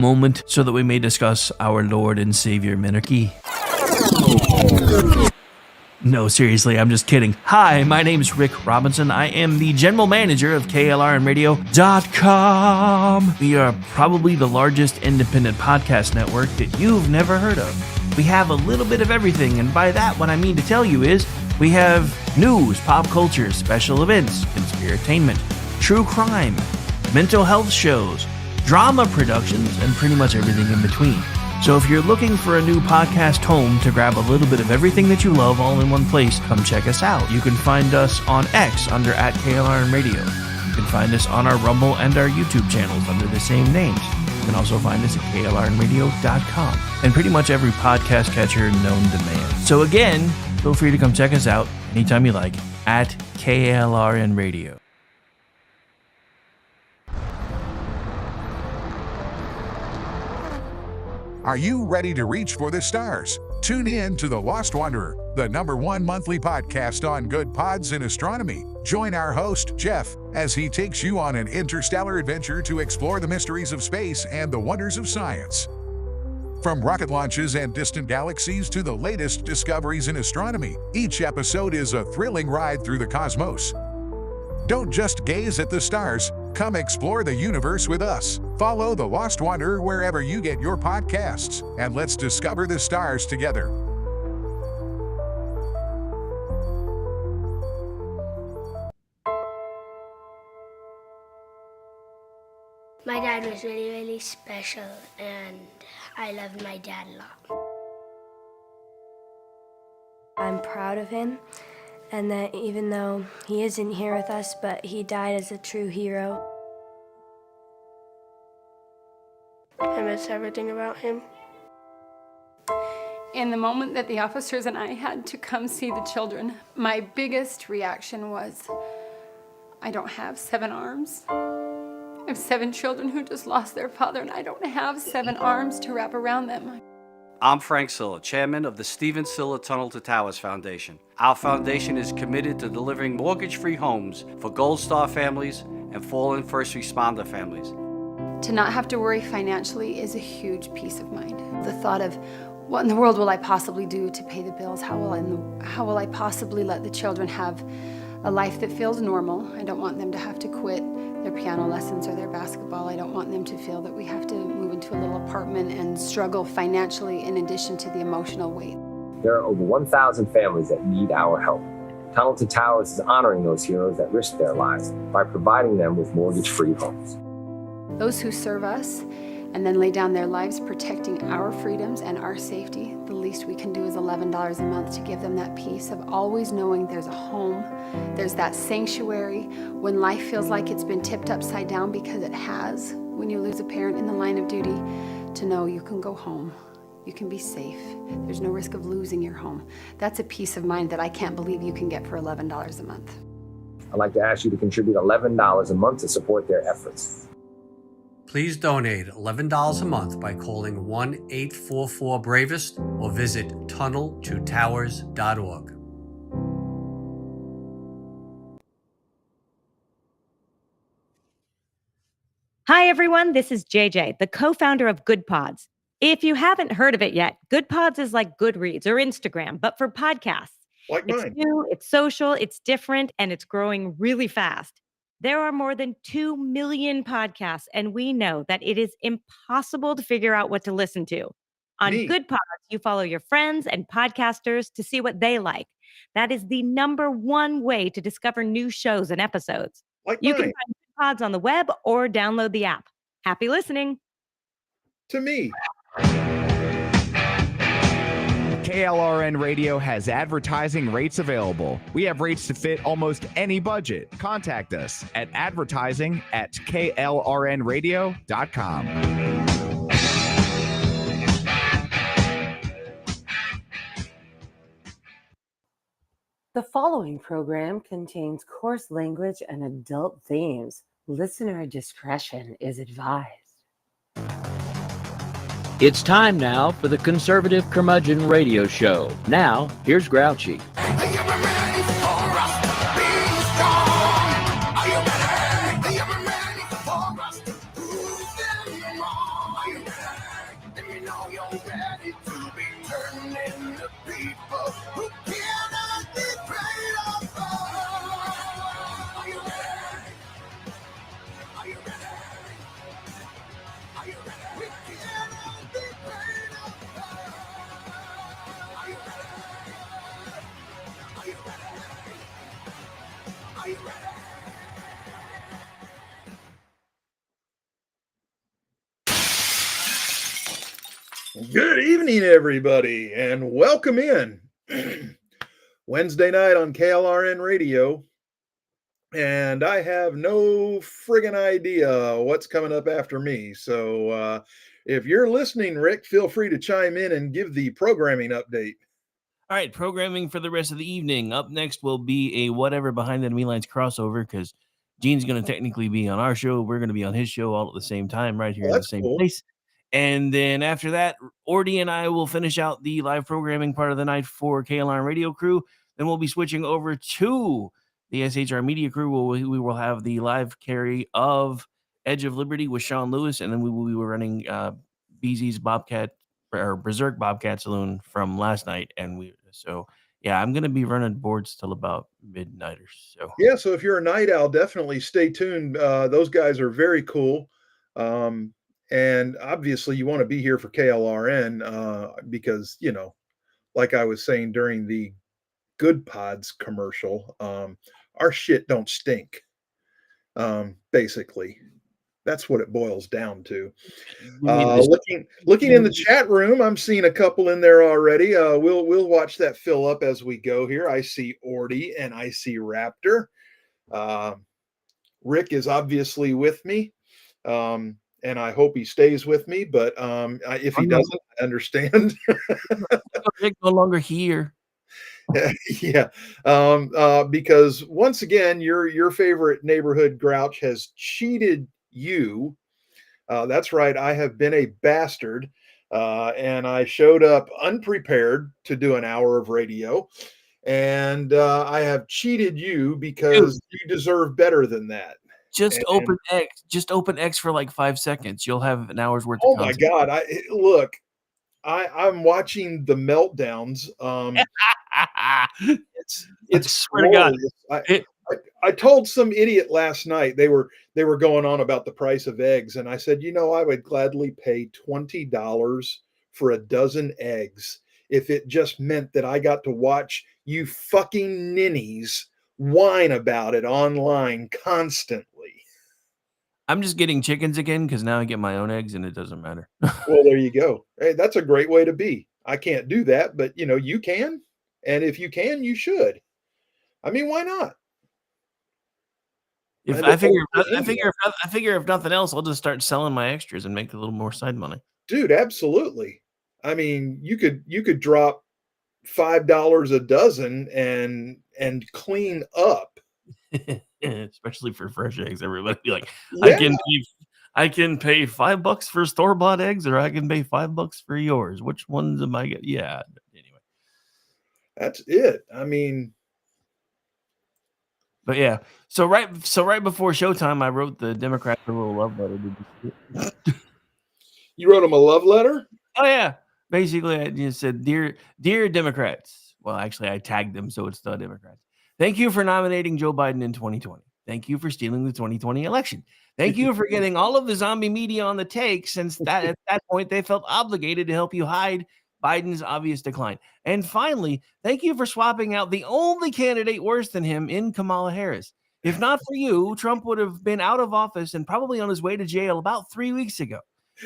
moment so that we may discuss our Lord and Savior Minarchy. No, seriously, I'm just kidding. Hi, my name is Rick Robinson. I am the general manager of KLRNradio.com. We are probably the largest independent podcast network that you've never heard of. We have a little bit of everything, and by that, what I mean to tell you is we have news, pop culture, special events, conspiratainment, true crime, mental health shows, drama productions, and pretty much everything in between. So if you're looking for a new podcast home to grab a little bit of everything that you love all in one place, come check us out. You can find us on X under @KLRNradio. You can find us on our Rumble and our YouTube channels under the same names. You can also find us at KLRNradio.com and pretty much every podcast catcher known to man. So again, feel free to come check us out anytime you like at KLRNradio. Are you ready to reach for the stars? Tune in to The Lost Wanderer, the #1 monthly podcast on good pods in astronomy. Join our host, Jeff, as he takes you on an interstellar adventure to explore the mysteries of space and the wonders of science. From rocket launches and distant galaxies to the latest discoveries in astronomy, each episode is a thrilling ride through the cosmos. Don't just gaze at the stars, come explore the universe with us. Follow The Lost Wanderer wherever you get your podcasts, and let's discover the stars together. My dad was really, really special, and I loved my dad a lot. I'm proud of him, and that even though he isn't here with us, but he died as a true hero. I miss everything about him. In the moment that the officers and I had to come see the children, my biggest reaction was, I don't have 7 arms. I have 7 children who just lost their father, and I don't have 7 arms to wrap around them. I'm Frank Silla, chairman of the Stephen Silla Tunnel to Towers Foundation. Our foundation is committed to delivering mortgage-free homes for Gold Star families and fallen first responder families. To not have to worry financially is a huge peace of mind. The thought of, what in the world will I possibly do to pay the bills? How will I possibly let the children have a life that feels normal? I don't want them to have to quit their piano lessons or their basketball. I don't want them to feel that we have to move into a little apartment and struggle financially in addition to the emotional weight. There are over 1,000 families that need our help. Tunnel to Towers is honoring those heroes that risk their lives by providing them with mortgage-free homes. Those who serve us and then lay down their lives protecting our freedoms and our safety, the least we can do is $11 a month to give them that peace of always knowing there's a home, there's that sanctuary when life feels like it's been tipped upside down, because it has, when you lose a parent in the line of duty, to know you can go home, you can be safe, there's no risk of losing your home. That's a peace of mind that I can't believe you can get for $11 a month. I'd like to ask you to contribute $11 a month to support their efforts. Please donate $11 a month by calling 1-844-BRAVEST or visit tunneltotowers.org. Hi, everyone. This is JJ, the co-founder of Good Pods. If you haven't heard of it yet, Good Pods is like Goodreads or Instagram, but for podcasts. Like mine. It's new, it's social, it's different, and it's growing really fast. There are more than 2 million podcasts, and we know that it is impossible to figure out what to listen to. On Good Pods, you follow your friends and podcasters to see what they like. That is the #1 way to discover new shows and episodes. You can find Good Pods on the web or download the app. Happy listening. To me. KLRN Radio has advertising rates available. We have rates to fit almost any budget. Contact us at advertising@klrnradio.com. The following program contains coarse language and adult themes. Listener discretion is advised. It's time now for the Conservative Curmudgeon Radio Show. Now, here's Grouchy. know you're ready to be turned into people who cannot be preyed upon. Are you ready? Are you ready? Are you ready? We cannot be preyed upon. Are you ready? Are you ready? Are you ready? Good evening, everybody, and welcome in. Wednesday night on KLRN Radio, and I have no friggin' idea what's coming up after me. So if you're listening, Rick, feel free to chime in and give the programming update. All right, programming for the rest of the evening. Up next will be a whatever Behind the Enemy Lines crossover because Gene's going to technically be on our show. We're going to be on his show all at the same time, right here Oh, in the that's same cool. place. And then after that, Ordy and I will finish out the live programming part of the night for KLRN Radio Crew. Then we'll be switching over to the SHR Media Crew. We will have the live carry of Edge of Liberty with Sean Lewis, and then we will be running BZ's Bobcat or Berserk Bobcat Saloon from last night. And yeah, I'm gonna be running boards till about midnight or so. Yeah, so if you're a night owl, definitely stay tuned. Those guys are very cool. And obviously you want to be here for KLRN because, you know, like I was saying during the Good Pods commercial, our shit don't stink. Basically, that's what it boils down to. Looking in the chat room, I'm seeing a couple in there already. We'll watch that fill up as we go here. I see Ordy and I see Raptor. Rick is obviously with me, and I hope he stays with me. But if he doesn't, I understand. Rick no longer here. Yeah, because once again, your favorite neighborhood grouch has cheated you. That's right. I have been a bastard, and I showed up unprepared to do an hour of radio, and I have cheated you because you deserve better than that. Just open X. Just open X for like 5 seconds. You'll have an hour's worth Oh of content. my God! Look. I'm watching the meltdowns. It's glorious. I told some idiot last night they were going on about the price of eggs, and I said, you know, I would gladly pay $20 for a dozen eggs if it just meant that I got to watch you fucking ninnies whine about it online constantly. I'm just getting chickens again because now I get my own eggs and it doesn't matter. Well, there you go. Hey, that's a great way to be. I can't do that, but you know, you can. And if you can, you should. I mean, why not? I figure if nothing else, I'll just start selling my extras and make a little more side money. Dude, absolutely. I mean, you could drop $5 a dozen and clean up. Especially for fresh eggs, everybody be like, Yeah. I can pay $5 for store-bought eggs, or I can pay $5 for yours. Which ones am I getting? Yeah. Anyway. That's it. I mean, but yeah. So right before showtime, I wrote the Democrats a little love letter. Did you see it? You wrote them a love letter? Oh yeah. Basically, I just said, dear Democrats. Well, actually, I tagged them, so it's the Democrats. Thank you for nominating Joe Biden in 2020. Thank you for stealing the 2020 election. Thank you for getting all of the zombie media on the take, since that at that point they felt obligated to help you hide Biden's obvious decline. And finally, thank you for swapping out the only candidate worse than him in Kamala Harris. If not for you, Trump would have been out of office and probably on his way to jail about 3 weeks ago,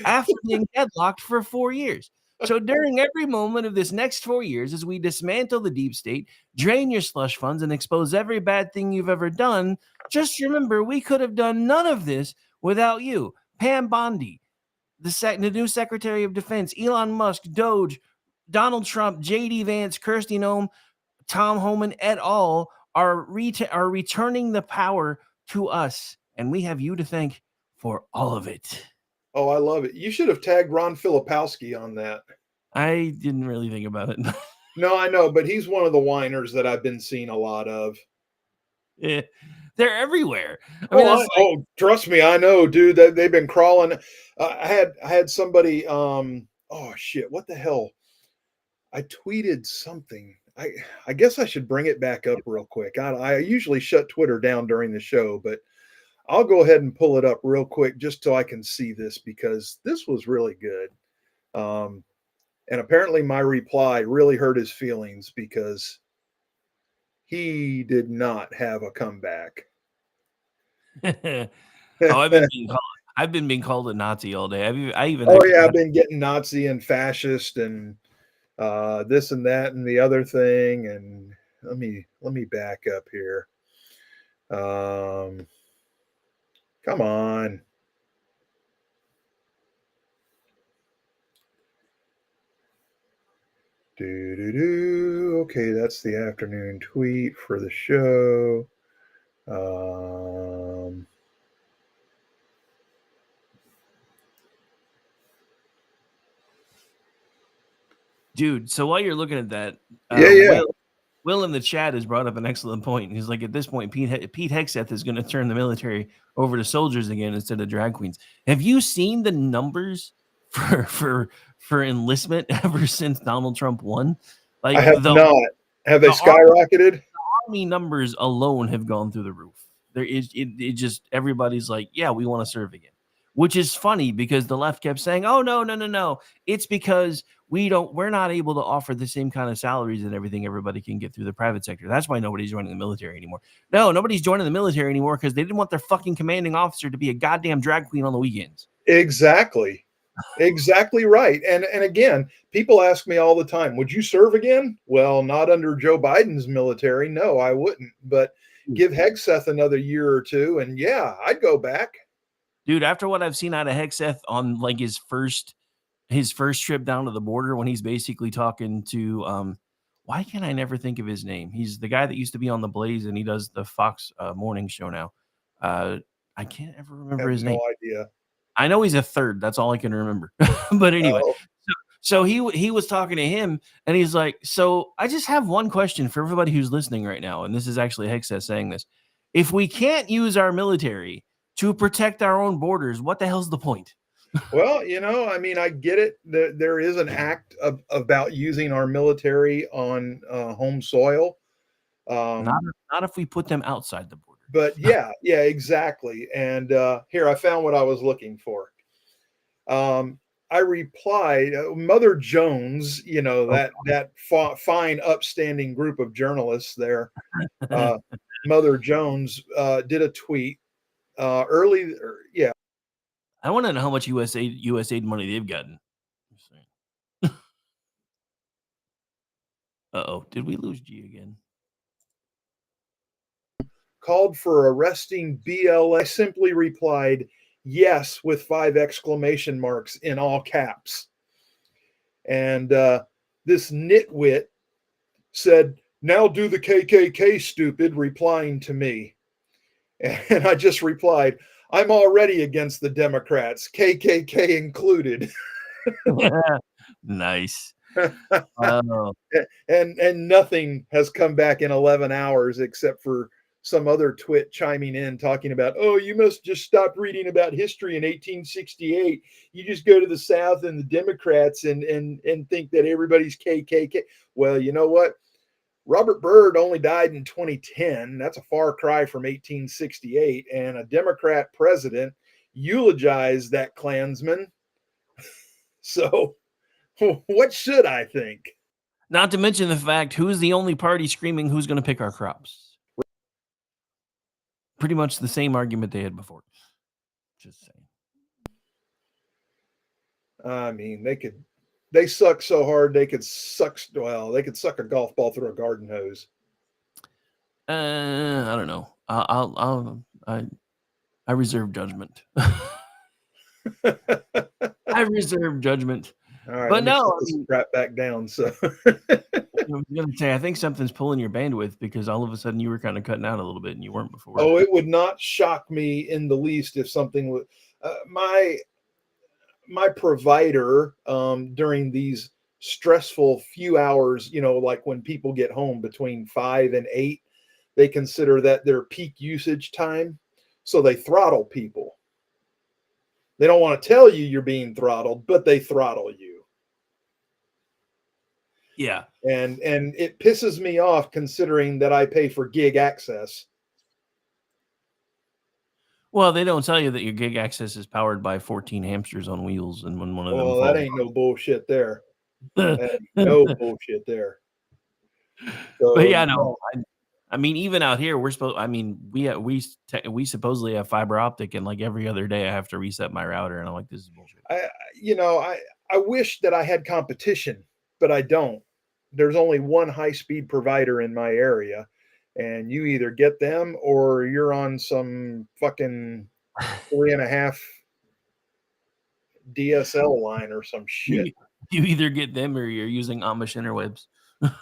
after being deadlocked for 4 years. So during every moment of this next 4 years, as we dismantle the deep state, drain your slush funds, and expose every bad thing you've ever done, just remember we could have done none of this without you. Pam Bondi, the new Secretary of Defense, Elon Musk, Doge, Donald Trump, J.D. Vance, Kirsty Noem, Tom Homan et al. Are returning the power to us, and we have you to thank for all of it. Oh, I love it. You should have tagged Ron Filipowski on that. I didn't really think about it. No, I know, but he's one of the whiners that I've been seeing a lot of. Yeah, they're everywhere. I mean, trust me, I know, dude. That they've been crawling. I had somebody oh shit, what the hell? I tweeted something. I guess I should bring it back up real quick. I usually shut Twitter down during the show, but I'll go ahead and pull it up real quick just so I can see this because this was really good. And apparently my reply really hurt his feelings because he did not have a comeback. Oh, I've been being called a Nazi all day. I even Oh yeah, I've been getting Nazi and fascist and this and that and the other thing. And let me back up here. Come on. Okay, that's the afternoon tweet for the show. Dude, so while you're looking at that, yeah. Will in the chat has brought up an excellent point. He's like, at this point, Pete Hegseth is going to turn the military over to soldiers again instead of drag queens. Have you seen the numbers for enlistment ever since Donald Trump won? Like, I have not. Have they skyrocketed? The army numbers alone have gone through the roof. There is it just everybody's like, yeah, we want to serve again. Which is funny because the left kept saying, "Oh no. It's because we're not able to offer the same kind of salaries and everything everybody can get through the private sector. That's why nobody's joining the military anymore." No, nobody's joining the military anymore because they didn't want their fucking commanding officer to be a goddamn drag queen on the weekends. Exactly. Exactly right. And again, people ask me all the time, would you serve again? Well, not under Joe Biden's military. No, I wouldn't. But give Hegseth another year or two, and yeah, I'd go back. Dude, after what I've seen out of Hegseth on like his first trip down to the border when he's basically talking to why can't I never think of his name? He's the guy that used to be on the Blaze and he does the Fox morning show now. I can't ever remember his name. No idea. I know he's a third. That's all I can remember. But anyway, so he was talking to him and he's like, so I just have one question for everybody who's listening right now. And this is actually Hegseth saying this. If we can't use our military to protect our own borders, what the hell's the point? Well, I mean, I get it. There is an act about using our military on home soil. Not if we put them outside the border. But yeah, exactly. And here, I found what I was looking for. I replied, Mother Jones, that fine, upstanding group of journalists there. Mother Jones did a tweet early. Yeah. I want to know how much USAID money they've gotten. Uh-oh, did we lose G again? Called for arresting BEL. I simply replied, yes, with 5 exclamation marks in all caps. And this nitwit said, now do the KKK, stupid, replying to me. And I just replied, I'm already against the Democrats, KKK included. Nice. And nothing has come back in 11 hours except for some other twit chiming in talking about, oh, you must just stop reading about history in 1868. You just go to the South and the Democrats and think that everybody's KKK. Well, you know what? Robert Byrd only died in 2010. That's a far cry from 1868. And a Democrat president eulogized that Klansman. So what should I think? Not to mention the fact, who's the only party screaming who's going to pick our crops? Pretty much the same argument they had before. Just saying. I mean, they suck so hard they could suck a golf ball through a garden hose. I don't know. I reserve judgment. I reserve judgment. All right, but no, strap back down. So I was going to say, I think something's pulling your bandwidth because all of a sudden you were kind of cutting out a little bit and you weren't before. Oh, it would not shock me in the least if something would. My provider during these stressful few hours, like when people get home between 5 and 8, they consider that their peak usage time. So they throttle people. They don't want to tell you you're being throttled, but they throttle you. Yeah. And it pisses me off considering that I pay for gig access. Well, they don't tell you that your gig access is powered by 14 hamsters on wheels, and when one of them Well, that falls ain't no bullshit there. off. That ain't no bullshit there. But So, yeah, no. I mean, even out here, we're supposed. I mean, we supposedly have fiber optic, and like every other day, I have to reset my router, and I'm like, this is bullshit. I wish that I had competition, but I don't. There's only one high-speed provider in my area, and you either get them or you're on some fucking 3.5 DSL line or some shit. You either get them or you're using Amish interwebs. The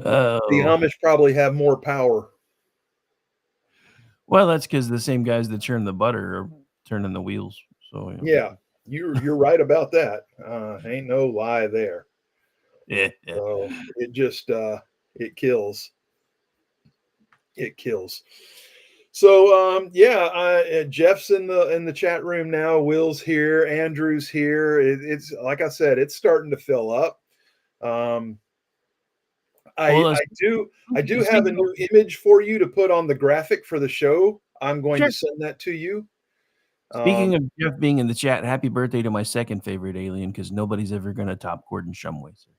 Oh, Amish probably have more power. well, that's because the same guys that churn the butter are turning the wheels. So Yeah, you're right about that. Ain't no lie there. yeah. So it just it kills. It kills. So Jeff's in the chat room now. Will's here. Andrew's here. It's like I said, it's starting to fill up. I do have a new image for you to put on the graphic for the show. I'm going to send that to you. Speaking of Jeff being in the chat, happy birthday to my second favorite alien, because nobody's ever going to top Gordon Shumway. So.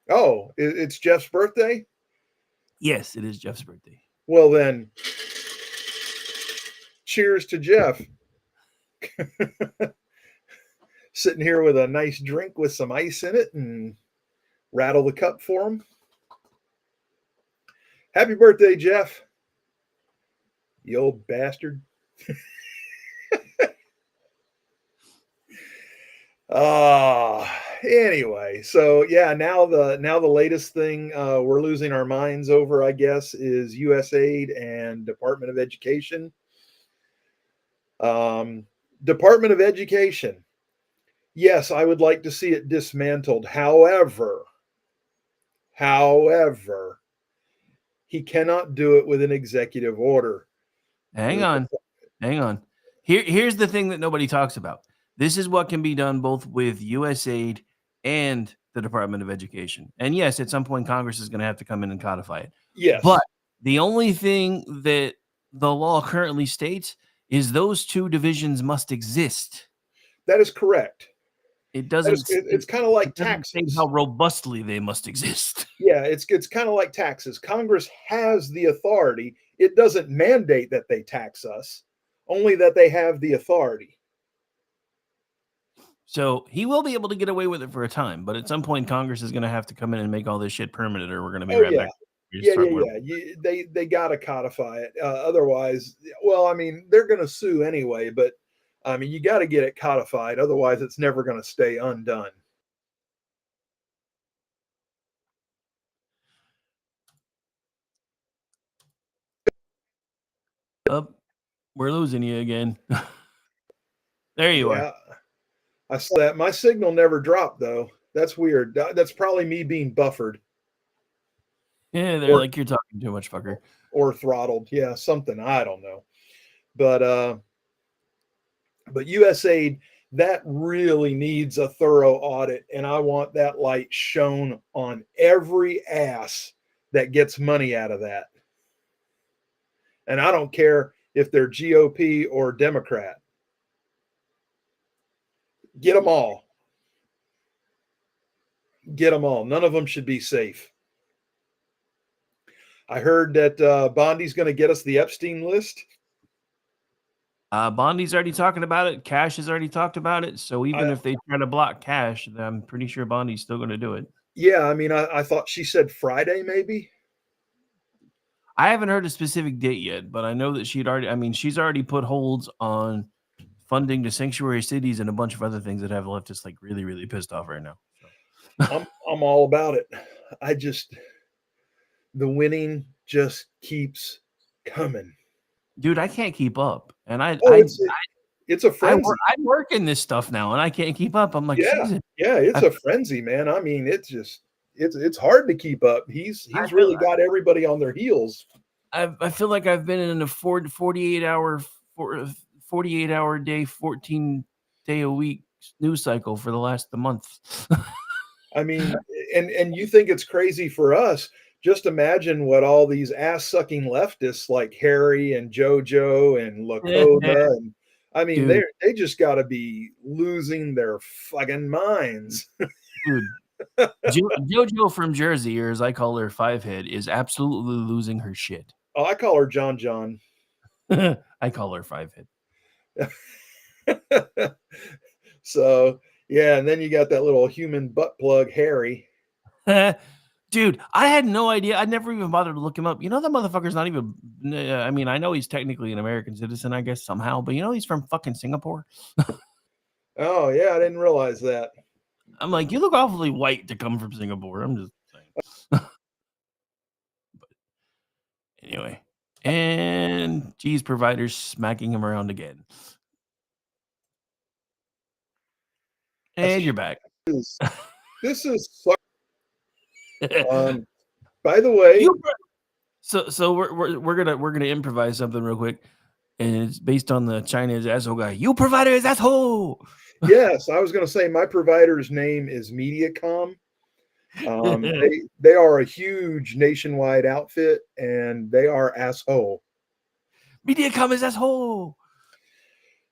Oh, it's Jeff's birthday? Yes, it is Jeff's birthday. Well, then, cheers to Jeff. Sitting here with a nice drink with some ice in it and rattle the cup for him. Happy birthday, Jeff. You old bastard. Anyway, so yeah, now the latest thing we're losing our minds over, I guess, is USAID and Department of Education. Department of Education. Yes, I would like to see it dismantled. However, he cannot do it with an executive order. Hang on. Here's the thing that nobody talks about. This is what can be done both with USAID and the Department of Education. And yes, at some point, Congress is going to have to come in and codify it. Yes. But the only thing that the law currently states is those two divisions must exist. That is correct. It doesn't. It's kind of like taxes. How robustly they must exist. Yeah, it's kind of like taxes. Congress has the authority. It doesn't mandate that they tax us, only that they have the authority. So he will be able to get away with it for a time, but at some point, Congress is going to have to come in and make all this shit permanent, or we're going to be back. They got to codify it. Otherwise, well, I mean, they're going to sue anyway, but I mean, you got to get it codified. Otherwise, it's never going to stay undone. We're losing you again. There you are. I saw that. My signal never dropped, though. That's weird. That's probably me being buffered. Yeah, they're like, you're talking too much, fucker. Or throttled. Yeah, something. I don't know. But USAID, that really needs a thorough audit, and I want that light shown on every ass that gets money out of that. And I don't care if they're GOP or Democrat. Get them all. Get them all. None of them should be safe. I heard that Bondi's going to get us the Epstein list. Bondi's already talking about it. Cash has already talked about it. So even if they try to block Cash, I'm pretty sure Bondi's still going to do it. Yeah, I mean, I thought she said Friday, maybe. I haven't heard a specific date yet, but I know that she's already put holds on funding to sanctuary cities and a bunch of other things that have leftists like really, really pissed off right now. So. I'm all about it. The winning just keeps coming. Dude, I can't keep up. And it's a frenzy. I work in this stuff now and I can't keep up. I'm like, it's a frenzy, man. I mean, it's hard to keep up. He's really got everybody on their heels. I feel like I've been in a 48 hour day, 14 day a week news cycle for the last month. I mean, and you think it's crazy for us. Just imagine what all these ass-sucking leftists like Harry and JoJo and Lakota and I mean, Dude. they just got to be losing their fucking minds. Dude, JoJo from Jersey, or as I call her, Fivehead, is absolutely losing her shit. Oh, I call her John John. I call her Fivehead. So, yeah, and then you got that little human butt plug, Harry. Dude, I had no idea. I never even bothered to look him up. You know, that motherfucker's not even. I mean, I know he's technically an American citizen, I guess, somehow, but you know, he's from fucking Singapore. Oh, yeah, I didn't realize that. I'm like, you look awfully white to come from Singapore. I'm just saying. But anyway, and cheese providers smacking him around again. And you're back. This is by the way, so we're gonna improvise something real quick, and it's based on the China's asshole guy. You provider is asshole. Yes, I was going to say my provider's name is Mediacom. They are a huge nationwide outfit, and they are asshole. Mediacom is asshole.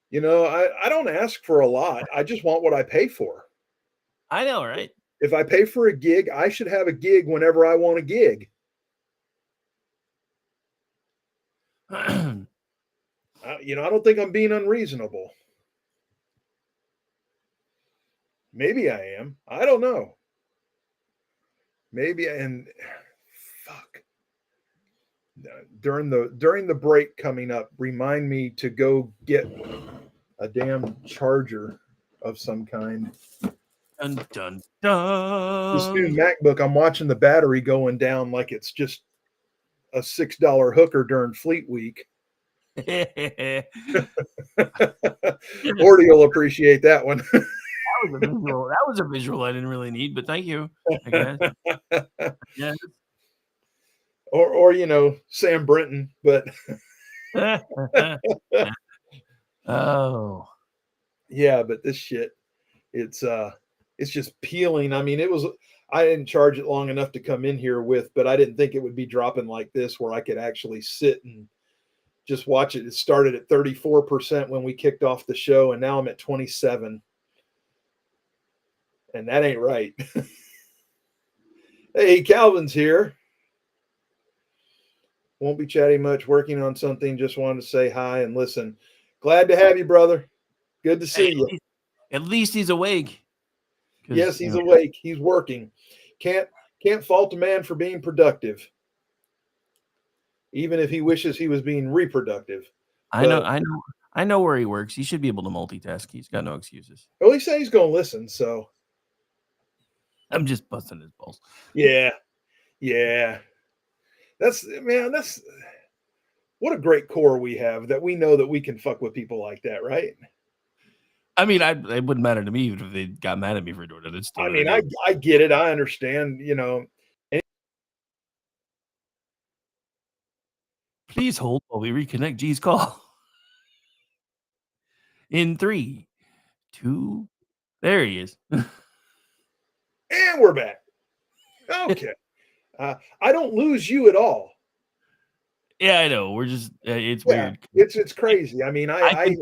You know, I don't ask for a lot. I just want what I pay for. I know, right? If I pay for a gig, I should have a gig whenever I want a gig. You know, I don't think I'm being unreasonable. Maybe I am. I don't know. Maybe, and fuck. During the break coming up, remind me to go get a damn charger of some kind. Dun, dun, dun. This new MacBook, I'm watching the battery going down like it's just a $6 hooker during Fleet Week. Orty will appreciate that one. That was a visual I didn't really need, but thank you. I guess. Yeah. Or you know, Sam Brinton, but oh yeah, but this shit, it's just peeling. I mean, I didn't charge it long enough to come in here with, but I didn't think it would be dropping like this where I could actually sit and just watch it. It started at 34% when we kicked off the show, and now I'm at 27. And that ain't right. Hey, Calvin's here. Won't be chatting much, working on something. Just wanted to say hi and listen. Glad to have you, brother. Good to see you. At least he's awake. Yes, he's awake. He's working. Can't fault a man for being productive, even if he wishes he was being reproductive. I know where he works. He should be able to multitask. He's got no excuses. Well, he said he's going to listen, so I'm just busting his balls. Yeah. That's what a great core we have, that we know that we can fuck with people like that, right? I mean, it wouldn't matter to me even if they got mad at me for doing it. It's I mean, I get it. I understand, you know. Please hold while we reconnect G's call. In 3, 2, there he is. And we're back. Okay. I don't lose you at all. Yeah, I know. We're just it's weird. It's crazy. I mean, I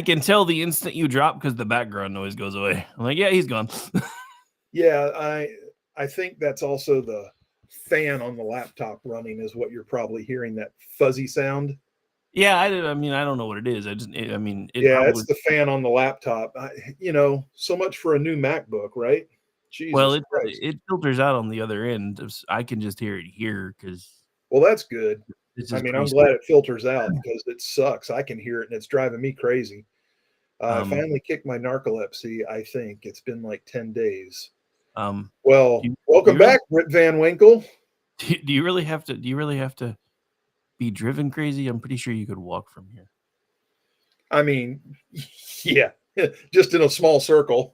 can tell the instant you drop because the background noise goes away. I'm like, yeah, he's gone. Yeah, I think that's also the fan on the laptop running is what you're probably hearing, that fuzzy sound. Yeah, I mean, I don't know what it is. it's the fan on the laptop. You know, so much for a new MacBook, right? Jesus well, Christ. it filters out on the other end. I can just hear it here because. Well, that's good. I mean, I'm glad it filters out because it sucks. I can hear it and it's driving me crazy. I finally kicked my narcolepsy. I think it's been like 10 days. Well, welcome back, Rip Van Winkle. Do you really have to? Do you really have to be driven crazy? I'm pretty sure you could walk from here. I mean, yeah, just in a small circle.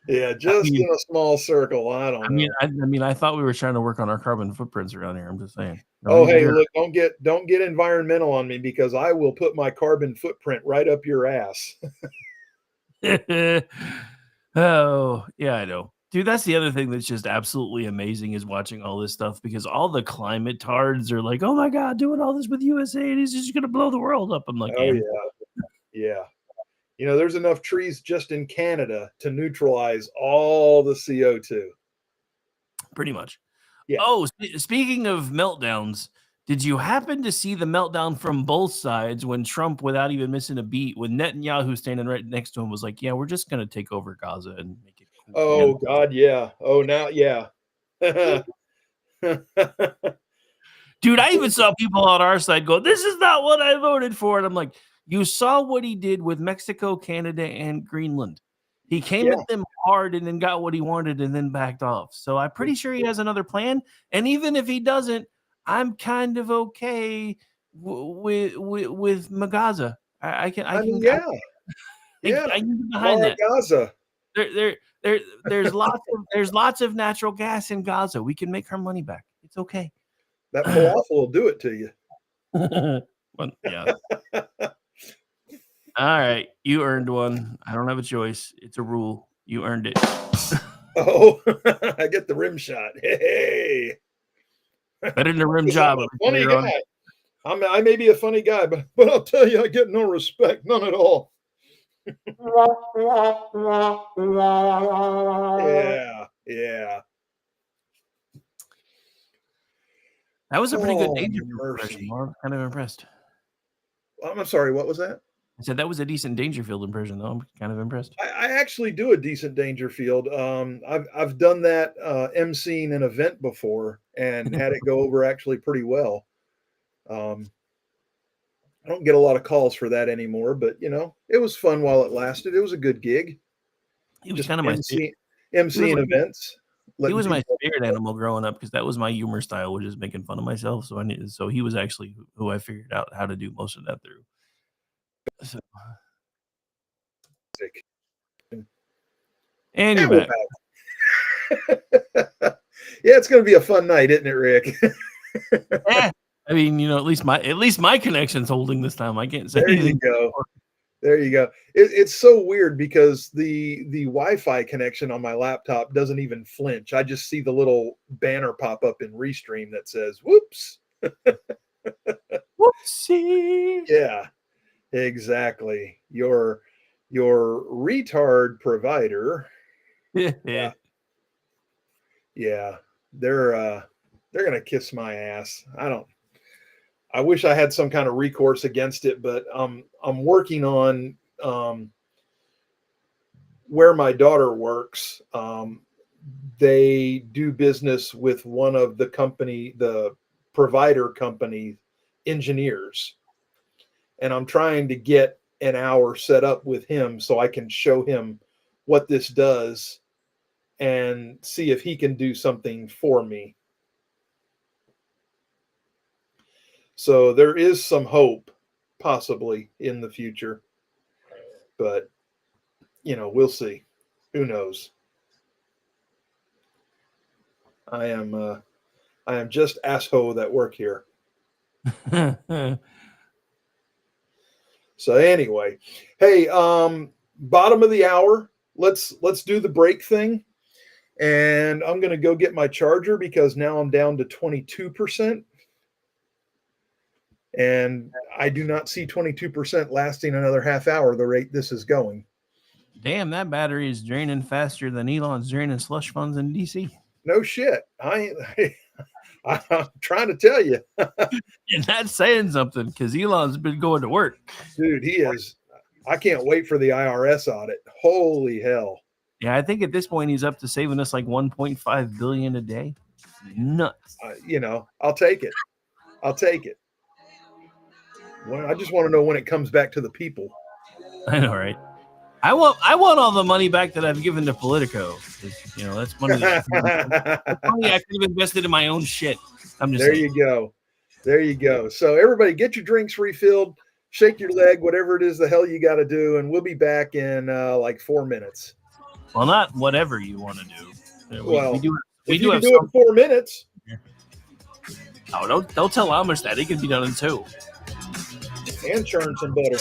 Yeah, just in a small circle. I don't know. I mean, I thought we were trying to work on our carbon footprints around here. I'm just saying. Oh, hey, look, don't get environmental on me, because I will put my carbon footprint right up your ass. Oh, yeah, I know. Dude, that's the other thing that's just absolutely amazing is watching all this stuff because all the climate tards are like, oh my God, doing all this with USA and he's just going to blow the world up. I'm like, Oh and yeah, yeah. You know, there's enough trees just in Canada to neutralize all the CO2. pretty much. Yeah. Oh, speaking of meltdowns, did you happen to see the meltdown from both sides when Trump, without even missing a beat, with Netanyahu standing right next to him, was like, yeah, we're just going to take over Gaza and make it cool again? Oh God, yeah. Oh, now, yeah. Dude, I even saw people on our side go, this is not what I voted for. And I'm like, you saw what he did with Mexico, Canada, and Greenland. He came Yeah. at them hard and then got what he wanted and then backed off. So I'm pretty sure he has another plan. And even if he doesn't, I'm kind of okay with Magaza. I can Yeah. Yeah. I can get behind Mara that. Gaza. There's lots of natural gas in Gaza. We can make our money back. It's okay. That falafel will do it to you. Well, yeah. All right, you earned one. I don't have a choice. It's a rule. You earned it. Oh, I get the rim shot. Hey, Better than a rim job. I'm a funny guy. I may be a funny guy, but I'll tell you, I get no respect, none at all. Yeah, yeah. That was a pretty good danger mercy. impression. I'm kind of impressed. I'm sorry, what was that? I said that was a decent Dangerfield impression, though. I'm kind of impressed. I actually do a decent Dangerfield. I've done that emceeing an event before and had it go over actually pretty well. I don't get a lot of calls for that anymore, but you know, it was fun while it lasted. It was a good gig. He was kind of my emceeing events. He was my spirit animal growing up because that was my humor style, which is making fun of myself. So he was actually who I figured out how to do most of that through. So. And you're back. Yeah, it's going to be a fun night, isn't it, Rick? Yeah. I mean, you know, at least my connection's holding this time. I can't say there anything. You go. There you go. It's so weird because the Wi-Fi connection on my laptop doesn't even flinch. I just see the little banner pop up in Restream that says, "Whoops." Whoopsie. Yeah, exactly. Your retard provider. Yeah. Yeah. They're gonna kiss my ass. I wish I had some kind of recourse against it, but I'm working on where my daughter works. They do business with one of the provider company engineers, and I'm trying to get an hour set up with him so I can show him what this does and see if he can do something for me. So there is some hope possibly in the future, but you know, we'll see. Who knows? I am just asshole that work here. So anyway, hey, bottom of the hour, let's do the break thing. And I'm going to go get my charger because now I'm down to 22%. And I do not see 22% lasting another half hour, the rate this is going. Damn, that battery is draining faster than Elon's draining slush funds in DC. No shit. I'm trying to tell you. And that's saying something because Elon's been going to work. Dude, he is. I can't wait for the IRS audit. Holy hell. Yeah, I think at this point he's up to saving us like 1.5 billion a day. Nuts. You know, I'll take it. I'll take it. Well, I just want to know when it comes back to the people. I know, right? I want all the money back that I've given to Politico. You know, that's money, that's money I could have invested in my own shit. I'm just there saying. You go. There you go. So everybody get your drinks refilled, shake your leg, whatever it is the hell you got to do, and we'll be back in like 4 minutes. Well, not whatever you want to do. We do have it in 4 minutes. Oh, don't tell Amish that. It can be done in 2. And churn some butter.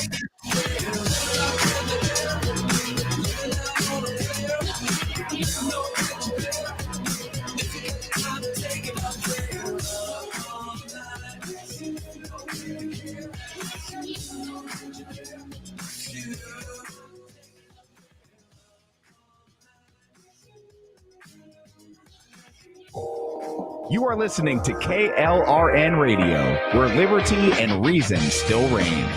You are listening to KLRN Radio, where liberty and reason still reign.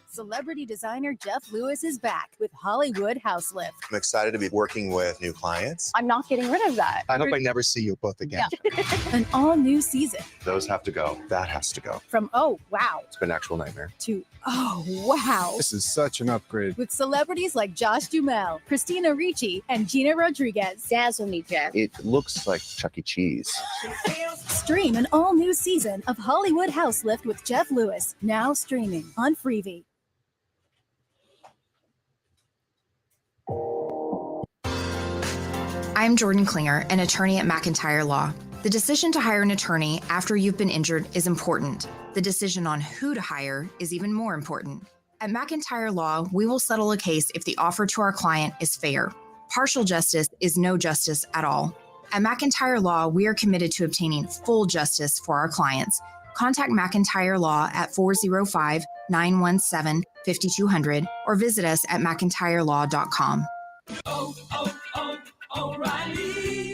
Celebrity designer Jeff Lewis is back with Hollywood House Lift. I'm excited to be working with new clients. I'm not getting rid of that. I hope I never see you both again. Yeah. An all-new season. Those have to go. That has to go. From oh, wow, It's been an actual nightmare. to oh, wow. This is such an upgrade. With celebrities like Josh Duhamel, Christina Ricci, and Gina Rodriguez. Dazzle me, Jeff. It looks like Chuck E. Cheese. Stream an all-new season of Hollywood House Lift with Jeff Lewis, now streaming on Freevee. I'm Jordan Klinger, an attorney at McIntyre Law. The decision to hire an attorney after you've been injured is important. The decision on who to hire is even more important. At McIntyre Law, we will settle a case if the offer to our client is fair. Partial justice is no justice at all. At McIntyre Law, we are committed to obtaining full justice for our clients. Contact McIntyre Law at 405-917-5200 or visit us at mcintyrelaw.com.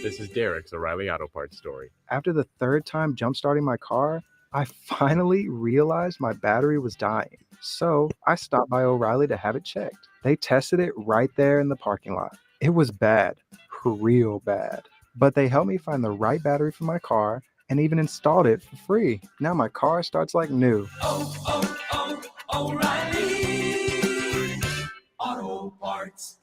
This is Derek's O'Reilly Auto Parts story. After the third time jump-starting my car, I finally realized my battery was dying. So I stopped by O'Reilly to have it checked. They tested it right there in the parking lot. It was bad, real bad. But they helped me find the right battery for my car and even installed it for free. Now my car starts like new. O'Reilly Auto Parts.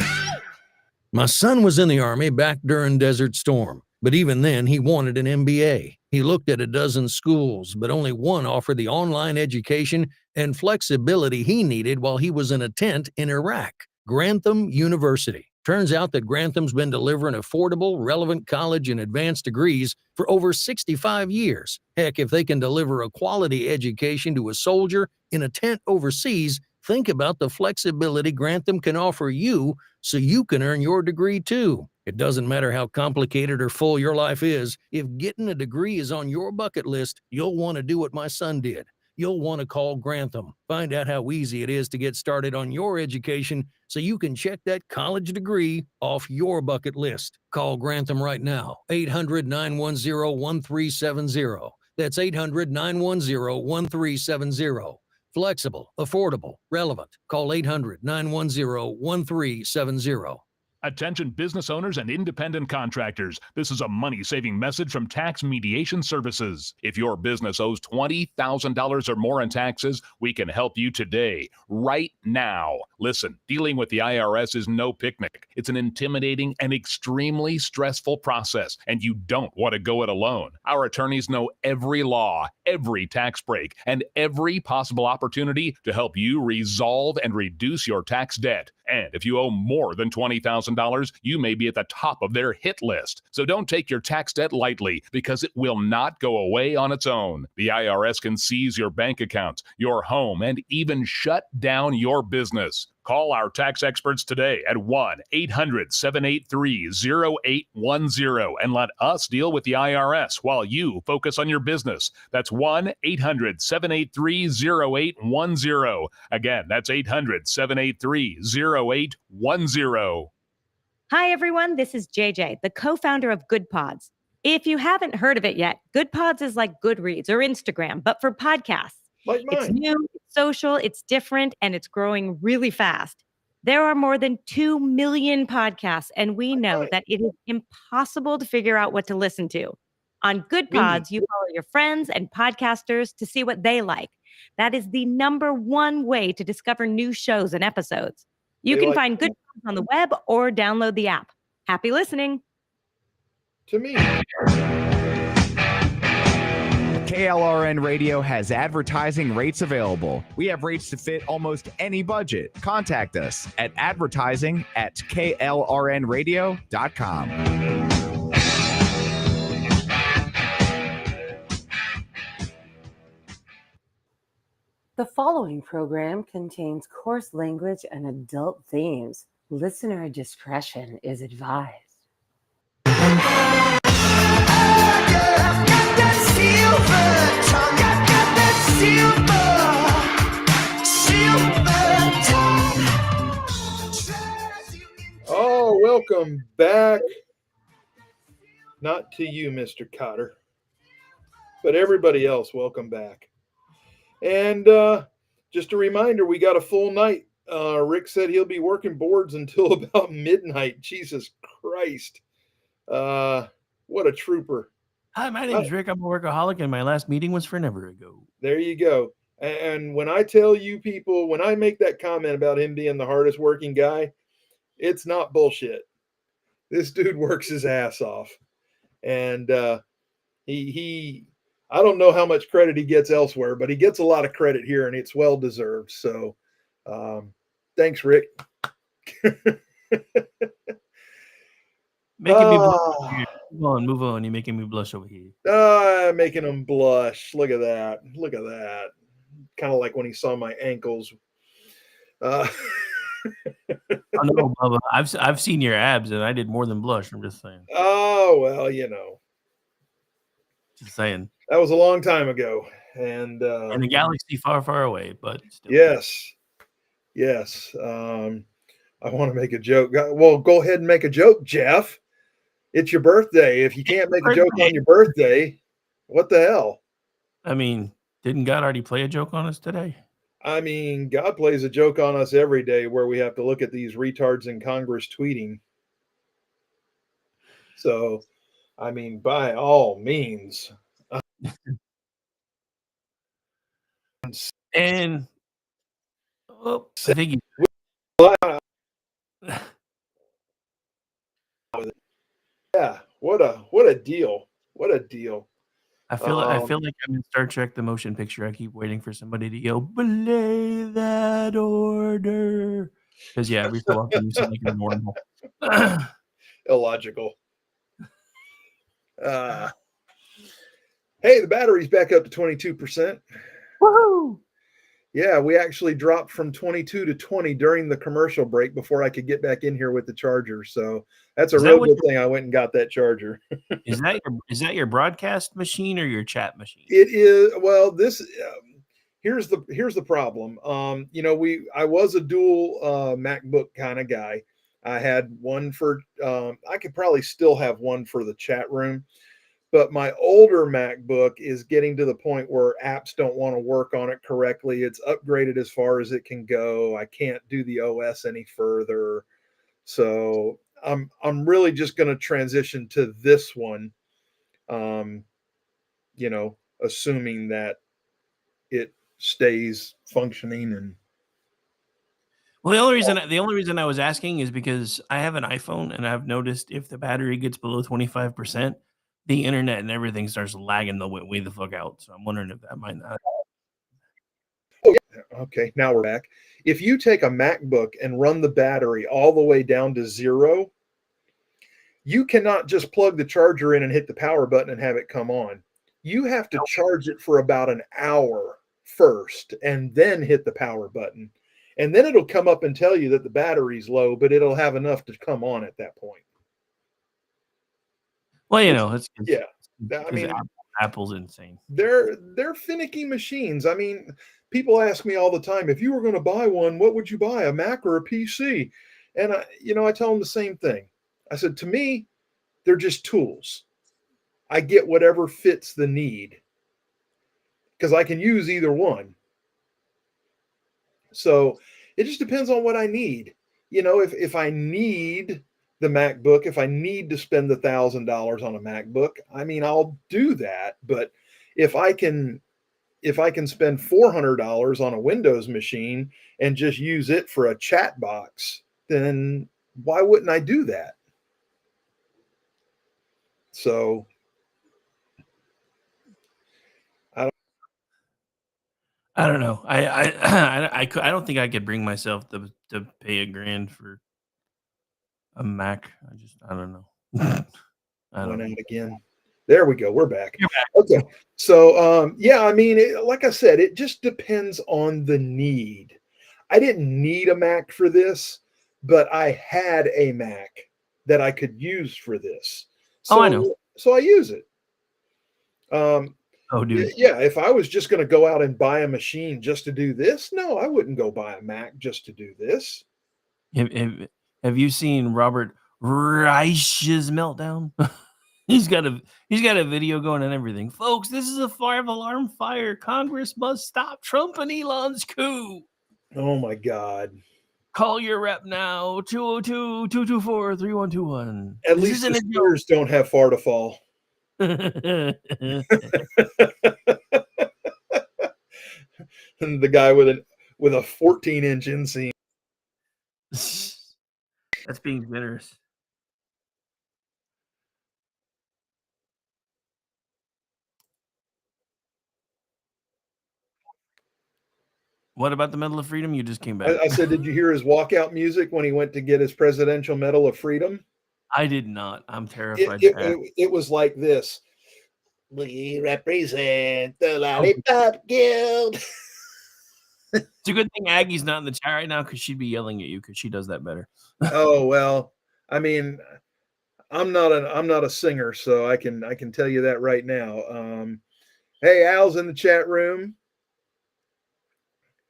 My son was in the Army back during Desert Storm, but even then he wanted an MBA. He looked at a dozen schools, but only one offered the online education and flexibility he needed while he was in a tent in Iraq, Grantham University. Turns out that Grantham's been delivering affordable, relevant college and advanced degrees for over 65 years. Heck, if they can deliver a quality education to a soldier in a tent overseas, think about the flexibility Grantham can offer you so you can earn your degree too. It doesn't matter how complicated or full your life is. If getting a degree is on your bucket list, you'll want to do what my son did. You'll want to call Grantham. Find out how easy it is to get started on your education so you can check that college degree off your bucket list. Call Grantham right now, 800-910-1370. That's 800-910-1370. Flexible, affordable, relevant. Call 800-910-1370. Attention business owners and independent contractors. This is a money-saving message from Tax Mediation Services. If your business owes $20,000 or more in taxes, we can help you today, right now. Listen, dealing with the IRS is no picnic. It's an intimidating and extremely stressful process, and you don't want to go it alone. Our attorneys know every law, every tax break, and every possible opportunity to help you resolve and reduce your tax debt. And if you owe more than $20,000, you may be at the top of their hit list. So don't take your tax debt lightly, because it will not go away on its own. The IRS can seize your bank accounts, your home, and even shut down your business. Call our tax experts today at 1-800-783-0810 and let us deal with the IRS while you focus on your business. That's 1-800-783-0810. Again, that's 800-783-0810. Hi, everyone. This is JJ, the co-founder of Good Pods. If you haven't heard of it yet, Good Pods is like Goodreads or Instagram, but for podcasts. Like mine. It's new, it's social, it's different, and it's growing really fast. There are more than 2 million podcasts, and we know that it is impossible to figure out what to listen to. On Good Pods, you follow your friends and podcasters to see what they like. That is the number one way to discover new shows and episodes. You can find Good Pods on the web or download the app. Happy listening. To me. KLRN Radio has advertising rates available. We have rates to fit almost any budget. Contact us at advertising@klrnradio.com. The following program contains coarse language and adult themes. Listener discretion is advised. Oh, welcome back. Not to you, Mr. Cotter. But everybody else, welcome back. And just a reminder, we got a full night. Rick said he'll be working boards until about midnight. Jesus Christ. What a trooper. Hi, my name is Rick. I'm a workaholic, and my last meeting was forever ago. There you go. And when I tell you people, when I make that comment about him being the hardest working guy, it's not bullshit. This dude works his ass off. And he I don't know how much credit he gets elsewhere, but he gets a lot of credit here, and it's well deserved. So thanks, Rick. Making me blush. Move on. You're making me blush over here. Making him blush. Look at that. Look at that. Kind of like when he saw my ankles. Oh, no, Bubba. I've seen your abs, and I did more than blush. I'm just saying. Oh, well, you know. Just saying. That was a long time ago. And in a galaxy far, far away, but still. Yes. I want to make a joke. Well, go ahead and make a joke, Jeff. It's your birthday. If you can't make a joke on your birthday, what the hell? I mean, didn't God already play a joke on us today? I mean, God plays a joke on us every day where we have to look at these retards in Congress tweeting. So, I mean, by all means. And I think yeah, what a deal. What a deal. I feel like I'm in Star Trek the motion picture. I keep waiting for somebody to yell, "Belay that order." Because every so often you sound like you're normal. Illogical. Hey, the battery's back up to 22%. Woohoo! Yeah, we actually dropped from 22 to 20 during the commercial break before I could get back in here with the charger. So that's a real good thing I went and got that charger. Is that your broadcast machine or your chat machine? It is. Well, this here's the problem. I was a dual MacBook kind of guy. I had one for I could probably still have one for the chat room. But my older MacBook is getting to the point where apps don't want to work on it correctly. It's upgraded as far as it can go. I can't do the OS any further. So I'm really just going to transition to this one, assuming that it stays functioning. And well, the only reason I was asking is because I have an iPhone, and I've noticed if the battery gets below 25%, the internet and everything starts lagging way the fuck out. So I'm wondering if that might not. Oh, yeah. Okay, now we're back. If you take a MacBook and run the battery all the way down to 0, you cannot just plug the charger in and hit the power button and have it come on. You have to charge it for about an hour first and then hit the power button. And then it'll come up and tell you that the battery's low, but it'll have enough to come on at that point. Well, it's I mean, Apple's insane. They're finicky machines. I mean, people ask me all the time, if you were going to buy one, what would you buy, a Mac or a PC? And I tell them the same thing. I said, to me, they're just tools. I get whatever fits the need because I can use either one. So it just depends on what I need. If I need the MacBook, if I need to spend the $1,000 on a MacBook, I mean, I'll do that. But if I can spend $400 on a Windows machine and just use it for a chat box, then why wouldn't I do that? So I don't know. I don't think I could bring myself to pay $1,000 for a Mac. I don't know. Went out again. There we go. We're back. Okay. So, I mean, like I said, it just depends on the need. I didn't need a Mac for this, but I had a Mac that I could use for this. So, I know. So I use it. Dude. Yeah, if I was just going to go out and buy a machine just to do this, no, I wouldn't go buy a Mac just to do this. Have you seen Robert Reich's meltdown? He's got a video going and everything. Folks, this is a alarm fire. Congress must stop Trump and Elon's coup. Oh my God. Call your rep now. 202-224-3121. At This least isn't the a joke. Steelers don't have far to fall. And the guy with a 14-inch inseam. That's being generous. What about the Medal of Freedom? You just came back. I said, did you hear his walkout music when he went to get his Presidential Medal of Freedom? I did not. I'm terrified. It was like this. We represent the Lollipop Guild. It's a good thing Aggie's not in the chat right now because she'd be yelling at you because she does that better. Oh well, I mean, I'm not a singer, so I can tell you that right now. Hey, Al's in the chat room.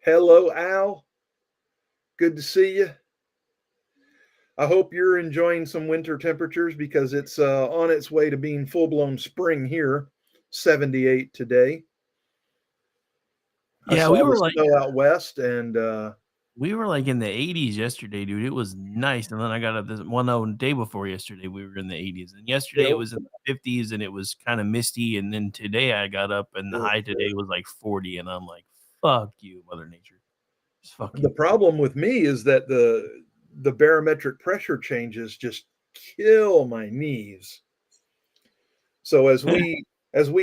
Hello, Al. Good to see you. I hope you're enjoying some winter temperatures because it's on its way to being full-blown spring here. 78 today. Yeah, we were like snow out west, and we were like in the 80s yesterday, dude. It was nice. And then I got up this day before yesterday, we were in the 80s. And yesterday it was in the 50s and it was kind of misty. And then today I got up and the high today was like 40. And I'm like, fuck you, Mother Nature. Just fuck you. The problem with me is that the barometric pressure changes just kill my knees. So as we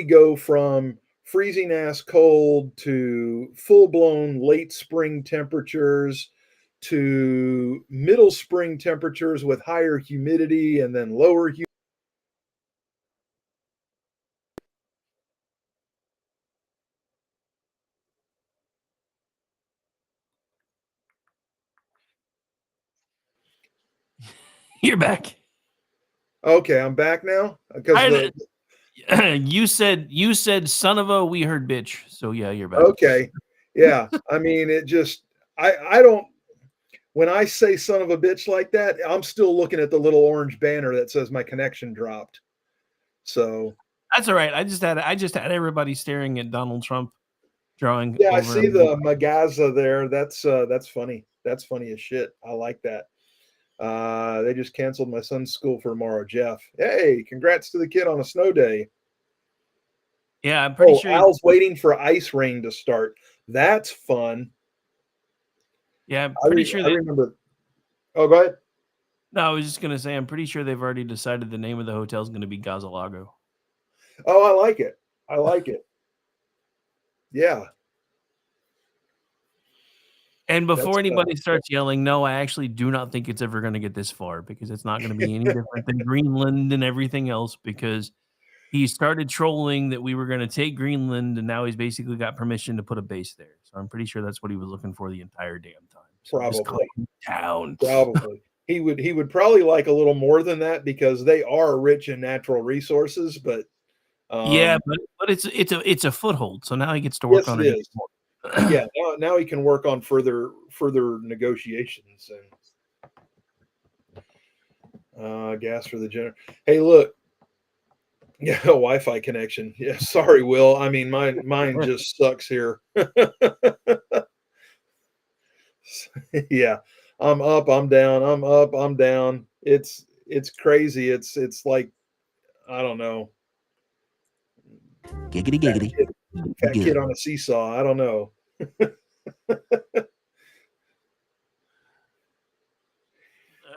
go from freezing ass cold to full-blown late spring temperatures to middle spring temperatures with higher humidity and then lower humidity. You're back. Okay, I'm back now because you said son of a, we heard bitch. So yeah, you're back. Okay. Yeah. I mean, it just I don't, when I say son of a bitch like that, I'm still looking at the little orange banner that says my connection dropped. So that's all right. I just had everybody staring at Donald Trump drawing. yeah, I see the Magaza there. That's funny. That's funny as shit. I like that. They just canceled my son's school for tomorrow, Jeff. Hey, congrats to the kid on a snow day. Yeah, I'm pretty sure Al's waiting for ice rain to start. That's fun. Yeah, I'm pretty sure I remember. Oh, go ahead. No, I was just gonna say I'm pretty sure they've already decided the name of the hotel is gonna be Gazalago. Oh, I like it. I like it. Yeah. And before anybody starts yelling, no, I actually do not think it's ever going to get this far because it's not going to be any different than Greenland and everything else because he started trolling that we were going to take Greenland and now he's basically got permission to put a base there. So I'm pretty sure that's what he was looking for the entire damn time. So Probably. Town. Probably. He would probably like a little more than that because they are rich in natural resources, but yeah, but it's a foothold. So now he gets to work on it. Yeah, now he can work on further negotiations and gas for the generator. Hey, look, yeah, Wi-Fi connection. Yeah, sorry, Will. I mean, mine just sucks here. Yeah, I'm up, I'm down, I'm up, I'm down. It's crazy. It's like, I don't know. Giggity. Fat kid on a seesaw. I don't know.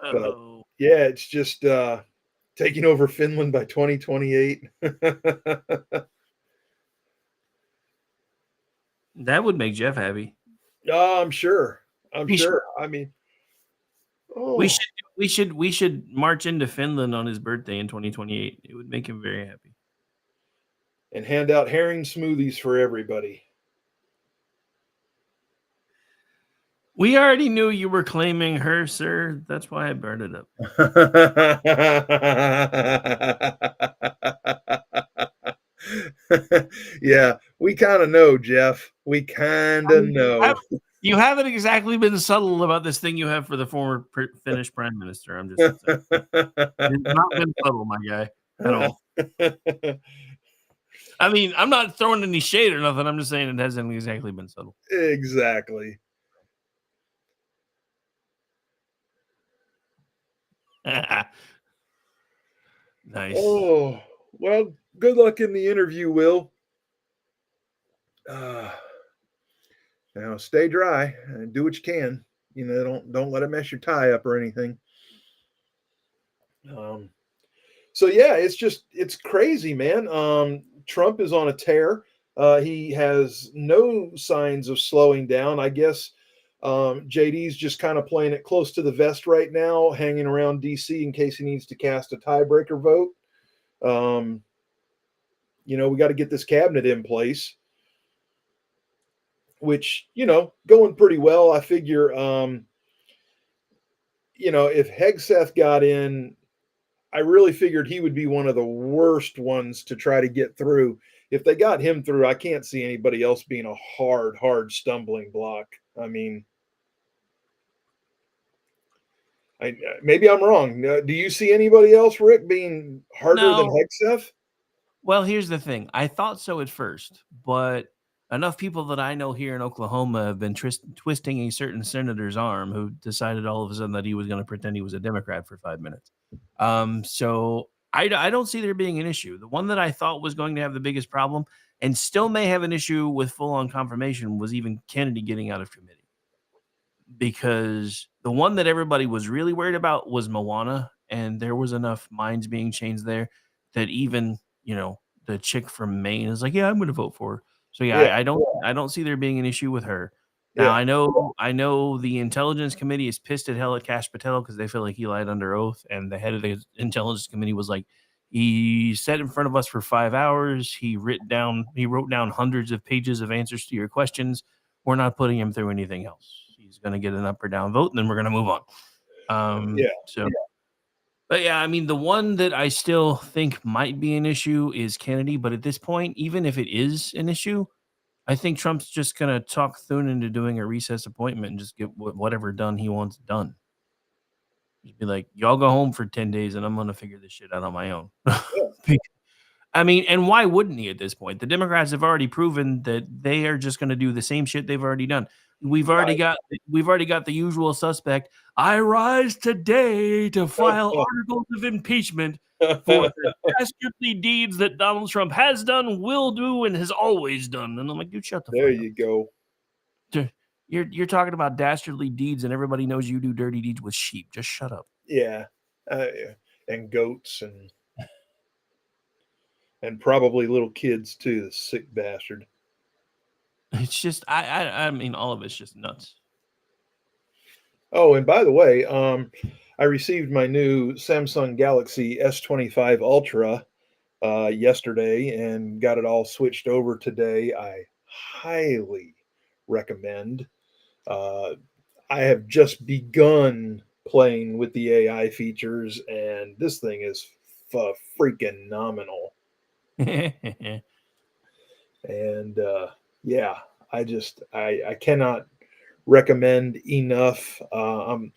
But yeah, it's just taking over Finland by 2028. That would make Jeff happy. Oh, I'm sure. I'm sure. I mean, we should march into Finland on his birthday in 2028. It would make him very happy. And hand out herring smoothies for everybody. We already knew you were claiming her, sir. That's why I burned it up. Yeah, we kind of know, Jeff. We kind of know. You haven't exactly been subtle about this thing you have for the former Finnish prime minister. I'm just saying. It's not been subtle, my guy, at all. I mean, I'm not throwing any shade or nothing. I'm just saying it hasn't exactly been subtle. Exactly. Nice. Oh, well, good luck in the interview, Will. Now stay dry and do what you can. Don't let it mess your tie up or anything. So yeah, it's crazy, man. Trump is on a tear. He has no signs of slowing down. I guess JD's just kind of playing it close to the vest right now, hanging around DC in case he needs to cast a tiebreaker vote. We got to get this cabinet in place, which, going pretty well. I figure, if Hegseth got in, I really figured he would be one of the worst ones to try to get through. If they got him through, I can't see anybody else being a hard stumbling block. I mean, maybe I'm wrong. Do you see anybody else, Rick, being harder than Hegseth? Well, here's the thing. I thought so at first, but enough people that I know here in Oklahoma have been twisting a certain senator's arm who decided all of a sudden that he was going to pretend he was a Democrat for 5 minutes. So I don't see there being an issue. The one that I thought was going to have the biggest problem and still may have an issue with full-on confirmation was even Kennedy getting out of committee. Because the one that everybody was really worried about was Moana, and there was enough minds being changed there that even, the chick from Maine is like, yeah, I'm going to vote for her. So I don't see there being an issue with her. Now I know the Intelligence Committee is pissed at hell at Kash Patel because they feel like he lied under oath, and the head of the Intelligence Committee was like, he sat in front of us for 5 hours. He wrote down hundreds of pages of answers to your questions. We're not putting him through anything else. He's going to get an up or down vote, and then we're going to move on. But yeah, I mean, the one that I still think might be an issue is Kennedy. But at this point, even if it is an issue, I think Trump's just going to talk Thune into doing a recess appointment and just get whatever done he wants done. Just be like, y'all go home for 10 days, and I'm going to figure this shit out on my own. I mean, and why wouldn't he at this point? The Democrats have already proven that they are just going to do the same shit they've already done. We've already got the usual suspect. I rise today to file articles of impeachment for the dastardly deeds that Donald Trump has done, will do, and has always done. And I'm like, dude, shut the fuck up. There you go. You're talking about dastardly deeds, and everybody knows you do dirty deeds with sheep. Just shut up. Yeah, and goats and probably little kids too. The sick bastard. It's just I mean, all of it's just nuts. Oh, and by the way, I received my new Samsung Galaxy S25 Ultra yesterday and got it all switched over today. I highly recommend. I have just begun playing with the AI features, and this thing is freaking nominal. And yeah, I cannot recommend enough. I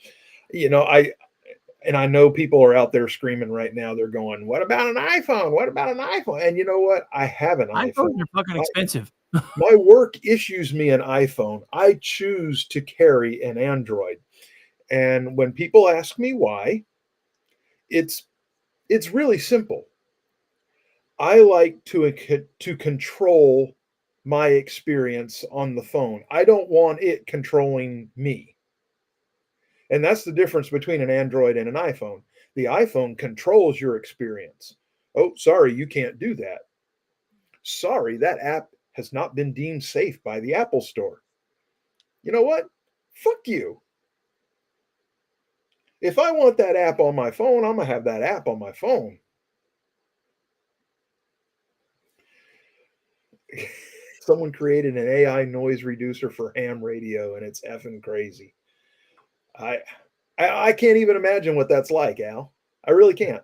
know people are out there screaming right now. They're going, "What about an iPhone? What about an iPhone?" And you know what? I have an iPhone. iPhones are fucking expensive. My work issues me an iPhone. I choose to carry an Android. And when people ask me why, it's really simple. I like to control my experience on the phone. I don't want it controlling me. And that's the difference between an Android and an iPhone. The iPhone controls your experience. Oh, sorry, you can't do that. Sorry, that app has not been deemed safe by the Apple Store. You know what? Fuck you. If I want that app on my phone, I'm going to have that app on my phone. Someone created an AI noise reducer for ham radio, and it's effing crazy. I can't even imagine what that's like, Al. I really can't.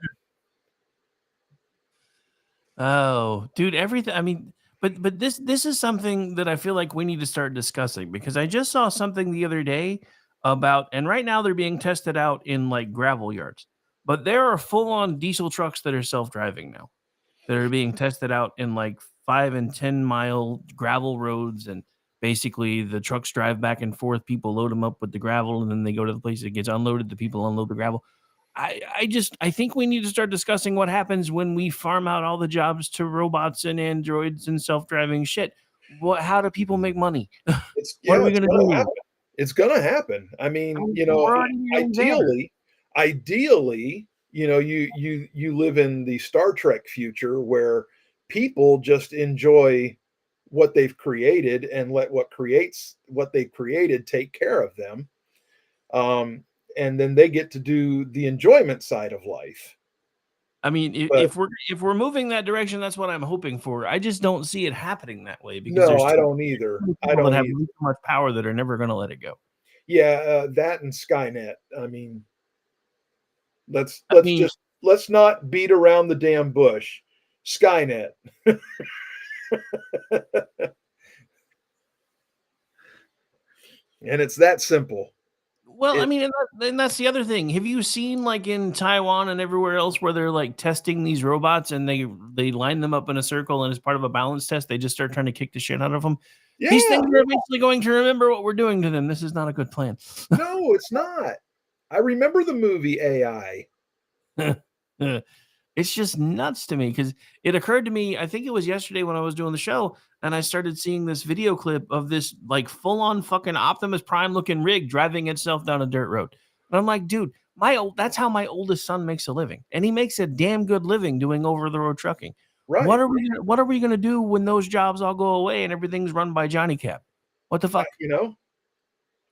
Oh, dude, everything. I mean, but this is something that I feel like we need to start discussing because I just saw something the other day about, and right now they're being tested out in like gravel yards, but there are full-on diesel trucks that are self-driving now. 'Cause, like, I don't know if you guys have seen this. But, like, you know, you can, like, that are being tested out in like 5 and 10 mile gravel roads, and basically the trucks drive back and forth. People load them up with the gravel, and then they go to the place that gets unloaded. The people unload the gravel. I think we need to start discussing what happens when we farm out all the jobs to robots and androids and self-driving shit. How do people make money? What are we It's gonna gonna do? happen. It's gonna happen. I mean, We're already nearly there. ideally, you live in the Star Trek future where people just enjoy what they've created and let what they've created take care of them. Um, and then they get to do the enjoyment side of life. I mean, But if we're moving that direction, that's what I'm hoping for. I just don't see it happening that way because no, there's I too don't either. many I people that don't have either. way too much power that are never going to let it go. Yeah, that and Skynet. I mean, let's I let's mean, just let's not beat around the damn bush. Skynet. And it's that simple. well, I mean, and that's the other thing. Have you seen like in Taiwan and everywhere else where they're like testing these robots and they line them up in a circle, and as part of a balance test, they just start trying to kick the shit out of them. These Yeah. things are eventually going to remember what we're doing to them. This is not a good plan. No, it's not. I remember the movie AI. It's just nuts to me because it occurred to me, I think it was yesterday when I was doing the show, and I started seeing this video clip of this like full on fucking Optimus Prime looking rig driving itself down a dirt road. And I'm like, dude, that's how my oldest son makes a living. And he makes a damn good living doing over the road trucking. Right. What are we gonna do when those jobs all go away and everything's run by Johnny Cab? What the fuck?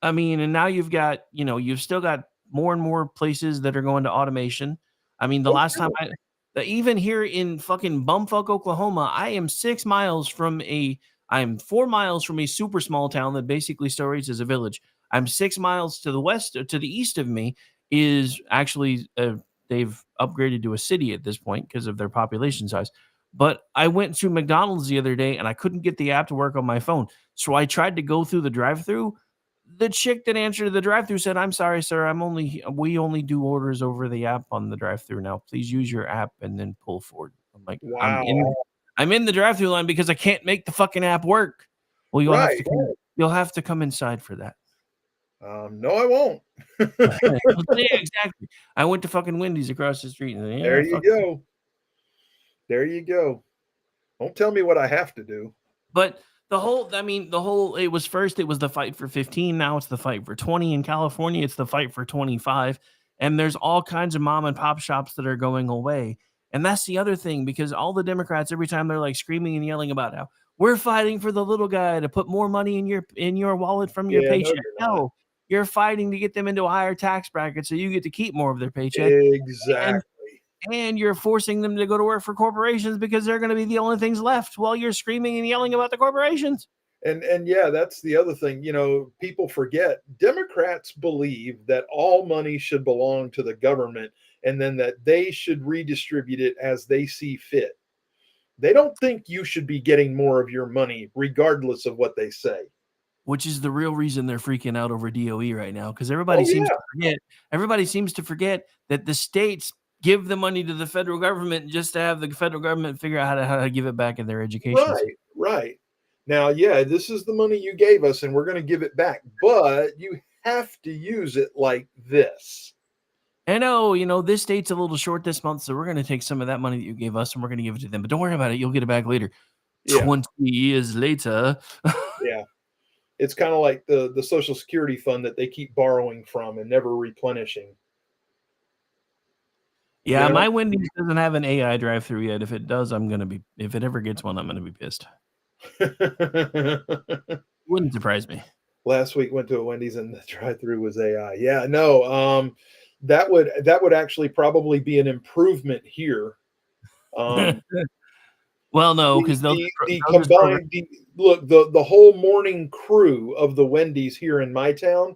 I mean, and now you've still got more and more places that are going to automation. I mean, the Oh, last sure. time even here in fucking bumfuck Oklahoma, I'm 4 miles from a super small town that basically still rates as a village. I'm 6 miles to the west, to the east of me is actually, they've upgraded to a city at this point because of their population size. But I went to McDonald's the other day and I couldn't get the app to work on my phone. So I tried to go through the drive-through. The chick that answered the drive-through said, "I'm sorry, sir. We only do orders over the app on the drive-through now. Please use your app and then pull forward." I'm like, Wow. I'm in the drive-through line because I can't make the fucking app work. Well, Right. you'll have to come inside for that. No, I won't. Yeah, exactly. I went to fucking Wendy's across the street and There you go. There you go. Don't tell me what I have to do. But it was the fight for 15. Now it's the fight for 20 in California. It's the fight for 25. And there's all kinds of mom and pop shops that are going away. And that's the other thing, because all the Democrats, every time they're like screaming and yelling about how we're fighting for the little guy to put more money in your wallet from your Yeah, no, paycheck. you're not. No, you're fighting to get them into a higher tax bracket so you get to keep more of their paycheck. Exactly. And you're forcing them to go to work for corporations because they're going to be the only things left while you're screaming and yelling about the corporations. And yeah, that's the other thing. People forget Democrats believe that all money should belong to the government and then that they should redistribute it as they see fit. They don't think you should be getting more of your money, regardless of what they say. Which is the real reason they're freaking out over DOE right now, because Oh, yeah. everybody seems to forget that the states give the money to the federal government just to have the federal government figure out how to give it back in their education. Right. Now, yeah, this is the money you gave us, and we're going to give it back, but you have to use it like this. And this state's a little short this month, so we're going to take some of that money that you gave us and we're going to give it to them. But don't worry about it; you'll get it back later. Yeah. 20 years later. Yeah. It's kind of like the Social Security fund that they keep borrowing from and never replenishing. Yeah, my Wendy's doesn't have an AI drive-through yet. If it does, if it ever gets one, I'm gonna be pissed. Wouldn't surprise me. Last week went to a Wendy's and the drive-through was AI. Yeah, no, that would actually probably be an improvement here. Well, no, because the whole morning crew of the Wendy's here in my town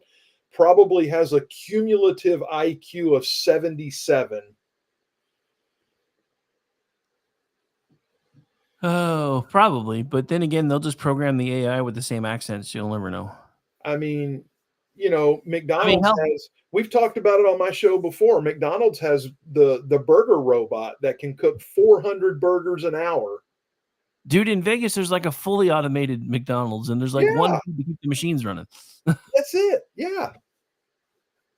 probably has a cumulative IQ of 77. Oh, probably. But then again, they'll just program the AI with the same accent, so you'll never know. I mean, McDonald's has, we've talked about it on my show before. McDonald's has the burger robot that can cook 400 burgers an hour. Dude, in Vegas, there's like a fully automated McDonald's, and there's like one to keep the machines running. That's it. Yeah.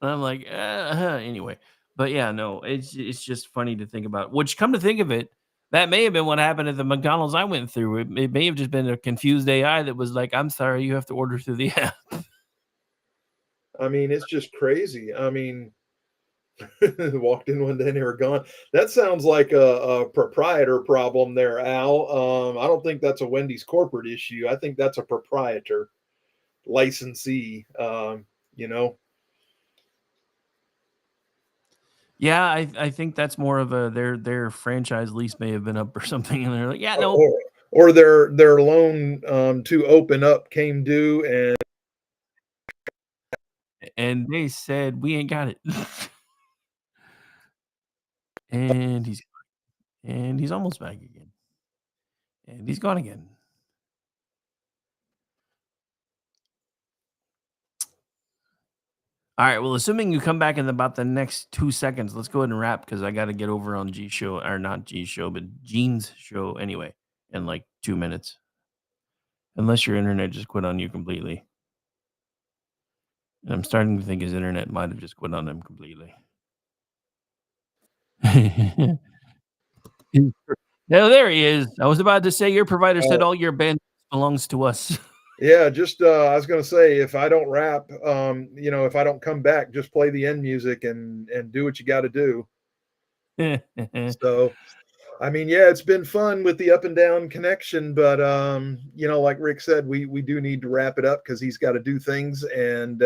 And I'm like, anyway. But yeah, no, it's just funny to think about. Which, come to think of it, that may have been what happened at the McDonald's I went through. It may have just been a confused AI that was like, "I'm sorry, you have to order through the app." I mean, it's just crazy. I mean, walked in one day and they were gone. That sounds like a proprietor problem there, Al. I don't think that's a Wendy's corporate issue. I think that's a proprietor, licensee. Yeah, I think that's more of a their franchise lease may have been up or something, and they're like, yeah, no, or their loan to open up came due, and they said we ain't got it. and he's almost back again, and he's gone again. All right. Well, assuming you come back in about the next 2 seconds, let's go ahead and wrap because I got to get over on G show, or not G show, but Gene's show anyway in like 2 minutes. Unless your internet just quit on you completely. And I'm starting to think his internet might have just quit on him completely. No, there he is. I was about to say your provider said all your band belongs to us. Yeah, just I was going to say, if I don't rap, if I don't come back, just play the end music and do what you got to do. So, I mean, yeah, it's been fun with the up and down connection, but like Rick said, we do need to wrap it up because he's got to do things, and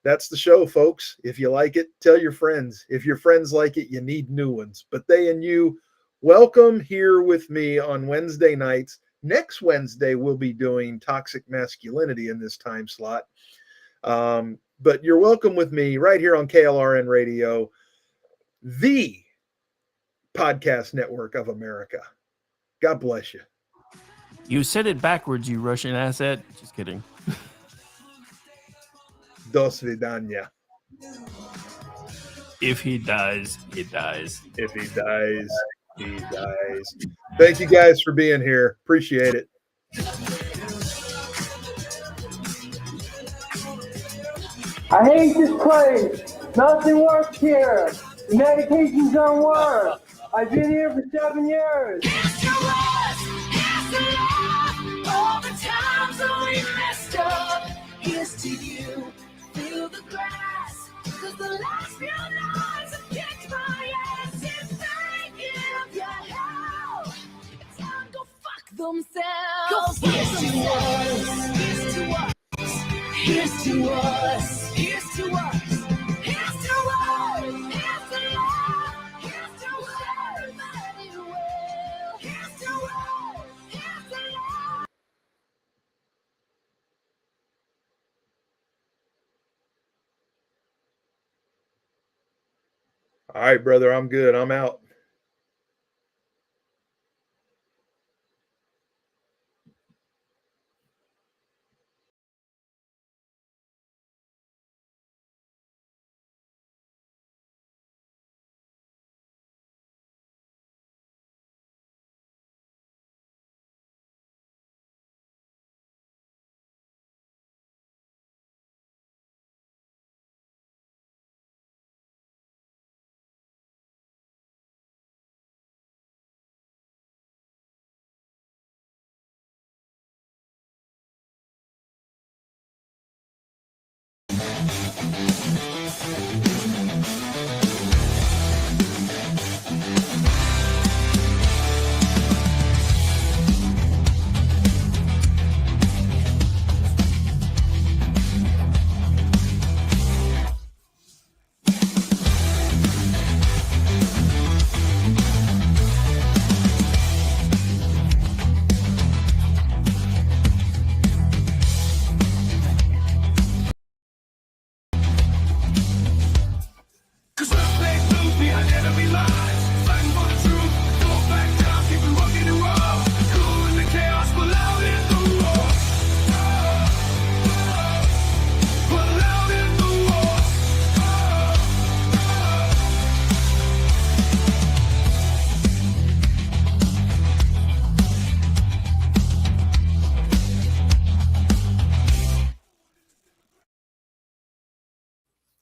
that's the show, folks. If you like it, tell your friends. If your friends like it, you need new ones. But they and you, welcome here with me on Wednesday nights. Next Wednesday, we'll be doing toxic masculinity in this time slot. But you're welcome with me right here on KLRN Radio, the podcast network of America. God bless you. You said it backwards, you Russian asset. Just kidding. Do svidanya. If he dies, he dies. If he dies, he dies. Thank you guys for being here. Appreciate it. I hate this place. Nothing works here. The medications don't work. I've been here for 7 years. All the times that we messed up. Here's to you. Feel the grass. Cause the last few nights have kicked my ass. And thank you, your help. Time go fuck themselves. Here's to us. Here's to us. Here's to us. Here's to us. Here's to us. Here's to love. Here's to us. Everybody will. Here's to us. Here's to love. All right, brother. I'm good. I'm out.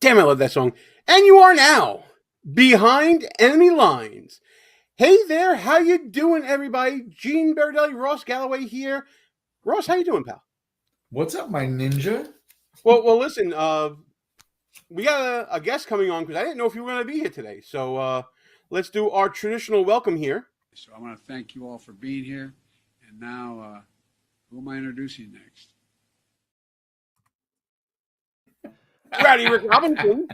Damn, I love that song. And you are now behind enemy lines. Hey there, how you doing, everybody? Gene Berardelli, Ross Galloway here. Ross, how you doing, pal? What's up, my ninja? Well, listen. We got a guest coming on because I didn't know if you were going to be here today. So let's do our traditional welcome here. So I want to thank you all for being here. And now, who am I introducing next? Rowdy Rick Robinson.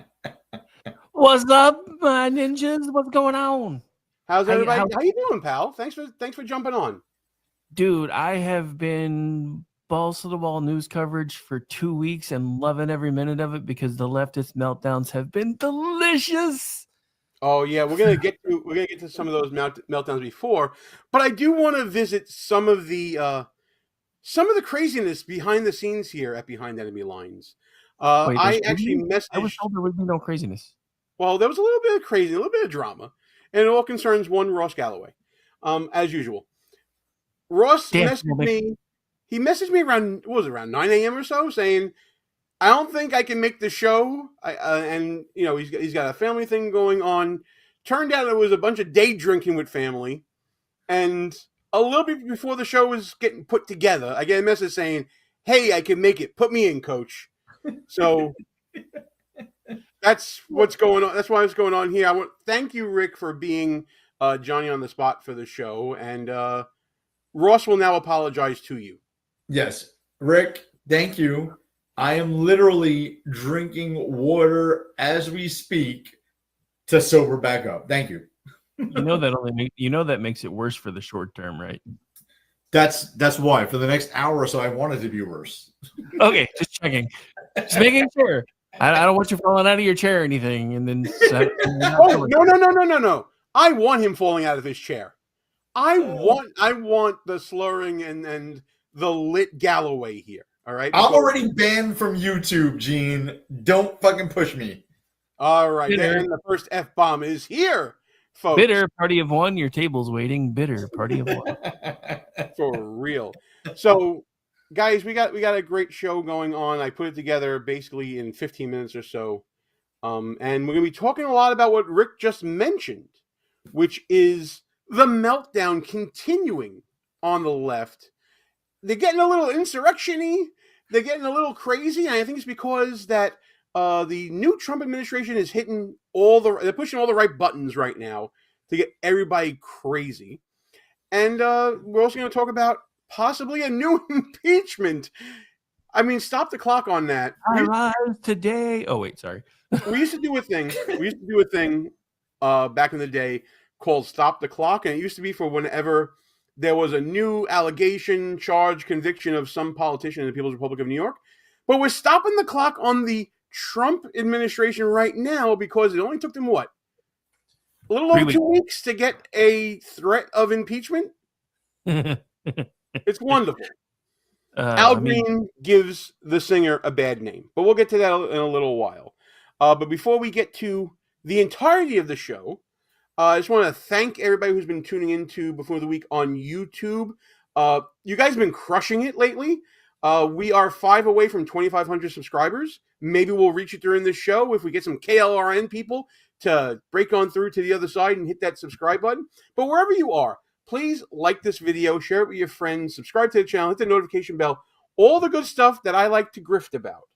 What's up, my ninjas? What's going on? How's everybody? How you doing, pal? Thanks for jumping on. Dude, I have been balls to the wall news coverage for 2 weeks and loving every minute of it because the leftist meltdowns have been delicious. Oh yeah, we're gonna get to some of those meltdowns before, but I do want to visit some of the craziness behind the scenes here at Behind Enemy Lines. Wait, I actually messaged. I was told there would be no craziness. Well, there was a little bit of crazy, a little bit of drama, and it all concerns one Ross Galloway, as usual. Ross messaged me. He messaged me around, what was it, around 9 a.m. or so, saying, "I don't think I can make the show." And you know, he's got a family thing going on. Turned out it was a bunch of day drinking with family, and a little bit before the show was getting put together, I get a message saying, "Hey, I can make it. Put me in, coach." So that's what's going on. That's why it's going on here. Thank you, Rick, for being Johnny on the spot for the show, and Ross will now apologize to you. Yes, Rick, thank you. I am literally drinking water as we speak to sober back up. Thank you. That makes it worse for the short term, right? That's why. For the next hour or so, I want it to be worse. Okay, just checking. Just making sure. I don't want you falling out of your chair or anything, and then. Oh, no! I want him falling out of his chair. I want the slurring and the lit Galloway here. All right. I'm already banned from YouTube, Gene. Don't fucking push me. All right. And the first F-bomb is here, folks. Bitter party of one. Your table's waiting. Bitter party of one. For real. So, guys, we got a great show going on. I put it together basically in 15 minutes or so. And we're going to be talking a lot about what Rick just mentioned, which is the meltdown continuing on the left. They're getting a little insurrection-y. They're getting a little crazy. And I think it's because that the new Trump administration is hitting they're pushing all the right buttons right now to get everybody crazy. And we're also going to talk about possibly a new impeachment. I mean, stop the clock on that. I rise today. Oh, wait, sorry. We used to do a thing back in the day called Stop the Clock. And it used to be for whenever there was a new allegation, charge, conviction of some politician in the People's Republic of New York. But we're stopping the clock on the Trump administration right now because it only took them, what? A little over 2 weeks to get a threat of impeachment? It's wonderful. Al Green gives the singer a bad name, but we'll get to that in a little while. But before we get to the entirety of the show, I just want to thank everybody who's been tuning into Before the Week on YouTube. You guys have been crushing it lately. We are 5 away from 2,500 subscribers. Maybe we'll reach it during this show if we get some KLRN people to break on through to the other side and hit that subscribe button. But wherever you are, please like this video, share it with your friends, subscribe to the channel, hit the notification bell, all the good stuff that I like to grift about.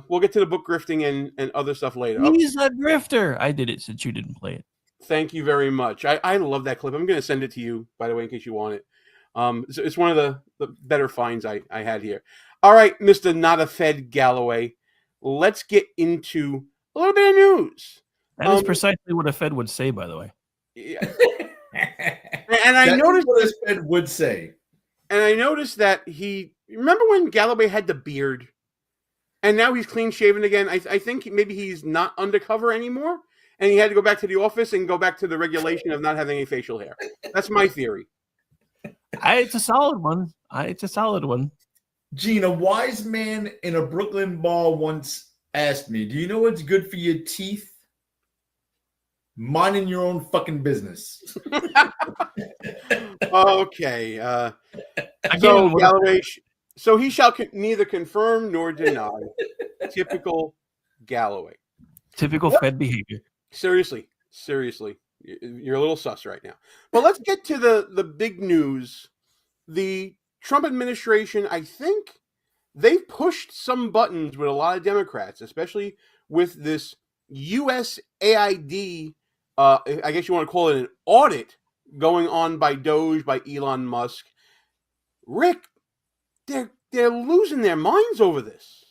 We'll get to the book grifting and other stuff later. He's a grifter. I did it since you didn't play it. Thank you very much. I love that clip. I'm going to send it to you, by the way, in case you want it. It's one of the better finds I had here. All right, Mr. Not a Fed Galloway, let's get into a little bit of news. That is precisely what a Fed would say, by the way. Yeah. And I noticed what a Fed would say. And I noticed that remember when Galloway had the beard? And now he's clean shaven again. I think maybe he's not undercover anymore. And he had to go back to the office and go back to the regulation of not having any facial hair. That's my theory. It's a solid one. Gene, a wise man in a Brooklyn bar once asked me, "Do you know what's good for your teeth? Minding your own fucking business." Okay. So Galloway, so he shall neither confirm nor deny. Typical Galloway. Typical Fed behavior. Seriously, you're a little sus right now. But let's get to the big news. The Trump administration, I think they've pushed some buttons with a lot of Democrats, especially with this USAID, I guess you want to call it an audit going on by Doge, by Elon Musk. Rick, they're losing their minds over this.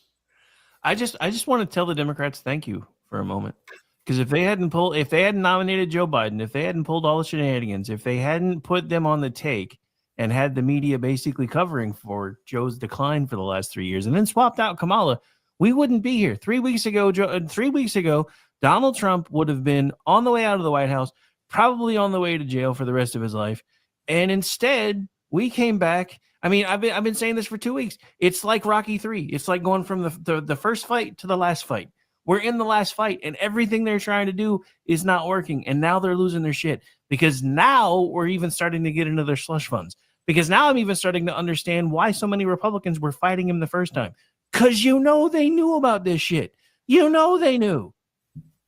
I just want to tell the Democrats thank you for a moment. Because if they hadn't nominated Joe Biden, if they hadn't pulled all the shenanigans, if they hadn't put them on the take and had the media basically covering for Joe's decline for the last 3 years and then swapped out Kamala, we wouldn't be here. 3 weeks ago, 3 weeks ago, Donald Trump would have been on the way out of the White House, probably on the way to jail for the rest of his life. And instead, we came back. I mean, I've been saying this for 2 weeks. It's like Rocky III. It's like going from the first fight to the last fight. We're in the last fight, and everything they're trying to do is not working. And now they're losing their shit because now we're even starting to get into their slush funds. Because now I'm even starting to understand why so many Republicans were fighting him the first time. Because they knew about this shit. They knew.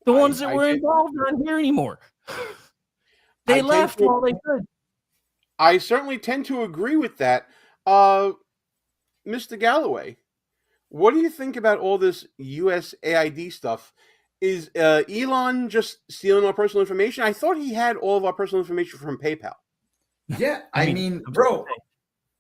The ones that were involved aren't here anymore. They left while they could. I certainly tend to agree with that. Mr. Galloway, what do you think about all this USAID stuff? Is Elon just stealing our personal information? I thought he had all of our personal information from PayPal. Yeah, I mean, bro,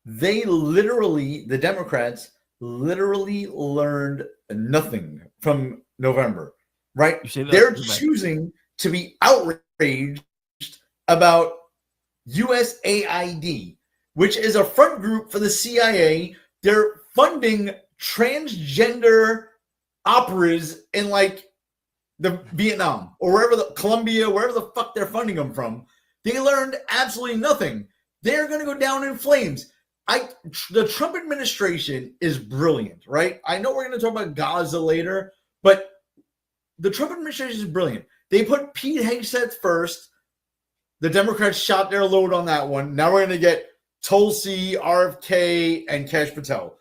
the Democrats literally learned nothing from November, right? They're choosing to be outraged about USAID, which is a front group for the CIA. They're funding transgender operas in like the Vietnam or Colombia, wherever the fuck they're funding them from. They learned absolutely nothing. They're going to go down in flames. The Trump administration is brilliant, right? I know we're going to talk about Gaza later, but the Trump administration is brilliant. They put Pete Hegseth first. The Democrats shot their load on that one. Now we're going to get Tulsi, RFK, and Kash Patel.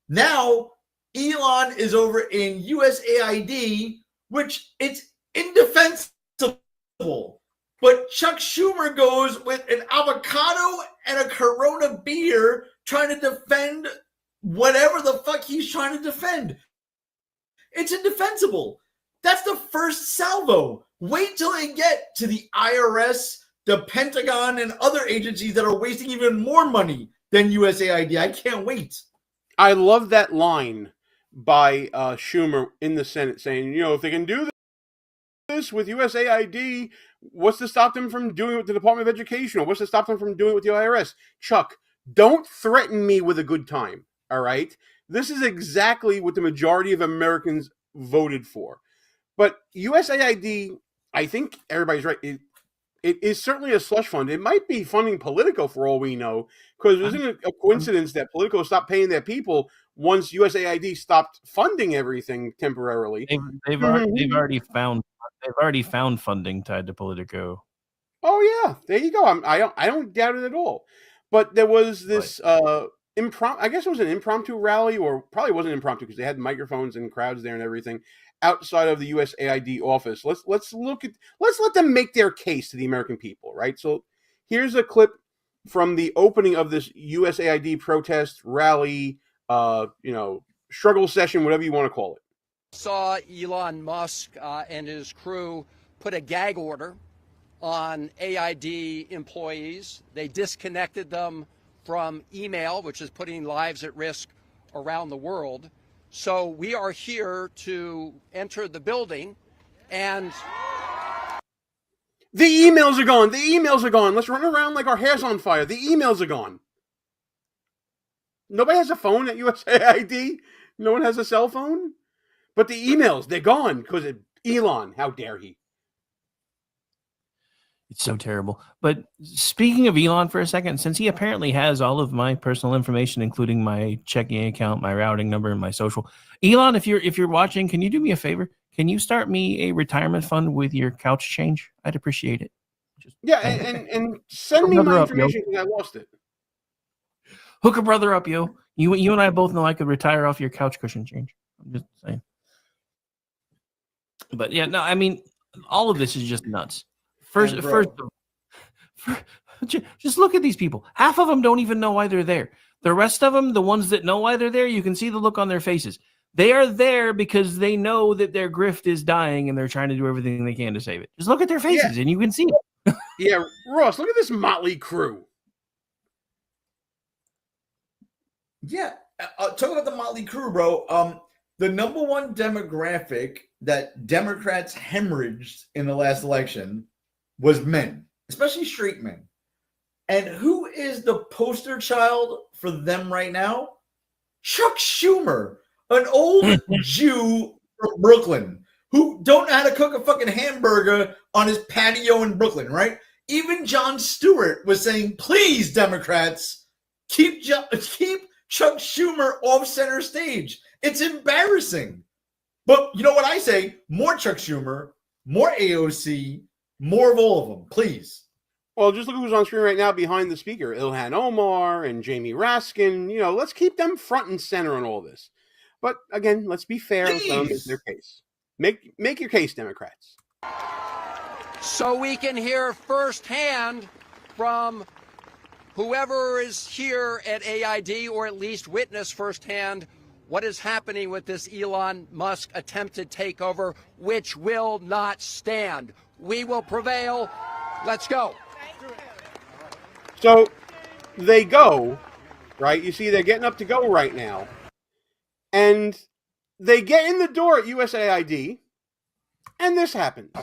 Now, Elon is over in USAID, which it's indefensible. But Chuck Schumer goes with an avocado and a Corona beer trying to defend whatever the fuck he's trying to defend. It's indefensible. That's the first salvo. Wait till they get to the IRS, the Pentagon, and other agencies that are wasting even more money than USAID. I can't wait. I love that line by Schumer in the Senate saying, if they can do this with USAID, what's to stop them from doing it with the Department of Education? Or what's to stop them from doing it with the IRS? Chuck, don't threaten me with a good time, all right? This is exactly what the majority of Americans voted for. But USAID, I think everybody's right. It is certainly a slush fund. It might be funding Politico for all we know, because isn't it a coincidence that Politico stopped paying their people once USAID stopped funding everything temporarily? They've already found funding tied to Politico. Oh yeah, there you go. I don't doubt it at all. But there was this I guess it was an impromptu rally, or probably wasn't impromptu because they had microphones and crowds there and everything outside of the USAID office. Let's let them make their case to the American people, right? So here's a clip from the opening of this USAID protest rally, struggle session, whatever you want to call it. Saw Elon Musk and his crew put a gag order on AID employees. They disconnected them from email, which is putting lives at risk around the world. So we are here to enter the building, and the emails are gone. The emails are gone. Let's run around like our hair's on fire. The emails are gone. Nobody has a phone at USAID. No one has a cell phone. But the emails, they're gone because Elon, how dare he? It's so terrible. But speaking of Elon for a second, since he apparently has all of my personal information, including my checking account, my routing number, and my social. Elon, if you're watching, can you do me a favor? Can you start me a retirement fund with your couch change? I'd appreciate it. And send me my information because I lost it. Hook a brother up, yo. You and I both know I could retire off your couch cushion change. I'm just saying. But yeah, no, I mean, all of this is just nuts. Just look at these people. Half of them don't even know why they're there. The rest of them, the ones that know why they're there, you can see the look on their faces. They are there because they know that their grift is dying and they're trying to do everything they can to save it. Just look at their faces and you can see it. Yeah, Ross, look at this motley crew. Yeah, talk about the motley crew, bro. The number one demographic that Democrats hemorrhaged in the last election was men, especially straight men. And who is the poster child for them right now? Chuck Schumer, an old Jew from Brooklyn who don't know how to cook a fucking hamburger on his patio in Brooklyn, right? Even Jon Stewart was saying, please, Democrats, keep Chuck Schumer off center stage. It's embarrassing. But you know what I say? More Chuck Schumer, more AOC, more of all of them, please. Well, just look who's on screen right now behind the speaker. Ilhan Omar and Jamie Raskin. You know, let's keep them front and center on all this. But again, let's be fair. Let's let them make their case. Make your case, Democrats. So we can hear firsthand from whoever is here at AID, or at least witness firsthand what is happening with this Elon Musk attempted takeover, which will not stand. We will prevail. Let's go. So they go, right? You see, they're getting up to go right now. And they get in the door at USAID, and this happens.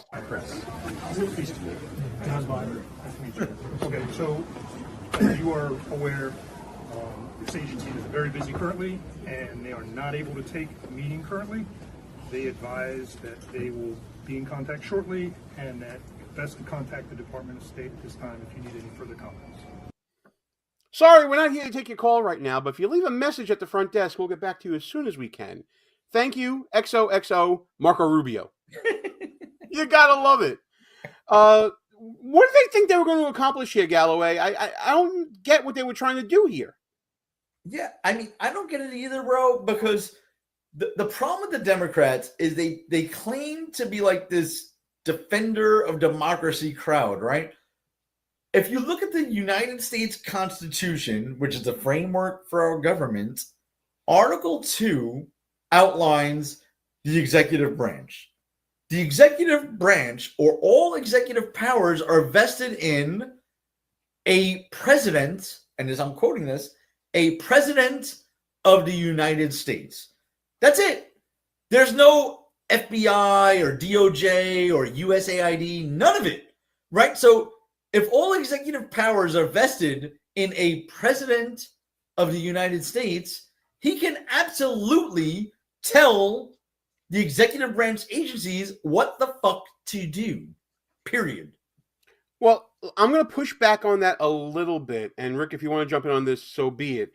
Okay, so you are aware this agency is very busy currently, and they are not able to take a meeting currently. They advise that they will be in contact shortly, and that it's best to contact the Department of State at this time if you need any further comments. Sorry, we're not here to take your call right now, but if you leave a message at the front desk, we'll get back to you as soon as we can. Thank you, XOXO, Marco Rubio. You gotta love it. What do they think they were going to accomplish here, Galloway? I don't get what they were trying to do here. Yeah, I mean, I don't get it either, bro, because the problem with the Democrats is they claim to be like this defender of democracy crowd, right? If you look at the United States Constitution, which is the framework for our government, Article 2 outlines the executive branch. The executive branch, or all executive powers, are vested in a president, and as I'm quoting this, a president of the United States. That's it. There's no FBI or DOJ or USAID, none of it, right? So if all executive powers are vested in a president of the United States, he can absolutely tell the executive branch agencies what the fuck to do, period. Well, I'm going to push back on that a little bit. And Rick, if you want to jump in on this, so be it.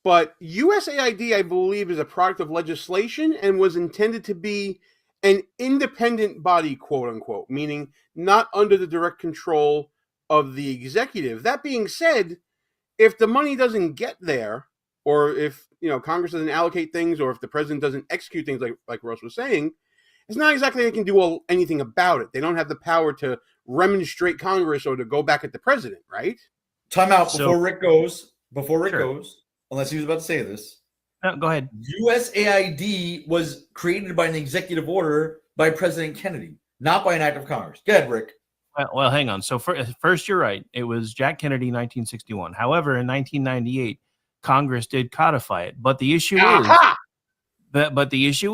But USAID, I believe, is a product of legislation and was intended to be an independent body, quote unquote, meaning not under the direct control of the executive. That being said, if the money doesn't get there, or if Congress doesn't allocate things, or if the president doesn't execute things like Russ was saying, it's not exactly they can do anything about it. They don't have the power to remonstrate Congress or to go back at the president, right? Time out before Rick goes, unless he was about to say this. No, go ahead. USAID was created by an executive order by President Kennedy, not by an act of Congress. Go ahead, Rick. Well, hang on. So first, you're right. It was Jack Kennedy, 1961. However, in 1998, Congress did codify it. But the issue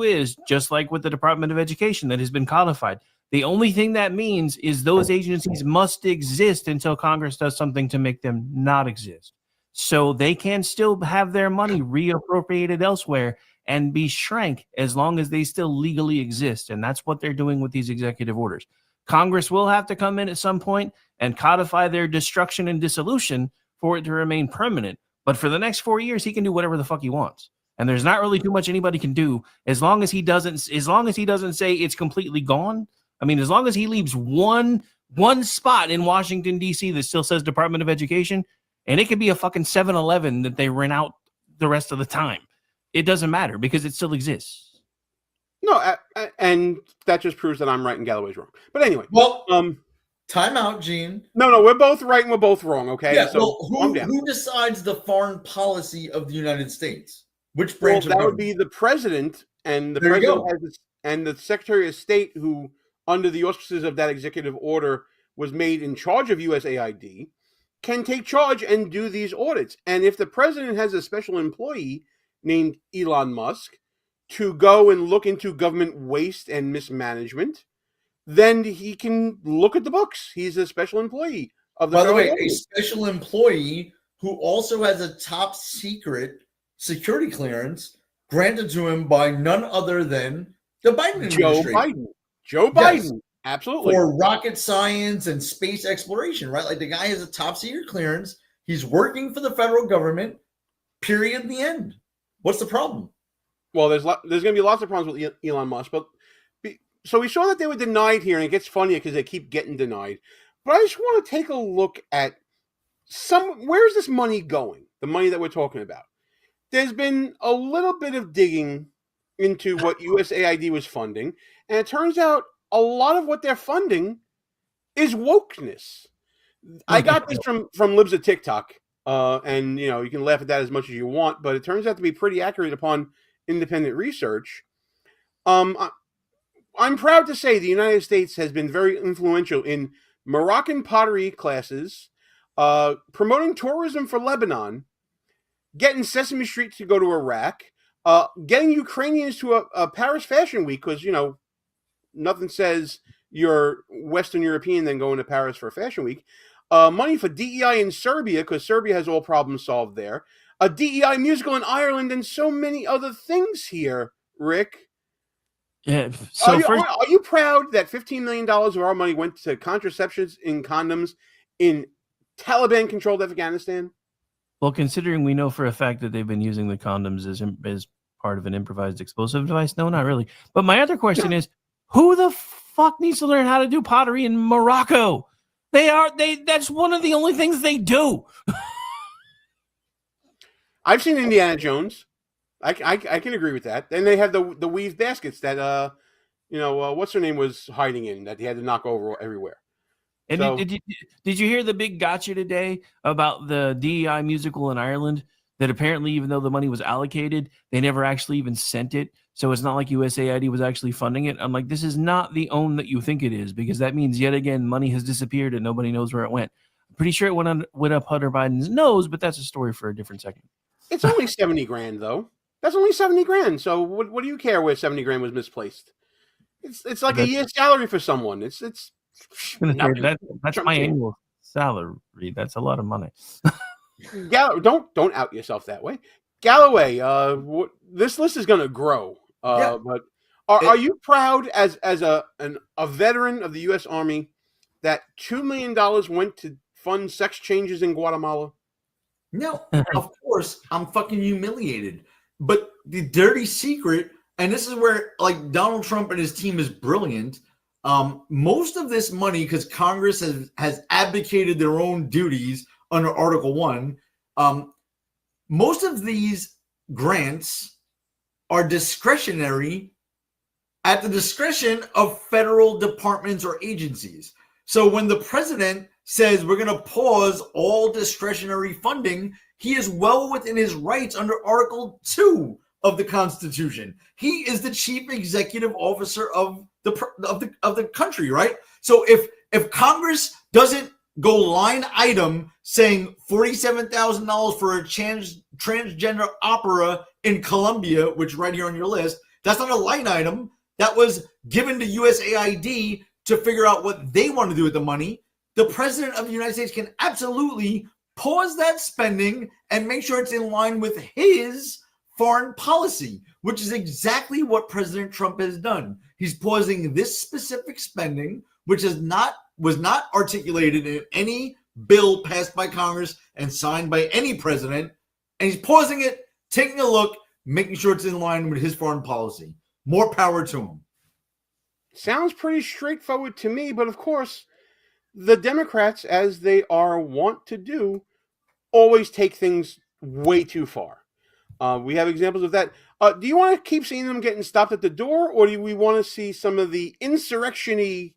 is, just like with the Department of Education that has been codified, the only thing that means is those agencies must exist until Congress does something to make them not exist. So they can still have their money reappropriated elsewhere and be shrank as long as they still legally exist. And that's what they're doing with these executive orders. Congress will have to come in at some point and codify their destruction and dissolution for it to remain permanent. But for the next 4 years, he can do whatever the fuck he wants. And there's not really too much anybody can do as long as he doesn't say it's completely gone. I mean, as long as he leaves one spot in Washington, D.C. that still says Department of Education, and it could be a fucking 7-Eleven that they rent out the rest of the time. It doesn't matter because it still exists. No, and that just proves that I'm right and Galloway's wrong. But anyway, well, time out, Gene. No, we're both right and we're both wrong. Okay, Yeah. so Well, who decides the foreign policy of the United States? Which Well, branch of that would government? be the president, and the There you president go. has and the Secretary of State, who, under the auspices of that executive order, was made in charge of USAID, can take charge and do these audits. And if the president has a special employee named Elon Musk to go and look into government waste and mismanagement, then he can look at the books. He's a special employee of the By the federal way, a government. special employee who also has a top secret security clearance granted to him by none other than the Biden administration. Joe Biden. Absolutely. For rocket science and space exploration, right? Like the guy has a top secret clearance. He's working for the federal government, period, the end. What's the problem? Well, there's going to be lots of problems with Elon Musk, but so we saw that they were denied here, and it gets funnier because they keep getting denied. But I just want to take a look at where's this money going? The money that we're talking about. There's been a little bit of digging into what USAID was funding, and it turns out a lot of what they're funding is wokeness. I got this from Libs of TikTok, and you can laugh at that as much as you want, but it turns out to be pretty accurate upon independent research. I'm proud to say the United States has been very influential in Moroccan pottery classes, promoting tourism for Lebanon, getting Sesame Street to go to Iraq, getting Ukrainians to a Paris Fashion Week, because, nothing says you're Western European than going to Paris for Fashion Week. Money for DEI in Serbia, because Serbia has all problems solved there. A DEI musical in Ireland, and so many other things here, Rick. Yeah. So are you proud that $15 million of our money went to contraceptions in condoms in Taliban-controlled Afghanistan? Well, considering we know for a fact that they've been using the condoms as part of an improvised explosive device, no, not really. But my other question is, who the fuck needs to learn how to do pottery in Morocco? That's one of the only things they do. I've seen Indiana Jones. I can agree with that. And they have the weave baskets that what's her name was hiding in, that he had to knock over everywhere. And So- did you hear the big gotcha today about the DEI musical in Ireland? That apparently, even though the money was allocated, they never actually even sent it. So it's not like USAID was actually funding it. I'm like, this is not the own that you think it is, because that means yet again money has disappeared and nobody knows where it went. I'm pretty sure it went up Hunter Biden's nose, but that's a story for a different second. It's only $70,000 though. That's only $70,000. So what do you care where $70,000 was misplaced? It's like a year's salary for someone. It's that's my annual salary. That's a lot of money. Don't out yourself that way, Galloway. This list is going to grow. But are you proud as a veteran of the U.S. Army that $2 million went to fund sex changes in Guatemala? No, of course I'm fucking humiliated. But the dirty secret, and this is where like Donald Trump and his team is brilliant. Most of this money, because Congress has abdicated their own duties under Article 1, most of these grants are discretionary at the discretion of federal departments or agencies. So when the president says we're going to pause all discretionary funding, he is well within his rights under Article 2 of the Constitution. He is the chief executive officer of the country, right? So if Congress doesn't go line item saying $47,000 for a transgender opera in Colombia, which is right here on your list, that's not a line item. That was given to USAID to figure out what they want to do with the money. The president of the United States can absolutely pause that spending and make sure it's in line with his foreign policy, which is exactly what President Trump has done. He's pausing this specific spending, which was not articulated in any bill passed by Congress and signed by any president. And he's pausing it, taking a look, making sure it's in line with his foreign policy. More power to him. Sounds pretty straightforward to me, but of course, the Democrats, as they are wont to do, always take things way too far. We have examples of that. Do you want to keep seeing them getting stopped at the door, or do we want to see some of the insurrection-y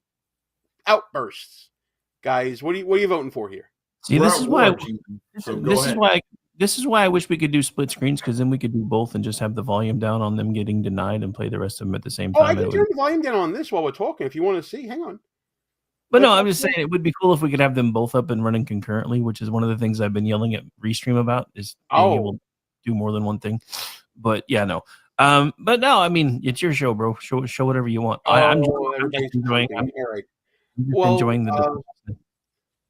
outbursts? Guys, what are you voting for here? See, this is why I wish we could do split screens, because then we could do both and just have the volume down on them getting denied and play the rest of them at the same time. I can turn the volume down on this while we're talking if you want to see. Hang on. But no, I'm just saying it would be cool if we could have them both up and running concurrently, which is one of the things I've been yelling at Restream about, is being able to do more than one thing. But yeah, no. But no, I mean, it's your show, bro. Show whatever you want. I'm just enjoying. Enjoying the.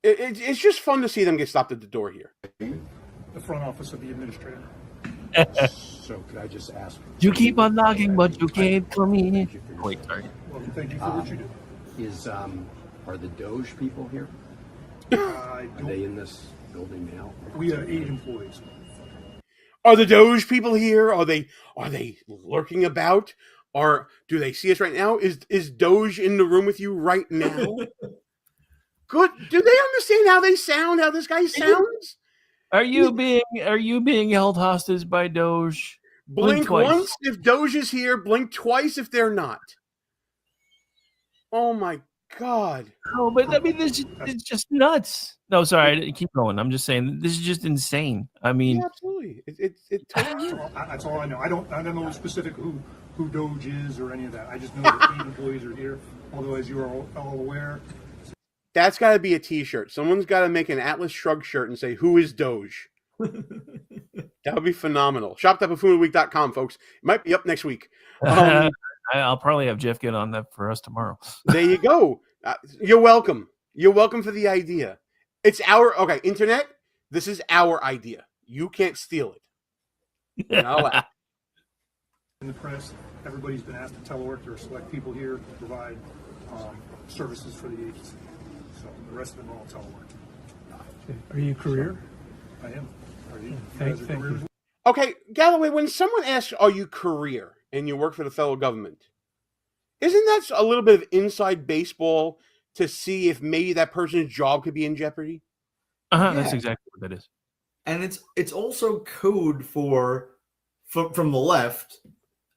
It's just fun to see them get stopped at the door here. The front office of the administrator. So could I just ask? You keep on knocking, but you can't come in. Wait, sorry. Well, thank you for what you do. Are the Doge people here? Are they in this building now? We have 8 employees. Are the Doge people here? Are they lurking about? Or do they see us right now? Is Doge in the room with you right now? Good. Do they understand how they sound? How this guy sounds? Are you being held hostage by Doge? Blink once if Doge is here. Blink twice if they're not. Oh my God. No, but I mean, it's just nuts. No, sorry, keep going. I'm just saying this is just insane. I mean, yeah, absolutely. It totally is. That's all I know. I don't know specific who Doge is or any of that. I just know that 8 employees are here. Although, as you are all aware, that's got to be a T-shirt. Someone's got to make an Atlas Shrugged shirt and say, "Who is Doge?" That would be phenomenal. Shop.buffooneweek.com, folks. It might be up next week. I'll probably have Jeff get on that for us tomorrow. There you go. You're welcome. You're welcome for the idea. It's our internet. This is our idea. You can't steal it. You're not allowed. In the press, everybody's been asked to telework. There are select people here to provide services for the agency. So the rest of them are all telework. Are you career? I am. Are you? Thank you. Okay, Galloway, when someone asks, are you career, and you work for the federal government, isn't that a little bit of inside baseball to see if maybe that person's job could be in jeopardy? That's exactly what that is. And it's also code from the left,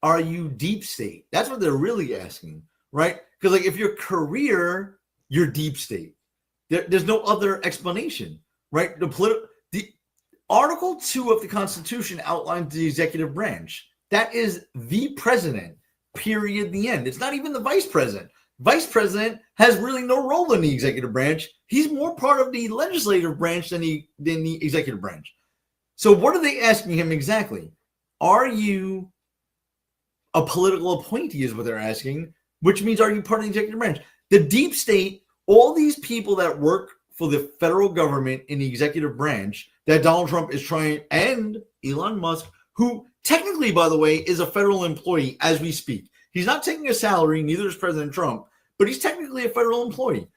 are you deep state? That's what they're really asking, right? Because like if you're career, you're deep state. There's no other explanation, right? The Article 2 of the Constitution outlines the executive branch. That is the president, period, the end. It's not even the vice president. Vice president has really no role in the executive branch. He's more part of the legislative branch than the executive branch. So what are they asking him exactly? Are you a political appointee is what they're asking, which means are you part of the executive branch? The deep state, all these people that work for the federal government in the executive branch that Donald Trump is trying, and Elon Musk, who technically, by the way, is a federal employee as we speak. He's not taking a salary, neither is President Trump, but he's technically a federal employee.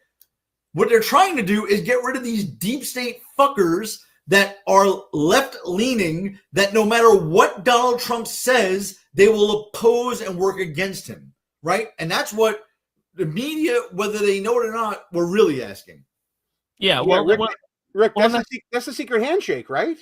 What they're trying to do is get rid of these deep state fuckers that are left-leaning, that no matter what Donald Trump says, they will oppose and work against him, right? And that's what the media, whether they know it or not, were really asking. Yeah, well, Rick, that's the secret handshake, right?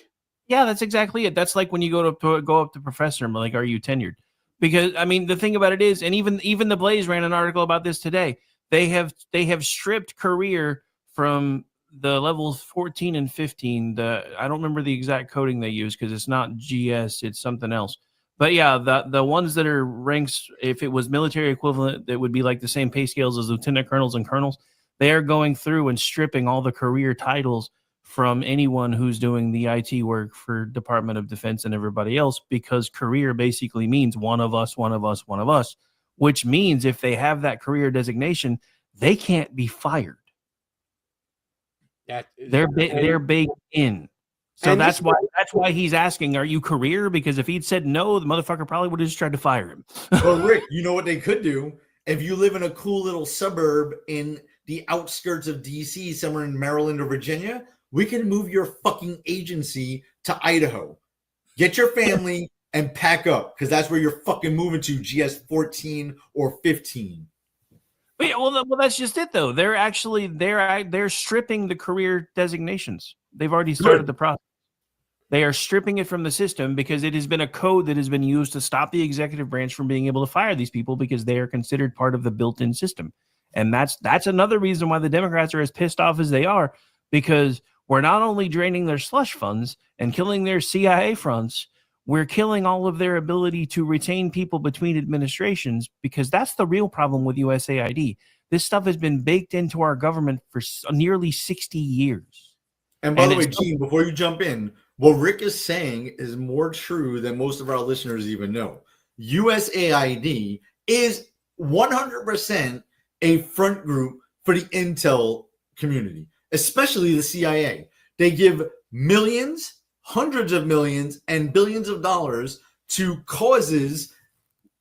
Yeah, that's exactly it. That's like when you go up to professor and like, are you tenured? Because I mean, the thing about it is, and even the Blaze ran an article about this today. They have stripped career from the levels 14 and 15. I don't remember the exact coding they use because it's not GS, it's something else. But yeah, the ones that are ranks, if it was military equivalent, that would be like the same pay scales as lieutenant colonels and colonels. They are going through and stripping all the career titles from anyone who's doing the IT work for Department of Defense and everybody else, because career basically means one of us, one of us, one of us, which means if they have that career designation, they can't be fired. They're baked in. So that's why he's asking, are you career? Because if he'd said no, the motherfucker probably would have just tried to fire him. Well, Rick, you know what they could do? If you live in a cool little suburb in the outskirts of DC, somewhere in Maryland or Virginia, we can move your fucking agency to Idaho. Get your family and pack up, because that's where you're fucking moving to, GS 14 or 15. But yeah, well, that's just it, though. They're stripping the career designations. They've already started the process. They are stripping it from the system because it has been a code that has been used to stop the executive branch from being able to fire these people because they are considered part of the built-in system. And that's another reason why the Democrats are as pissed off as they are, because we're not only draining their slush funds and killing their CIA fronts, we're killing all of their ability to retain people between administrations, because that's the real problem with USAID. This stuff has been baked into our government for nearly 60 years. And by the way, Gene, before you jump in, what Rick is saying is more true than most of our listeners even know. USAID is 100% a front group for the intel community, especially the CIA. They give millions, hundreds of millions, and billions of dollars to causes,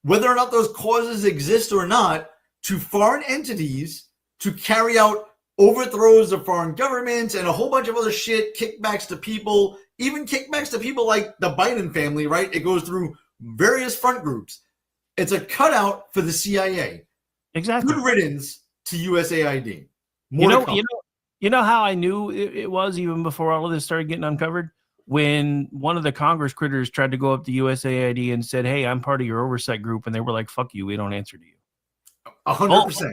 whether or not those causes exist or not, to foreign entities to carry out overthrows of foreign governments and a whole bunch of other shit, kickbacks to people, even kickbacks to people like the Biden family, right? It goes through various front groups. It's a cutout for the CIA. Exactly. Good riddance to USAID. You know how I knew it was even before all of this started getting uncovered? When one of the Congress critters tried to go up to USAID and said, "Hey, I'm part of your oversight group," and they were like, "Fuck you, we don't answer to you." 100%.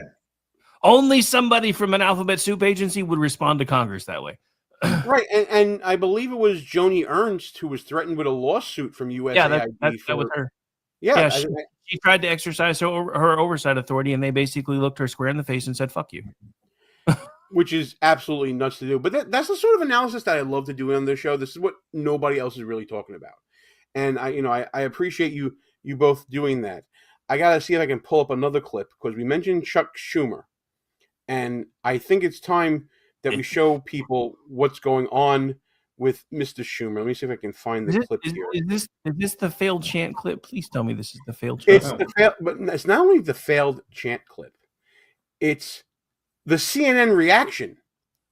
Only somebody from an alphabet soup agency would respond to Congress that way. Right, and I believe it was Joni Ernst who was threatened with a lawsuit from USAID. Yeah, that was her. Yeah, she tried to exercise her oversight authority, and they basically looked her square in the face and said, "Fuck you." Which is absolutely nuts to do. But that's the sort of analysis that I love to do on this show. This is what nobody else is really talking about. And I appreciate you both doing that. I got to see if I can pull up another clip, because we mentioned Chuck Schumer. And I think it's time that we show people what's going on with Mr. Schumer. Let me see if I can find the clip here. Is this the failed chant clip? Please tell me this is the failed chant. But it's not only the failed chant clip. It's the CNN reaction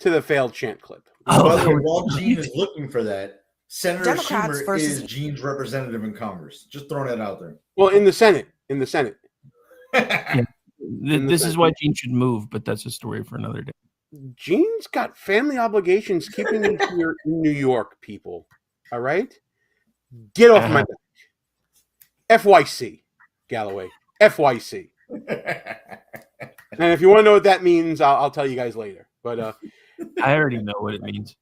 to the failed chant clip. By the way, while Gene is looking for that, Senator Democrats Schumer versus- is Gene's representative in Congress. Just throwing that out there. Well, in the Senate. Yeah. This is why Gene should move, but that's a story for another day. Gene's got family obligations keeping me here in New York, people. All right? Get off my back. FYC, Galloway. FYC. And if you want to know what that means, I'll tell you guys later. But I already know what it means.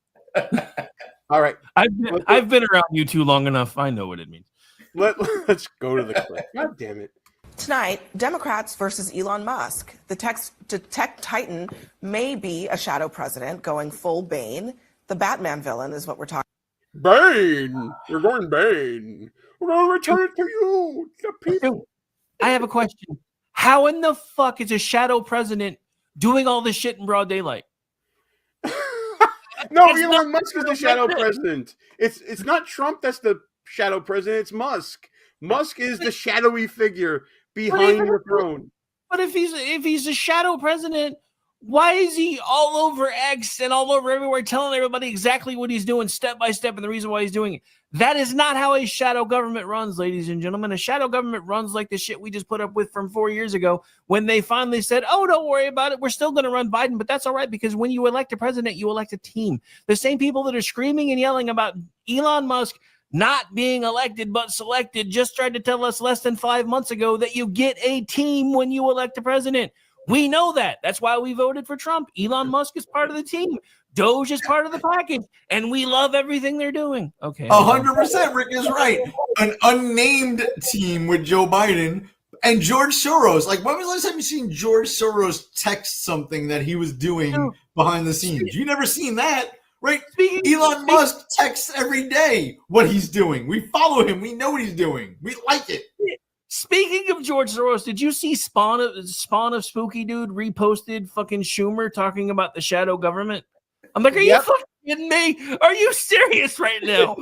All right. I've been around you too long enough. I know what it means. Let's go to the clip. God damn it. Tonight, Democrats versus Elon Musk. The tech titan may be a shadow president going full Bane. The Batman villain is what we're talking about. Bane! You're going Bane. We're going to return it to you, the people. I have a question. How in the fuck is a shadow president doing all this shit in broad daylight? No, Elon Musk is the shadow president. It's not Trump that's the shadow president. It's Musk. Musk is the shadowy figure behind the throne. But if he's a shadow president, why is he all over X and all over everywhere telling everybody exactly what he's doing step by step and the reason why he's doing it? That is not how a shadow government runs, ladies and gentlemen. A shadow government runs like the shit we just put up with from 4 years ago when they finally said, "Oh, don't worry about it. We're still going to run Biden." But that's all right, because when you elect a president, you elect a team. The same people that are screaming and yelling about Elon Musk not being elected but selected just tried to tell us less than 5 months ago that you get a team when you elect a president. We know that. That's why we voted for Trump. Elon Musk is part of the team. Doge is part of the package, and we love everything they're doing. Okay. 100%. Rick is right. An unnamed team with Joe Biden and George Soros. Like, when was the last time you seen George Soros text something that he was doing behind the scenes? You never seen that. Right? Elon Musk texts every day what he's doing. We follow him. We know what he's doing. We like it. Speaking of George Soros, did you see Spawn of Spooky Dude reposted fucking Schumer talking about the shadow government? I'm like, are you fucking kidding me? Are you serious right now?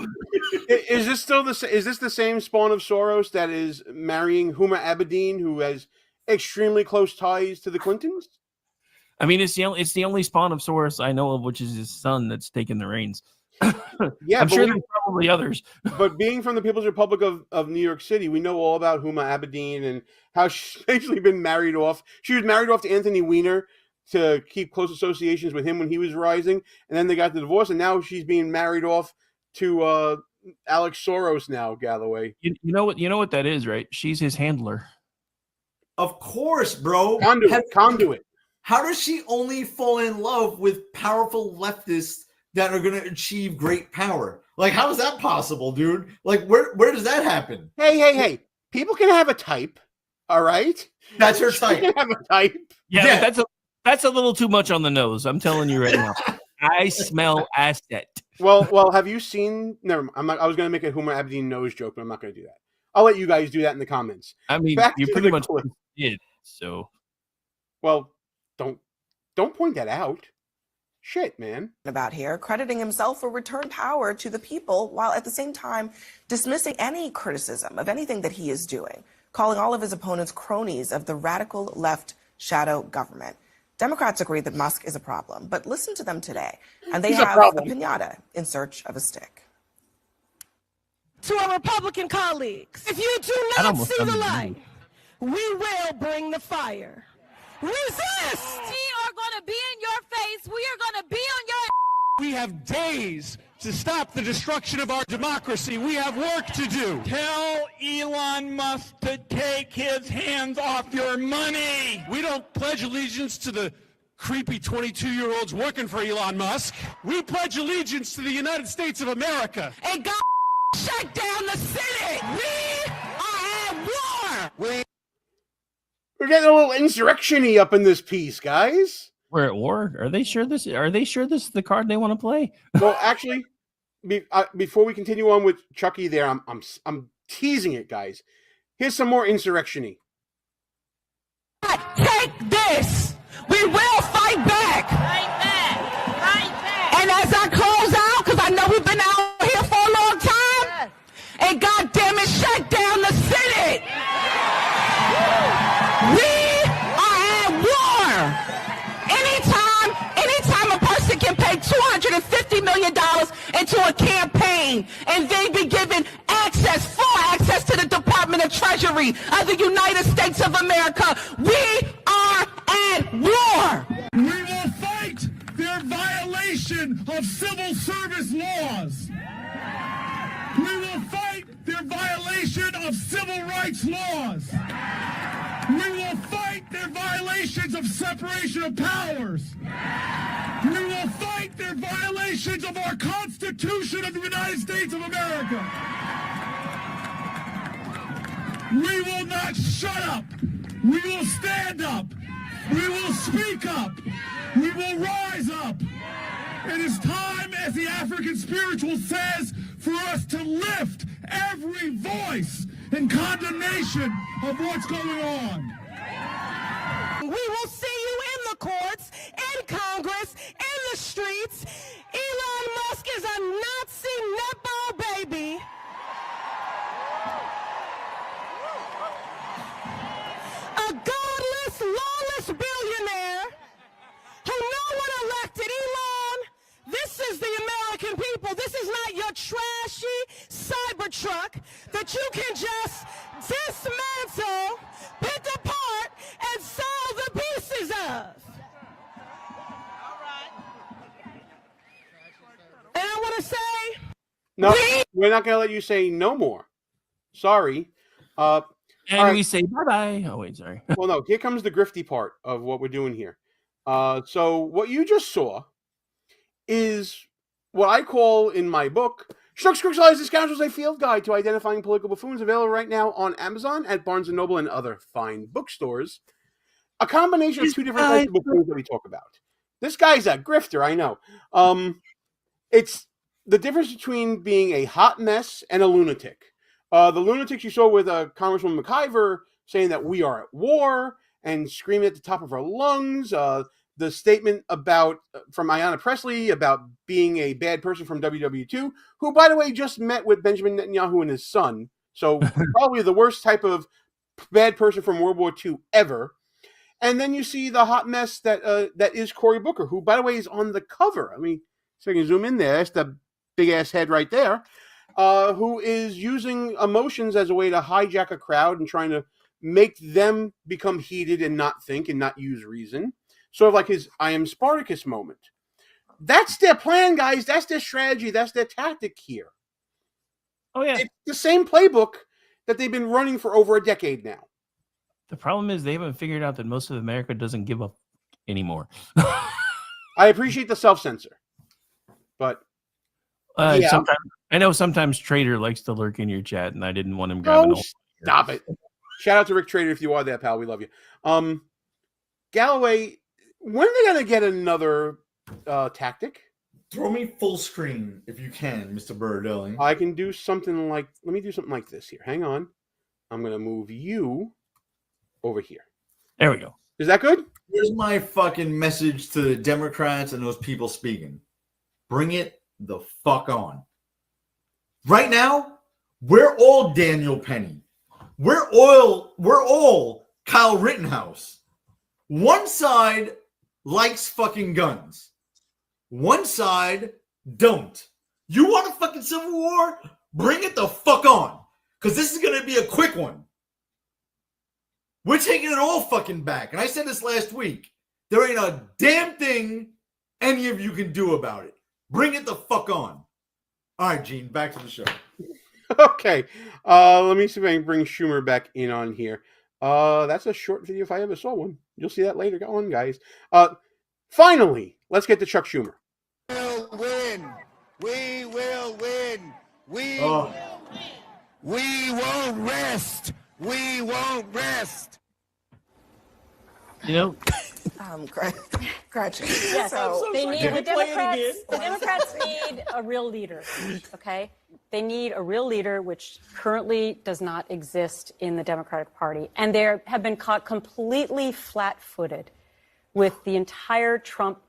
Is this the same Spawn of Soros that is marrying Huma Abedin, who has extremely close ties to the Clintons? I mean, it's the only Spawn of Soros I know of, which is his son that's taking the reins. Yeah, I'm sure there's probably others. But being from the People's Republic of New York City, we know all about Huma Abedin and how she's basically been married off. She was married off to Anthony Weiner to keep close associations with him when he was rising, and then they got the divorce, and now she's being married off to Alex Soros now, Galloway. You know what that is, right? She's his handler. Of course, bro. Conduit. How does she only fall in love with powerful leftists that are going to achieve great power? Like, how is that possible, dude? Like, where does that happen? Hey. People can have a type, all right? That's her type. She can have a type. Yeah. But that's a little too much on the nose. I'm telling you right now. I smell asset. Well, have you seen? Never. I was going to make a Huma Abedin nose joke, but I'm not going to do that. I'll let you guys do that in the comments. I mean, Back you to pretty the much clip. did. So, well, don't point that out. Shit, man. About here, crediting himself for return power to the people, while at the same time dismissing any criticism of anything that he is doing, calling all of his opponents cronies of the radical left shadow government. Democrats agree that Musk is a problem, but listen to them today, and they have a piñata in search of a stick. To our Republican colleagues, if you do not see the light, we will bring the fire. Resist! We are going to be in your face. We are going to be on your... We have days to stop the destruction of our democracy. We have work to do. Tell Elon Musk to take his hands off your money. We don't pledge allegiance to the creepy 22-year-olds working for Elon Musk. We pledge allegiance to the United States of America. And God shut down the city. We are at war. We're getting a little insurrection-y up in this piece, guys. We're at war. Are they sure this is the card they want to play? Well, actually, before we continue on with Chucky, there, I'm teasing it, guys. Here's some more insurrection-y. Take this. We will fight back. Fight back. And as I close out, because I know we've been out here for a long time, and God damn it, shut down the Senate. We are at war. Anytime a person can pay $250 million into a campaign and they be given full access to the Department of Treasury of the United States of America, we are at war. We will fight their violation of civil service laws. We will fight their violation of civil rights laws. We will fight their violations of separation of powers. We will fight their violations of our Constitution of the United States of America. We will not shut up. We will stand up. We will speak up. We will rise up. It is time, as the African spiritual says, for us to lift every voice in condemnation of what's going on. We will see you in the courts, in Congress, in the streets. Elon Musk is a Nazi nutball baby. A godless, lawless billionaire who no one elected. Elon, this is the American people. This is not your trashy Cybertruck that you can just dismantle, pick apart, and sell the pieces of. And I want to say... No, we're not going to let you say no more. Sorry. And we say bye-bye. Oh, wait, sorry. Well, no, here comes the grifty part of what we're doing here. So what you just saw is what I call in my book, Schnucks, Crooks, Lies, and Scoundrels, a field guide to identifying political buffoons, available right now on Amazon, at Barnes & Noble, and other fine bookstores. A combination of two different types of buffoons that we talk about. This guy's a grifter, I know. It's the difference between being a hot mess and a lunatic. The lunatics you saw with Congresswoman McIver saying that we are at war and screaming at the top of our lungs. The statement about from Ayanna Pressley about being a bad person from WW2, who, by the way, just met with Benjamin Netanyahu and his son. So probably the worst type of bad person from World War II ever. And then you see the hot mess that is Cory Booker, who, by the way, is on the cover. I mean, so I can zoom in there. That's the big-ass head right there. Who is using emotions as a way to hijack a crowd and trying to make them become heated and not think and not use reason. Sort of like his I am Spartacus moment. That's their plan, guys. That's their strategy. That's their tactic here. Oh, yeah. It's the same playbook that they've been running for over a decade now. The problem is they haven't figured out that most of America doesn't give up anymore. I appreciate the self-censor, but yeah. Sometimes Trader likes to lurk in your chat, and I didn't want him grabbing all. Stop it. Shout out to Rick Trader if you are there, pal. We love you. Galloway, when are they going to get another tactic? Throw me full screen if you can, Mr. Birdelli. I can do something like, let me do something like this here. Hang on. I'm going to move you over here. There we go. Is that good? Here's my fucking message to the Democrats and those people speaking. Bring it the fuck on. Right now, we're all Daniel Penny. We're all Kyle Rittenhouse. One side likes fucking guns. One side don't. You want a fucking civil war? Bring it the fuck on. Because this is going to be a quick one. We're taking it all fucking back. And I said this last week. There ain't a damn thing any of you can do about it. Bring it the fuck on. All right, Gene, back to the show. Okay. Let me see if I can bring Schumer back in on here. That's a short video if I ever saw one. You'll see that later. Go on, guys. Finally, let's get to Chuck Schumer. We'll win. We will win. We won't rest. We won't rest. You know, Gretchen. Yes, So they need Can the we play it Democrats. again? The Democrats need a real leader. Okay, they need a real leader, which currently does not exist in the Democratic Party, and they have been caught completely flat-footed with the entire Trump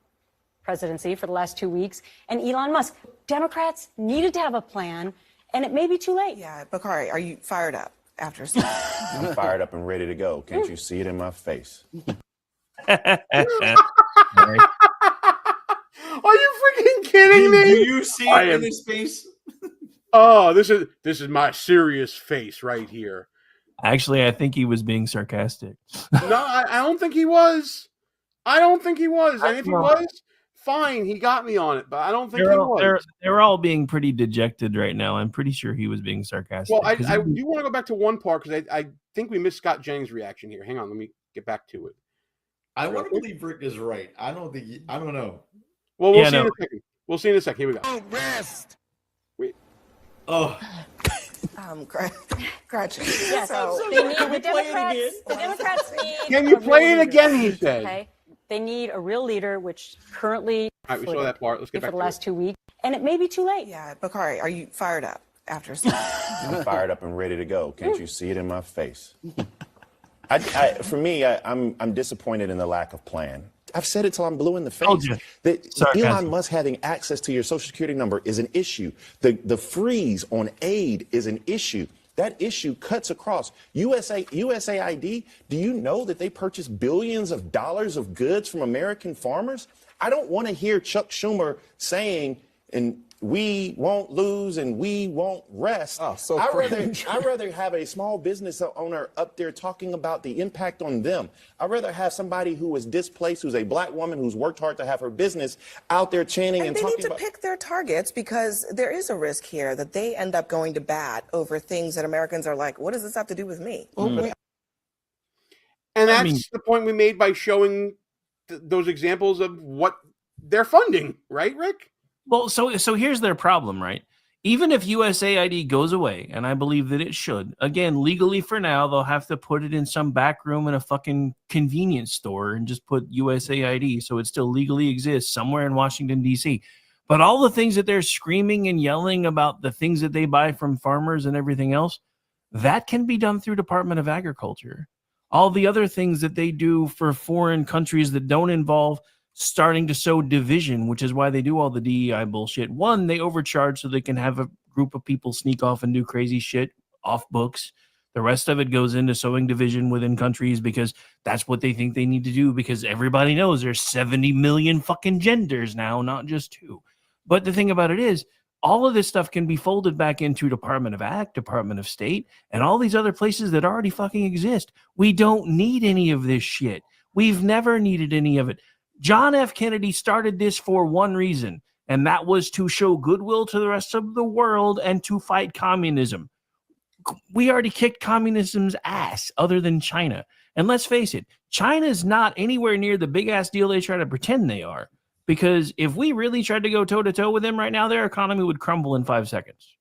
presidency for the last 2 weeks and Elon Musk. Democrats needed to have a plan, and it may be too late. Yeah, Bakari, are you fired up after? I'm fired up and ready to go. Can't you see it in my face? Are you freaking kidding me? Do you see it in his face? Oh, this is my serious face right here. Actually, I think he was being sarcastic. No, I don't think he was. I don't think he was. And if he was, fine, he got me on it. But I don't think he was. They're all being pretty dejected right now. I'm pretty sure he was being sarcastic. Well, I do want to go back to one part because I think we missed Scott Jennings' reaction here. Hang on, let me get back to it. I want to believe Rick is right. I don't know. Well, we'll see in a second. We'll see in a second. Here we go. Won't rest. Gretchen. Yes, So they need the Democrats. The Democrats need. Can you a play real it leader. again? He said. Okay, they need a real leader, which currently. All right, we saw that part. Let's get back for the to last it. 2 weeks, and it may be too late. Yeah, Bakari, are you fired up after? I'm fired up and ready to go. Can't you see it in my face? For me, I'm disappointed in the lack of plan. I've said it till I'm blue in the face. Elon Musk having access to your Social Security number is an issue. The freeze on aid is an issue. That issue cuts across. USAID, do you know that they purchase billions of dollars of goods from American farmers? I don't want to hear Chuck Schumer saying, and we won't lose and we won't rest. I'd rather have a small business owner up there talking about the impact on them. I'd rather have somebody who is displaced, who's a black woman who's worked hard to have her business out there chanting and they talking need to about. pick their targets because there is a risk here that they end up going to bat over things that Americans are like, what does this have to do with me? And that's the point we made by showing those examples of what they're funding, right, Rick? Well, so here's their problem, right? Even if USAID goes away, and I believe that it should, again, legally for now, they'll have to put it in some back room in a fucking convenience store and just put USAID so it still legally exists somewhere in Washington, D.C. But all the things that they're screaming and yelling about, the things that they buy from farmers and everything else, that can be done through Department of Agriculture. All the other things that they do for foreign countries that don't involve starting to sow division, which is why they do all the DEI bullshit. One, they overcharge so they can have a group of people sneak off and do crazy shit off books. The rest of it goes into sowing division within countries because that's what they think they need to do because everybody knows there's 70 million fucking genders now, not just 2. But the thing about it is, all of this stuff can be folded back into Department of Ag, Department of State, and all these other places that already fucking exist. We don't need any of this shit. We've never needed any of it. John F. Kennedy started this for one reason, and that was to show goodwill to the rest of the world and to fight communism. We already kicked communism's ass other than China. And let's face it, China is not anywhere near the big ass deal they try to pretend they are. Because if we really tried to go toe to toe with them right now, their economy would crumble in 5 seconds.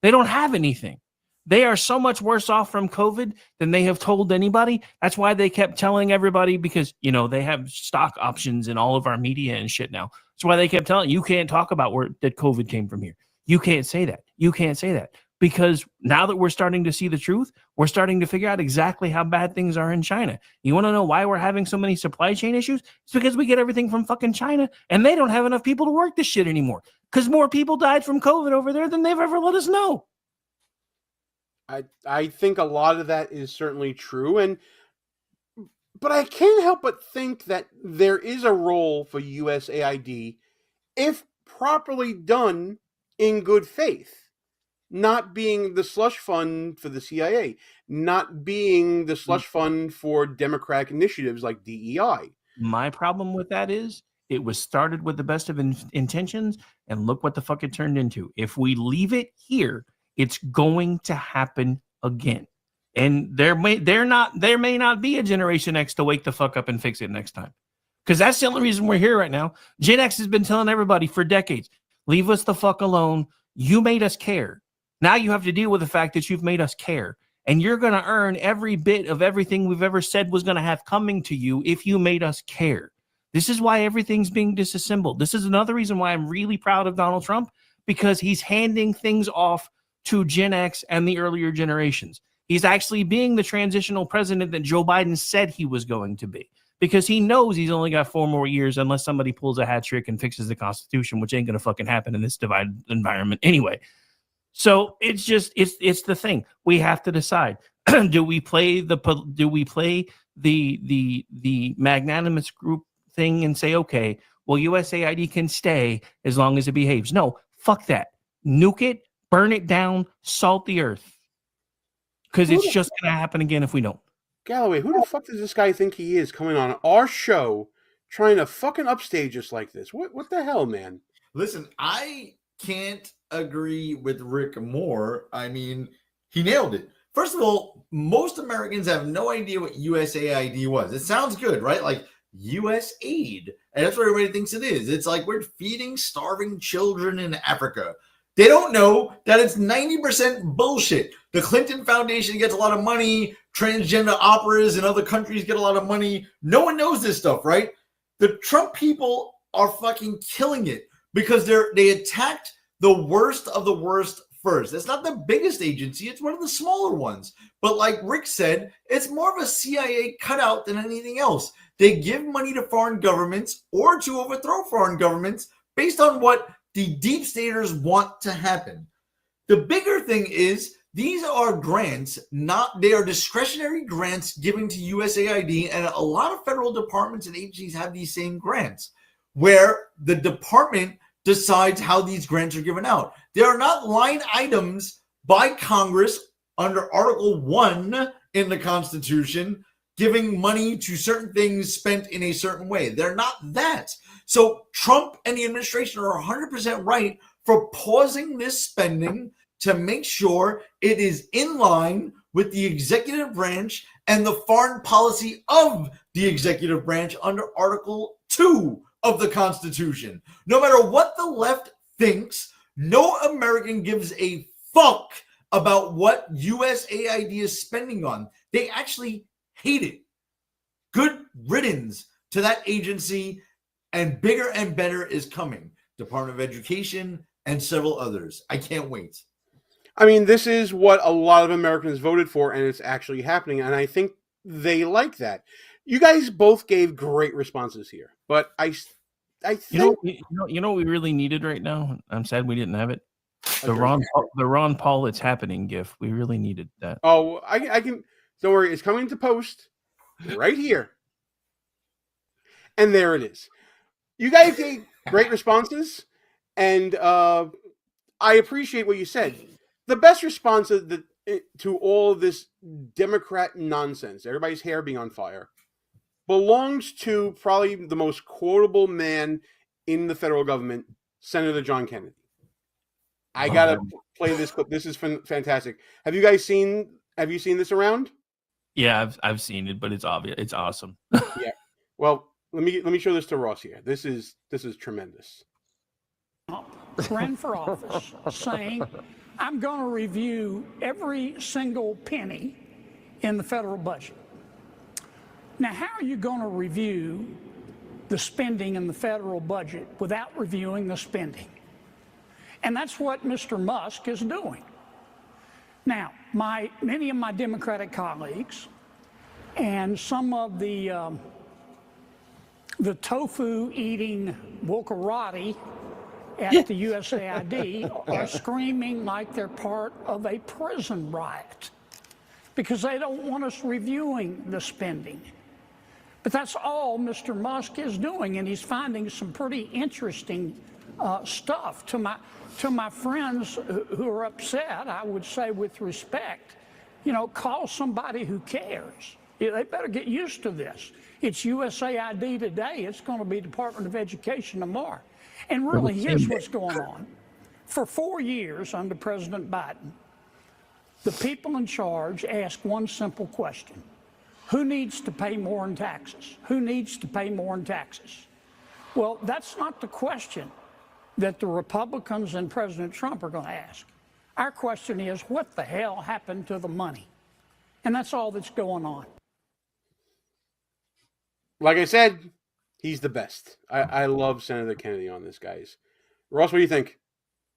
They don't have anything. They are so much worse off from COVID than they have told anybody. That's why they kept telling everybody, because, you know, they have stock options in all of our media and shit now. That's why they kept telling you can't talk about that COVID came from here. You can't say that. You can't say that. Because now that we're starting to see the truth, we're starting to figure out exactly how bad things are in China. You want to know why we're having so many supply chain issues? It's because we get everything from fucking China, and they don't have enough people to work this shit anymore. Because more people died from COVID over there than they've ever let us know. I think a lot of that is certainly true, but I can't help but think that there is a role for USAID if properly done in good faith. Not being the slush fund for the CIA, not being the slush fund for democratic initiatives like DEI. My problem with that is it was started with the best of intentions, and look what the fuck it turned into. If we leave it here, it's going to happen again. And there may not be a Generation X to wake the fuck up and fix it next time. Because that's the only reason we're here right now. Gen X has been telling everybody for decades, leave us the fuck alone. You made us care. Now you have to deal with the fact that you've made us care. And you're going to earn every bit of everything we've ever said was going to have coming to you if you made us care. This is why everything's being disassembled. This is another reason why I'm really proud of Donald Trump, because he's handing things off to Gen X and the earlier generations. He's actually being the transitional president that Joe Biden said he was going to be, because he knows he's only got 4 more years unless somebody pulls a hat trick and fixes the Constitution, which ain't going to fucking happen in this divided environment anyway. So it's just it's the thing. We have to decide. do we play the magnanimous group thing and say, okay, well, USAID can stay as long as it behaves? No, fuck that. Nuke it, burn it down, salt the earth. Because it's just going to happen again if we don't. Galloway, who the fuck does this guy think he is, coming on our show trying to fucking upstage us like this? What the hell, man? Listen, I can't agree with Rick more. I mean, he nailed it. First of all, most Americans have no idea what USAID was. It sounds good, right? Like US aid. And that's what everybody thinks it is. It's like we're feeding starving children in Africa. They don't know that it's 90% bullshit. The Clinton Foundation gets a lot of money. Transgender operas in other countries get a lot of money. No one knows this stuff, right? The Trump people are fucking killing it because they attacked the worst of the worst first. It's not the biggest agency. It's one of the smaller ones. But like Rick said, it's more of a CIA cutout than anything else. They give money to foreign governments or to overthrow foreign governments based on what the deep staters want to happen. The bigger thing is these are grants, they are discretionary grants given to USAID, and a lot of federal departments and agencies have these same grants where the department decides how these grants are given out. They are not line items by Congress under Article 1 in the Constitution giving money to certain things spent in a certain way. They're not that. So Trump and the administration are 100% right for pausing this spending to make sure it is in line with the executive branch and the foreign policy of the executive branch under Article 2 of the Constitution. No matter what the left thinks, no American gives a fuck about what USAID is spending on. They actually hate it. Good riddance to that agency, and bigger and better is coming. Department of Education and several others. I can't wait. I mean, this is what a lot of Americans voted for, and it's actually happening, and I think they like that. You guys both gave great responses here, but I think you know what we really needed right now. I'm sad we didn't have it. The Ron Paul "It's Happening" gif. We really needed that. Oh, I can. Don't worry, it's coming to post right here, and there it is. You guys gave great responses, and I appreciate what you said. The best response to all of this Democrat nonsense, everybody's hair being on fire, belongs to probably the most quotable man in the federal government, Senator John Kennedy. I gotta play this clip. This is fantastic. Have you guys seen? Have you seen this around? Yeah, I've seen it, but it's obvious. It's awesome. Yeah. Well, let me show this to Ross here. This is tremendous. Ran for office saying, I'm going to review every single penny in the federal budget. Now, how are you going to review the spending in the federal budget without reviewing the spending? And that's what Mr. Musk is doing. Now, many of my Democratic colleagues and some of the tofu-eating wokerati at the USAID are screaming like they're part of a prison riot because they don't want us reviewing the spending. But that's all Mr. Musk is doing, and he's finding some pretty interesting stuff. To my friends who are upset, I would say with respect, call somebody who cares. They better get used to this. It's USAID today. It's going to be Department of Education tomorrow. And really, here's what's going on. For 4 years under President Biden, the people in charge ask one simple question. Who needs to pay more in taxes? Who needs to pay more in taxes? Well, that's not the question that the Republicans and President Trump are going to ask. Our question is, what the hell happened to the money? And that's all that's going on. Like I said, he's the best. I love Senator Kennedy on this, guys. Ross, what do you think?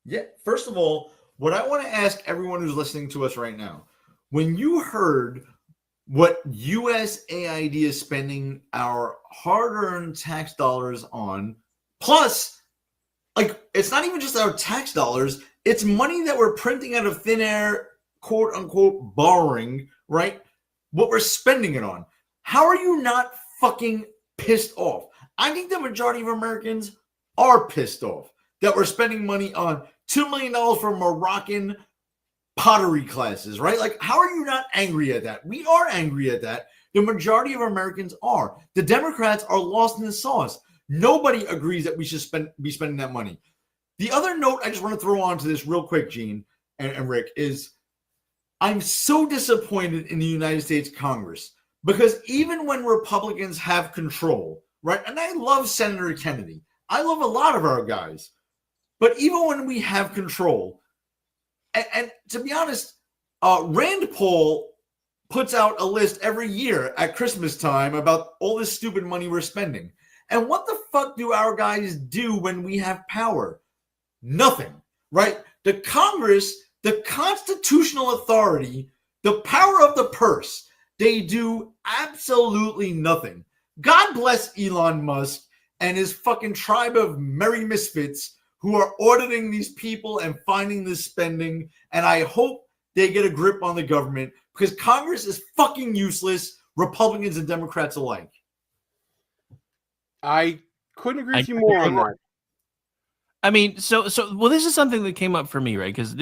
Yeah, first of all, what I want to ask everyone who's listening to us right now, when you heard what USAID is spending our hard-earned tax dollars on, plus, it's not even just our tax dollars, it's money that we're printing out of thin air, quote-unquote, borrowing, right? What we're spending it on. How are you not fucking pissed off? I think the majority of Americans are pissed off that we're spending money on $2 million for Moroccan pottery classes, right? How are you not angry at that? We are angry at that. The majority of Americans are. The Democrats are lost in the sauce. Nobody agrees that we should be spending that money. The other note I just want to throw onto this real quick, Gene and Rick, is I'm so disappointed in the United States Congress because even when Republicans have control, right? And I love Senator Kennedy. I love a lot of our guys. But even when we have control, and to be honest, Rand Paul puts out a list every year at Christmas time about all this stupid money we're spending. And what the fuck do our guys do when we have power? Nothing, right? The Congress, the constitutional authority, the power of the purse, they do absolutely nothing. God bless Elon Musk and his fucking tribe of merry misfits who are auditing these people and finding this spending. And I hope they get a grip on the government because Congress is fucking useless, Republicans and Democrats alike. I couldn't agree with you more on that. I mean, well, this is something that came up for me, right? Because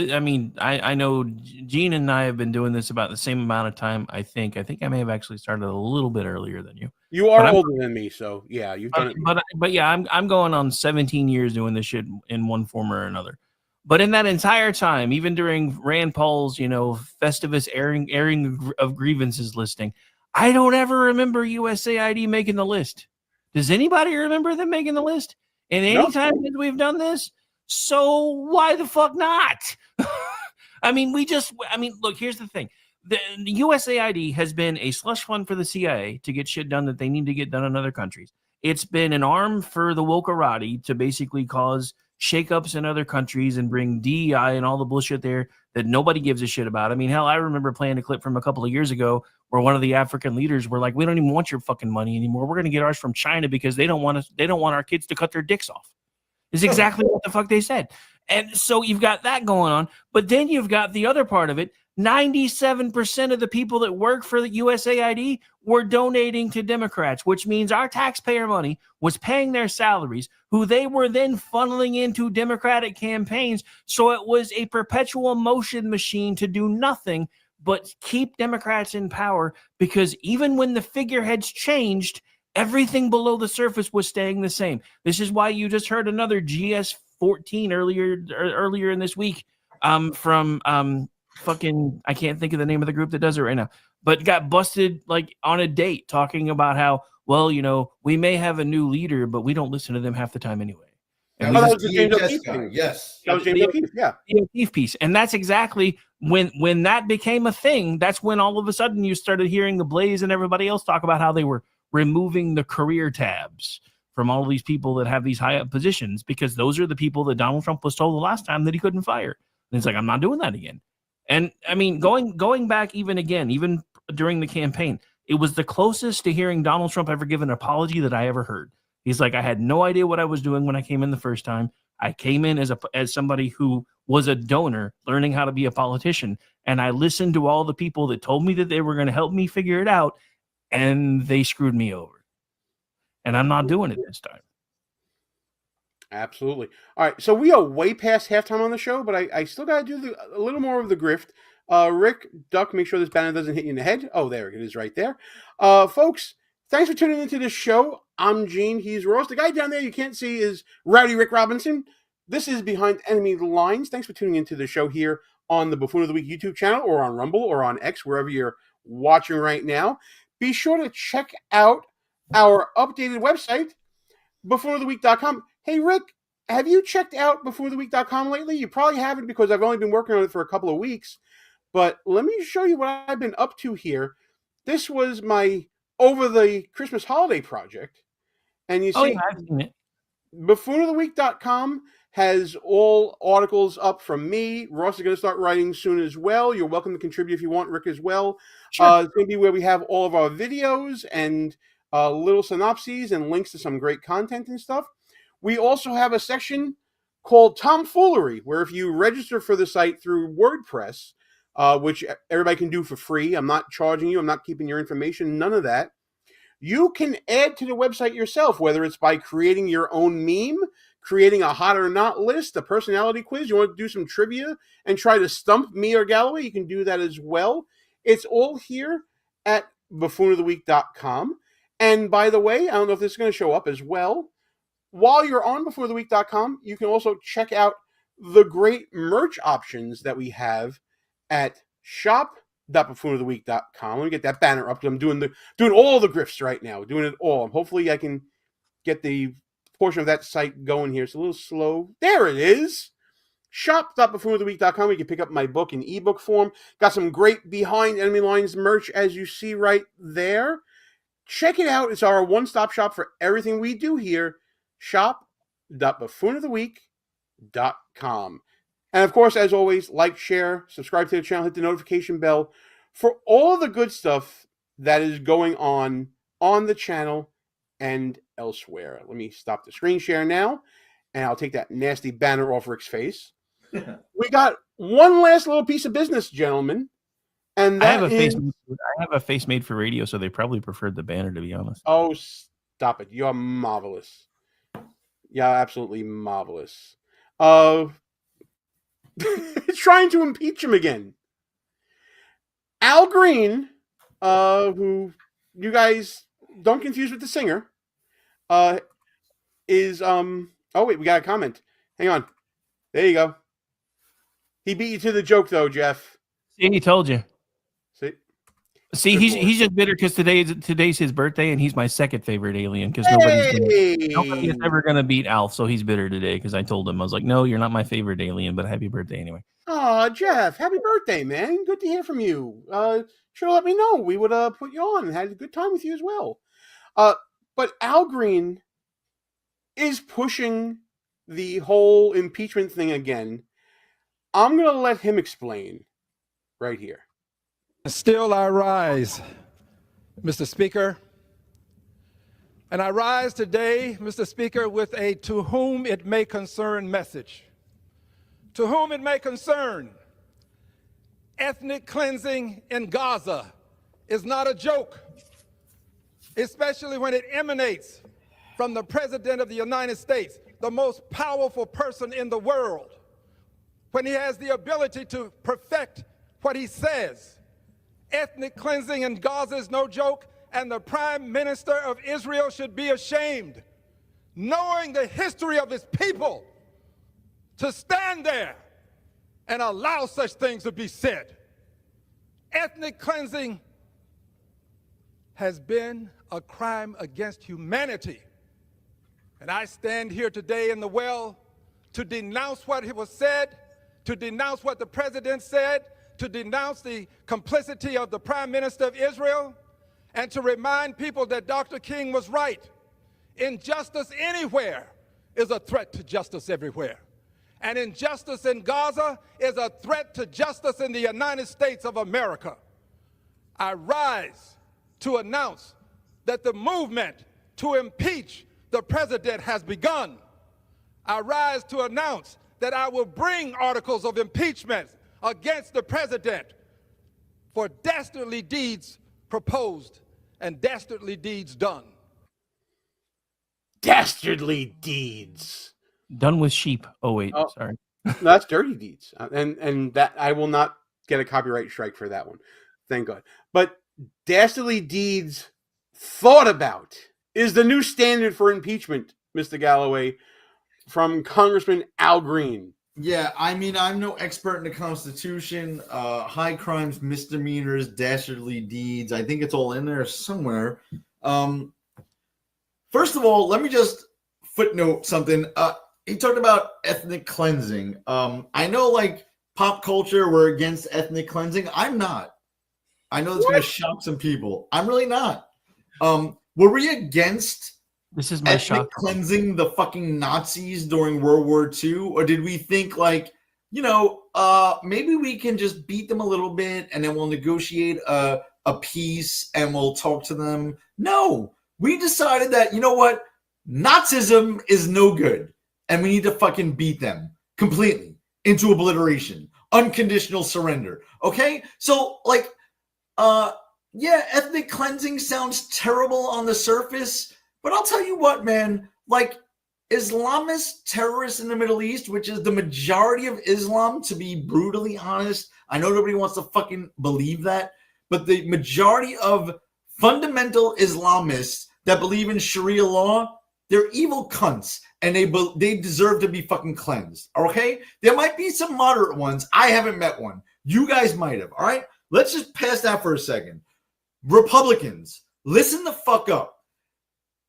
I know Gene and I have been doing this about the same amount of time. I think I may have actually started a little bit earlier than you. You are older than me, so yeah, you've done it. But yeah, I'm going on 17 years doing this shit in one form or another. But in that entire time, even during Rand Paul's, Festivus airing of grievances listing, I don't ever remember USAID making the list. Does anybody remember them making the list? And any time that we've done this, so why the fuck not? Look, here's the thing. The USAID has been a slush fund for the CIA to get shit done that they need to get done in other countries. It's been an arm for the wokerati to basically cause shakeups in other countries and bring DEI and all the bullshit there that nobody gives a shit about. I mean, hell, I remember playing a clip from a couple of years ago where one of the African leaders were like, we don't even want your fucking money anymore. We're going to get ours from China because they don't want our kids to cut their dicks off. Is exactly what the fuck they said. And so you've got that going on, but then you've got the other part of it. 97% of the people that work for the USAID were donating to Democrats, which means our taxpayer money was paying their salaries, who they were then funneling into Democratic campaigns. So it was a perpetual motion machine to do nothing but keep Democrats in power, because even when the figureheads changed, everything below the surface was staying the same. This is why you just heard another GS 14 earlier in this week from fucking, I can't think of the name of the group that does it right now, but got busted like on a date talking about how, well, we may have a new leader, but we don't listen to them half the time anyway. And that was the James O'Keefe guy. Yes, that was James O'Keefe. Yeah, the O'Keefe piece, and that's exactly when that became a thing. That's when all of a sudden you started hearing the Blaze and everybody else talk about how they were removing the career tabs from all of these people that have these high up positions, because those are the people that Donald Trump was told the last time that he couldn't fire. And it's like, I'm not doing that again. And I mean, going back even during the campaign, it was the closest to hearing Donald Trump ever give an apology that I ever heard. He's like, I had no idea what I was doing when I came in the first time. I came in as somebody who was a donor learning how to be a politician. And I listened to all the people that told me that they were going to help me figure it out. And they screwed me over. And I'm not doing it this time. Absolutely. All right. So we are way past halftime on the show, but I still got to do a little more of the grift. Rick, duck, make sure this banner doesn't hit you in the head. Oh, there it is right there. Folks, thanks for tuning into this show. I'm Gene. He's Ross. The guy down there you can't see is Rowdy Rick Robinson. This is Behind Enemy Lines. Thanks for tuning into the show here on the Buffoon of the Week YouTube channel, or on Rumble, or on X, wherever you're watching right now. Be sure to check out our updated website, buffoonoftheweek.com. Hey, Rick, have you checked out buffoonoftheweek.com lately? You probably haven't, because I've only been working on it for a couple of weeks. But let me show you what I've been up to here. This was my over the Christmas holiday project. And you see, I've seen it. buffoonoftheweek.com has all articles up from me. Ross is going to start writing soon as well. You're welcome to contribute if you want, Rick, as well. Sure. It's going to be where we have all of our videos and little synopses and links to some great content and stuff. We also have a section called Tomfoolery, where if you register for the site through WordPress, which everybody can do for free, I'm not charging you, I'm not keeping your information, none of that. You can add to the website yourself, whether it's by creating your own meme, creating a hot or not list, a personality quiz, you want to do some trivia and try to stump me or Galloway, you can do that as well. It's all here at buffoonoftheweek.com. And by the way, I don't know if this is going to show up as well. While you're on before-the-week.com, you can also check out the great merch options that we have at shop.buffoonoftheweek.com. Let me get that banner up. I'm doing all the grifts right now, doing it all. Hopefully I can get the portion of that site going here. It's a little slow. There it is. Shop.buffoonoftheweek.com. You can pick up my book in ebook form. Got some great Behind Enemy Lines merch, as you see right there. Check it out. It's our one-stop shop for everything we do here. Shop.buffoonoftheweek.com. And of course, as always, like, share, subscribe to the channel, hit the notification bell for all the good stuff that is going on the channel and elsewhere. Let me stop the screen share now, and I'll take that nasty banner off Rick's face. We got one last little piece of business, gentlemen. And that I have a face made for radio, so they probably preferred the banner, to be honest. Oh, stop it. You're marvelous. Yeah, absolutely marvelous. Trying to impeach him again. Al Green, who you guys don't confuse with the singer, is oh wait, we got a comment. Hang on. There you go. He beat you to the joke though, Jeff. See, he told you. See, Good he's just bitter because today's his birthday, and he's my second favorite alien because nobody is ever gonna beat Alf, so he's bitter today because I told him, I was like, no, you're not my favorite alien, but happy birthday anyway. Oh, Jeff, happy birthday, man. Good to hear from you. Should have let me know. We would put you on and had a good time with you as well. But Al Green is pushing the whole impeachment thing again. I'm going to let him explain right here. Still I rise, Mr. Speaker. And I rise today, Mr. Speaker, with a to whom it may concern message. To whom it may concern, ethnic cleansing in Gaza is not a joke, especially when it emanates from the President of the United States, the most powerful person in the world, when he has the ability to perfect what he says. Ethnic cleansing in Gaza is no joke, and the Prime Minister of Israel should be ashamed, knowing the history of his people, to stand there and allow such things to be said. Ethnic cleansing has been a crime against humanity. And I stand here today in the well to denounce what was said, to denounce what the president said, to denounce the complicity of the Prime Minister of Israel, and to remind people that Dr. King was right. Injustice anywhere is a threat to justice everywhere. And injustice in Gaza is a threat to justice in the United States of America. I rise to announce that the movement to impeach the president has begun. I rise to announce that I will bring articles of impeachment against the president for dastardly deeds proposed and dastardly deeds done. Dastardly deeds. Done with sheep. Oh, wait, sorry. No, that's dirty deeds. And that I will not get a copyright strike for that one. Thank God. But dastardly deeds thought about is the new standard for impeachment, Mr. Galloway, from Congressman Al Green. Yeah, I mean, I'm no expert in the Constitution. High crimes, misdemeanors, dastardly deeds. I think it's all in there somewhere. First of all, let me just footnote something. He talked about ethnic cleansing. I know, like, pop culture, we're against ethnic cleansing. I'm not. I know it's going to shock some people. I'm really not. Were we against this is my ethnic shock cleansing the fucking Nazis during World War II? Or did we think, like, you know, maybe we can just beat them a little bit and then we'll negotiate a peace and we'll talk to them? No. We decided that, you know what? Nazism is no good. And we need to fucking beat them completely into obliteration. Unconditional surrender. Okay? So, like, yeah, ethnic cleansing sounds terrible on the surface, but I'll tell you what, man, like, Islamist terrorists in the Middle East, which is the majority of Islam, to be brutally honest, I know nobody wants to fucking believe that, but the majority of fundamental Islamists that believe in Sharia law, they're evil cunts, and they deserve to be fucking cleansed, okay? There might be some moderate ones. I haven't met one. You guys might have, all right? Let's just pass that for a second. Republicans, listen the fuck up.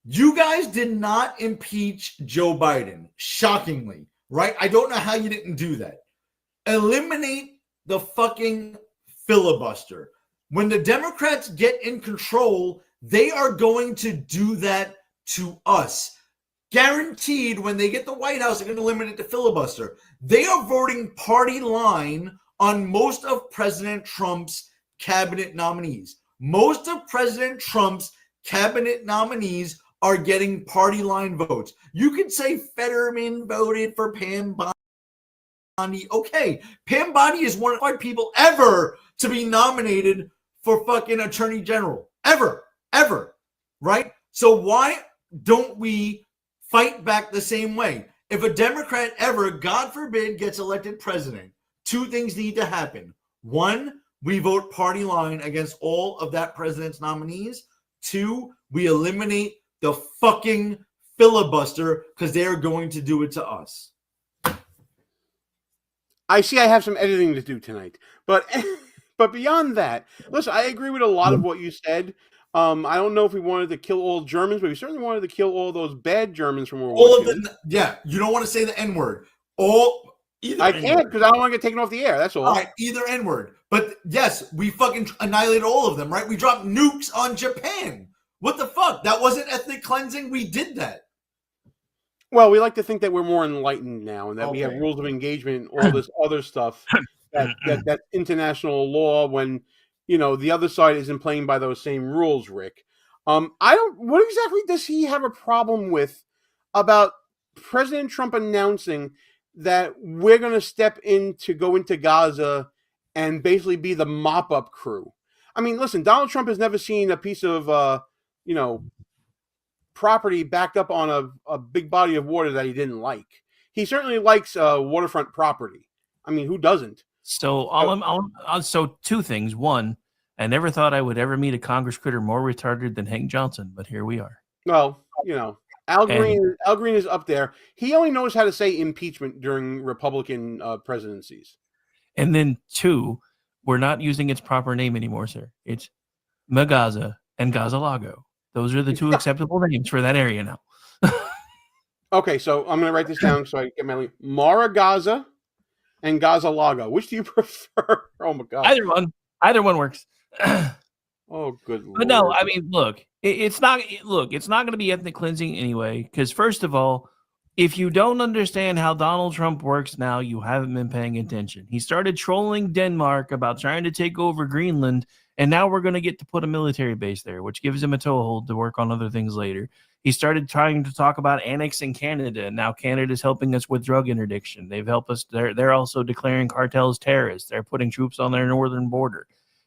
You guys did not impeach Joe Biden, shockingly, right? I don't know how you didn't do that. Eliminate the fucking filibuster. When the Democrats get in control, they are going to do that to us. Guaranteed, when they get the White House, they're going to eliminate the filibuster. They are voting party line on most of President Trump's cabinet nominees. Most of President Trump's cabinet nominees are getting party line votes. You could say Fetterman voted for Pam Bondi. Okay, Pam Bondi is one of the 5 people ever to be nominated for fucking attorney general. Ever. Right? So why don't we fight back the same way? If a Democrat ever, God forbid, gets elected president, 2 things need to happen. 1, we vote party line against all of that president's nominees. 2, we eliminate the fucking filibuster because they're going to do it to us. I see I have some editing to do tonight. But beyond that, listen, I agree with a lot of what you said. I don't know if we wanted to kill all Germans, but we certainly wanted to kill all those bad Germans from World War II. All of them, yeah, you don't want to say the N-word. I can't because I don't want to get taken off the air. That's all. All right, either N-word. But yes, we fucking annihilated all of them, right? We dropped nukes on Japan. What the fuck? That wasn't ethnic cleansing. We did that. Well, we like to think that we're more enlightened now and that we have rules of engagement and all this other stuff. That international law when, you know, the other side isn't playing by those same rules, Rick. What exactly does he have a problem with about President Trump announcing that we're going to go into Gaza and basically be the mop-up crew? I mean, listen, Donald Trump has never seen a piece of, property backed up on a big body of water that he didn't like. He certainly likes waterfront property. I mean, who doesn't? So 2 things. 1, I never thought I would ever meet a Congress critter more retarded than Hank Johnson, but here we are. Well, you know, Al Green is up there. He only knows how to say impeachment during Republican presidencies. And then 2, we're not using its proper name anymore, sir. It's Magaza and Gazalago. Those are the 2 acceptable names for that area now. Okay, so I'm going to write this down so I get my name. Maragaza and Gazalago. Which do you prefer? Oh my God. Either one works. Oh, good Lord. But no, I mean, look, it's not going to be ethnic cleansing anyway, because first of all, if you don't understand how Donald Trump works now, you haven't been paying attention. He started trolling Denmark about trying to take over Greenland, and now we're going to get to put a military base there, which gives him a toehold to work on other things later. He started trying to talk about annexing Canada, and now Canada's helping us with drug interdiction. They've helped us. They're also declaring cartels terrorists. They're putting troops on their northern border.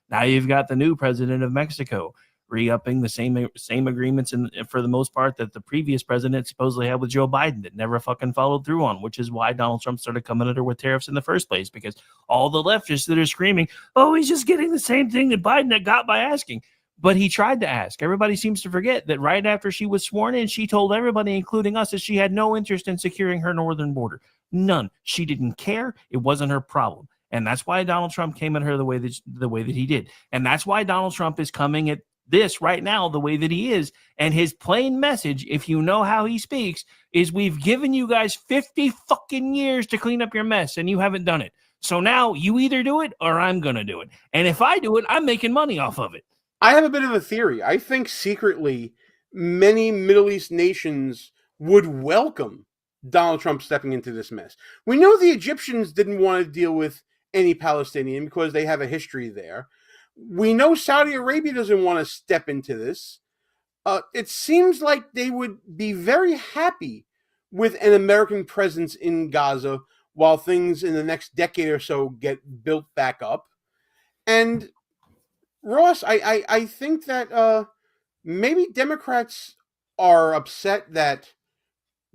Now you've got the new president of Mexico re-upping the same agreements for the most part that the previous president supposedly had with Joe Biden that never fucking followed through on, which is why Donald Trump started coming under with tariffs in the first place, because all the leftists that are screaming, oh, he's just getting the same thing that Biden got by asking. But he tried to ask. Everybody seems to forget that right after she was sworn in, she told everybody, including us, that she had no interest in securing her northern border. None. She didn't care. It wasn't her problem. And that's why Donald Trump came at her the way that he did. And that's why Donald Trump is coming at this right now the way that he is. And his plain message, if you know how he speaks, is we've given you guys 50 fucking years to clean up your mess, and you haven't done it. So now you either do it or I'm going to do it. And if I do it, I'm making money off of it. I have a bit of a theory. I think secretly many Middle East nations would welcome Donald Trump stepping into this mess. We know the Egyptians didn't want to deal with any Palestinian because they have a history there. We know Saudi Arabia doesn't want to step into this. It seems like they would be very happy with an American presence in Gaza while things in the next decade or so get built back up. And Ross, I think that maybe Democrats are upset that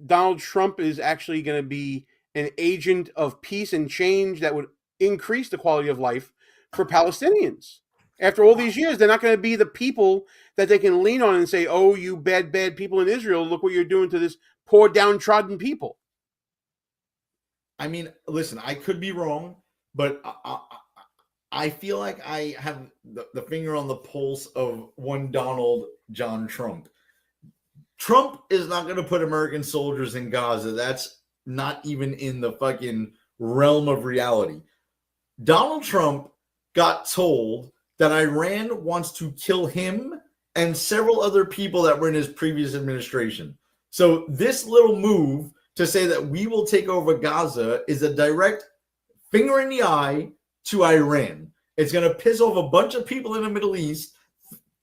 Donald Trump is actually going to be an agent of peace and change that would increase the quality of life for Palestinians. After all these years, they're not going to be the people that they can lean on and say, oh, you bad people in Israel, look what you're doing to this poor downtrodden people. I mean, listen, I could be wrong, but I feel like I have the finger on the pulse of one Donald John Trump. Trump is not going to put American soldiers in Gaza. That's not even in the fucking realm of reality. Donald Trump got told that Iran wants to kill him and several other people that were in his previous administration. So this little move to say that we will take over Gaza is a direct finger in the eye to Iran. It's going to piss off a bunch of people in the Middle East.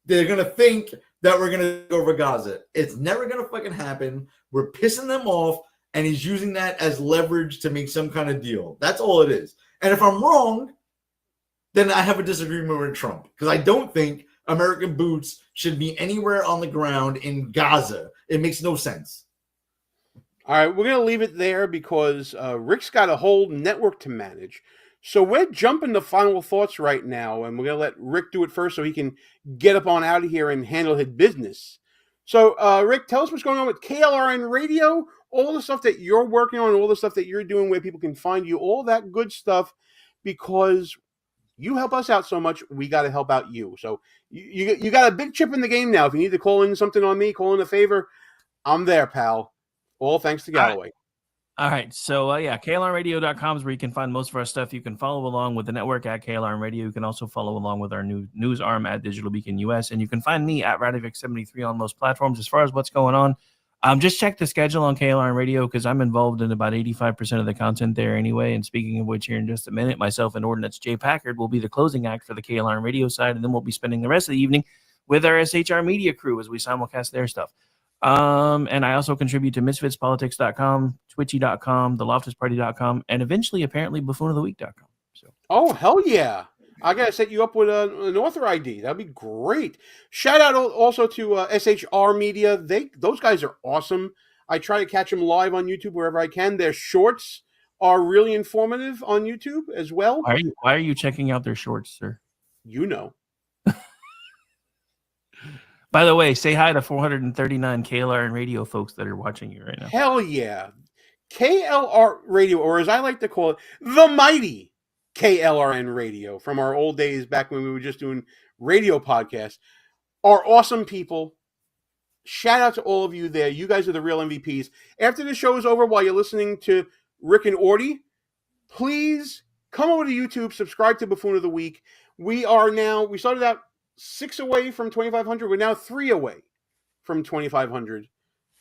They're going to think that we're going to take over Gaza. It's never going to fucking happen. We're pissing them off, and he's using that as leverage to make some kind of deal. That's all it is. And if I'm wrong, then I have a disagreement with Trump, because I don't think American boots should be anywhere on the ground in Gaza. It makes no sense. All right, we're going to leave it there because Rick's got a whole network to manage. So we're jumping to final thoughts right now, and we're going to let Rick do it first so he can get up on out of here and handle his business. So, Rick, tell us what's going on with KLRN Radio, all the stuff that you're working on, all the stuff that you're doing, where people can find you, all that good stuff, because you help us out so much, we got to help out you. So you got a big chip in the game now. If you need to call in something on me, call in a favor, I'm there, pal. All thanks to Galloway. All right. So, KLRnradio.com is where you can find most of our stuff. You can follow along with the network at KLRN Radio. You can also follow along with our new news arm at Digital Beacon US. And you can find me at Radovic73 on most platforms. As far as what's going on, just check the schedule on KLRN Radio, because I'm involved in about 85% of the content there anyway. And speaking of which, here in just a minute, myself and Ordnance Jay Packard will be the closing act for the KLRN Radio side. And then we'll be spending the rest of the evening with our SHR Media crew as we simulcast their stuff. And I also contribute to misfitspolitics.com, twitchy.com, theloftusparty.com, and eventually, apparently, buffoonoftheweek.com. So. Oh, hell yeah. I got to set you up with an author ID. That'd be great. Shout out also to SHR Media. Those guys are awesome. I try to catch them live on YouTube wherever I can. Their shorts are really informative on YouTube as well. Why are you checking out their shorts, sir? You know. By the way, say hi to 439 KLRN radio folks that are watching you right now. Hell yeah. KLR radio, or as I like to call it, the mighty KLRN radio from our old days back when we were just doing radio podcasts, are awesome people. Shout out to all of you there. You guys are the real MVPs. After the show is over, while you're listening to Rick and Orty, please come over to YouTube, subscribe to Buffoon of the Week. We started out 6 away from 2,500. We're now 3 away from 2,500.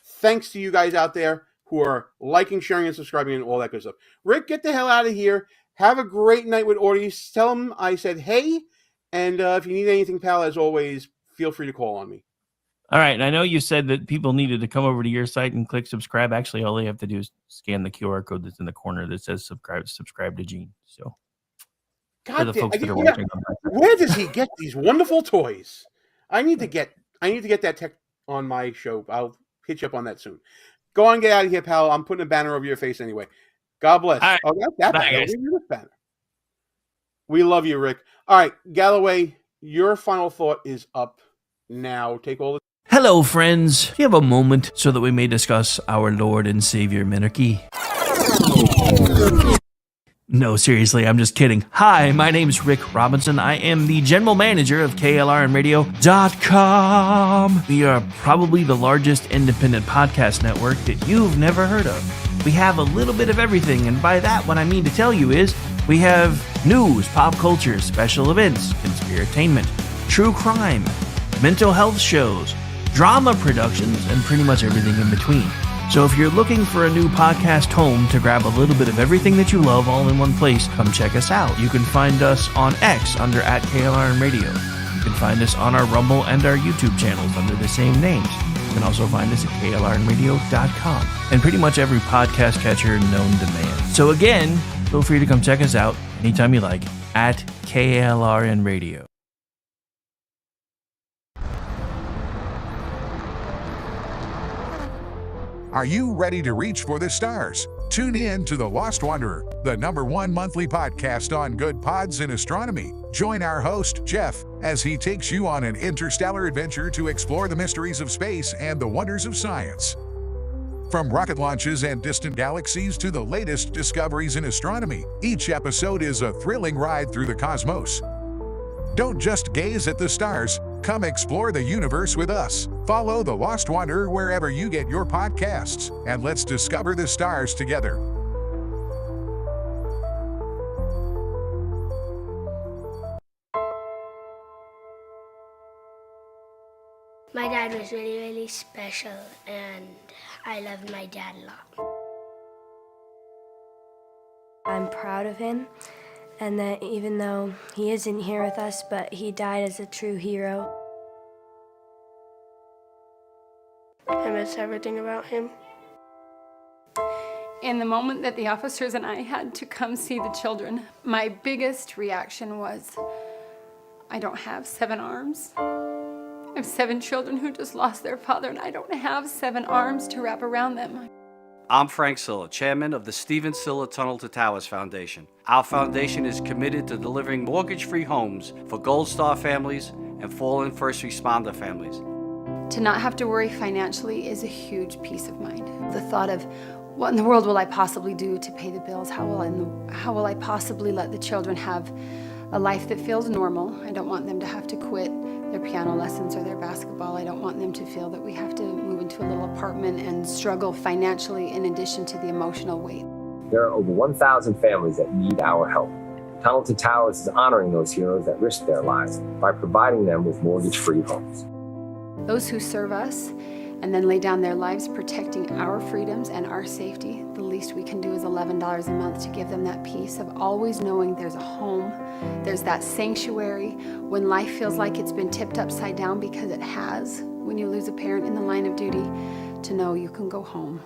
Thanks to you guys out there who are liking, sharing, and subscribing and all that good stuff. Rick, get the hell out of here. Have a great night with Orty. Tell him I said hey. And if you need anything, pal, as always, feel free to call on me. All right. And I know you said that people needed to come over to your site and click subscribe. Actually, all they have to do is scan the QR code that's in the corner that says subscribe to Gene. So for the folks that are watching. Where does he get these wonderful toys? I need to get that tech on my show. I'll hit you up on that soon. Go on, get out of here, pal. I'm putting a banner over your face anyway. God bless. Right. Oh, that banner. This banner. We love you, Rick. All right, Galloway, your final thought is up now. Take all the. Hello, friends. Do you have a moment so that we may discuss our Lord and Savior Minarchy? No, seriously, I'm just kidding. Hi, my name's Rick Robinson. I am the general manager of KLRNradio.com. We are probably the largest independent podcast network that you've never heard of. We have a little bit of everything, and by that, what I mean to tell you is we have news, pop culture, special events, conspiratainment, true crime, mental health shows, drama productions, and pretty much everything in between. So if you're looking for a new podcast home to grab a little bit of everything that you love all in one place, come check us out. You can find us on X under @KLRNradio. You can find us on our Rumble and our YouTube channels under the same names. You can also find us at KLRNradio.com and pretty much every podcast catcher known to man. So again, feel free to come check us out anytime you like at KLRNradio. Are you ready to reach for the stars? Tune in to The Lost Wanderer, the #1 monthly podcast on good pods in astronomy. Join our host, Jeff, as he takes you on an interstellar adventure to explore the mysteries of space and the wonders of science. From rocket launches and distant galaxies to the latest discoveries in astronomy, each episode is a thrilling ride through the cosmos. Don't just gaze at the stars. Come explore the universe with us. Follow The Lost Wanderer wherever you get your podcasts, and let's discover the stars together. My dad was really, really special, and I loved my dad a lot. I'm proud of him, and that even though he isn't here with us, but he died as a true hero. I miss everything about him. In the moment that the officers and I had to come see the children, my biggest reaction was, I don't have 7 arms. I have 7 children who just lost their father, and I don't have 7 arms to wrap around them. I'm Frank Silla, chairman of the Stephen Silla Tunnel to Towers Foundation. Our foundation is committed to delivering mortgage-free homes for Gold Star families and fallen first responder families. To not have to worry financially is a huge peace of mind. The thought of, what in the world will I possibly do to pay the bills? How will I possibly let the children have a life that feels normal? I don't want them to have to quit their piano lessons or their basketball. I don't want them to feel that we have to move into a little apartment and struggle financially in addition to the emotional weight. There are over 1,000 families that need our help. Tunnel to Towers is honoring those heroes that risked their lives by providing them with mortgage-free homes. Those who serve us and then lay down their lives protecting our freedoms and our safety, the least we can do is $11 a month to give them that peace of always knowing there's a home, there's that sanctuary when life feels like it's been tipped upside down, because it has, when you lose a parent in the line of duty, to know you can go home,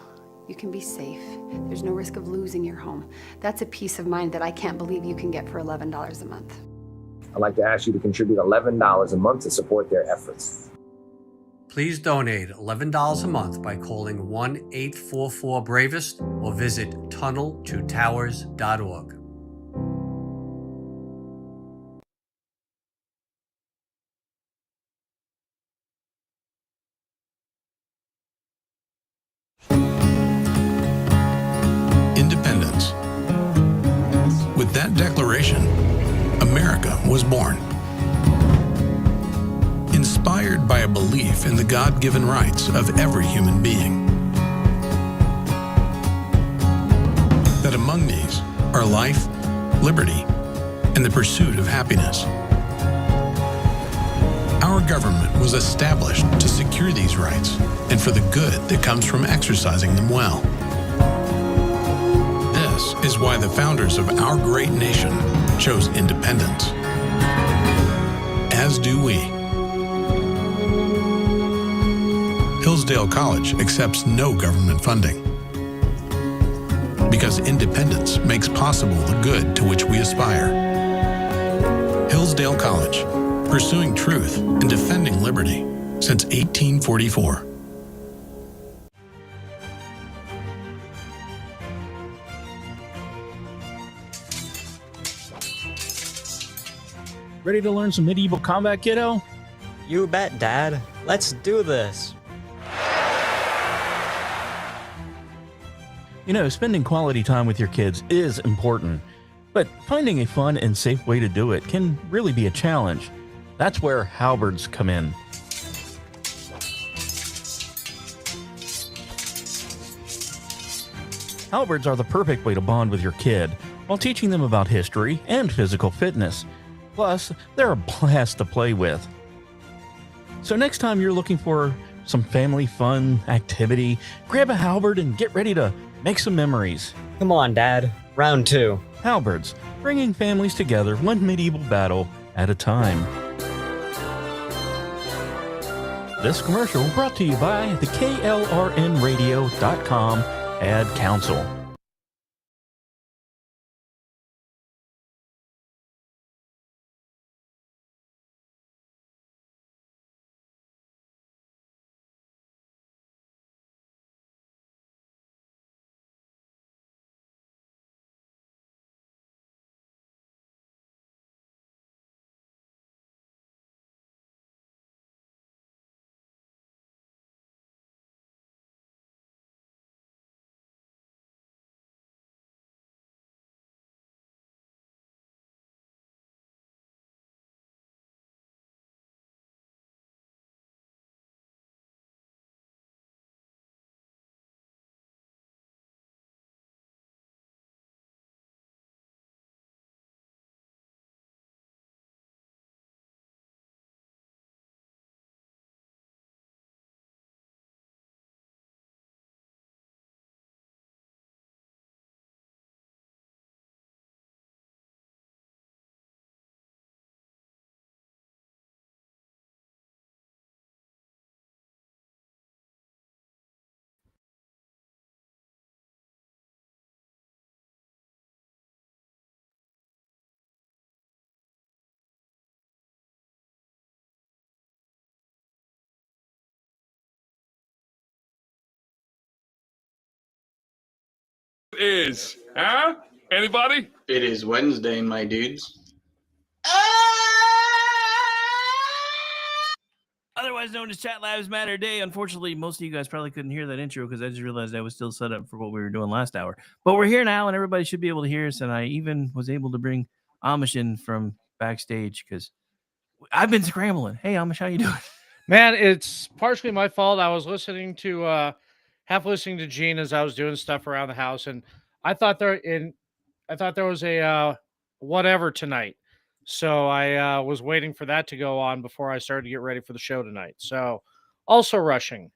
you can be safe, there's no risk of losing your home. That's a peace of mind that I can't believe you can get for $11 a month. I'd like to ask you to contribute $11 a month to support their efforts. Please donate $11 a month by calling 1-844-BRAVEST or visit tunneltotowers.org. was born. Inspired by a belief in the God-given rights of every human being. That among these are life, liberty, and the pursuit of happiness. Our government was established to secure these rights and for the good that comes from exercising them well. This is why the founders of our great nation chose independence. As do we. Hillsdale College accepts no government funding. Because independence makes possible the good to which we aspire. Hillsdale College, pursuing truth and defending liberty since 1844. Ready to learn some medieval combat, kiddo? You bet, Dad. Let's do this. You know, spending quality time with your kids is important, but finding a fun and safe way to do it can really be a challenge. That's where halberds come in. Halberds are the perfect way to bond with your kid while teaching them about history and physical fitness. Plus, they're a blast to play with. So next time you're looking for some family fun activity, grab a halberd and get ready to make some memories. Come on, Dad. Round 2. Halberds, bringing families together one medieval battle at a time. This commercial brought to you by the KLRNradio.com Ad Council. Is, huh? Anybody? It is Wednesday, my dudes. Otherwise known as ChatLivesMatter Day. Unfortunately, most of you guys probably couldn't hear that intro because I just realized I was still set up for what we were doing last hour. But we're here now, and everybody should be able to hear us. And I even was able to bring Amish in from backstage because I've been scrambling. Hey, Amish, how you doing? Man, it's partially my fault. I was listening to half listening to Gene as I was doing stuff around the house, and I thought there was a whatever tonight. So I was waiting for that to go on before I started to get ready for the show tonight. So also rushing.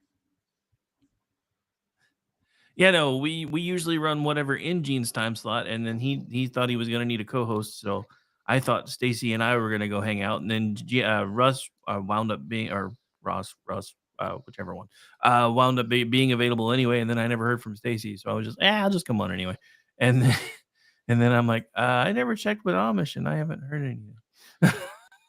Yeah, no, we usually run whatever in Gene's time slot, and then he thought he was going to need a co-host, so I thought Stacy and I were going to go hang out, and then Russ wound up being, or Ross, whichever one, wound up being available anyway, and then I never heard from Stacy, so I was just, I'll just come on anyway, and then, and then I'm like, I never checked with Amish, and I haven't heard anything.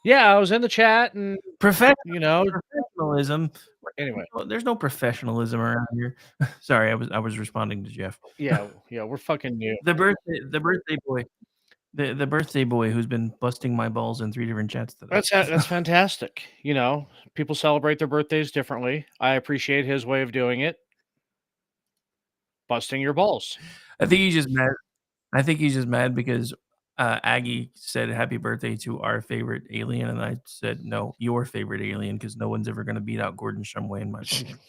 Yeah, I was in the chat, and professionalism. Anyway, there's no professionalism around here. Sorry, I was responding to Jeff. Yeah, we're fucking new. The birthday boy. The birthday boy who's been busting my balls in 3 different chats today. That's fantastic. You know, people celebrate their birthdays differently. I appreciate his way of doing it. Busting your balls. I think he's just mad. I think he's just mad because Aggie said happy birthday to our favorite alien, and I said no, your favorite alien, because no one's ever going to beat out Gordon Shumway in my opinion.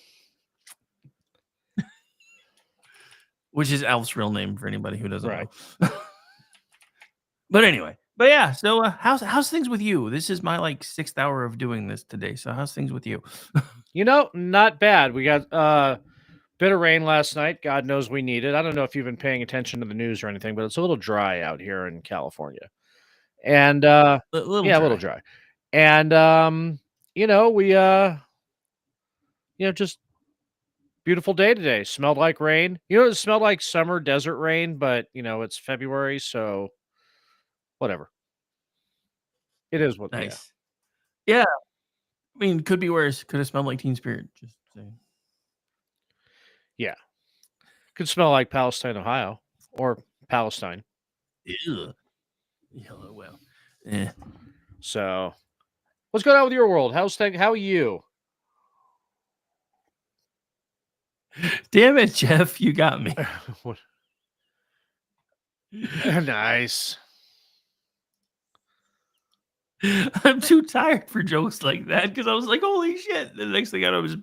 Which is Alf's real name for anybody who doesn't know. But anyway, yeah. So how's things with you? This is my like 6th hour of doing this today. So how's things with you? Not bad. We got a bit of rain last night. God knows we need it. I don't know if you've been paying attention to the news or anything, but it's a little dry out here in California. And a little dry. And we just beautiful day today. Smelled like rain. It smelled like summer desert rain, but it's February, so whatever. It is what. Nice. Yeah. I mean, could be worse. Could have smelled like Teen Spirit. Just saying. Yeah. Could smell like Palestine, Ohio, or Palestine. Ew. Yeah, well. Yeah. So, what's going on with your world? How are you? Damn it, Jeff! You got me. What? Nice. I'm too tired for jokes like that because I was like, "Holy shit!" The next thing I know, I was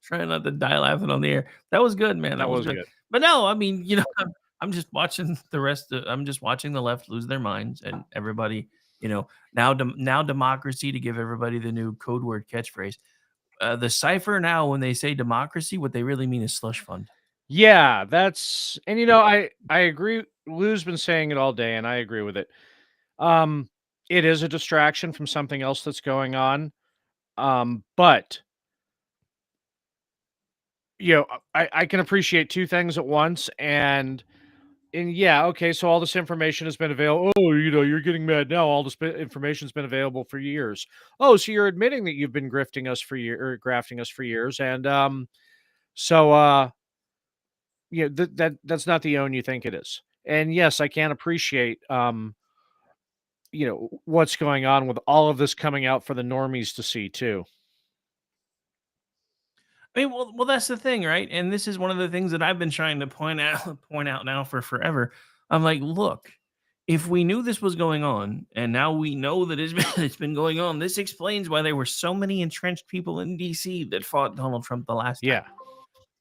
trying not to die laughing on the air. That was good, man. That was good. But no, I mean, I'm just watching the rest of. I'm just watching the left lose their minds, and everybody, now democracy, to give everybody the new code word catchphrase. The cipher now, when they say democracy, what they really mean is slush fund. Yeah, that's and I agree. Lou's been saying it all day, and I agree with it. It is a distraction from something else that's going on. But I can appreciate two things at once, and yeah, okay, so all this information has been available. Oh, you're getting mad now. All this information's been available for years. Oh, so you're admitting that you've been grafting us for years, and so that's not the own you think it is. And yes, I can appreciate what's going on with all of this coming out for the normies to see too. I mean, well, that's the thing, right? And this is one of the things that I've been trying to point out now for forever. I'm like, look, if we knew this was going on, and now we know that it's been going on, this explains why there were so many entrenched people in D.C. that fought Donald Trump the last time.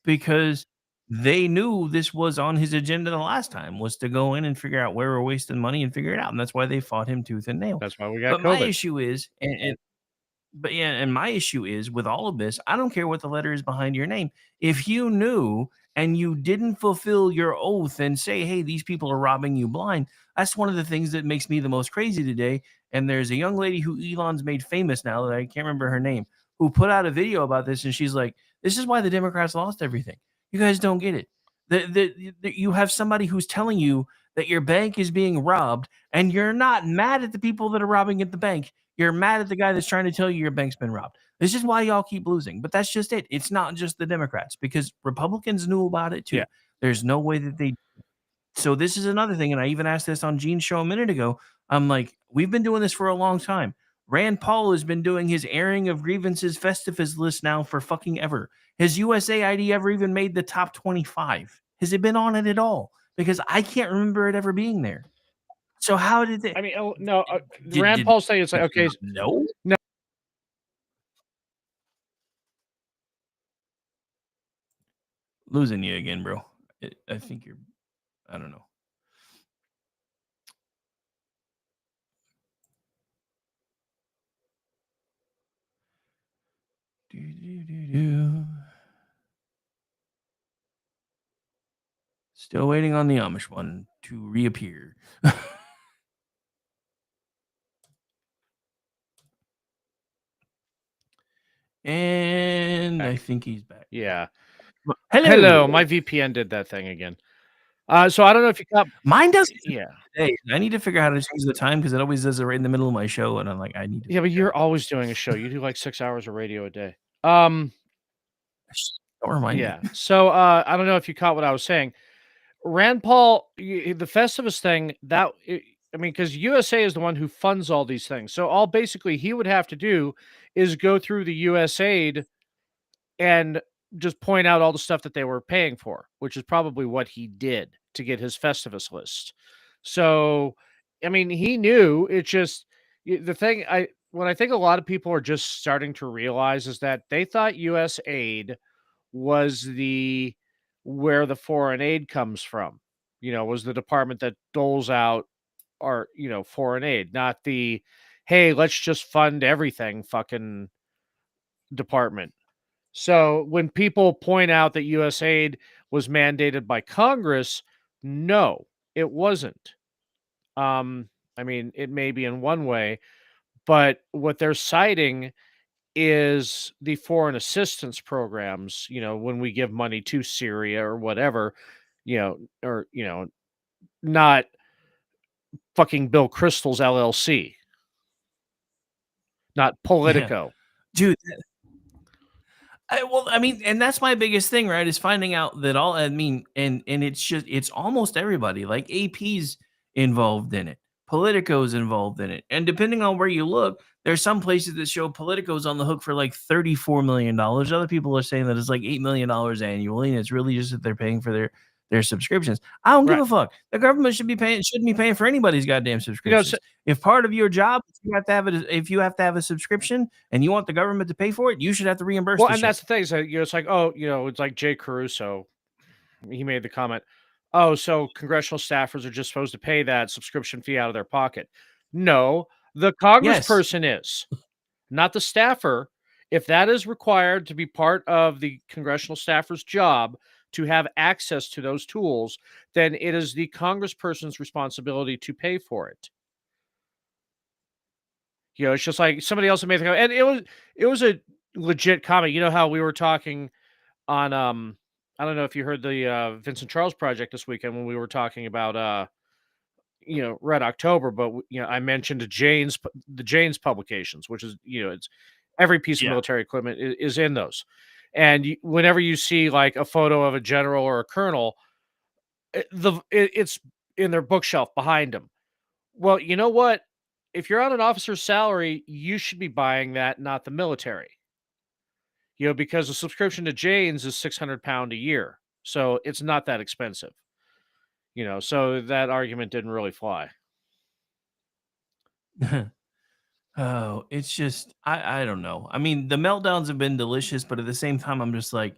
Because they knew this was on his agenda the last time, was to go in and figure out where we're wasting money and figure it out, and that's why they fought him tooth and nail. That's why we got But COVID. my issue is, and my issue is with all of this, I don't care what the letter is behind your name. If you knew and you didn't fulfill your oath and say, hey, these people are robbing you blind, that's one of the things that makes me the most crazy today. And there's a young lady who Elon's made famous now that I can't remember her name, who put out a video about this. And she's like, this is why the Democrats lost everything. You guys don't get it. You have somebody who's telling you that your bank is being robbed, and you're not mad at the people that are robbing at the bank. You're mad at the guy that's trying to tell you your bank's been robbed. This is why y'all keep losing. But that's just it. It's not just the Democrats, because Republicans knew about it too. Yeah. There's no way that they. So this is another thing, and I even asked this on Gene's show a minute ago. I'm like, we've been doing this for a long time. Rand Paul has been doing his airing of grievances Festivus list now for fucking ever. Has USAID ever even made the top 25? Has it been on it at all? Because I can't remember it ever being there. So how did they? I mean, no. Rand Paul saying it's like, okay, no. Losing you again, bro. I think you're. I don't know. Still waiting on the Amish one to reappear. And I think he's back. Yeah. Hello. My VPN did that thing again. So I don't know if you got mine does. Yeah. Hey, I need to figure out how to change the time because it always does it right in the middle of my show, and I'm like, I need to. Yeah, but you're always doing a show. You do like 6 hours of radio a day. Don't remind yeah. me. So I don't know if you caught what I was saying. Rand Paul, the Festivus thing, because USA is the one who funds all these things. So all basically he would have to do is go through the USAID and just point out all the stuff that they were paying for, which is probably what he did to get his Festivus list. So I mean, he knew. It's just the thing. What I think a lot of people are just starting to realize is that they thought U.S. aid was where the foreign aid comes from. Was the department that doles out our foreign aid, not the hey, let's just fund everything fucking department. So when people point out that U.S. aid was mandated by Congress, no, it wasn't. I mean, it may be in one way, but what they're citing is the foreign assistance programs, when we give money to Syria or whatever, or, not fucking Bill Crystal's LLC, not Yeah. Politico. Dude, well, I mean, and that's my biggest thing, right? Is finding out that and it's almost everybody. Like AP's involved in it, Politico's involved in it, and depending on where you look, there's some places that show Politico's on the hook for like $34 million. Other people are saying that it's like $8 million annually, and it's really just that they're paying for their subscriptions. I don't give Right. a fuck. The government shouldn't be paying for anybody's goddamn subscriptions. If part of your job, if you have to have a subscription and you want the government to pay for it, you should have to reimburse. Well, the and shit. that's the thing. So it's like, oh, it's like Jay Caruso. He made the comment, oh, so congressional staffers are just supposed to pay that subscription fee out of their pocket. No, the Yes. congressperson is, not the staffer. If that is required to be part of the congressional staffer's job to have access to those tools, then it is the congressperson's responsibility to pay for it. It's just like somebody else made the comment, and it was a legit comment. You know how we were talking on I don't know if you heard the Vincent Charles project this weekend when we were talking about Red October, but I mentioned the Jane's publications, which is it's every piece of Yeah. military equipment is in those. And whenever you see like a photo of a general or a colonel, it's in their bookshelf behind them. Well, you know what? If you're on an officer's salary, you should be buying that, not the military. Because the subscription to Jane's is £600 a year. So it's not that expensive. So that argument didn't really fly. Oh, it's just I don't know. I mean, the meltdowns have been delicious, but at the same time, I'm just like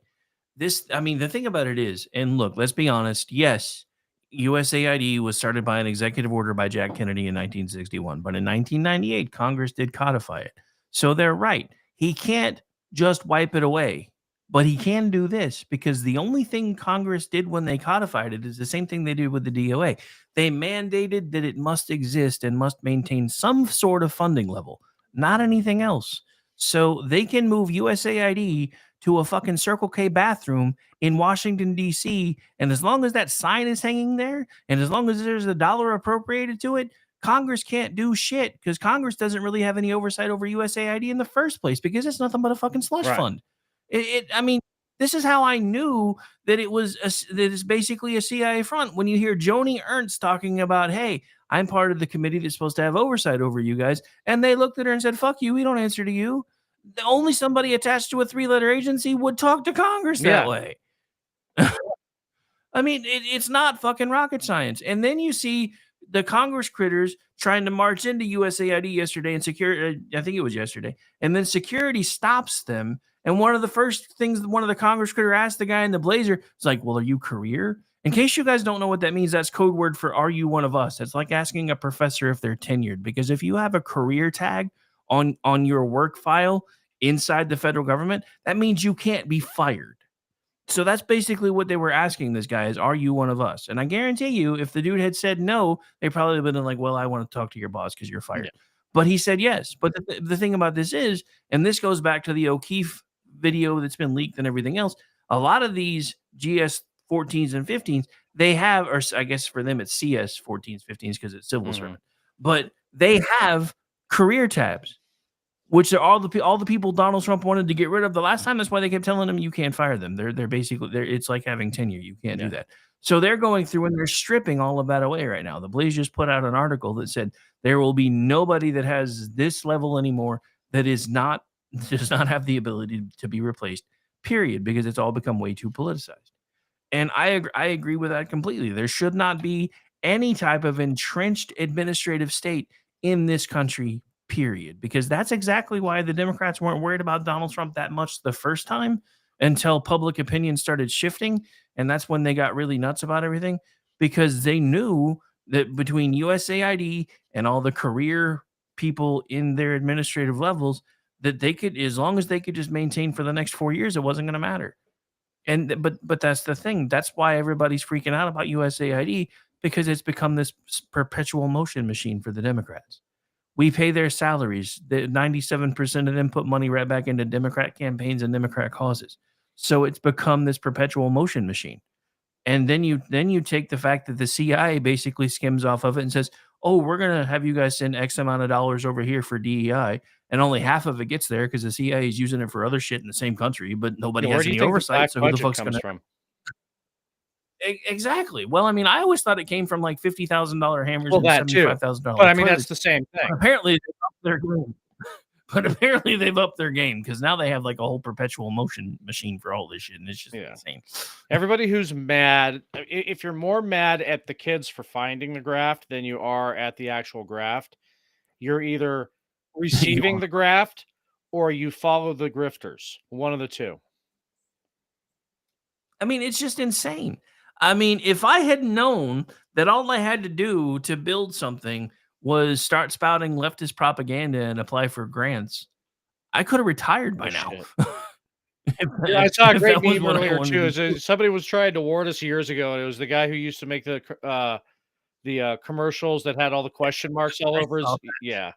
this. I mean, the thing about it is, and look, let's be honest. Yes, USAID was started by an executive order by Jack Kennedy in 1961, but in 1998, Congress did codify it. So they're right. He can't just wipe it away, but he can do this because the only thing Congress did when they codified it is the same thing they did with the DOA. They mandated that it must exist and must maintain some sort of funding level, not anything else. So they can move USAID to a fucking Circle K bathroom in Washington, D.C. And as long as that sign is hanging there, and as long as there's $1 appropriated to it, Congress can't do shit because Congress doesn't really have any oversight over USAID in the first place because it's nothing but a fucking slush Right. fund. I mean, this is how I knew that that it's basically a CIA front. When you hear Joni Ernst talking about, hey, I'm part of the committee that's supposed to have oversight over you guys. And they looked at her and said, fuck you. We don't answer to you. Only somebody attached to a 3-letter agency would talk to Congress that way. I mean, it's not fucking rocket science. And then you see the Congress critters trying to march into USAID yesterday and security. I think it was yesterday. And then security stops them. And one of the first things one of the Congress critter asked the guy in the blazer is like, well, are you career? In case you guys don't know what that means, that's code word for are you one of us? It's like asking a professor if they're tenured. Because if you have a career tag on your work file inside the federal government, that means you can't be fired. So that's basically what they were asking this guy is, are you one of us? And I guarantee you, if the dude had said no, they probably would have been like, well, I want to talk to your boss because you're fired. Yeah. But he said yes. But the thing about this is, and this goes back to the O'Keefe video that's been leaked and everything else, a lot of these GS 14s and 15s, they have, or I guess for them it's CS 14s, 15s because it's civil servant, but they have career tabs, which are all the people Donald Trump wanted to get rid of the last time. That's why they kept telling them you can't fire them. They're basically it's like having tenure. You can't do that. So they're going through and they're stripping all of that away right now. The Blaze just put out an article that said there will be nobody that has this level anymore that does not have the ability to be replaced. Period, because it's all become way too politicized. And I agree with that completely. There should not be any type of entrenched administrative state in this country, period. Because that's exactly why the Democrats weren't worried about Donald Trump that much the first time until public opinion started shifting. And that's when they got really nuts about everything, because they knew that between USAID and all the career people in their administrative levels, that they could, as long as they could just maintain for the next 4 years, it wasn't going to matter. And but that's the thing. That's why everybody's freaking out about USAID, because it's become this perpetual motion machine for the Democrats. We pay their salaries. The 97% of them put money right back into Democrat campaigns and Democrat causes. So it's become this perpetual motion machine. And then you take the fact that the CIA basically skims off of it and says, "Oh, we're gonna have you guys send X amount of dollars over here for DEI," and only half of it gets there because the CIA is using it for other shit in the same country, but nobody Where has do you any think the oversight. black So who the budget fuck's comes gonna? from? Exactly. Well, I mean, I always thought it came from like $50,000 hammers Well, and that too. $75,000 But I mean, that's toilets. the same thing. But apparently, they've upped their game. But apparently, they've upped their game because now they have like a whole perpetual motion machine for all this shit, and it's just insane. Everybody who's mad, if you're more mad at the kids for finding the graft than you are at the actual graft, you're either receiving the graft or you follow the grifters. One of the two. I mean, it's just insane. I mean, if I had known that all I had to do to build something was start spouting leftist propaganda and apply for grants, I could have retired by now. Yeah, I saw a If great that was meme what I earlier wanted too. to do. Somebody was trying to warn us years ago, and it was the guy who used to make the commercials that had all the question marks all I over his. saw that. Yeah,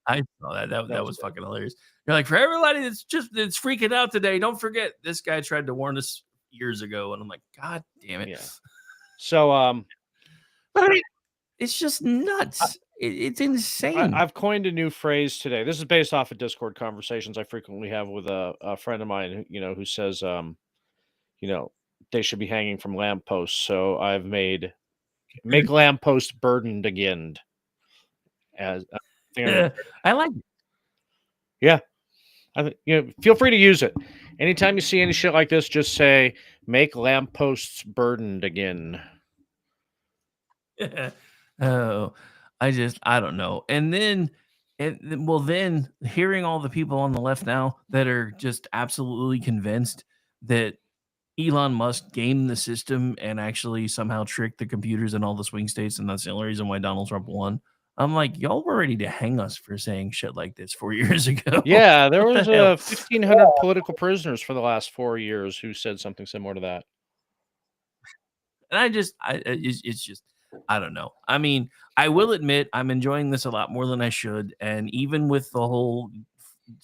I saw that. That was good. fucking hilarious. You're like, for everybody that's freaking out today, don't forget this guy tried to warn us years ago, and I'm like, God damn it. Yeah. So but I mean, it's just nuts. It's insane. I've coined a new phrase today. This is based off of Discord conversations I frequently have with a friend of mine, who says, they should be hanging from lampposts. So I've make lamppost burdened again. As I like it. Yeah. Feel free to use it. Anytime you see any shit like this, just say, make lampposts burdened again. Oh, I don't know. And then, then hearing all the people on the left now that are just absolutely convinced that Elon Musk gamed the system and actually somehow tricked the computers in all the swing states, and that's the only reason why Donald Trump won. I'm like, y'all were ready to hang us for saying shit like this 4 years ago. Yeah, there What was the hell? 1,500 political prisoners for the last 4 years who said something similar to that. And it's just, I don't know. I mean, I will admit I'm enjoying this a lot more than I should. And even with the whole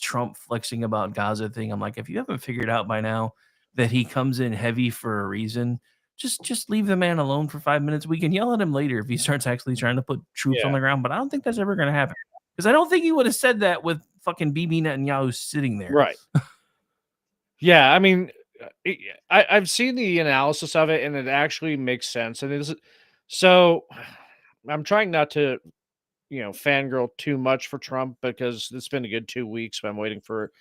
Trump flexing about Gaza thing, I'm like, if you haven't figured out by now that he comes in heavy for a reason, just leave the man alone for 5 minutes. We can yell at him later if he starts actually trying to put troops on the ground. But I don't think that's ever going to happen, because I don't think he would have said that with fucking Bibi Netanyahu sitting there. Right. Yeah, I mean, I've seen the analysis of it, and it actually makes sense. And it is so. I'm trying not to, fangirl too much for Trump, because it's been a good 2 weeks. But I'm waiting for,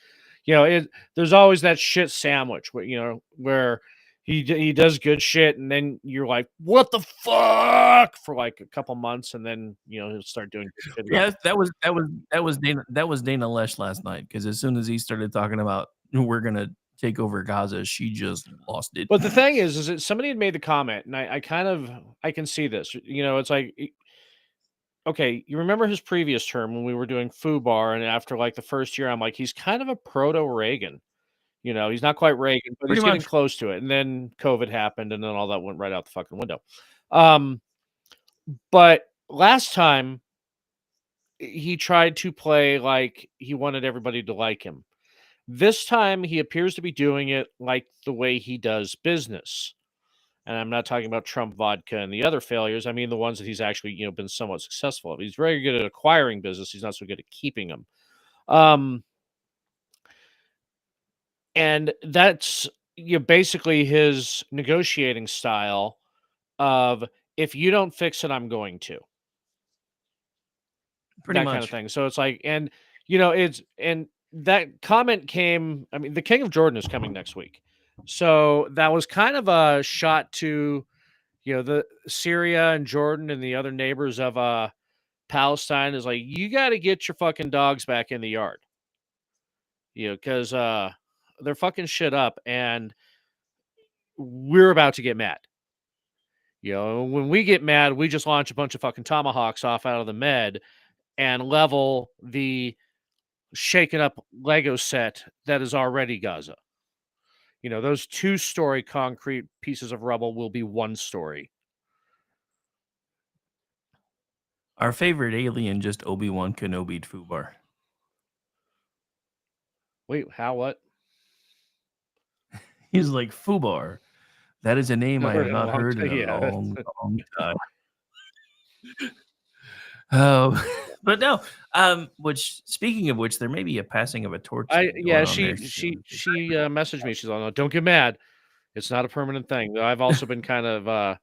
there's always that shit sandwich where he does good shit, and then you're like, what the fuck, for like a couple months, and then he'll start doing good shit. Yeah, that was Dana Lesh last night, because as soon as he started talking about we're gonna take over Gaza, she just lost it. But the thing is that somebody had made the comment, and I can see this. It's like, okay, you remember his previous term when we were doing FUBAR, and after like the first year, I'm like, he's kind of a proto Reagan. He's not quite Reagan, but Pretty he's getting much. close to it. And then COVID happened, and then all that went right out the fucking window. But last time he tried to play like he wanted everybody to like him. This time he appears to be doing it like the way he does business. And I'm not talking about Trump vodka and the other failures. I mean the ones that he's actually, been somewhat successful at. He's very good at acquiring business. He's not so good at keeping them. And that's basically his negotiating style of, if you don't fix it, I'm going to. Pretty that much. kind of thing. So it's like, and that comment came, I mean, the King of Jordan is coming next week. So that was kind of a shot to, the Syria and Jordan and the other neighbors of Palestine is like, you got to get your fucking dogs back in the yard, because they're fucking shit up, and we're about to get mad. When we get mad, we just launch a bunch of fucking tomahawks off out of the Med and level the shaken up Lego set that is already Gaza. Those 2-story concrete pieces of rubble will be 1-story. Our favorite alien just Obi-Wan Kenobi'd Fubar. Wait, how, what? He's like, Fubar. That is a name I have not heard in a Yeah. long, long time. But no. Which, speaking of which, there may be a passing of a torch. She soon. messaged me. She's like, "No, don't get mad. It's not a permanent thing." I've also been kind of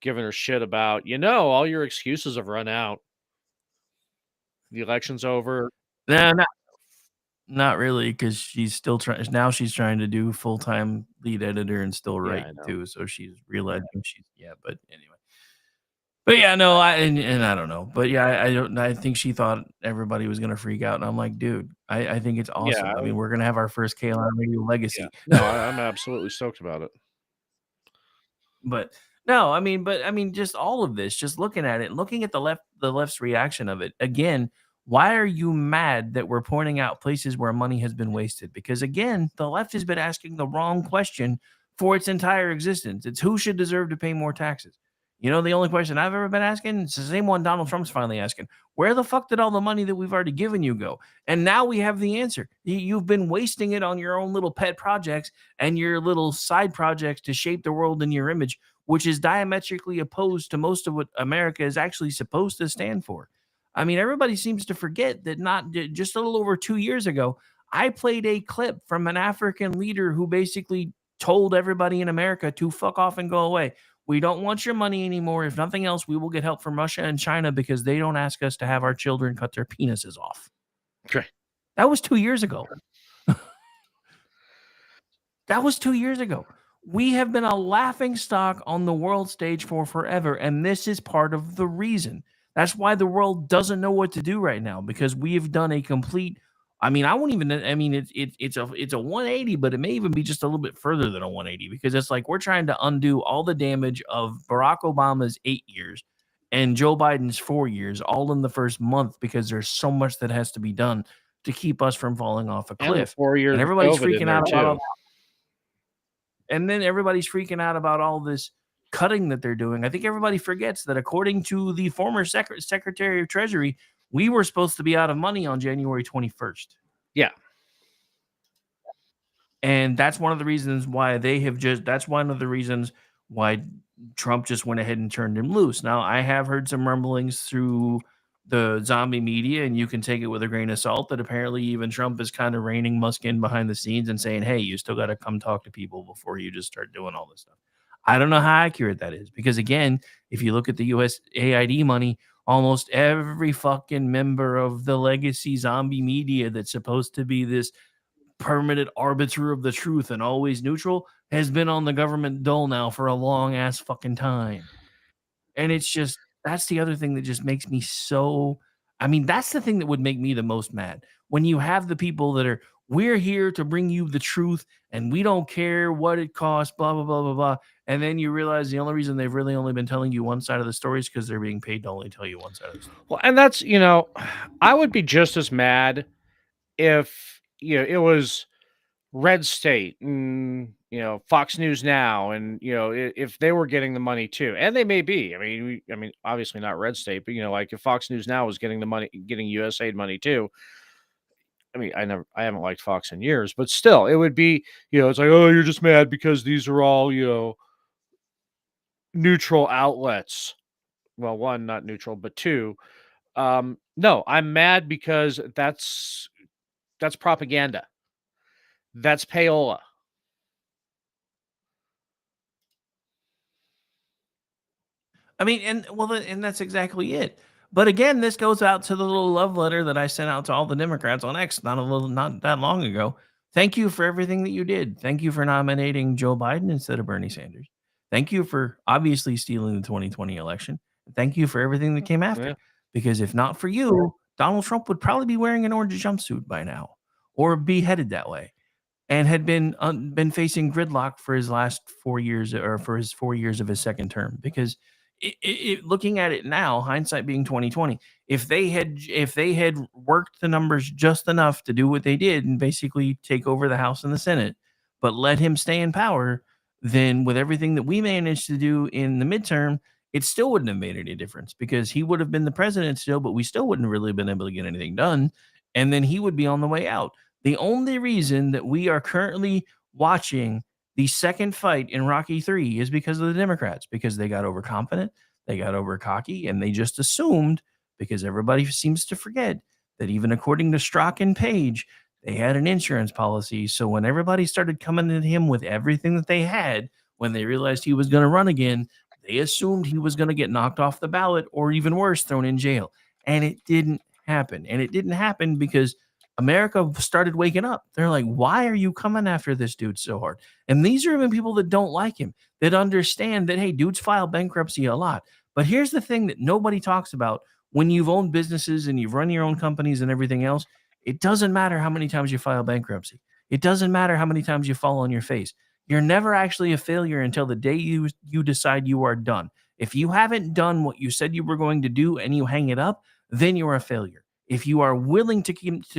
giving her shit about, all your excuses have run out. The election's over. No, not really, because she's still trying. Now she's trying to do full-time lead editor and still write too. So she's realizing but anyway. But yeah, no, I don't know. But yeah, I think she thought everybody was gonna freak out, and I'm like, dude, I think it's awesome. Yeah, I mean, we're gonna have our first KLR Radio legacy. Yeah. No, I'm absolutely stoked about it. But no, I mean, just all of this, just looking at it, looking at the left's reaction of it again. Why are you mad that we're pointing out places where money has been wasted? Because again, the left has been asking the wrong question for its entire existence. It's who should deserve to pay more taxes. The only question I've ever been asking, it's the same one Donald Trump's finally asking. Where the fuck did all the money that we've already given you go? And now we have the answer. You've been wasting it on your own little pet projects and your little side projects to shape the world in your image, which is diametrically opposed to most of what America is actually supposed to stand for. I mean, everybody seems to forget that not just a little over 2 years ago, I played a clip from an African leader who basically told everybody in America to fuck off and go away. We don't want your money anymore. If nothing else, we will get help from Russia and China because they don't ask us to have our children cut their penises off. Okay. That was 2 years ago. That was 2 years ago. We have been a laughing stock on the world stage for forever, and this is part of the reason. That's why the world doesn't know what to do right now, because we have done a complete. I mean, I won't even. I mean, it's a 180, but it may even be just a little bit further than a 180, because it's like we're trying to undo all the damage of Barack Obama's 8 years and Joe Biden's 4 years, all in the first month, because there's so much that has to be done to keep us from falling off a cliff. And 4 years, and everybody's of COVID freaking out about all. And then everybody's freaking out about all this cutting that they're doing. I think everybody forgets that according to the former Secretary of Treasury, we were supposed to be out of money on January 21st. Yeah. And that's one of the reasons why that's one of the reasons why Trump just went ahead and turned him loose. Now, I have heard some rumblings through the zombie media, and you can take it with a grain of salt, that apparently even Trump is kind of reining Musk in behind the scenes and saying, hey, you still got to come talk to people before you just start doing all this stuff. I don't know how accurate that is, because again, if you look at the USAID money, almost every fucking member of the legacy zombie media that's supposed to be this permanent arbiter of the truth and always neutral has been on the government dole now for a long ass fucking time. And it's just, that's the other thing that just makes me so, I mean, that's the thing that would make me the most mad. When you have the people that are, we're here to bring you the truth and we don't care what it costs, blah, blah, blah, blah, blah. And then you realize the only reason they've really only been telling you one side of the story is because they're being paid to only tell you one side of the story. Well, and that's, I would be just as mad if, it was Red State and, Fox News Now, and, if they were getting the money too, and they may be, I mean, obviously not Red State, but, like if Fox News Now was getting the money, getting USAID money too. I mean, I haven't liked Fox in years, but still it would be, it's like, oh, you're just mad because these are all, neutral outlets. Well, one, not neutral, but two, no, I'm mad because that's propaganda. That's payola. I mean, and that's exactly it. But again, this goes out to the little love letter that I sent out to all the Democrats on X not that long ago. Thank you for everything that you did. Thank you for nominating Joe Biden instead of Bernie Sanders. Thank you for obviously stealing the 2020 election. Thank you for everything that came after. Yeah. Because if not for you, Donald Trump would probably be wearing an orange jumpsuit by now, or be headed that way, and had been facing gridlock for his last 4 years, or for his 4 years of his second term. Because looking at it now, hindsight being 2020, if they had worked the numbers just enough to do what they did and basically take over the House and the Senate, but let him stay in power, then with everything that we managed to do in the midterm, it still wouldn't have made any difference, because he would have been the president still, but we still wouldn't have really been able to get anything done. And then he would be on the way out. The only reason that we are currently watching the second fight in Rocky 3 is because of the Democrats, because they got overconfident, they got over cocky, and they just assumed, because everybody seems to forget that even according to Strzok and Page, they had an insurance policy. So when everybody started coming at him with everything that they had, when they realized he was going to run again, they assumed he was going to get knocked off the ballot, or even worse, thrown in jail. And it didn't happen. And it didn't happen because America started waking up. They're like, why are you coming after this dude so hard? And these are even people that don't like him, that understand that, hey, dudes file bankruptcy a lot. But here's the thing that nobody talks about. When you've owned businesses and you've run your own companies and everything else, it doesn't matter how many times you file bankruptcy. It doesn't matter how many times you fall on your face. You're never actually a failure until the day you decide you are done. If you haven't done what you said you were going to do and you hang it up, then you're a failure. If you are willing to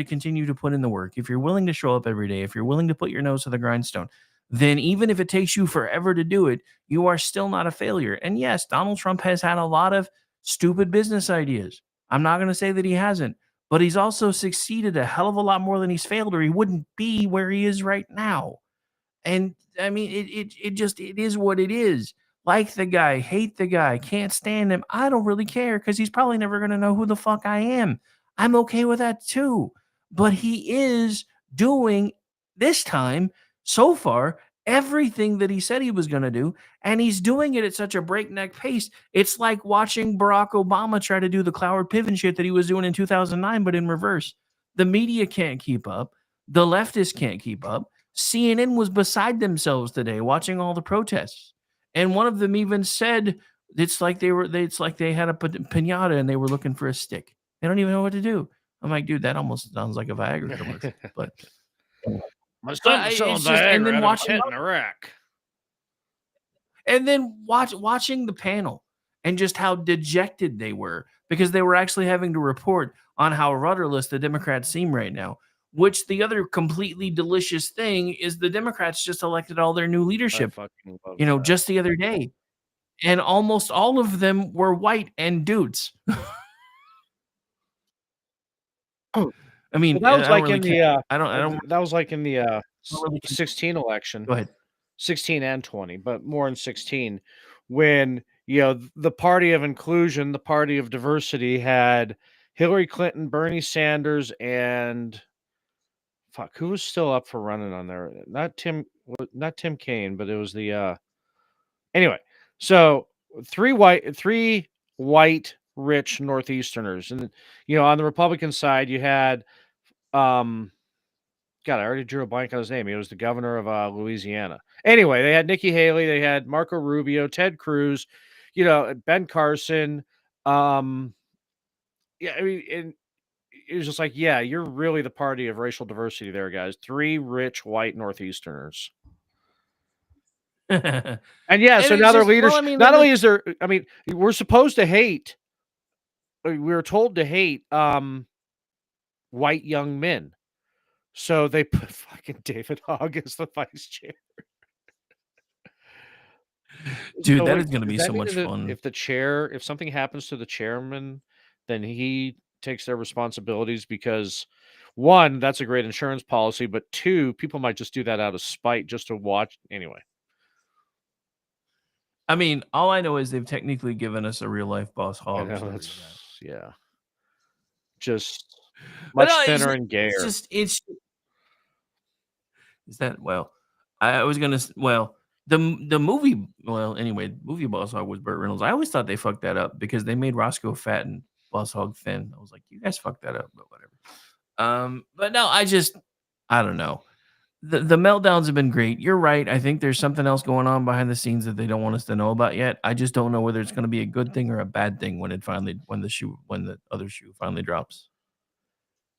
continue to put in the work, if you're willing to show up every day, if you're willing to put your nose to the grindstone, then even if it takes you forever to do it, you are still not a failure. And yes, Donald Trump has had a lot of stupid business ideas. I'm not going to say that he hasn't, but he's also succeeded a hell of a lot more than he's failed, or he wouldn't be where he is right now. And I mean, it is what it is. Like the guy, hate the guy, can't stand him. I don't really care, because he's probably never going to know who the fuck I am. I'm okay with that too. But he is doing, this time, so far, everything that he said he was going to do. And he's doing it at such a breakneck pace. It's like watching Barack Obama try to do the Cloward Piven shit that he was doing in 2009, but in reverse. The media can't keep up. The leftists can't keep up. CNN was beside themselves today watching all the protests. And one of them even said it's like they had a piñata and they were looking for a stick. They don't even know what to do. I'm like, dude, that almost sounds like a Viagra commercial. But my son's selling Viagra, and then watching in Iraq. And then watching the panel and just how dejected they were, because they were actually having to report on how rudderless the Democrats seem right now. Which the other completely delicious thing is the Democrats just elected all their new leadership, just the other day. And almost all of them were white and dudes. I mean, that was like really in the I don't that was like in the 16 election. Go ahead. 16 and 20, but more in 16, when the party of inclusion, the party of diversity, had Hillary Clinton, Bernie Sanders, and who was still up for running on there? Not Tim Kaine, but it was the anyway. So three white rich Northeasterners, and on the Republican side you had God, I already drew a blank on his name. He was the governor of Louisiana. Anyway, they had Nikki Haley, they had Marco Rubio, Ted Cruz, Ben Carson. Yeah, I mean, and it was just like, yeah, you're really the party of racial diversity there, guys. 3 rich white Northeasterners. And yeah, so now their leaders. Not only is there, I mean, we're supposed to hate. We were told to hate white young men. So they put fucking David Hogg as the vice chair. Dude, so that is going to be so much fun. If something happens to the chairman, then he takes their responsibilities, because 1, that's a great insurance policy, but 2, people might just do that out of spite just to watch. Anyway. I mean, all I know is they've technically given us a real life boss Hogg. Yeah. Just much thinner and gayer. Is that, well, I was going to, well, the movie, well, anyway, movie Boss Hogg was Burt Reynolds. I always thought they fucked that up because they made Roscoe fat and Boss Hogg thin. I was like, you guys fucked that up, but whatever. But no, I don't know. the meltdowns have been great. You're right. I think there's something else going on behind the scenes that they don't want us to know about yet. I just don't know whether it's going to be a good thing or a bad thing when the other shoe finally drops.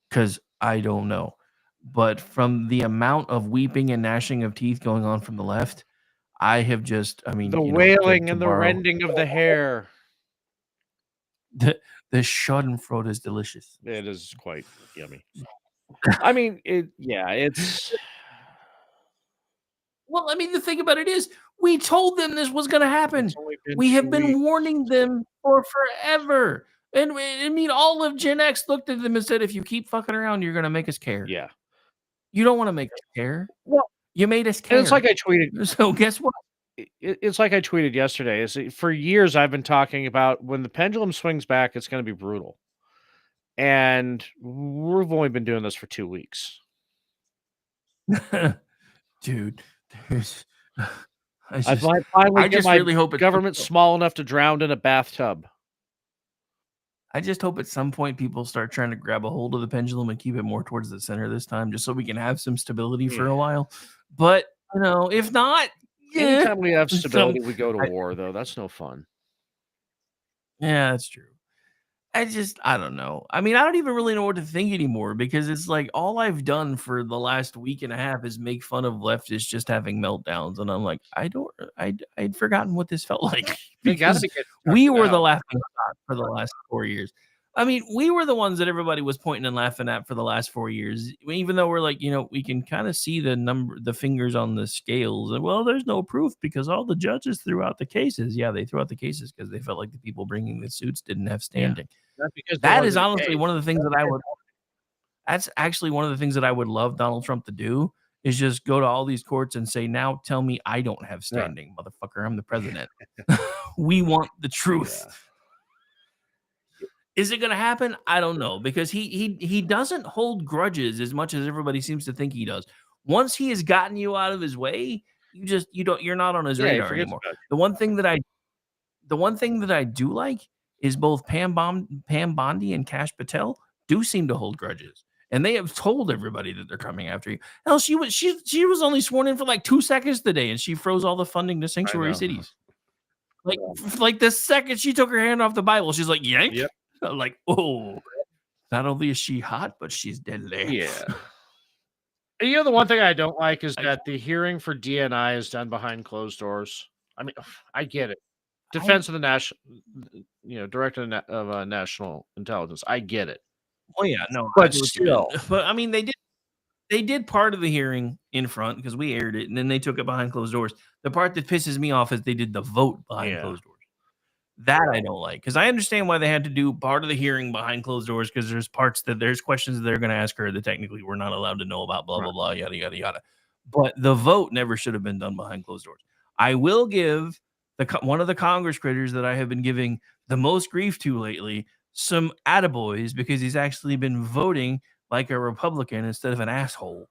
Because I don't know. But from the amount of weeping and gnashing of teeth going on from the left, I have just, I mean, the you know, wailing to and the borrow rending of the hair. the Schadenfreude is delicious. It is quite yummy. I mean, it's. Well, I mean, the thing about it is, we told them this was going to happen. It's only been We have 2 been weeks. warning them for forever. And I mean, all of Gen X looked at them and said, if you keep fucking around, you're going to make us care. Yeah. You don't want to make us care. Well, you made us care. it's like I tweeted. So guess what? It's like I tweeted yesterday. Is for years I've been talking about when the pendulum swings back, it's going to be brutal. And we've only been doing this for 2 weeks. Dude, there's. I finally just my really hope government's small enough to drown in a bathtub. I just hope at some point people start trying to grab a hold of the pendulum and keep it more towards the center this time, just so we can have some stability for a while. But, you know, if not, Anytime we have stability, we go to war, though. That's no fun. Yeah, that's true. I don't know. I mean, I don't even really know what to think anymore because it's like all I've done for the last week and a half is make fun of leftists just having meltdowns. And I'm like, I'd forgotten what this felt like because we were the laughing stock for the last 4 years. I mean, we were the ones that everybody was pointing and laughing at for the last 4 years, even though we're like, you know, we can kind of see the fingers on the scales. And well, there's no proof because all the judges threw out the cases. Yeah, they threw out the cases because they felt like the people bringing the suits didn't have standing. Yeah. That is honestly one of the things that I would. That's actually one of the things that I would love Donald Trump to do is just go to all these courts and say, now tell me I don't have standing, motherfucker. I'm the president. We want the truth. Yeah. Is it going to happen? I don't know because he doesn't hold grudges as much as everybody seems to think he does. Once he has gotten you out of his way, you're not on his radar anymore. The one thing that I do like is both Pam Bondi and Kash Patel do seem to hold grudges. And they have told everybody that they're coming after you. Hell, she was only sworn in for like 2 seconds today, and she froze all the funding to sanctuary cities. Like the second she took her hand off the Bible, she's like, yank. Yep. I'm like, oh, not only is she hot, but she's deadly. Yeah. You know, the one thing I don't like is that the hearing for DNI is done behind closed doors. I mean, I get it. Defense of the national, Director of National Intelligence. I get it. Oh yeah, no, but still, but I mean, they did part of the hearing in front because we aired it, and then they took it behind closed doors. The part that pisses me off is they did the vote behind closed doors. That I don't like because I understand why they had to do part of the hearing behind closed doors because there's questions that they're going to ask her that technically we're not allowed to know about, blah blah blah, yada yada yada. But the vote never should have been done behind closed doors. I will give one of the Congress critters that I have been giving the most grief to lately some attaboys because he's actually been voting like a Republican instead of an asshole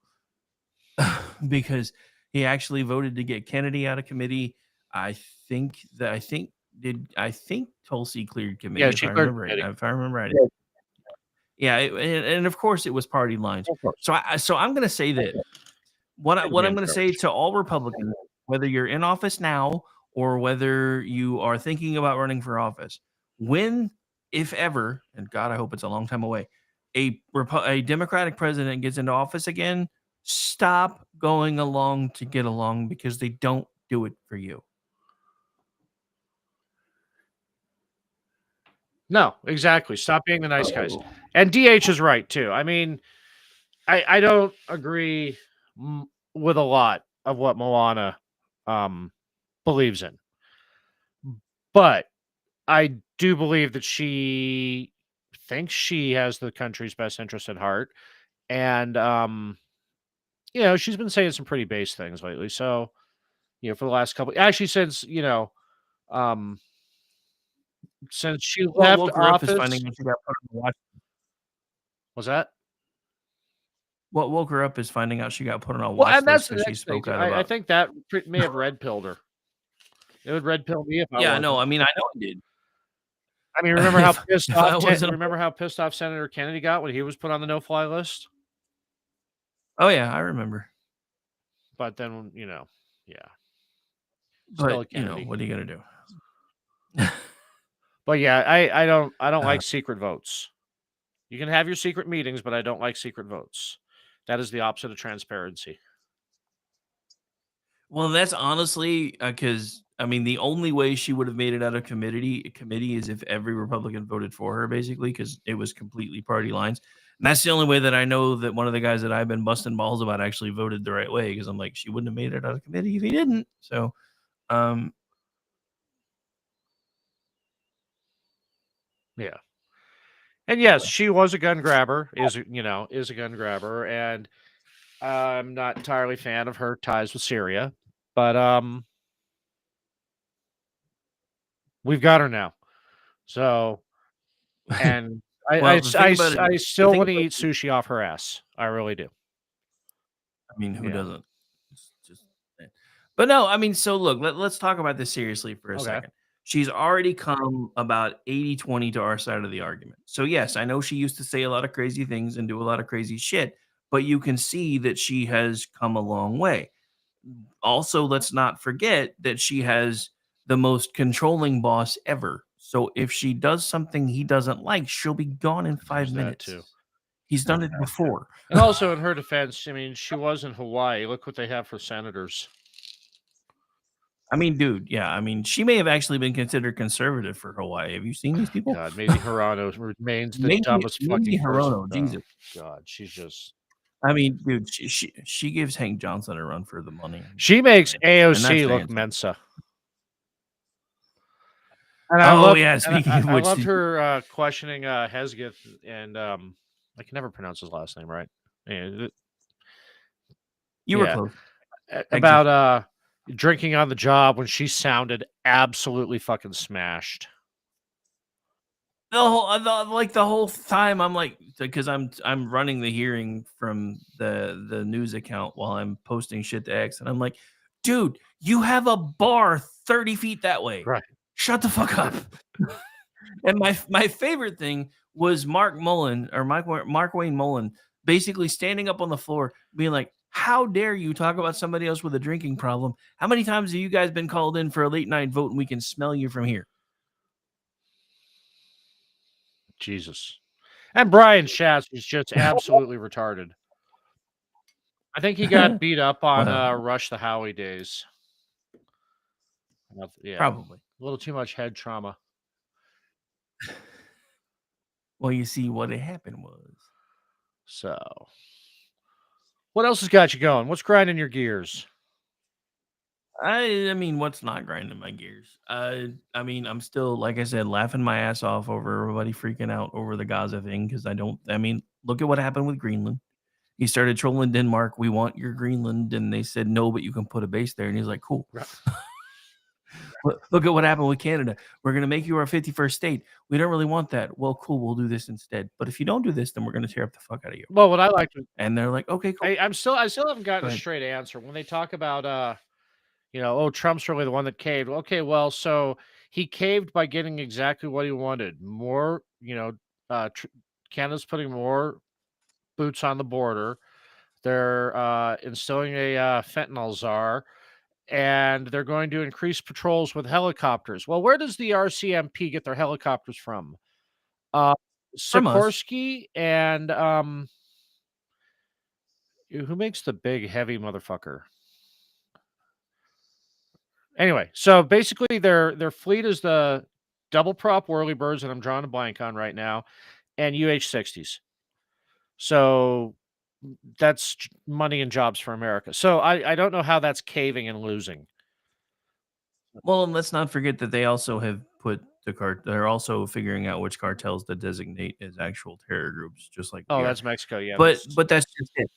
because he actually voted to get Kennedy out of committee. I think Tulsi cleared committee. Yeah, if I remember right. Yeah, and of course it was party lines. So I'm going to say that what I'm going to say to all Republicans, whether you're in office now or whether you are thinking about running for office, when, if ever, and God, I hope it's a long time away, a Democratic president gets into office again, stop going along to get along because they don't do it for you. No, exactly. Stop being the nice guys. And DH is right, too. I mean, I don't agree with a lot of what Milana believes in. But I do believe that she thinks she has the country's best interest at heart. And, she's been saying some pretty base things lately. So, for the last couple... Actually, since she left office... Is finding out she got put on the watch. Was that? What woke her up is finding out she got put on a watch list because she spoke out about. I think that may have red pilled her. It would red pill me if I Yeah, no, I mean, I know it did. I mean, remember how pissed off Senator Kennedy got when he was put on the no-fly list? Oh yeah, I remember. But then, yeah. But what are you gonna do? But yeah, I don't like secret votes. You can have your secret meetings, but I don't like secret votes. That is the opposite of transparency. Well, that's honestly because the only way she would have made it out of committee is if every Republican voted for her, basically, because it was completely party lines. And that's the only way that I know that one of the guys that I've been busting balls about actually voted the right way, because I'm like, she wouldn't have made it out of committee if he didn't. So, yeah. And yes, she was a gun grabber, is a gun grabber, and I'm not entirely a fan of her ties with Syria, but we've got her now. So, and well, the thing about it, I still want to eat sushi off her ass. I really do. Who Yeah. doesn't? It's just, but no, so look, let's talk about this seriously for a Okay. second. She's already come about 80-20 to our side of the argument. So yes, I know she used to say a lot of crazy things and do a lot of crazy shit, but you can see that she has come a long way. Also, let's not forget that she has the most controlling boss ever. So if she does something he doesn't like, she'll be gone in 5 minutes. Too. He's done it before. And also, in her defense, she was in Hawaii. Look what they have for senators. Dude, yeah. She may have actually been considered conservative for Hawaii. Have you seen these people? God, maybe Hirono remains the dumbest fucking Hirono, person. Jesus. Oh, God, she's just. Dude, she gives Hank Johnson a run for the money. She makes AOC look Mensa. And I I loved her questioning Hesketh, and I can never pronounce his last name right. You were close. About drinking on the job when she sounded absolutely fucking smashed. The whole time I'm like, because I'm running the hearing from the news account while I'm posting shit to X, and I'm like, dude, you have a bar 30 feet that way. Right. Shut the fuck up. And my favorite thing was Mark Wayne Mullen basically standing up on the floor being like, how dare you talk about somebody else with a drinking problem? How many times have you guys been called in for a late night vote and we can smell you from here? Jesus. And Brian Schatz was just absolutely retarded. I think he got beat up on Rush the Howie days. Yeah. Probably. A little too much head trauma. Well, you see, what had happened was. So, what else has got you going? What's grinding your gears? What's not grinding my gears? I'm still, like I said, laughing my ass off over everybody freaking out over the Gaza thing, because look at what happened with Greenland. He started trolling Denmark. We want your Greenland. And they said, no, but you can put a base there. And he's like, cool. Right. Look at what happened with Canada. We're going to make you our 51st state. We don't really want that. Well, cool. We'll do this instead. But if you don't do this, then we're going to tear up the fuck out of you. Well, what I like to, and they're like, okay, cool. I still haven't gotten a straight answer when they talk about, Trump's really the one that caved. Okay, well, so he caved by getting exactly what he wanted. More, Canada's putting more boots on the border. They're instilling a fentanyl czar, and they're going to increase patrols with helicopters. Well, where does the RCMP get their helicopters from? Sikorsky and who makes the big heavy motherfucker? Anyway, so basically their fleet is the double prop whirlybirds that I'm drawing a blank on right now, and UH-60s. So that's money and jobs for America. So I don't know how that's caving and losing. Well, and let's not forget that they also have put they're also figuring out which cartels to designate as actual terror groups, just like that's Mexico, yeah. But that's just it.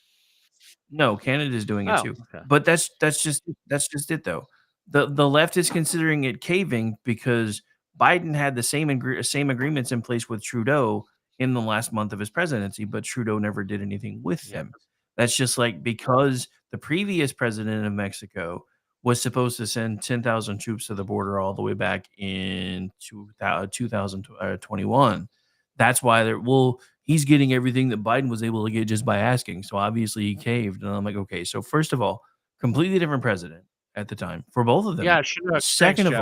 No, Canada's doing it too. Okay. But that's just it though. The left is considering it caving because Biden had the same agreements in place with Trudeau in the last month of his presidency, but Trudeau never did anything with them. That's just like because the previous president of Mexico was supposed to send 10,000 troops to the border all the way back in 2021. That's why he's getting everything that Biden was able to get just by asking. So obviously he caved. And I'm like, okay, so first of all, Completely different president at the time for both of them. Yeah, sure. Second of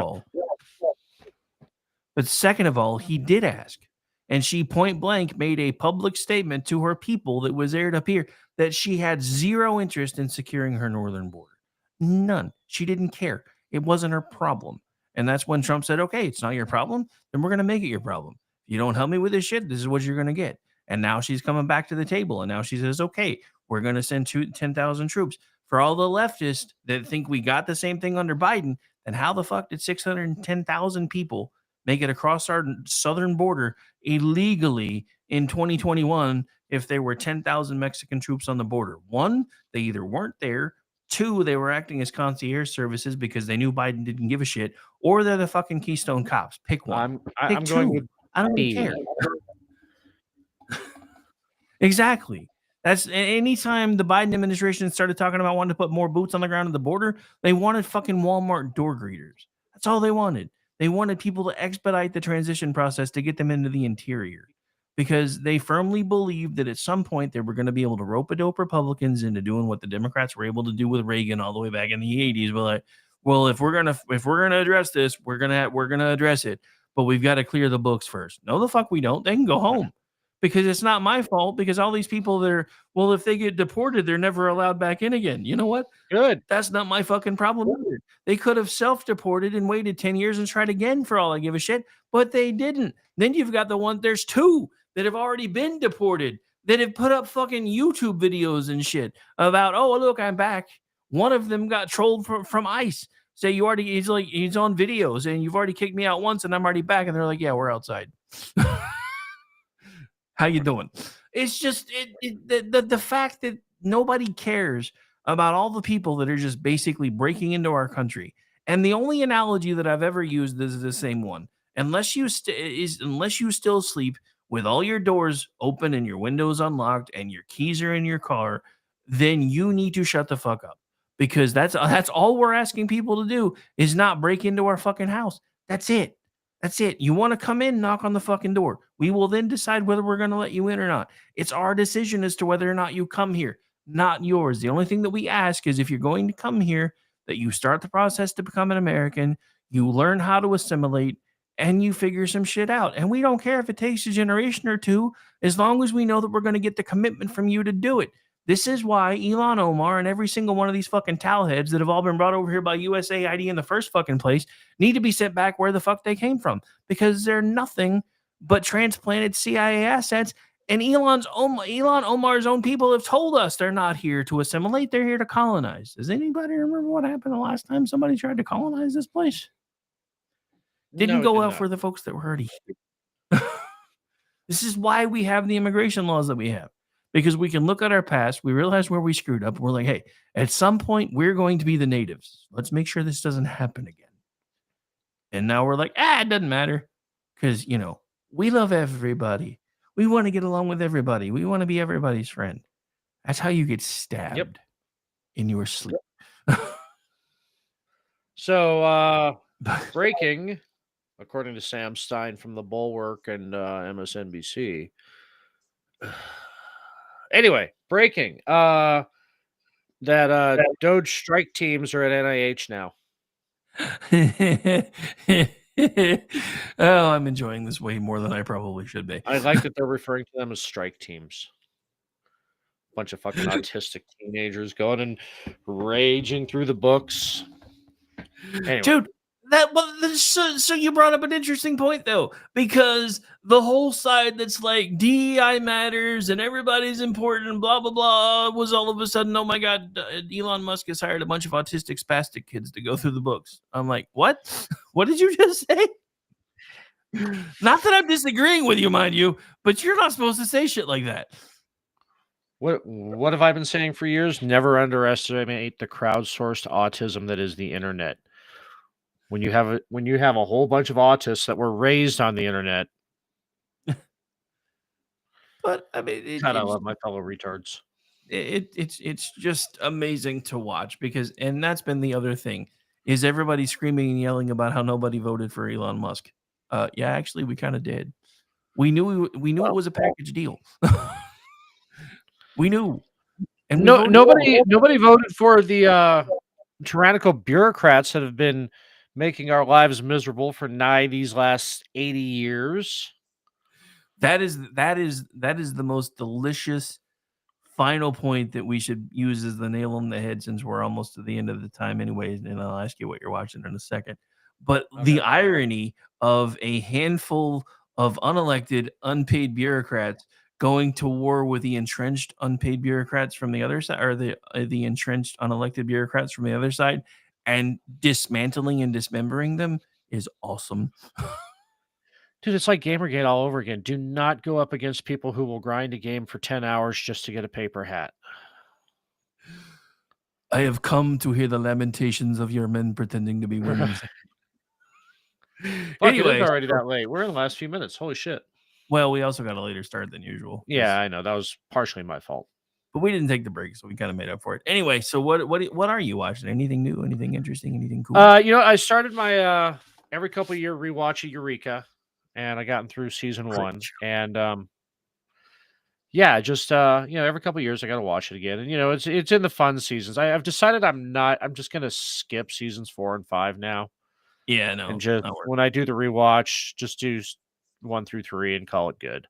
all, he did ask. And she point blank made a public statement to her people that was aired up here that she had zero interest in securing her northern border. None. She didn't care. It wasn't her problem. And that's when Trump said, okay, it's not your problem. Then we're going to make it your problem. If you don't help me with this shit, this is what you're going to get. And now she's coming back to the table. And now she says, okay, we're going to send 10,000 troops. For all the leftists that think we got the same thing under Biden, then how the fuck did 610,000 people make it across our southern border illegally in 2021 if there were 10,000 Mexican troops on the border? One, they either weren't there. Two, they were acting as concierge services because they knew Biden didn't give a shit, or they're the fucking Keystone Cops. Pick one. I'm going with I don't B. care. Exactly. That's anytime the Biden administration started talking about wanting to put more boots on the ground at the border, they wanted fucking Walmart door greeters. That's all they wanted. They wanted people to expedite the transition process to get them into the interior because they firmly believed that at some point they were going to be able to rope-a-dope Republicans into doing what the Democrats were able to do with Reagan all the way back in the 80s. We're like, well, if we're gonna address this, we're gonna address it, but we've got to clear the books first. No, the fuck we don't. They can go home. Because it's not my fault, because all these people if they get deported, they're never allowed back in again. You know what? Good. That's not my fucking problem either. They could have self-deported and waited 10 years and tried again for all I give a shit, but they didn't. Then you've got there's two that have already been deported that have put up fucking YouTube videos and shit about, oh, look, I'm back. One of them got trolled from ICE. Say he's on videos and you've already kicked me out once and I'm already back. And they're like, yeah, we're outside. How you doing? It's just the fact that nobody cares about all the people that are just basically breaking into our country. And the only analogy that I've ever used is the same one. Unless you still sleep with all your doors open and your windows unlocked and your keys are in your car, then you need to shut the fuck up. Because that's all we're asking people to do is not break into our fucking house. That's it. That's it. You want to come in, knock on the fucking door. We will then decide whether we're going to let you in or not. It's our decision as to whether or not you come here, not yours. The only thing that we ask is if you're going to come here, that you start the process to become an American, you learn how to assimilate, and you figure some shit out. And we don't care if it takes a generation or two, as long as we know that we're going to get the commitment from you to do it. This is why Elon Omar and every single one of these fucking towelheads that have all been brought over here by USAID in the first fucking place need to be sent back where the fuck they came from, because they're nothing but transplanted CIA assets. And Elon Omar's own people have told us they're not here to assimilate. They're here to colonize. Does anybody remember what happened the last time somebody tried to colonize this place? Didn't go well for the folks that were already here. This is why we have the immigration laws that we have. Because we can look at our past, we realize where we screwed up, and we're like, hey, at some point, we're going to be the natives. Let's make sure this doesn't happen again. And now we're like, it doesn't matter. Because, we love everybody. We want to get along with everybody. We want to be everybody's friend. That's how you get stabbed in your sleep. So, breaking, according to Sam Stein from The Bulwark and MSNBC. Anyway, breaking. That Doge strike teams are at NIH now. Oh, I'm enjoying this way more than I probably should be. I like that they're referring to them as strike teams. Bunch of fucking autistic teenagers going and raging through the books. Anyway. Dude, so you brought up an interesting point, though, because the whole side that's like DEI matters and everybody's important and blah, blah, blah was all of a sudden, oh my God, Elon Musk has hired a bunch of autistic spastic kids to go through the books. I'm like, what? What did you just say? Not that I'm disagreeing with you, mind you, but you're not supposed to say shit like that. What have I been saying for years? Never underestimate the crowdsourced autism that is the internet. When you have a whole bunch of autists that were raised on the internet. But I mean, I love my fellow retards. It's just amazing to watch and that's been the other thing, is everybody screaming and yelling about how nobody voted for Elon Musk. Yeah, actually, we kind of did. We knew it was a package deal. We knew. And nobody voted for the tyrannical bureaucrats that have been making our lives miserable for nigh these last 80 years. That is the most delicious final point that we should use as the nail on the head, since we're almost to the end of the time anyways, and I'll ask you what you're watching in a second. But the irony of a handful of unelected, unpaid bureaucrats going to war with the entrenched, unpaid bureaucrats from the other side, or the entrenched, unelected bureaucrats from the other side, and dismantling and dismembering them is awesome. Dude, it's like Gamergate all over again. Do not go up against people who will grind a game for 10 hours just to get a paper hat. I have come to hear the lamentations of your men pretending to be women. Fuck, it is already that late. We're in the last few minutes. Holy shit. Well, we also got a later start than usual. Yeah, I know. That was partially my fault. But we didn't take the break, so we kind of made up for it. Anyway, so what are you watching? Anything new? Anything interesting? Anything cool? I started my every couple year rewatch of Eureka, and I gotten through season 1. And yeah, just every couple years I got to watch it again. And it's in the fun seasons. I've decided I'm just gonna skip seasons 4 and 5 now. Yeah, no. And just when I do the rewatch, just do 1 through 3 and call it good.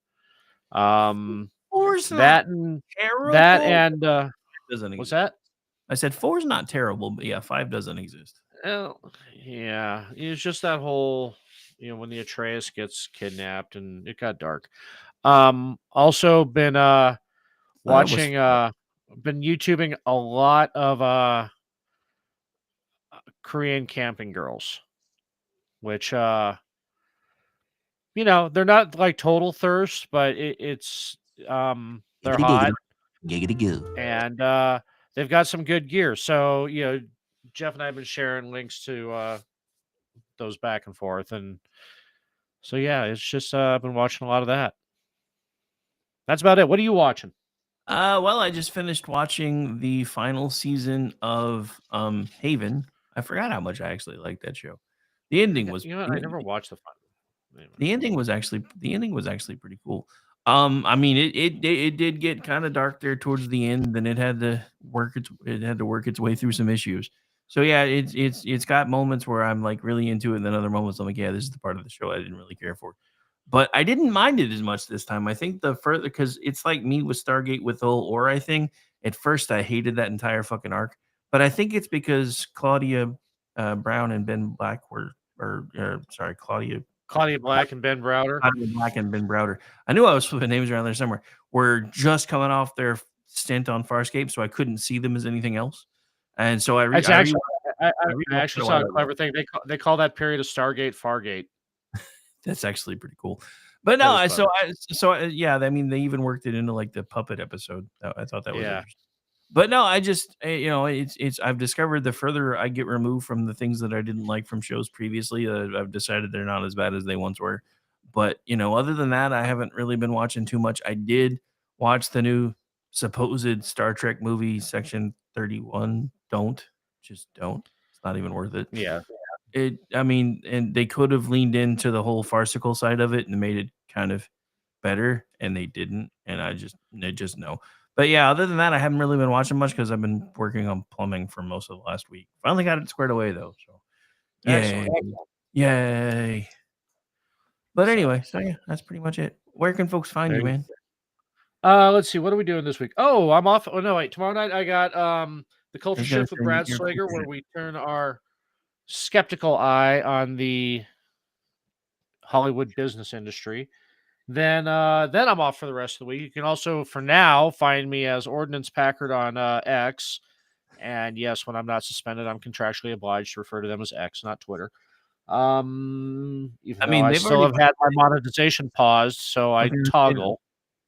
Four's that not and terrible. that and doesn't what's exist. that? I said 4 is not terrible, but yeah, 5 doesn't exist. Oh, yeah, it's just that whole when the Atreus gets kidnapped and it got dark. Also been watching been YouTubing a lot of Korean camping girls, which they're not like total thirst, but it's they're hot. Giggity goo. And they've got some good gear. So, Jeff and I have been sharing links to those back and forth. And so, yeah, it's just I've been watching a lot of that. That's about it. What are you watching? Well, I just finished watching the final season of Haven. I forgot how much I actually liked that show. The ending was I never watched the final. The ending was actually pretty cool. I mean, it did get kind of dark there towards the end, and it had to work its way through some issues. So yeah, it's got moments where I'm like really into it, and then other moments I'm like, yeah, this is the part of the show I didn't really care for. But I didn't mind it as much this time. I think because it's like me with Stargate with the whole Ori thing. At first, I hated that entire fucking arc, but I think it's because Claudia Brown and Ben Black Claudia Black and Ben Browder. Claudia Black and Ben Browder. I knew I was flipping names around there somewhere. Were just coming off their stint on Farscape, so I couldn't see them as anything else. And so I actually saw a clever thing. They call that period of Stargate Fargate. That's actually pretty cool. But no, yeah, I mean, they even worked it into like the puppet episode. I thought that was interesting. But no, I just it's I've discovered the further I get removed from the things that I didn't like from shows previously, I've decided they're not as bad as they once were. But other than that, I haven't really been watching too much. I did watch the new supposed Star Trek movie, Section 31. Just don't. It's not even worth it. Yeah. And they could have leaned into the whole farcical side of it and made it kind of better, and they didn't. And I just no. But yeah, other than that, I haven't really been watching much because I've been working on plumbing for most of the last week. Finally got it squared away though. So yay. But anyway, so yeah, that's pretty much it. Where can folks find you, man? Let's see. What are we doing this week? Oh, I'm off. Oh no, wait. Tomorrow night I got the Culture Shift with Brad Slager, where we turn our skeptical eye on the Hollywood business industry. Then I'm off for the rest of the week. You can also, for now, find me as Ordnance Packard on X. And yes, when I'm not suspended, I'm contractually obliged to refer to them as X, not Twitter. Even though I still have had my monetization paused, so I toggle.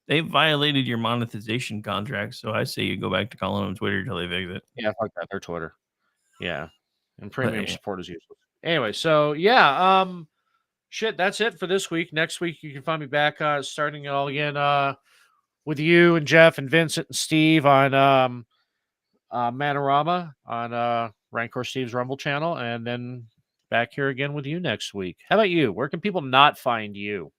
They violated your monetization contract, so I say you go back to calling them Twitter until they fix it. Yeah, fuck that. They're Twitter. Yeah. And premium support is useless. Anyway, so yeah, shit, that's it for this week. Next week, you can find me back starting it all again with you and Jeff and Vincent and Steve on Manorama on Rancor Steve's Rumble channel, and then back here again with you next week. How about you? Where can people not find you?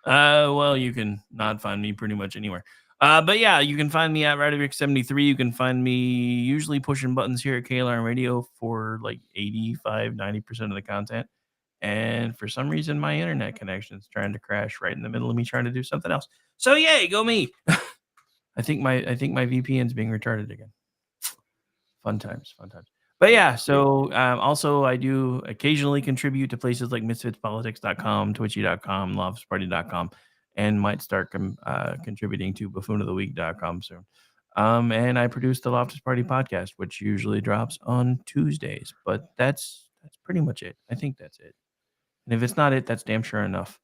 Well, you can not find me pretty much anywhere. But yeah, you can find me at RadioRick73. You can find me usually pushing buttons here at KLR Radio for like 85-90% of the content. And for some reason, my internet connection is trying to crash right in the middle of me trying to do something else. So yay, go me! I think my VPN's being retarded again. Fun times. But yeah, so also I do occasionally contribute to places like misfitspolitics.com, twitchy.com, loftsparty.com, and might start contributing to buffoonoftheweek.com soon. And I produce the Loftus Party podcast, which usually drops on Tuesdays. But that's pretty much it. I think that's it. And if it's not it, that's damn sure enough.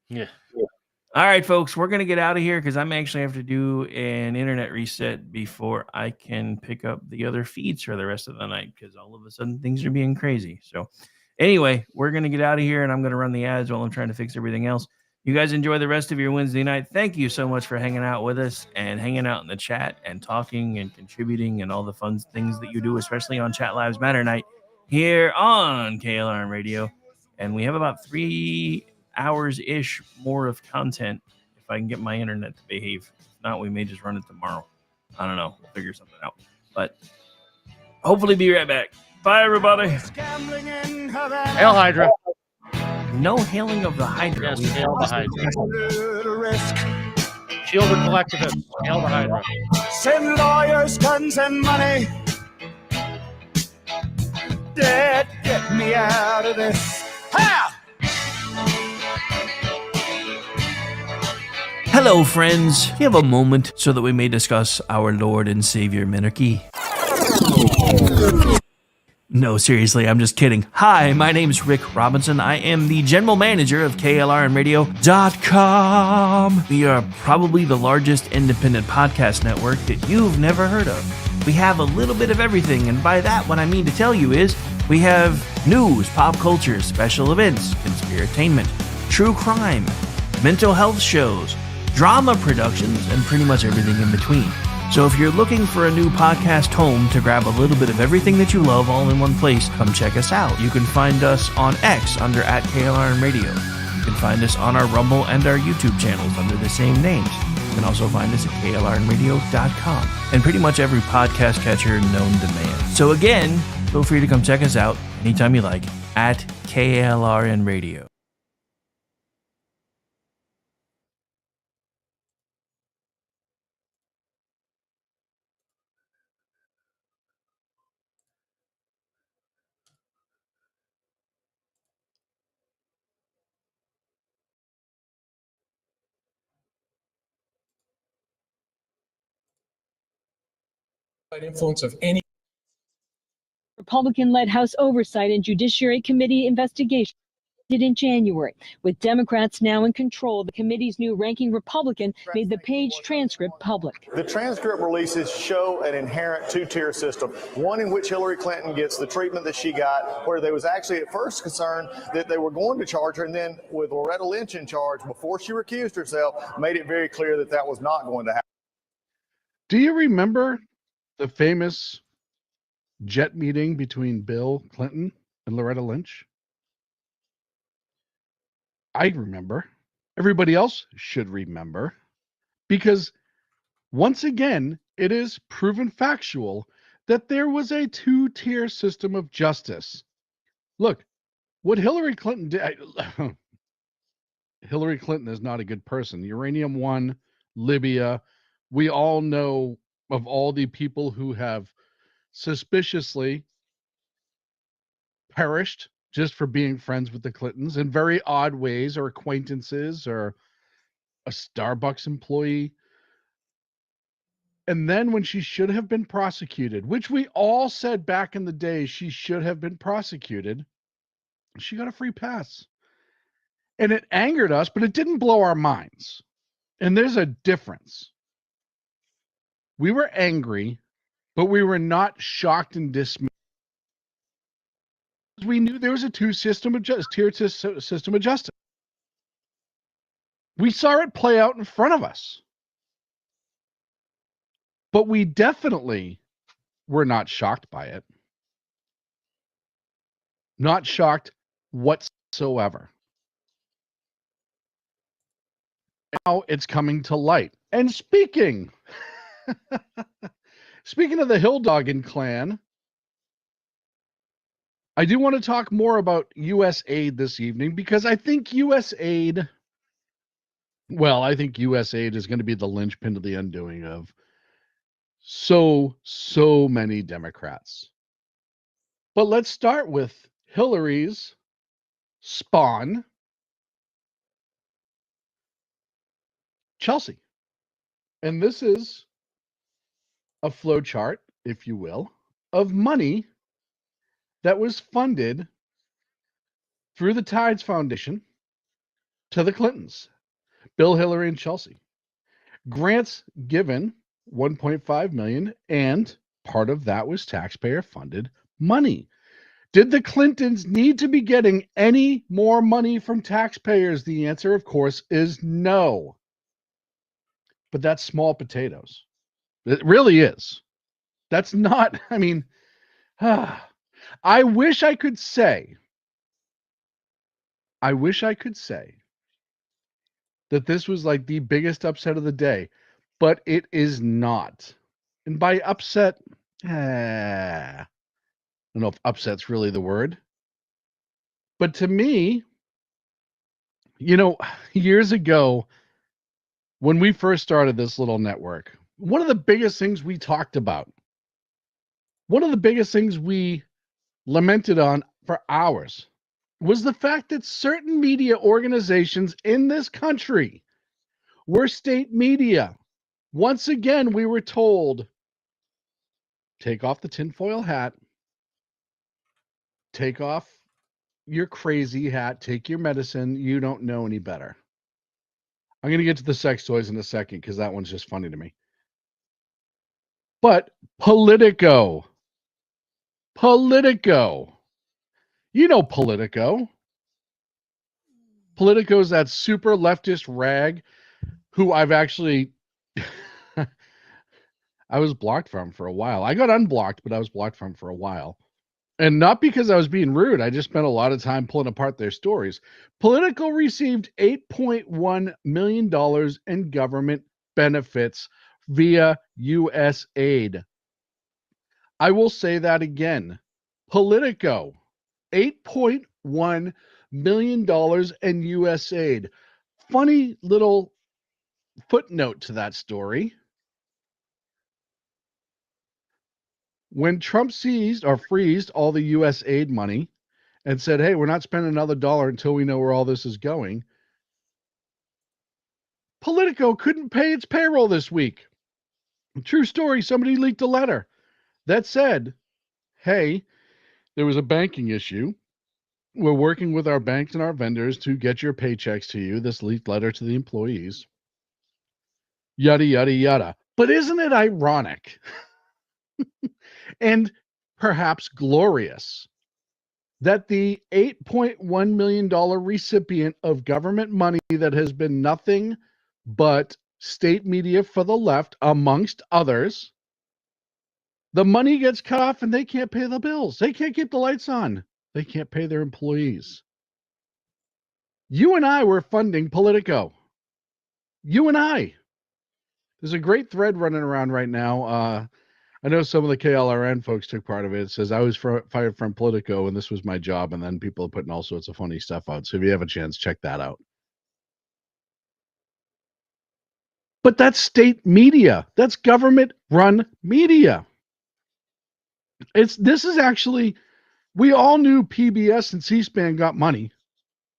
Yeah. All right, folks, we're going to get out of here because I'm actually have to do an internet reset before I can pick up the other feeds for the rest of the night because all of a sudden things are being crazy. So anyway, we're going to get out of here and I'm going to run the ads while I'm trying to fix everything else. You guys enjoy the rest of your Wednesday night. Thank you so much for hanging out with us and hanging out in the chat and talking and contributing and all the fun things that you do, especially on Chat Lives Matter night here on KLRN Radio. And we have about 3 hours-ish more of content if I can get my internet to behave. If not, we may just run it tomorrow. I don't know. We'll figure something out. But hopefully be right back. Bye, everybody. Hail Hydra. No hailing of the Hydra. Yes, hail the Hydra. Shield the collectivists. Hail the Hydra. Send lawyers, guns, and money. Dad, get me out of this. Ha! Hello, friends. You have a moment so that we may discuss our Lord and Savior Minarchy. No, seriously, I'm just kidding. Hi, my name's Rick Robinson. I am the general manager of KLRNradio.com. We are probably the largest independent podcast network that you've never heard of. We have a little bit of everything, and by that, what I mean to tell you is we have news, pop culture, special events, conspiratainment, true crime, mental health shows, drama productions, and pretty much everything in between. So if you're looking for a new podcast home to grab a little bit of everything that you love all in one place, come check us out. You can find us on X under @KLRNradio. You can find us on our Rumble and our YouTube channels under the same names. You can also find us at KLRNradio.com and pretty much every podcast catcher known to man. So again, feel free to come check us out anytime you like at KLRNradio. Influence of any Republican-led House Oversight and Judiciary Committee investigation in January. With Democrats now in control, the committee's new ranking Republican made the page transcript public. The transcript releases show an inherent two-tier system, one in which Hillary Clinton gets the treatment that she got, where there was actually at first concern that they were going to charge her, and then with Loretta Lynch in charge, before she recused herself, made it very clear that that was not going to happen. Do you remember the famous jet meeting between Bill Clinton and Loretta Lynch? I remember. Everybody else should remember, because once again, it is proven factual that there was a two-tier system of justice. Look, what Hillary Clinton did, Hillary Clinton is not a good person. Uranium One, Libya, we all know of all the people who have suspiciously perished just for being friends with the Clintons in very odd ways, or acquaintances, or a Starbucks employee. And then when she should have been prosecuted, which we all said back in the day she should have been prosecuted, she got a free pass. And it angered us, but it didn't blow our minds. And there's a difference. We were angry, but we were not shocked and dismayed. We knew there was a tiered system of justice. We saw it play out in front of us. But we definitely were not shocked by it. Not shocked whatsoever. Now it's coming to light. And speaking of the Hildoggen clan, I do want to talk more about U.S. aid this evening because I think U.S. aid is going to be the linchpin to the undoing of so many Democrats. But let's start with Hillary's spawn, Chelsea. And this is a flow chart, if you will, of money that was funded through the Tides Foundation to the Clintons, Bill, Hillary, and Chelsea. Grants given, $1.5 million, and part of that was taxpayer funded money. Did the Clintons need to be getting any more money from taxpayers? The answer, of course, is no. But that's small potatoes. It really is. That's not, I mean, I wish I could say that this was like the biggest upset of the day, but it is not. And by upset, I don't know if upset's really the word. But to me, years ago, when we first started this little network, one of the biggest things we talked about, one of the biggest things we lamented on for hours was the fact that certain media organizations in this country were state media. Once again, we were told, take off the tinfoil hat, take off your crazy hat, take your medicine. You don't know any better. I'm going to get to the sex toys in a second because that one's just funny to me. But Politico. You know Politico. Politico's that super leftist rag who I've actually I was blocked from for a while. I got unblocked, but I was blocked from for a while. And not because I was being rude. I just spent a lot of time pulling apart their stories. Politico received $8.1 million in government benefits via U.S. aid. I will say that again. Politico, $8.1 million in U.S. aid. Funny little footnote to that story. When Trump seized or freezed all the U.S. aid money and said, hey, we're not spending another dollar until we know where all this is going, Politico couldn't pay its payroll this week. True story, somebody leaked a letter that said, hey, there was a banking issue. We're working with our banks and our vendors to get your paychecks to you. This leaked letter to the employees. Yada, yada, yada. But isn't it ironic and perhaps glorious that the $8.1 million recipient of government money that has been nothing but state media for the left, amongst others, the money gets cut off and they can't pay the bills. They can't keep the lights on. They can't pay their employees. You and I were funding Politico. You and I. There's a great thread running around right now. I know some of the KLRN folks took part of it. It says, I was fired from Politico and this was my job. And then people are putting all sorts of funny stuff out. So if you have a chance, check that out. But that's state media. That's government-run media. This is actually, we all knew PBS and C-SPAN got money.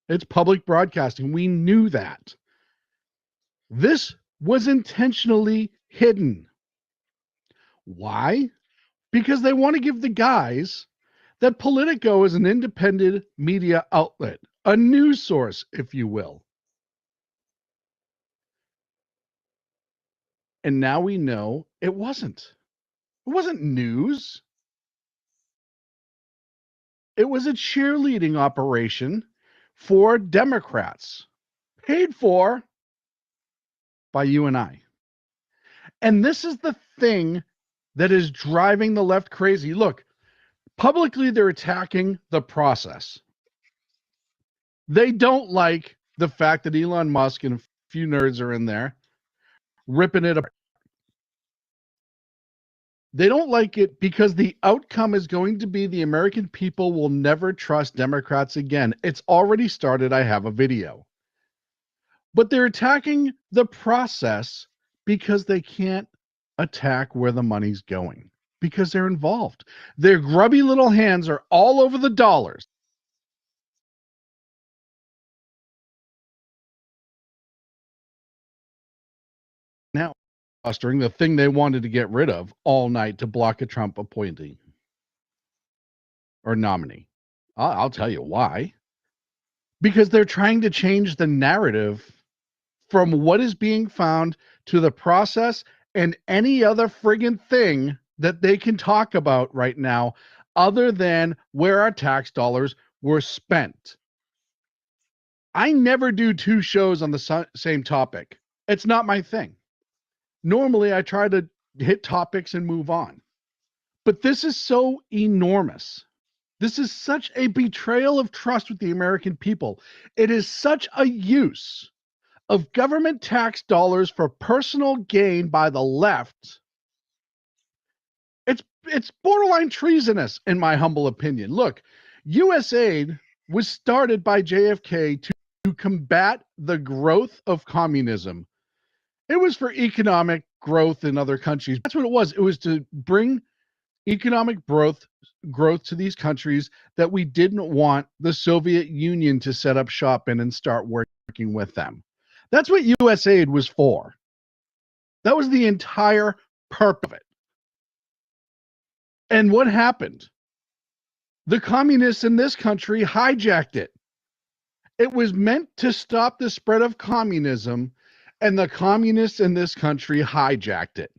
It's public broadcasting. We knew that. This was intentionally hidden. Why? Because they want to give the guys that Politico is an independent media outlet, a news source, if you will. And now we know it wasn't. It wasn't news. It was a cheerleading operation for Democrats, paid for by you and I. And this is the thing that is driving the left crazy. Look, publicly they're attacking the process. They don't like the fact that Elon Musk and a few nerds are in there ripping it apart. They don't like it because the outcome is going to be the American people will never trust Democrats again. It's already started. I have a video. But they're attacking the process because they can't attack where the money's going because they're involved. Their grubby little hands are all over the dollars. Now, fostering the thing they wanted to get rid of all night to block a Trump appointee or nominee. I'll tell you why. Because they're trying to change the narrative from what is being found to the process and any other friggin' thing that they can talk about right now other than where our tax dollars were spent. I never do two shows on the same topic. It's not my thing. Normally, I try to hit topics and move on. But this is so enormous. This is such a betrayal of trust with the American people. It is such a use of government tax dollars for personal gain by the left. It's borderline treasonous, in my humble opinion. Look, USAID was started by JFK to combat the growth of communism. It was for economic growth in other countries. That's what it was. It was to bring economic growth to these countries that we didn't want the Soviet Union to set up shop in and start working with them. That's what USAID was for. That was the entire purpose of it. And what happened? The communists in this country hijacked it. It was meant to stop the spread of communism, and the communists in this country hijacked it.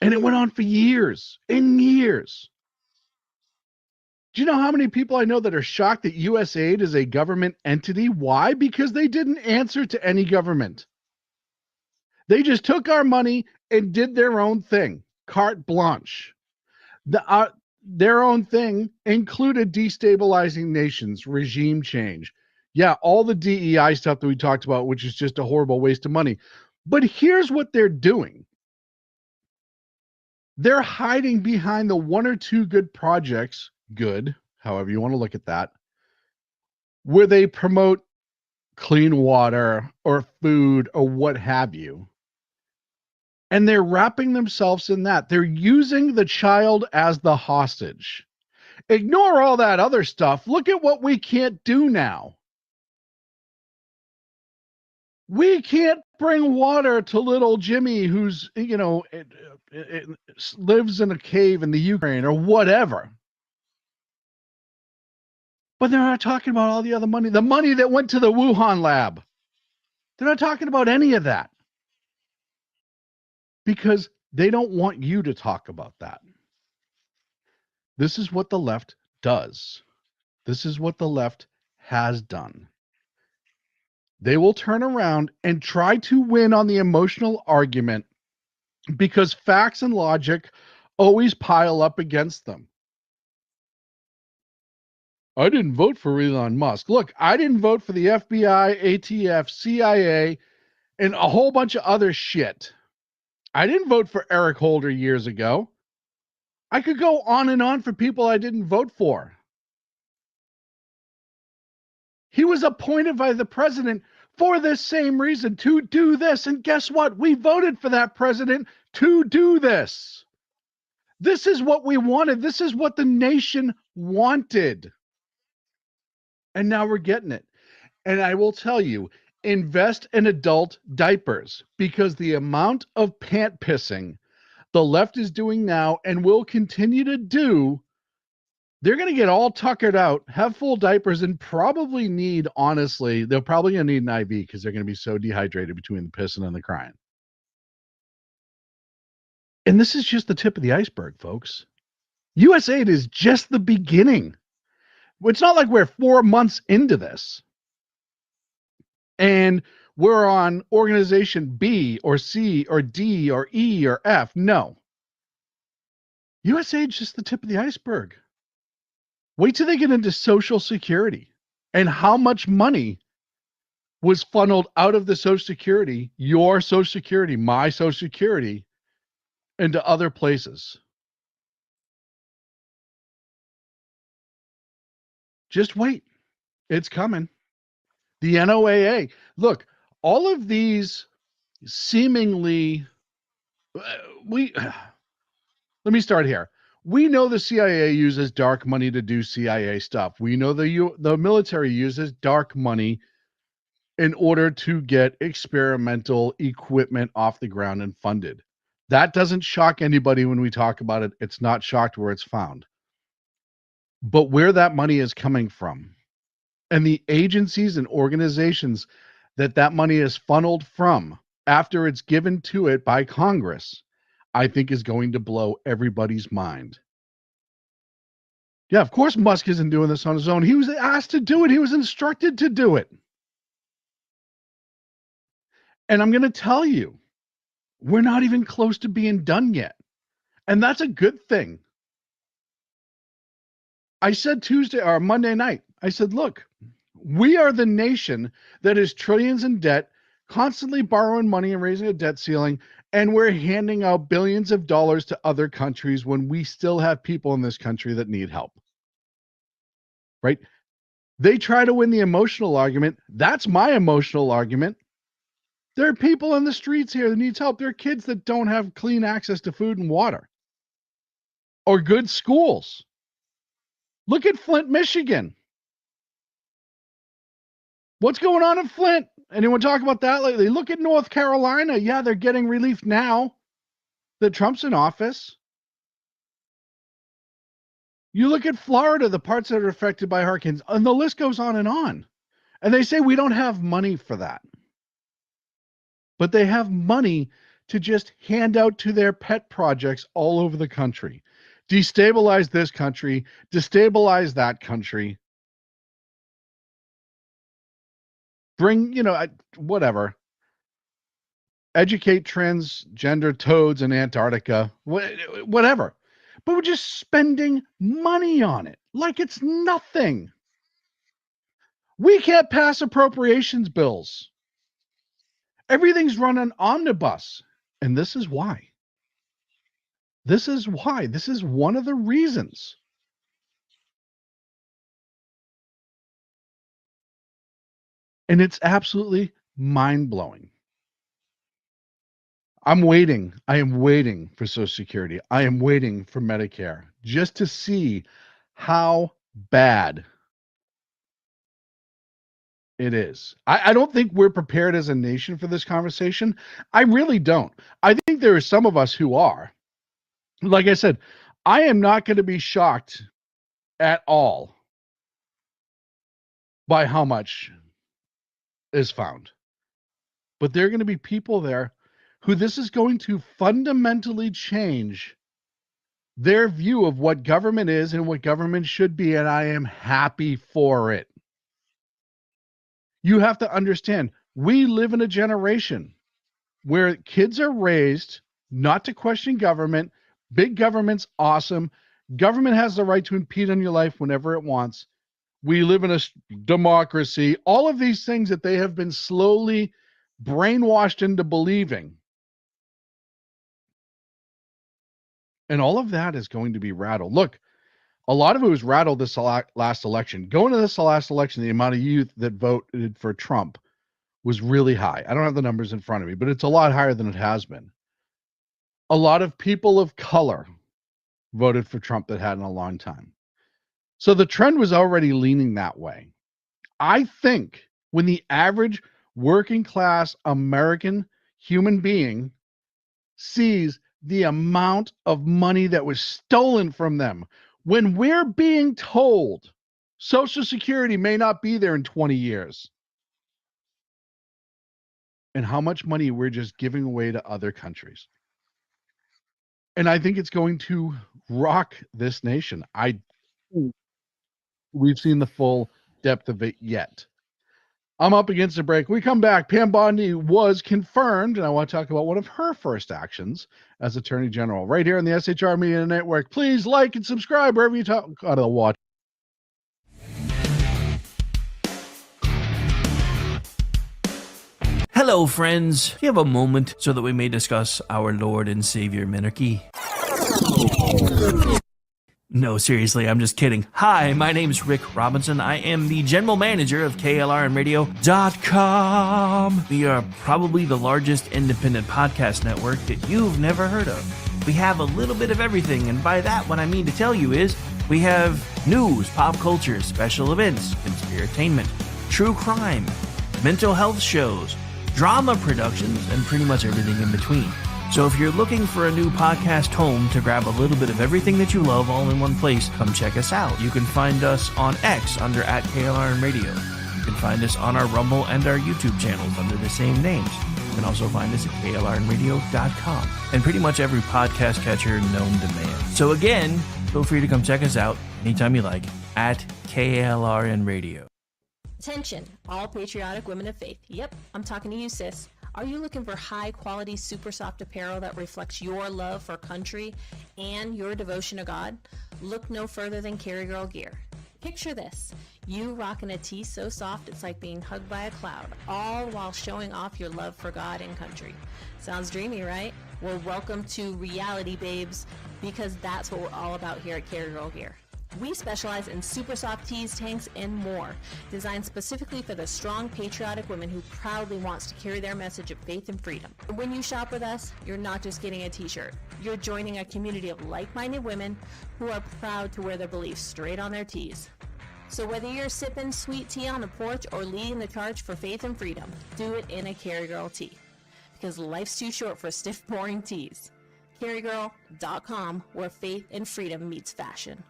And it went on for years and years. Do you know how many people I know that are shocked that USAID is a government entity? Why? Because they didn't answer to any government. They just took our money and did their own thing, carte blanche. Their own thing included destabilizing nations, regime change. Yeah, all the DEI stuff that we talked about, which is just a horrible waste of money. But here's what they're doing. They're hiding behind the one or two good projects, good, however you want to look at that, where they promote clean water or food or what have you. And they're wrapping themselves in that. They're using the child as the hostage. Ignore all that other stuff. Look at what we can't do now. We can't bring water to little Jimmy who's, lives in a cave in the Ukraine or whatever. But they're not talking about all the other money, the money that went to the Wuhan lab. They're not talking about any of that because they don't want you to talk about that. This is what the left does. This is what the left has done. They will turn around and try to win on the emotional argument because facts and logic always pile up against them. I didn't vote for Elon Musk. Look, I didn't vote for the FBI, ATF, CIA, and a whole bunch of other shit. I didn't vote for Eric Holder years ago. I could go on and on for people I didn't vote for. He was appointed by the president for this same reason, to do this. And guess what? We voted for that president to do this. This is what we wanted. This is what the nation wanted. And now we're getting it. And I will tell you, invest in adult diapers because the amount of pant pissing the left is doing now and will continue to do, they're going to get all tuckered out, have full diapers, and probably need, honestly, they're probably going to need an IV because they're going to be so dehydrated between the pissing and the crying. And this is just the tip of the iceberg, folks. USAID is just the beginning. It's not like we're 4 months into this and we're on organization B or C or D or E or F. No. USAID is just the tip of the iceberg. Wait till they get into Social Security and how much money was funneled out of the Social Security, your Social Security, my Social Security, into other places. Just wait. It's coming. The NOAA. Look, all of these seemingly let me start here. We know the CIA uses dark money to do CIA stuff. We know the military uses dark money in order to get experimental equipment off the ground and funded. That doesn't shock anybody when we talk about it. It's not shocked where it's found. But where that money is coming from and the agencies and organizations that money is funneled from after it's given to it by Congress, I think is going to blow everybody's mind. Yeah, of course Musk isn't doing this on his own. He was asked to do it. He was instructed to do it. And I'm going to tell you, we're not even close to being done yet. And that's a good thing. I said Tuesday or Monday night, I said, look, we are the nation that is trillions in debt, constantly borrowing money and raising a debt ceiling, and we're handing out billions of dollars to other countries when we still have people in this country that need help. Right? They try to win the emotional argument. That's my emotional argument. There are people in the streets here that need help. There are kids that don't have clean access to food and water or good schools. Look at Flint, Michigan. What's going on in Flint? Anyone talk about that lately? Look at North Carolina. Yeah, they're getting relief now that Trump's in office. You look at Florida, the parts that are affected by hurricanes, and the list goes on. And they say we don't have money for that. But they have money to just hand out to their pet projects all over the country. Destabilize this country, destabilize that country. Bring, whatever. Educate transgender toads in Antarctica, whatever. But we're just spending money on it like it's nothing. We can't pass appropriations bills. Everything's run on omnibus. And this is why. This is why. This is one of the reasons. And it's absolutely mind-blowing. I'm waiting. I am waiting for Social Security. I am waiting for Medicare just to see how bad it is. I don't think we're prepared as a nation for this conversation. I really don't. I think there are some of us who are. Like I said, I am not going to be shocked at all by how much is found. But there are going to be people there who this is going to fundamentally change their view of what government is and what government should be, and I am happy for it. You have to understand, we live in a generation where kids are raised not to question government. Big government's awesome. Government has the right to impede on your life whenever it wants. We live in a democracy. All of these things that they have been slowly brainwashed into believing. And all of that is going to be rattled. Look, a lot of it was rattled this last election. Going to this last election, the amount of youth that voted for Trump was really high. I don't have the numbers in front of me, but it's a lot higher than it has been. A lot of people of color voted for Trump that had in a long time. So the trend was already leaning that way. I think when the average working class American human being sees the amount of money that was stolen from them, when we're being told Social Security may not be there in 20 years, and how much money we're just giving away to other countries. And I think it's going to rock this nation. We've seen the full depth of it yet. I'm up against a break. We come back. Pam Bondi was confirmed, and I want to talk about one of her first actions as Attorney General right here on the SHR Media Network. Please like and subscribe wherever you watch. Hello, friends. Do you have a moment so that we may discuss our Lord and Savior Minarchy? No, seriously, I'm just kidding. Hi, my name's Rick Robinson. I am the general manager of KLRNradio.com. We are probably the largest independent podcast network that you've never heard of. We have a little bit of everything, and by that, what I mean to tell you is we have news, pop culture, special events, conspiratainment, true crime, mental health shows, drama productions, and pretty much everything in between. So if you're looking for a new podcast home to grab a little bit of everything that you love all in one place, come check us out. You can find us on X under @KLRNradio. You can find us on our Rumble and our YouTube channels under the same names. You can also find us at KLRNradio.com and pretty much every podcast catcher known to man. So again, feel free to come check us out anytime you like at KLRNradio. Attention, all patriotic women of faith. Yep, I'm talking to you, sis. Are you looking for high-quality, super soft apparel that reflects your love for country and your devotion to God? Look no further than Carry Girl Gear. Picture this. You rocking a tee so soft it's like being hugged by a cloud, all while showing off your love for God and country. Sounds dreamy, right? Well, welcome to reality, babes, because that's what we're all about here at Carry Girl Gear. We specialize in super soft tees, tanks, and more, designed specifically for the strong, patriotic woman who proudly wants to carry their message of faith and freedom. When you shop with us, you're not just getting a t-shirt. You're joining a community of like-minded women who are proud to wear their beliefs straight on their tees. So whether you're sipping sweet tea on the porch or leading the charge for faith and freedom, do it in a Carry Girl tee. Because life's too short for stiff, boring tees. CarryGirl.com, where faith and freedom meets fashion.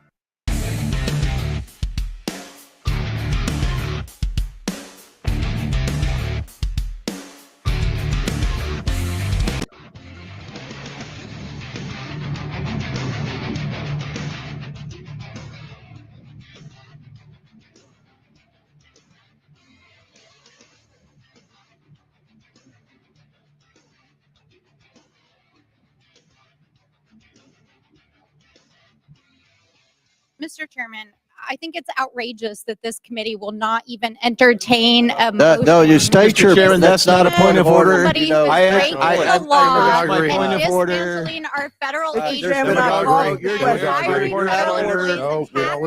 Mr. Chairman, I think it's outrageous that this committee will not even entertain a motion. No, you state your, Chairman, that's not a point of order. Somebody who is breaking the law and dismantling our federal agencies You're requiring out federal of order. agencies to have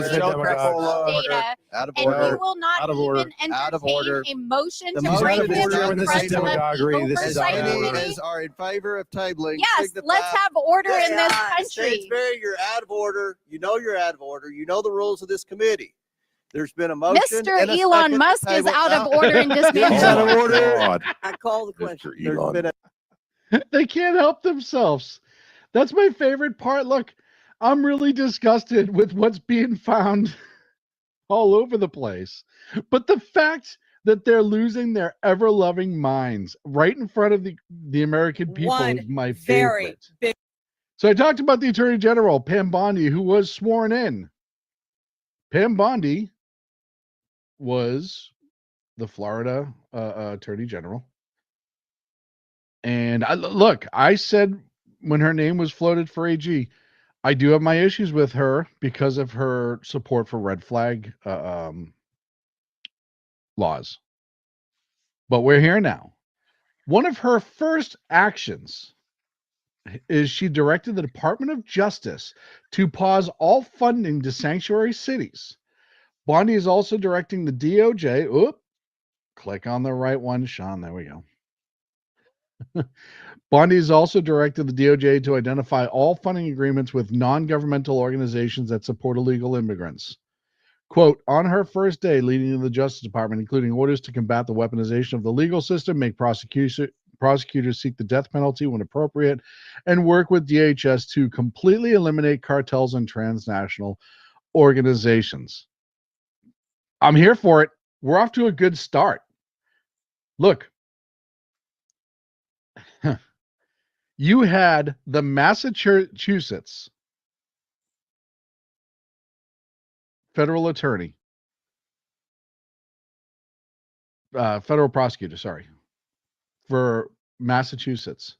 data, Out of and order. we will not Out of order. even Out of entertain order. a motion The to motion bring is this order. in This front is of the demagoguery. This is oversight demagoguery. committee. Are in favor of tabling. Yes, let's have order in this country. Stansbury, you're out of order. You know you're out of order. You know the rules of this committee. There's been a motion. Mr. and a Elon second to Musk is table. out of Now- order and He's out of dismantling. order. I call the question. There's been a They can't help themselves. That's my favorite part. Look, I'm really disgusted with what's being found all over the place. But the fact that they're losing their ever-loving minds right in front of the American people is my favorite. So I talked about the Attorney General, Pam Bondi, who was sworn in. Pam Bondi was the Florida Attorney General. And I said when her name was floated for AG, I do have my issues with her because of her support for red flag laws. But we're here now. One of her first actions is she directed the Department of Justice to pause all funding to sanctuary cities. Bondi is also directing the DOJ. Click on the right one, Sean. There we go. Bondi has also directed the DOJ to identify all funding agreements with non-governmental organizations that support illegal immigrants. Quote, on her first day leading the Justice Department, including orders to combat the weaponization of the legal system, make prosecutors seek the death penalty when appropriate, and work with DHS to completely eliminate cartels and transnational organizations. I'm here for it. We're off to a good start. Look, you had the Massachusetts federal attorney, federal prosecutor, for Massachusetts,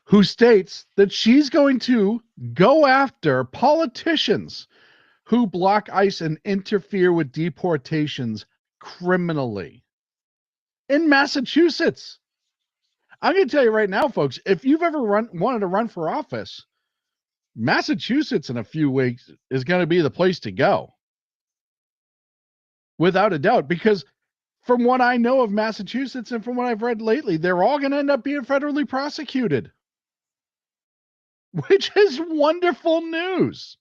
who states that she's going to go after politicians who block ICE and interfere with deportations criminally in Massachusetts. I'm going to tell you right now, folks, if you've ever wanted to run for office, Massachusetts in a few weeks is going to be the place to go. Without a doubt, because from what I know of Massachusetts and from what I've read lately, they're all going to end up being federally prosecuted, which is wonderful news.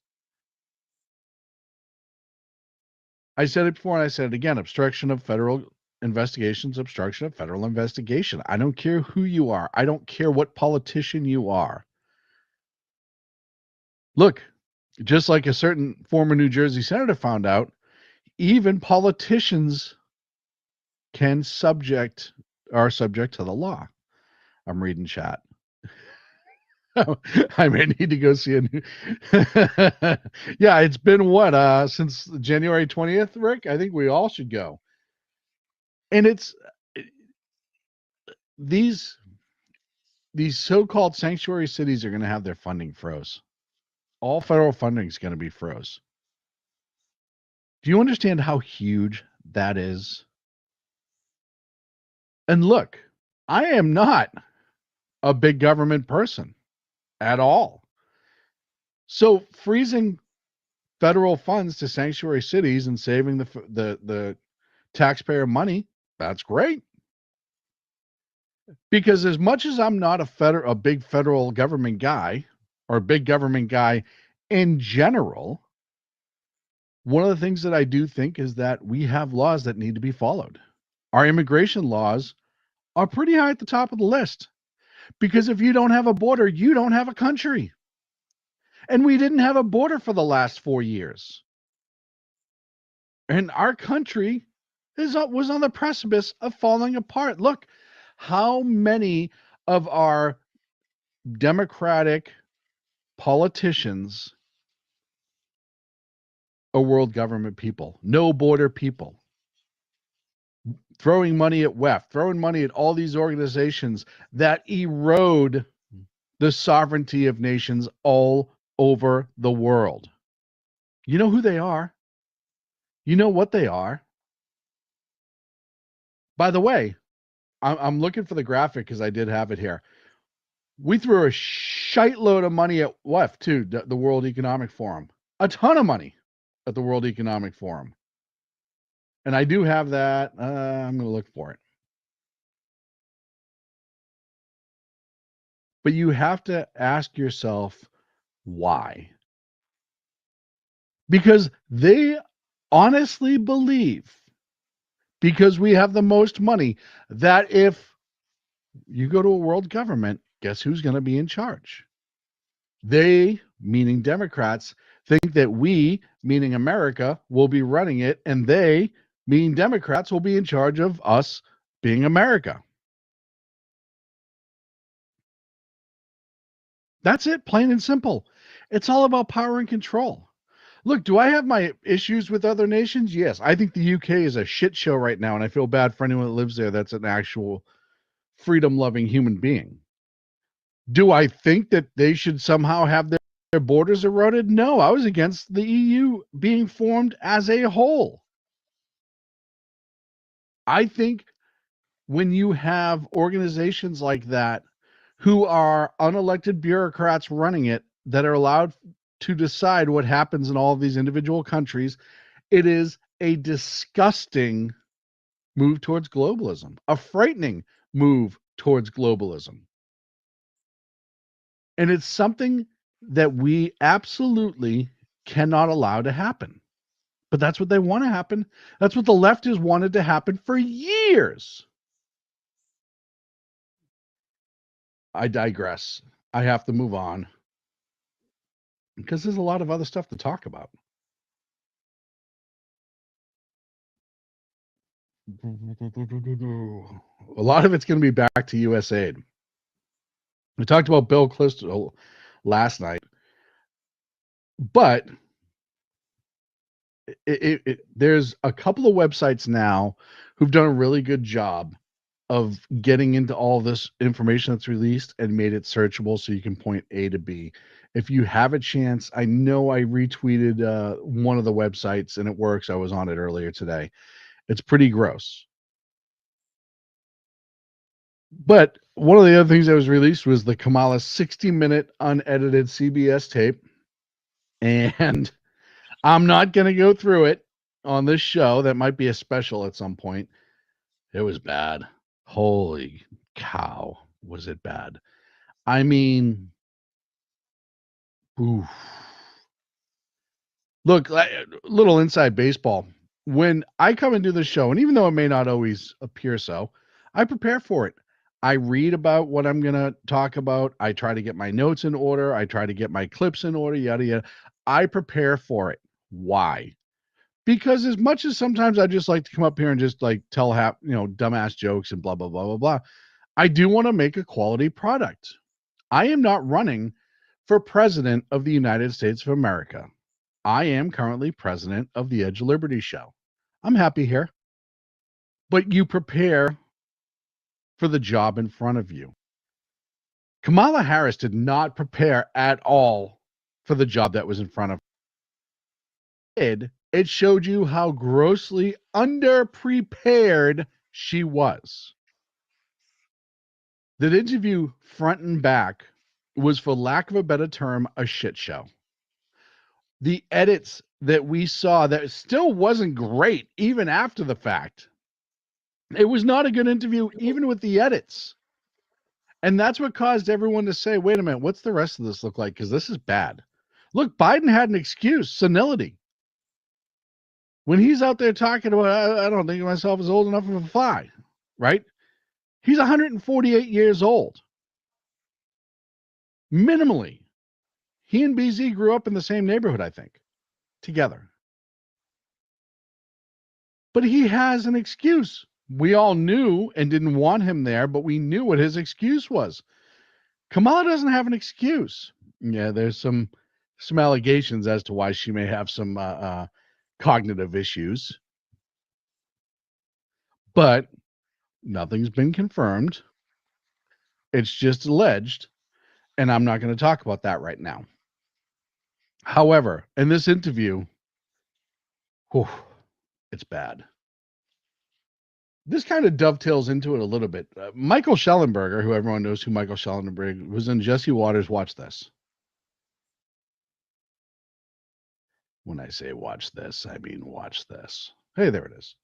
I said it before and I said it again, obstruction of federal investigations, obstruction of federal investigation. I don't care who you are. I don't care what politician you are. Look, just like a certain former New Jersey senator found out, even politicians are subject to the law. I'm reading chat. I may need to go see a new. Yeah, it's been what since January 20th, Rick? I think we all should go. And it's these so-called sanctuary cities are going to have their funding froze. All federal funding is going to be froze. Do you understand how huge that is? And look, I am not a big government person at all. So freezing federal funds to sanctuary cities and saving the taxpayer money, that's great. Because as much as I'm not a big federal government guy or a big government guy in general, one of the things that I do think is that we have laws that need to be followed. Our immigration laws are pretty high at the top of the list. Because if you don't have a border, you don't have a country. And we didn't have a border for the last 4 years. And our country was on the precipice of falling apart. Look, how many of our Democratic politicians are world government people, no border people, throwing money at WEF, throwing money at all these organizations that erode the sovereignty of nations all over the world. You know who they are? You know what they are? By the way, I'm looking for the graphic because I did have it here. We threw a shite load of money at WEF too, the World Economic Forum. A ton of money at the World Economic Forum. And I do have that. I'm going to look for it. But you have to ask yourself why. Because they honestly believe, because we have the most money, that if you go to a world government, guess who's going to be in charge? They, meaning Democrats, think that we, meaning America, will be running it, and they, meaning Democrats, will be in charge of us being America. That's it, plain and simple. It's all about power and control. Look, do I have my issues with other nations? Yes. I think the UK is a shit show right now, and I feel bad for anyone that lives there that's an actual freedom-loving human being. Do I think that they should somehow have their borders eroded? No, I was against the EU being formed as a whole. I think when you have organizations like that who are unelected bureaucrats running it that are allowed to decide what happens in all of these individual countries, it is a disgusting move towards globalism, a frightening move towards globalism. And it's something that we absolutely cannot allow to happen. But that's what they want to happen. That's what the left has wanted to happen for years. I digress. I have to move on because there's a lot of other stuff to talk about. A lot of it's going to be back to USAID. We talked about Bill Clinton last night, but there's a couple of websites now who've done a really good job of getting into all this information that's released and made it searchable so you can point A to B. If you have a chance, I know I retweeted one of the websites and it works. I was on it earlier today. It's pretty gross. But one of the other things that was released was the Kamala 60-minute unedited CBS tape. And I'm not going to go through it on this show. That might be a special at some point. It was bad. Holy cow, was it bad. I mean, oof. Look, little inside baseball. When I come and do the show, and even though it may not always appear so, I prepare for it. I read about what I'm going to talk about. I try to get my notes in order. I try to get my clips in order, yada, yada. I prepare for it. Why? Because as much as sometimes I just like to come up here and just like tell dumbass jokes and blah, blah, blah, blah, blah, I do want to make a quality product. I am not running for president of the United States of America. I am currently president of the Edge of Liberty show. I'm happy here. But you prepare for the job in front of you. Kamala Harris did not prepare at all for the job that was in front of her. It showed you how grossly underprepared she was. That interview, front and back, was, for lack of a better term, a shit show. The edits that we saw that still wasn't great even after the fact. It was not a good interview even with the edits. And that's what caused everyone to say, wait a minute, what's the rest of this look like? Because this is bad. Look, Biden had an excuse, senility. When he's out there talking about, I don't think of myself as old enough of a fly, right? He's 148 years old. Minimally. He and BZ grew up in the same neighborhood, I think, together. But he has an excuse. We all knew and didn't want him there, but we knew what his excuse was. Kamala doesn't have an excuse. Yeah, there's some allegations as to why she may have some cognitive issues, but nothing's been confirmed. It's just alleged, and I'm not going to talk about that right now. However, in this interview, it's bad. This kind of dovetails into it a little bit. Michael Schellenberger, who everyone knows who Michael Schellenberger was, in Jesse Waters. Watch this. When I say watch this, I mean watch this. Hey, there it is.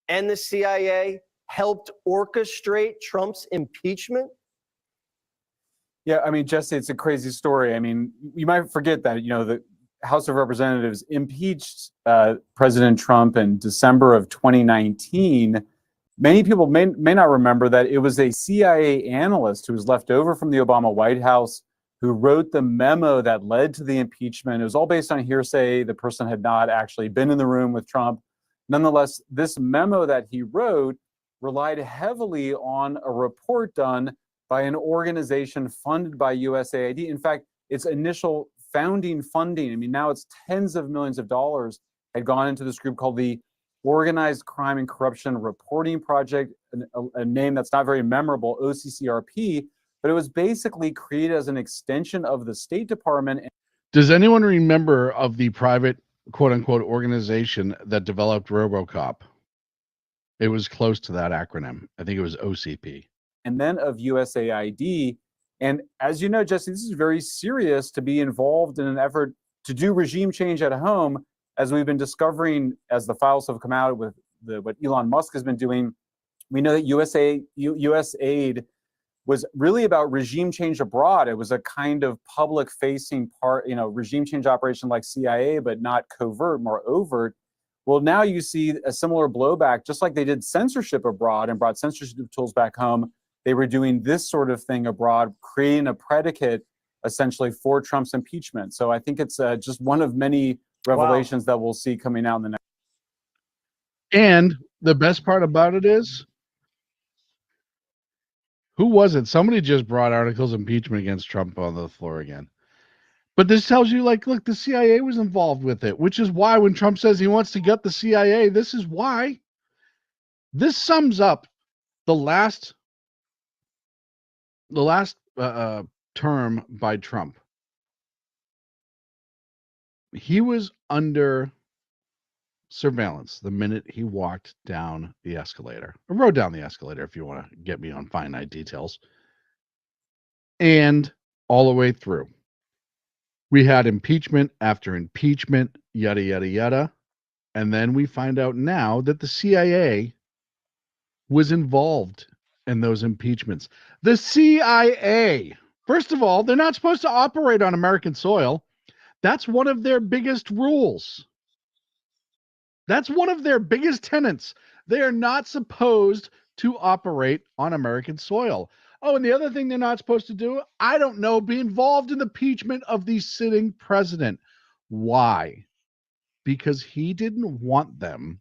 And the CIA helped orchestrate Trump's impeachment? Yeah, I mean, Jesse, it's a crazy story. I mean, you might forget that, the House of Representatives impeached President Trump in December of 2019. Many people may not remember that it was a CIA analyst who was left over from the Obama White House who wrote the memo that led to the impeachment. It was all based on hearsay. The person had not actually been in the room with Trump. Nonetheless, this memo that he wrote relied heavily on a report done by an organization funded by USAID. In fact, its initial founding funding, I mean, now it's tens of millions of dollars, had gone into this group called the Organized Crime and Corruption Reporting Project, a name that's not very memorable, OCCRP, but it was basically created as an extension of the State Department. Does anyone remember of the private, quote unquote, organization that developed RoboCop? It was close to that acronym. I think it was OCP. And then of USAID. And as you know, Jesse, this is very serious to be involved in an effort to do regime change at home, as we've been discovering as the files have come out with what Elon Musk has been doing. We know that USAID was really about regime change abroad. It was a kind of public-facing part, regime change operation like CIA, but not covert, more overt. Well, now you see a similar blowback, just like they did censorship abroad and brought censorship tools back home. They were doing this sort of thing abroad, creating a predicate essentially for Trump's impeachment. So I think it's just one of many revelations that we'll see coming out in the next. And the best part about it is, who was it? Somebody just brought articles of impeachment against Trump on the floor again. But this tells you, look, the CIA was involved with it, which is why when Trump says he wants to gut the CIA, this is why. This sums up the last term by Trump. He was under surveillance the minute he walked down the escalator, or rode down the escalator if you want to get me on finite details, and all the way through. We had impeachment after impeachment, yada, yada, yada. And then we find out now that the CIA was involved in those impeachments. The CIA, first of all, they're not supposed to operate on American soil. That's one of their biggest rules. That's one of their biggest tenets. They are not supposed to operate on American soil. Oh, and the other thing they're not supposed to do, I don't know, be involved in the impeachment of the sitting president. Why? Because he didn't want them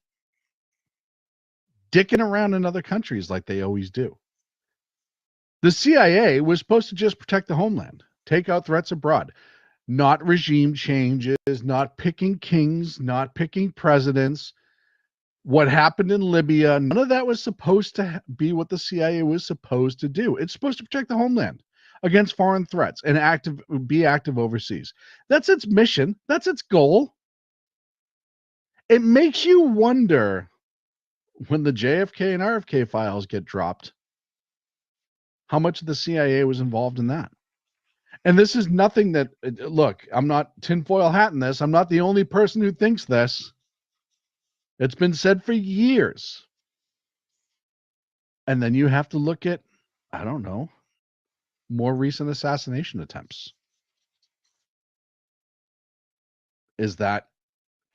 dicking around in other countries like they always do. The CIA was supposed to just protect the homeland, take out threats abroad, not regime changes, not picking kings, not picking presidents. What happened in Libya, none of that was supposed to be what the CIA was supposed to do. It's supposed to protect the homeland against foreign threats and be active overseas. That's its mission. That's its goal. It makes you wonder, when the JFK and RFK files get dropped, how much of the CIA was involved in that. And this is nothing that, look, I'm not tinfoil hatting this. I'm not the only person who thinks this. It's been said for years. And then you have to look at, I don't know, more recent assassination attempts. Is that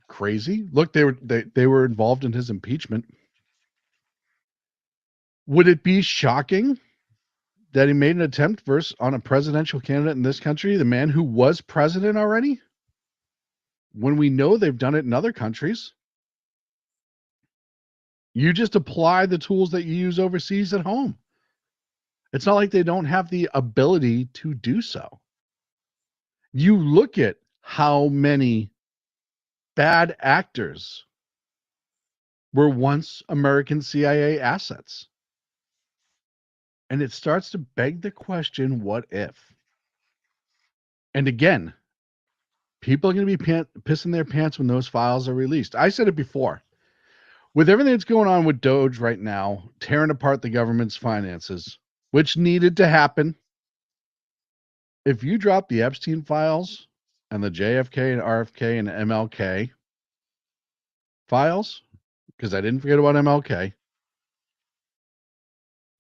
crazy? Look, they were involved in his impeachment. Would it be shocking that he made an attempt on a presidential candidate in this country, the man who was president already, when we know they've done it in other countries? You just apply the tools that you use overseas at home. It's not like they don't have the ability to do so. You look at how many bad actors were once American CIA assets. And it starts to beg the question, what if? And again, people are going to be pissing their pants when those files are released. I said it before. With everything that's going on with Doge right now, tearing apart the government's finances, which needed to happen, if you drop the Epstein files and the JFK and RFK and MLK files, because I didn't forget about MLK,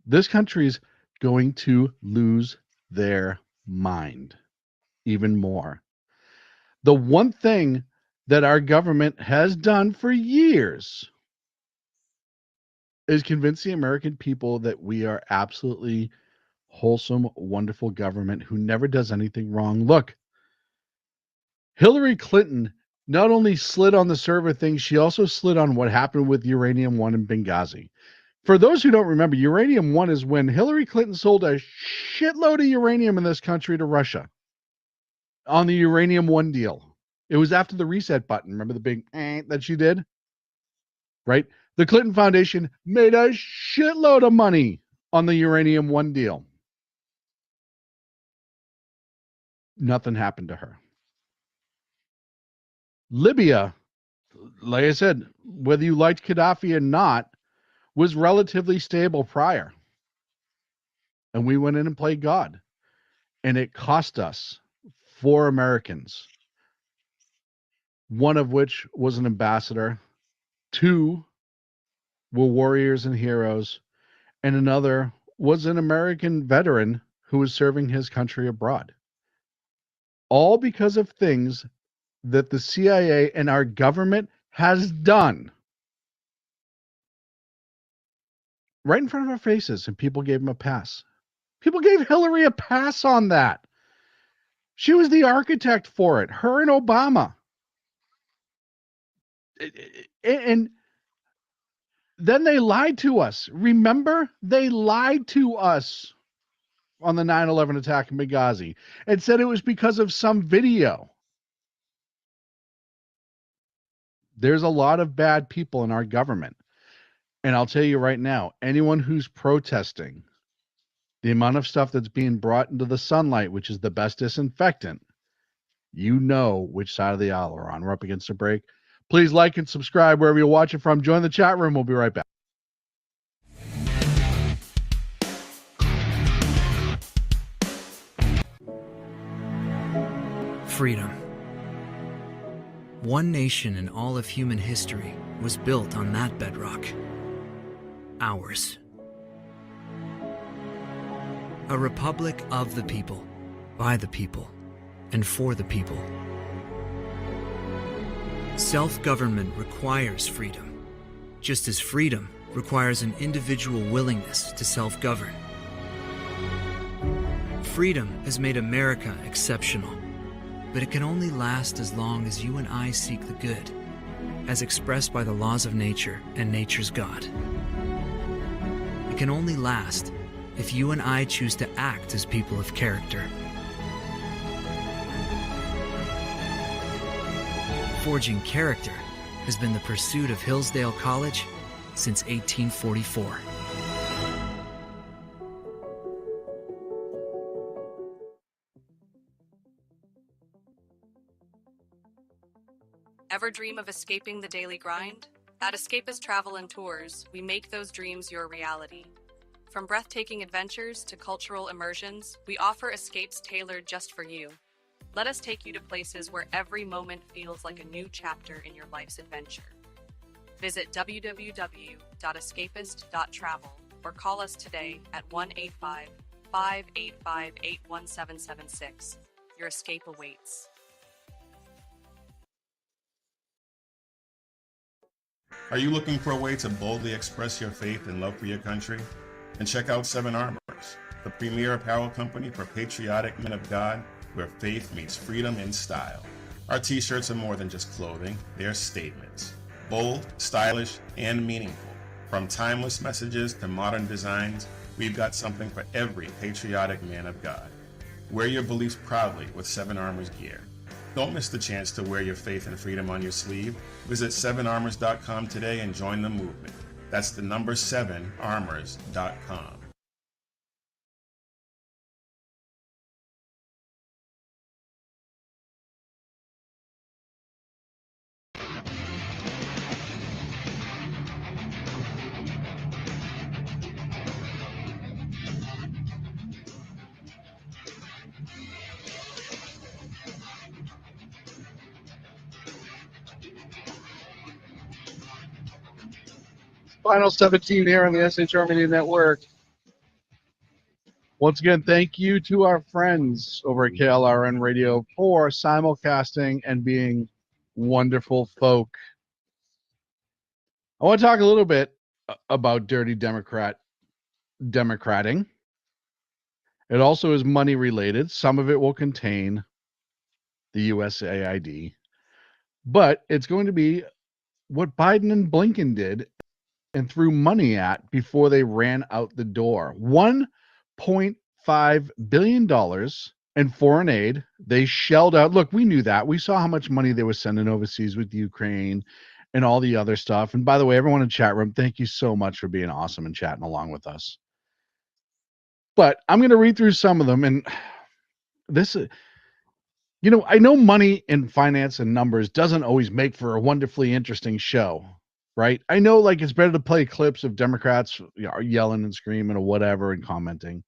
this country's going to lose their mind even more. The one thing that our government has done for years is convince the American people that we are absolutely wholesome, wonderful government who never does anything wrong. Look, Hillary Clinton not only slid on the server thing, she also slid on what happened with Uranium One in Benghazi. For those who don't remember, Uranium One is when Hillary Clinton sold a shitload of uranium in this country to Russia on the Uranium One deal. It was after the reset button. Remember the big that she did? Right? The Clinton Foundation made a shitload of money on the Uranium One deal. Nothing happened to her. Libya, like I said, whether you liked Gaddafi or not, was relatively stable prior. And we went in and played God. And it cost us 4 Americans, one of which was an ambassador, 2 were warriors and heroes, and another was an American veteran who was serving his country abroad. All because of things that the CIA and our government has done right in front of our faces, and people gave him a pass. People gave Hillary a pass on that. She was the architect for it, her and Obama. And then they lied to us. Remember? They lied to us on the 9/11 attack in Benghazi and said it was because of some video. There's a lot of bad people in our government. And I'll tell you right now, anyone who's protesting the amount of stuff that's being brought into the sunlight, which is the best disinfectant, you know which side of the aisle we're on. We're up against a break. Please like and subscribe wherever you're watching from. Join the chat room. We'll be right back. Freedom. One nation in all of human history was built on that bedrock. Ours. A republic of the people, by the people, and for the people. Self-government requires freedom, just as freedom requires an individual willingness to self-govern. Freedom has made America exceptional, but it can only last as long as you and I seek the good, as expressed by the laws of nature and nature's God. It can only last if you and I choose to act as people of character. Forging character has been the pursuit of Hillsdale College since 1844. Ever dream of escaping the daily grind? At Escapist Travel and Tours, we make those dreams your reality. From breathtaking adventures to cultural immersions, we offer escapes tailored just for you. Let us take you to places where every moment feels like a new chapter in your life's adventure. Visit www.escapist.travel or call us today at 1-855-885-81776. Your escape awaits. Are you looking for a way to boldly express your faith and love for your country? And check out 7 Armors, the premier apparel company for patriotic men of God, where faith meets freedom in style. Our t-shirts are more than just clothing, they're statements. Bold, stylish, and meaningful. From timeless messages to modern designs, we've got something for every patriotic man of God. Wear your beliefs proudly with 7 Armors gear. Don't miss the chance to wear your faith and freedom on your sleeve. Visit 7armors.com today and join the movement. That's the number 7armors.com. Final 17 here on the SHR Media Network. Once again, thank you to our friends over at KLRN Radio for simulcasting and being wonderful folk. I want to talk a little bit about dirty democrating. It also is money related. Some of it will contain the USAID, but it's going to be what Biden and Blinken did and threw money at before they ran out the door. $1.5 billion in foreign aid. They shelled out. Look, we knew that. We saw how much money they were sending overseas with Ukraine and all the other stuff. And by the way, everyone in chat room, thank you so much for being awesome and chatting along with us. But I'm going to read through some of them. And this, I know money and finance and numbers doesn't always make for a wonderfully interesting show. Right? I know, like, it's better to play clips of Democrats yelling and screaming or whatever and commenting.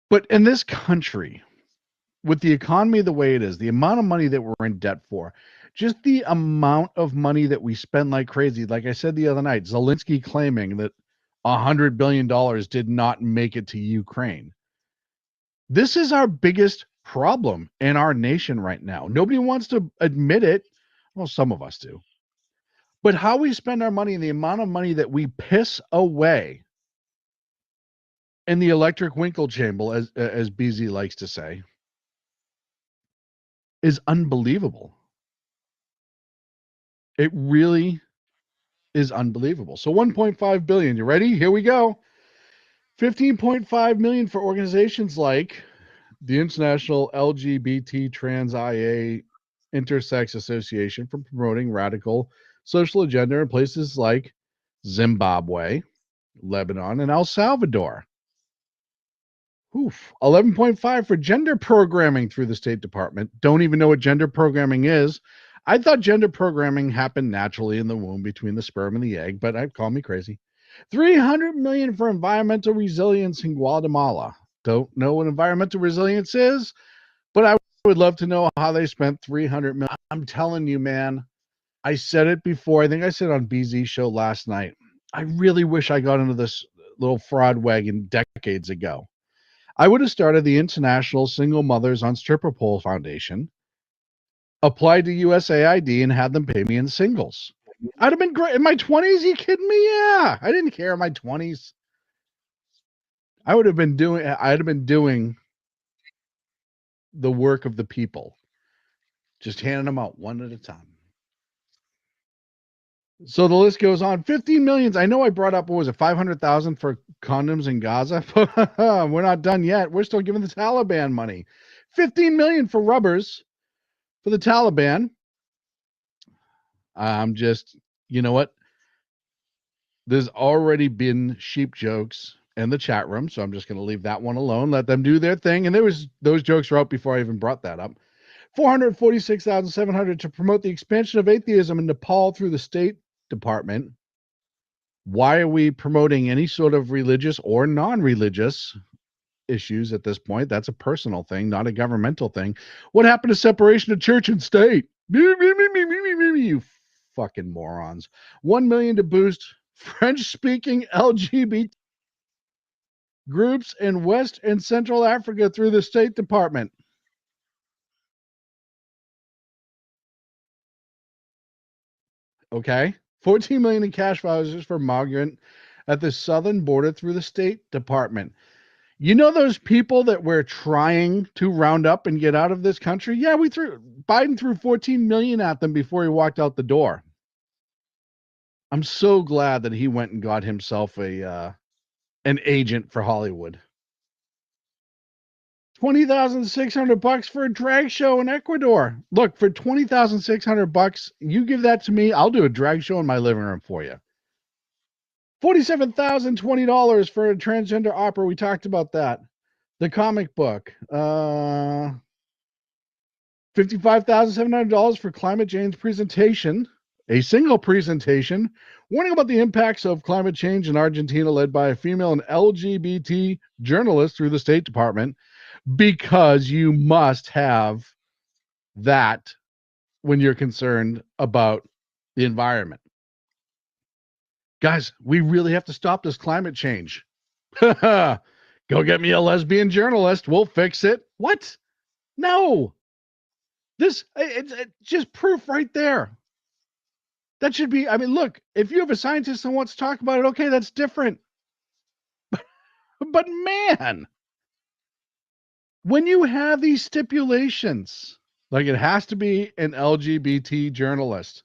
But in this country, with the economy the way it is, the amount of money that we're in debt for, just the amount of money that we spend like crazy. Like I said the other night, Zelensky claiming that $100 billion did not make it to Ukraine. This is our biggest problem in our nation right now. Nobody wants to admit it. Well, some of us do. But how we spend our money and the amount of money that we piss away in the electric winkle chamber, as BZ likes to say, is unbelievable. It really is unbelievable. So 1.5 billion, you ready? Here we go. 15.5 million for organizations like the International LGBT Trans IA Intersex Association for promoting radical social agenda in places like Zimbabwe, Lebanon, and El Salvador. Oof. 11.5 for gender programming through the State Department. Don't even know what gender programming is. I thought gender programming happened naturally in the womb between the sperm and the egg, but call me crazy. 300 million for environmental resilience in Guatemala. Don't know what environmental resilience is, but I would love to know how they spent 300 million. I'm telling you, man, I said it before. I think I said it on BZ show last night. I really wish I got into this little fraud wagon decades ago. I would have started the International Single Mothers on Stripper Pole Foundation, applied to USAID, and had them pay me in singles. I'd have been great. In my 20s, you kidding me? Yeah. I didn't care in my 20s. I'd have been doing the work of the people, just handing them out one at a time. So the list goes on. 15 millions. I know I brought up, what was it, 500,000 for condoms in Gaza? We're not done yet. We're still giving the Taliban money. 15 million for rubbers for the Taliban. I'm just, you know what? There's already been sheep jokes in the chat room, so I'm just going to leave that one alone. Let them do their thing. And those jokes were out before I even brought that up. 446,700 to promote the expansion of atheism in Nepal through the State Department. Why are we promoting any sort of religious or non-religious issues at this point? That's a personal thing, not a governmental thing. What happened to separation of church and state? You fucking morons. 1 million to boost French-speaking LGBT groups in West and Central Africa through the State Department. Okay. 14 million in cash vouchers for migrant at the southern border through the State Department. You know those people that we're trying to round up and get out of this country? Yeah, Biden threw 14 million at them before he walked out the door. I'm so glad that he went and got himself an agent for Hollywood. 20,600 bucks for a drag show in Ecuador. Look, for 20,600 bucks, you give that to me, I'll do a drag show in my living room for you. $47,020 for a transgender opera. We talked about that. The comic book. $55,700 for climate change presentation. A single presentation warning about the impacts of climate change in Argentina, led by a female and LGBT journalist through the State Department, because you must have that when you're concerned about the environment. Guys, we really have to stop this climate change. Go get me a lesbian journalist. We'll fix it. What? No. It's just proof right there. That should be, look, if you have a scientist that wants to talk about it, okay, that's different. But man, when you have these stipulations, like it has to be an LGBT journalist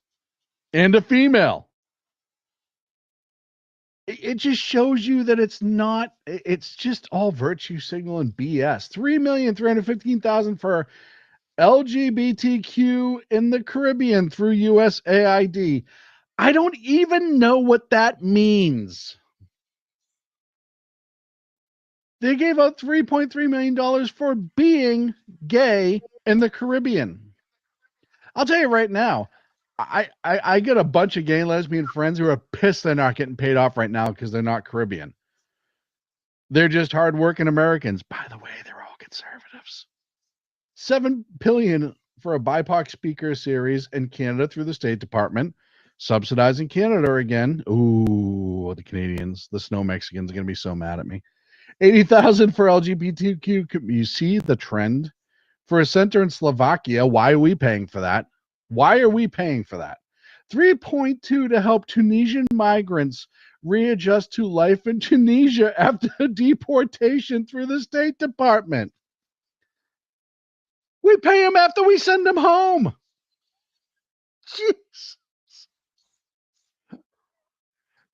and a female, it just shows you that it's just all virtue signal and BS. 3,315,000 for LGBTQ in the Caribbean through USAID. I don't even know what that means. They gave out $3.3 million for being gay in the Caribbean. I'll tell you right now, I get a bunch of gay and lesbian friends who are pissed they're not getting paid off right now because they're not Caribbean. They're just hardworking Americans. By the way, they're all conservatives. $7 billion for a BIPOC speaker series in Canada through the State Department, subsidizing Canada again. Ooh, the Canadians, the snow Mexicans are going to be so mad at me. 80,000 for LGBTQ. You see the trend for a center in Slovakia. Why are we paying for that? Why are we paying for that? 3.2 to help Tunisian migrants readjust to life in Tunisia after deportation through the State Department. We pay them after we send them home. Jeez.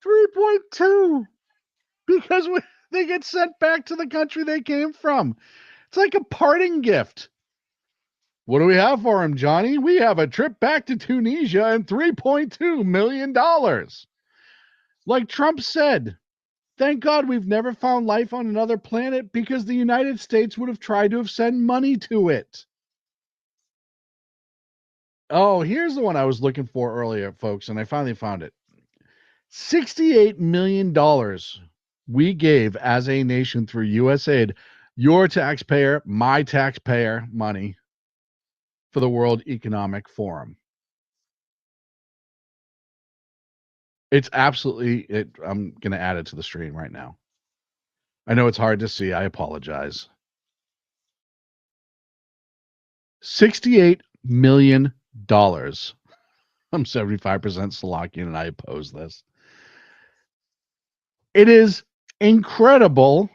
3.2 because they get sent back to the country they came from. It's like a parting gift. What do we have for him, Johnny? We have a trip back to Tunisia and $3.2 million. Like Trump said, Thank God we've never found life on another planet because the United States would have tried to have sent money to it. Oh, here's the one I was looking for earlier, folks, and I finally found it. $68 million we gave as a nation through USAID, your taxpayer, my taxpayer money for the World Economic Forum. It's absolutely, I'm going to add it to the stream right now. I know it's hard to see. I apologize. $68 million. I'm 75% Slovakian and I oppose this. It is incredible.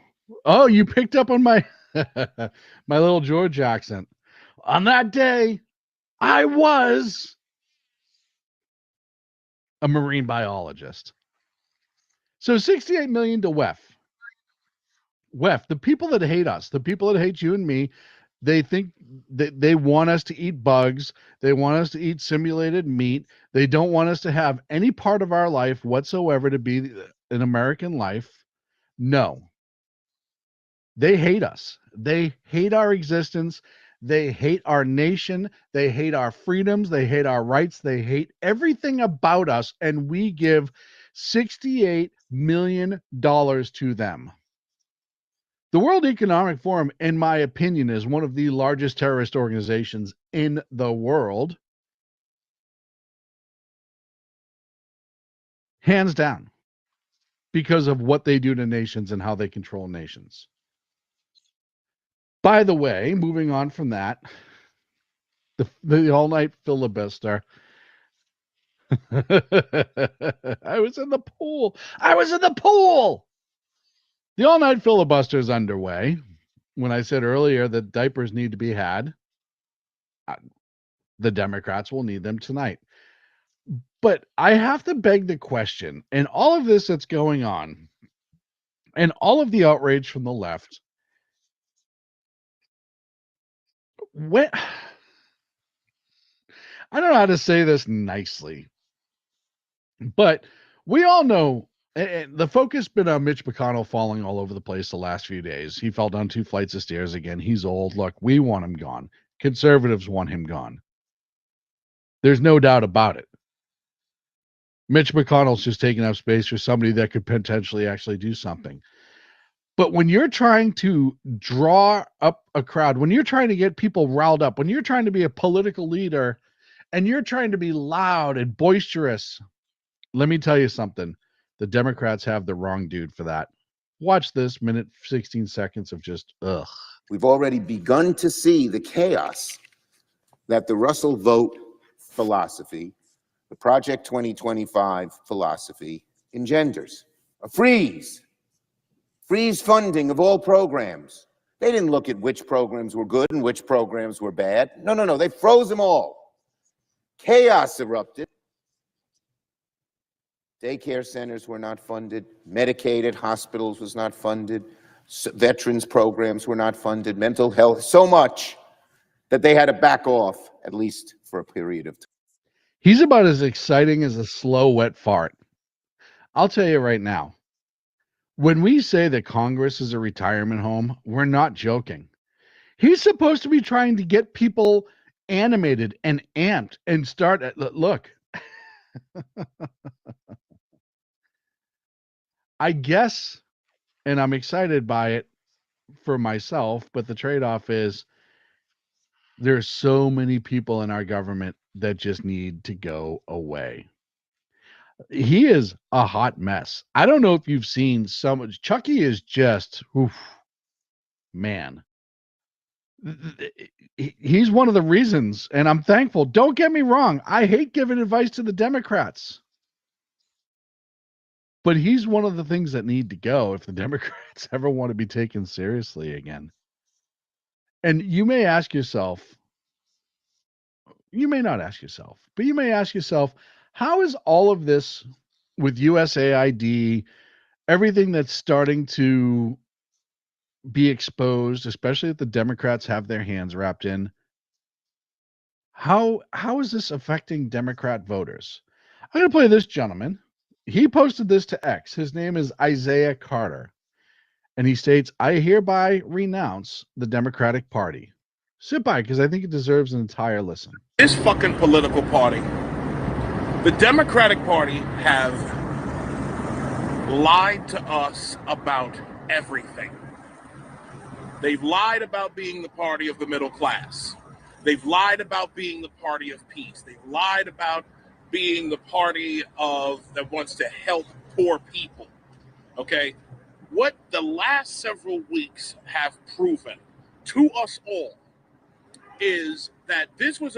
Oh, you picked up on my my little George accent. On that day, I was a marine biologist. So 68 million to WEF. WEF, the people that hate us, the people that hate you and me, they think that they want us to eat bugs. They want us to eat simulated meat. They don't want us to have any part of our life whatsoever to be an American life. No. They hate us. They hate our existence. They hate our nation. They hate our freedoms. They hate our rights. They hate everything about us. And we give $68 million to them. The World Economic Forum, in my opinion, is one of the largest terrorist organizations in the world. Hands down. Because of what they do to nations and how they control nations. By the way, moving on from that, the all-night filibuster. I was in the pool. I was in the pool. The all-night filibuster is underway. When I said earlier that diapers need to be had, the Democrats will need them tonight. But I have to beg the question, and all of this that's going on, and all of the outrage from the left, when I don't know how to say this nicely, but we all know, and the focus been on Mitch McConnell falling all over the place the last few days. He fell down 2 flights of stairs again. He's old. Look, we want him gone. Conservatives want him gone. There's no doubt about it. Mitch McConnell's just taking up space for somebody that could potentially actually do something. But when you're trying to draw up a crowd, when you're trying to get people riled up, when you're trying to be a political leader and you're trying to be loud and boisterous, let me tell you something. The Democrats have the wrong dude for that. Watch this minute, 16 seconds of just, ugh. We've already begun to see the chaos that the Russell vote philosophy, the Project 2025 philosophy engenders. A freeze funding of all programs. They didn't look at which programs were good and which programs were bad. No, they froze them all. Chaos erupted. Daycare centers were not funded. Medicaid at hospitals was not funded. Veterans programs were not funded. Mental health, so much that they had to back off, at least for a period of time. He's about as exciting as a slow, wet fart. I'll tell you right now, when we say that Congress is a retirement home, we're not joking. He's supposed to be trying to get people animated and amped and start at, look. I guess, and I'm excited by it for myself, but the trade-off is there's so many people in our government that just need to go away. He is a hot mess. I don't know if you've seen so much. Chucky is just, oof, man. He's one of the reasons, and I'm thankful. Don't get me wrong. I hate giving advice to the Democrats. But he's one of the things that need to go if the Democrats ever want to be taken seriously again. And you may ask yourself, you may not ask yourself, but you may ask yourself, how is all of this with USAID, everything that's starting to be exposed, especially if the Democrats have their hands wrapped in, how is this affecting Democrat voters? I'm going to play this gentleman. He posted this to X. His name is Isaiah Carter. And he states, I hereby renounce the Democratic Party. Sit by, because I think it deserves an entire listen. This fucking political party, the Democratic Party, have lied to us about everything. They've lied about being the party of the middle class. They've lied about being the party of peace. They've lied about being the party that wants to help poor people. Okay? What the last several weeks have proven to us all is that this is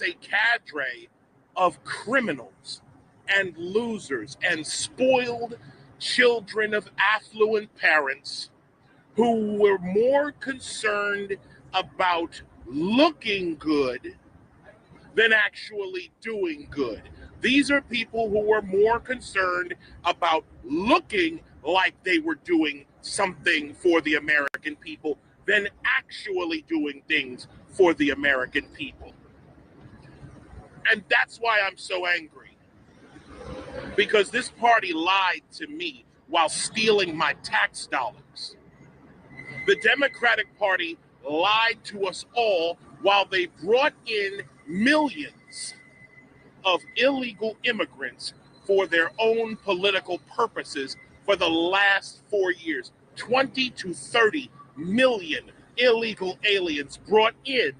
a cadre of criminals and losers and spoiled children of affluent parents who were more concerned about looking good than actually doing good. These are people who were more concerned about looking like they were doing something for the American people than actually doing things for the American people. And that's why I'm so angry. Because this party lied to me while stealing my tax dollars. The Democratic Party lied to us all while they brought in millions of illegal immigrants for their own political purposes for the last 4 years. 20 to 30 million illegal aliens brought in.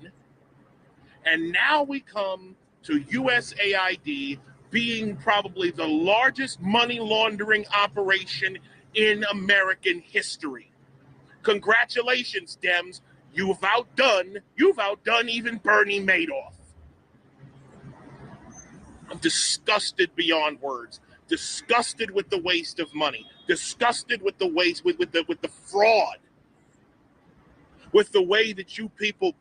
And now we come to USAID being probably the largest money laundering operation in American history. Congratulations, Dems. You've outdone even Bernie Madoff. I'm disgusted beyond words. Disgusted with the waste of money. Disgusted with the waste, with the fraud. With the way that you people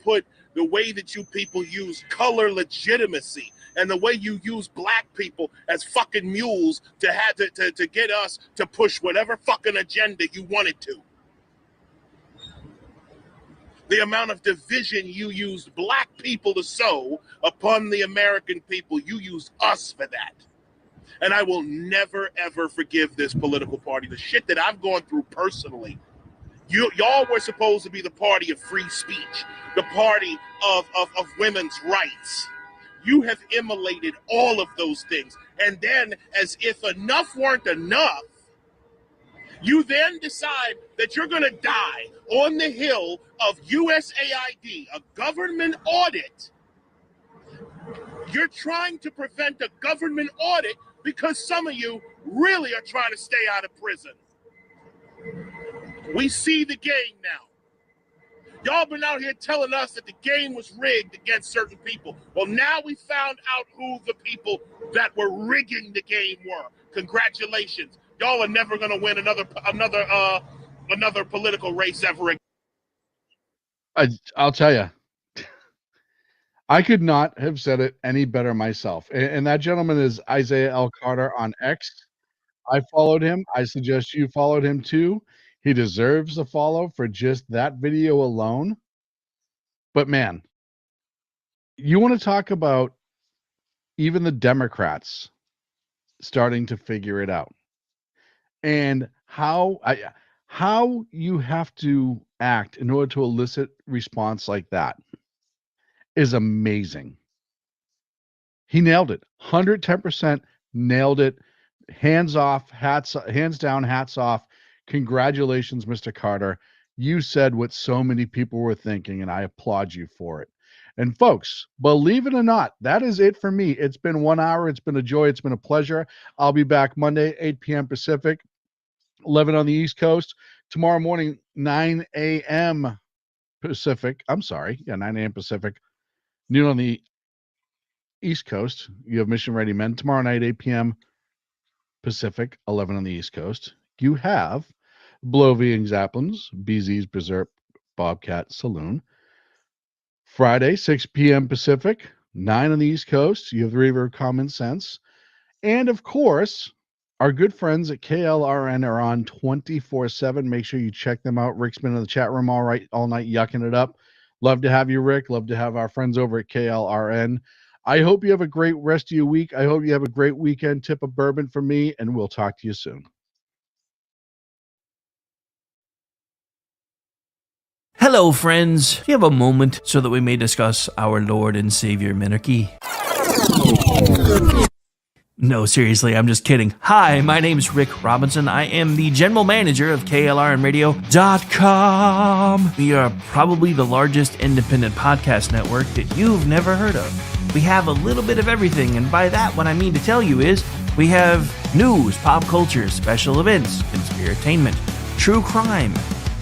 use color legitimacy and the way you use black people as fucking mules to get us to push whatever fucking agenda you wanted to. The amount of division you used black people to sow upon the American people, you used us for that. And I will never, ever forgive this political party. The shit that I've gone through personally. Y'all were supposed to be the party of free speech, the party of women's rights. You have immolated all of those things. And then, as if enough weren't enough, you then decide that you're going to die on the hill of USAID, a government audit. You're trying to prevent a government audit because some of you really are trying to stay out of prison. We see the game now. Y'all been out here telling us that the game was rigged against certain people. Well, now we found out who the people that were rigging the game were. Congratulations. Y'all are never going to win another political race ever again. I'll tell you, I could not have said it any better myself. And that gentleman is Isaiah L. Carter on X. I followed him. I suggest you followed him too. He deserves a follow for just that video alone. But man, you want to talk about even the Democrats starting to figure it out, and how you have to act in order to elicit response like that is amazing. He nailed it. 110% nailed it. Hands off, hands down, hats off. Congratulations, Mr. Carter. You said what so many people were thinking, and I applaud you for it. And folks, believe it or not, that is it for me. It's been 1 hour. It's been a joy. It's been a pleasure. I'll be back Monday, 8 p.m. Pacific, 11 on the East Coast. Tomorrow morning, 9 a.m. Pacific. I'm sorry. Yeah, 9 a.m. Pacific. Noon on the East Coast. You have Mission Ready Men. Tomorrow night, 8 p.m. Pacific, 11 on the East Coast. You have Blovy and Zaplin's, BZ's Berserk Bobcat Saloon. Friday, 6 p.m. Pacific, 9 on the East Coast. You have the River of Common Sense. And of course, our good friends at KLRN are on 24/7. Make sure you check them out. Rick's been in the chat room all night yucking it up. Love to have you, Rick. Love to have our friends over at KLRN. I hope you have a great rest of your week. I hope you have a great weekend. Tip of bourbon from me, and we'll talk to you soon. Hello, friends. Do you have a moment so that we may discuss our Lord and Savior Minarchy? No, seriously, I'm just kidding. Hi, my name's Rick Robinson. I am the general manager of KLRNradio.com. We are probably the largest independent podcast network that you've never heard of. We have a little bit of everything, and by that, what I mean to tell you is we have news, pop culture, special events, conspiratainment, true crime,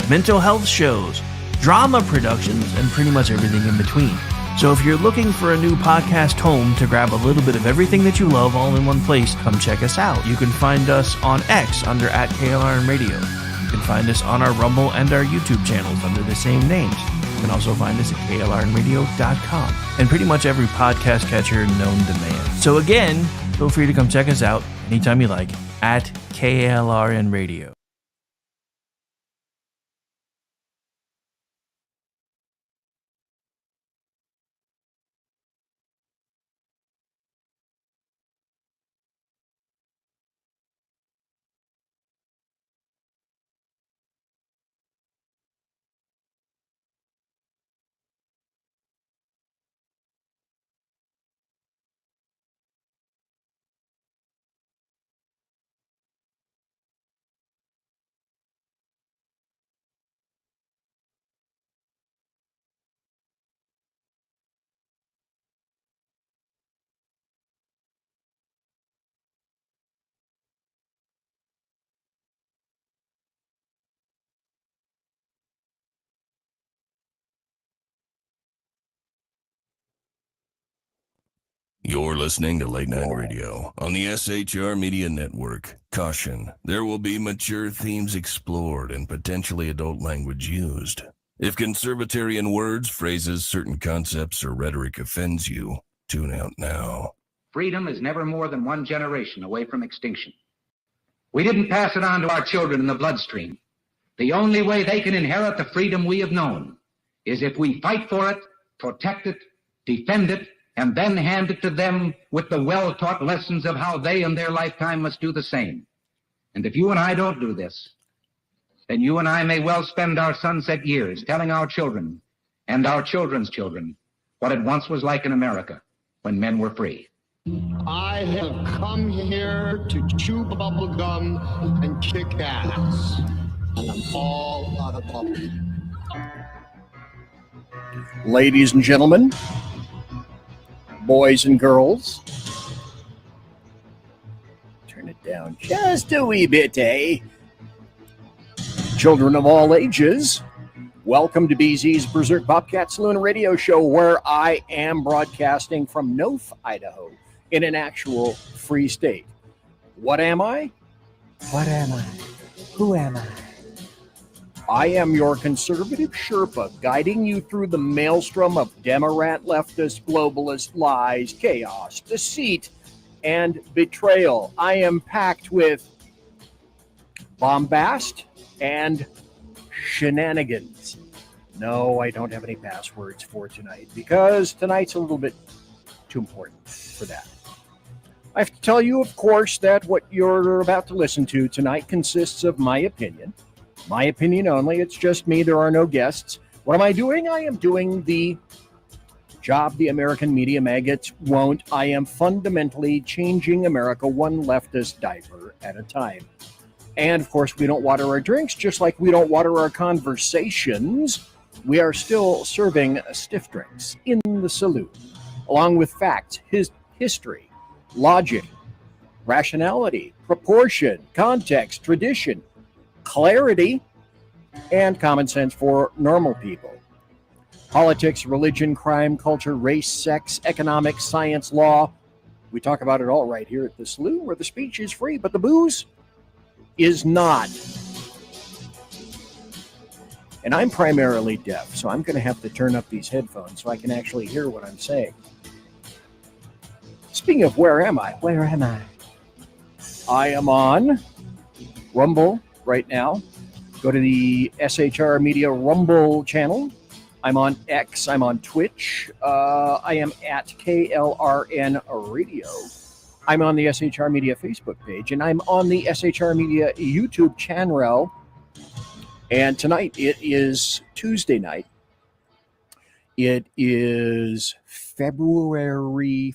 mental health shows, drama productions, and pretty much everything in between. So if you're looking for a new podcast home to grab a little bit of everything that you love all in one place, come check us out. You can find us on X under @KLRNradio. You can find us on our Rumble and our YouTube channels under the same names. You can also find us at KLRNradio.com and pretty much every podcast catcher known to man. So again, feel free to come check us out anytime you like at KLRNradio. You're listening to Late Night Radio on the SHR Media Network. Caution, there will be mature themes explored and potentially adult language used. If conservatarian words, phrases, certain concepts, or rhetoric offends you, tune out now. Freedom is never more than one generation away from extinction. We didn't pass it on to our children in the bloodstream. The only way they can inherit the freedom we have known is if we fight for it, protect it, defend it, and then hand it to them with the well-taught lessons of how they in their lifetime must do the same. And if you and I don't do this, then you and I may well spend our sunset years telling our children and our children's children what it once was like in America when men were free. I have come here to chew bubble gum and kick ass. And I'm all out of bubble. Ladies and gentlemen, boys and girls, turn it down just a wee bit, eh? Children of all ages, welcome to BZ's Berserk Bobcat Saloon Radio Show, where I am broadcasting from Nof, Idaho, in an actual free state. What am I? What am I? Who am I? I am your conservative Sherpa, guiding you through the maelstrom of Democrat, leftist, globalist lies, chaos, deceit, and betrayal. I am packed with bombast and shenanigans. No, I don't have any passwords for tonight because tonight's a little bit too important for that. I have to tell you, of course, that what you're about to listen to tonight consists of my opinion. My opinion only. It's just me. There are no guests. What am I doing? I am doing the job the American media maggots won't. I am fundamentally changing America one leftist diaper at a time. And, of course, we don't water our drinks, just like we don't water our conversations. We are still serving stiff drinks in the saloon, along with facts, history, logic, rationality, proportion, context, tradition, clarity, and common sense for normal people. Politics, religion, crime, culture, race, sex, economics, science, law. We talk about it all right here at the saloon where the speech is free, but the booze is not. And I'm primarily deaf, so I'm going to have to turn up these headphones so I can actually hear what I'm saying. Speaking of where am I? Where am I? I am on Rumble right now. Go to the SHR Media Rumble channel I'm on X. I'm on Twitch. I am at KLRN Radio. I'm on the SHR Media Facebook page, and I'm on the SHR Media YouTube channel. And tonight, it is Tuesday night. It is February.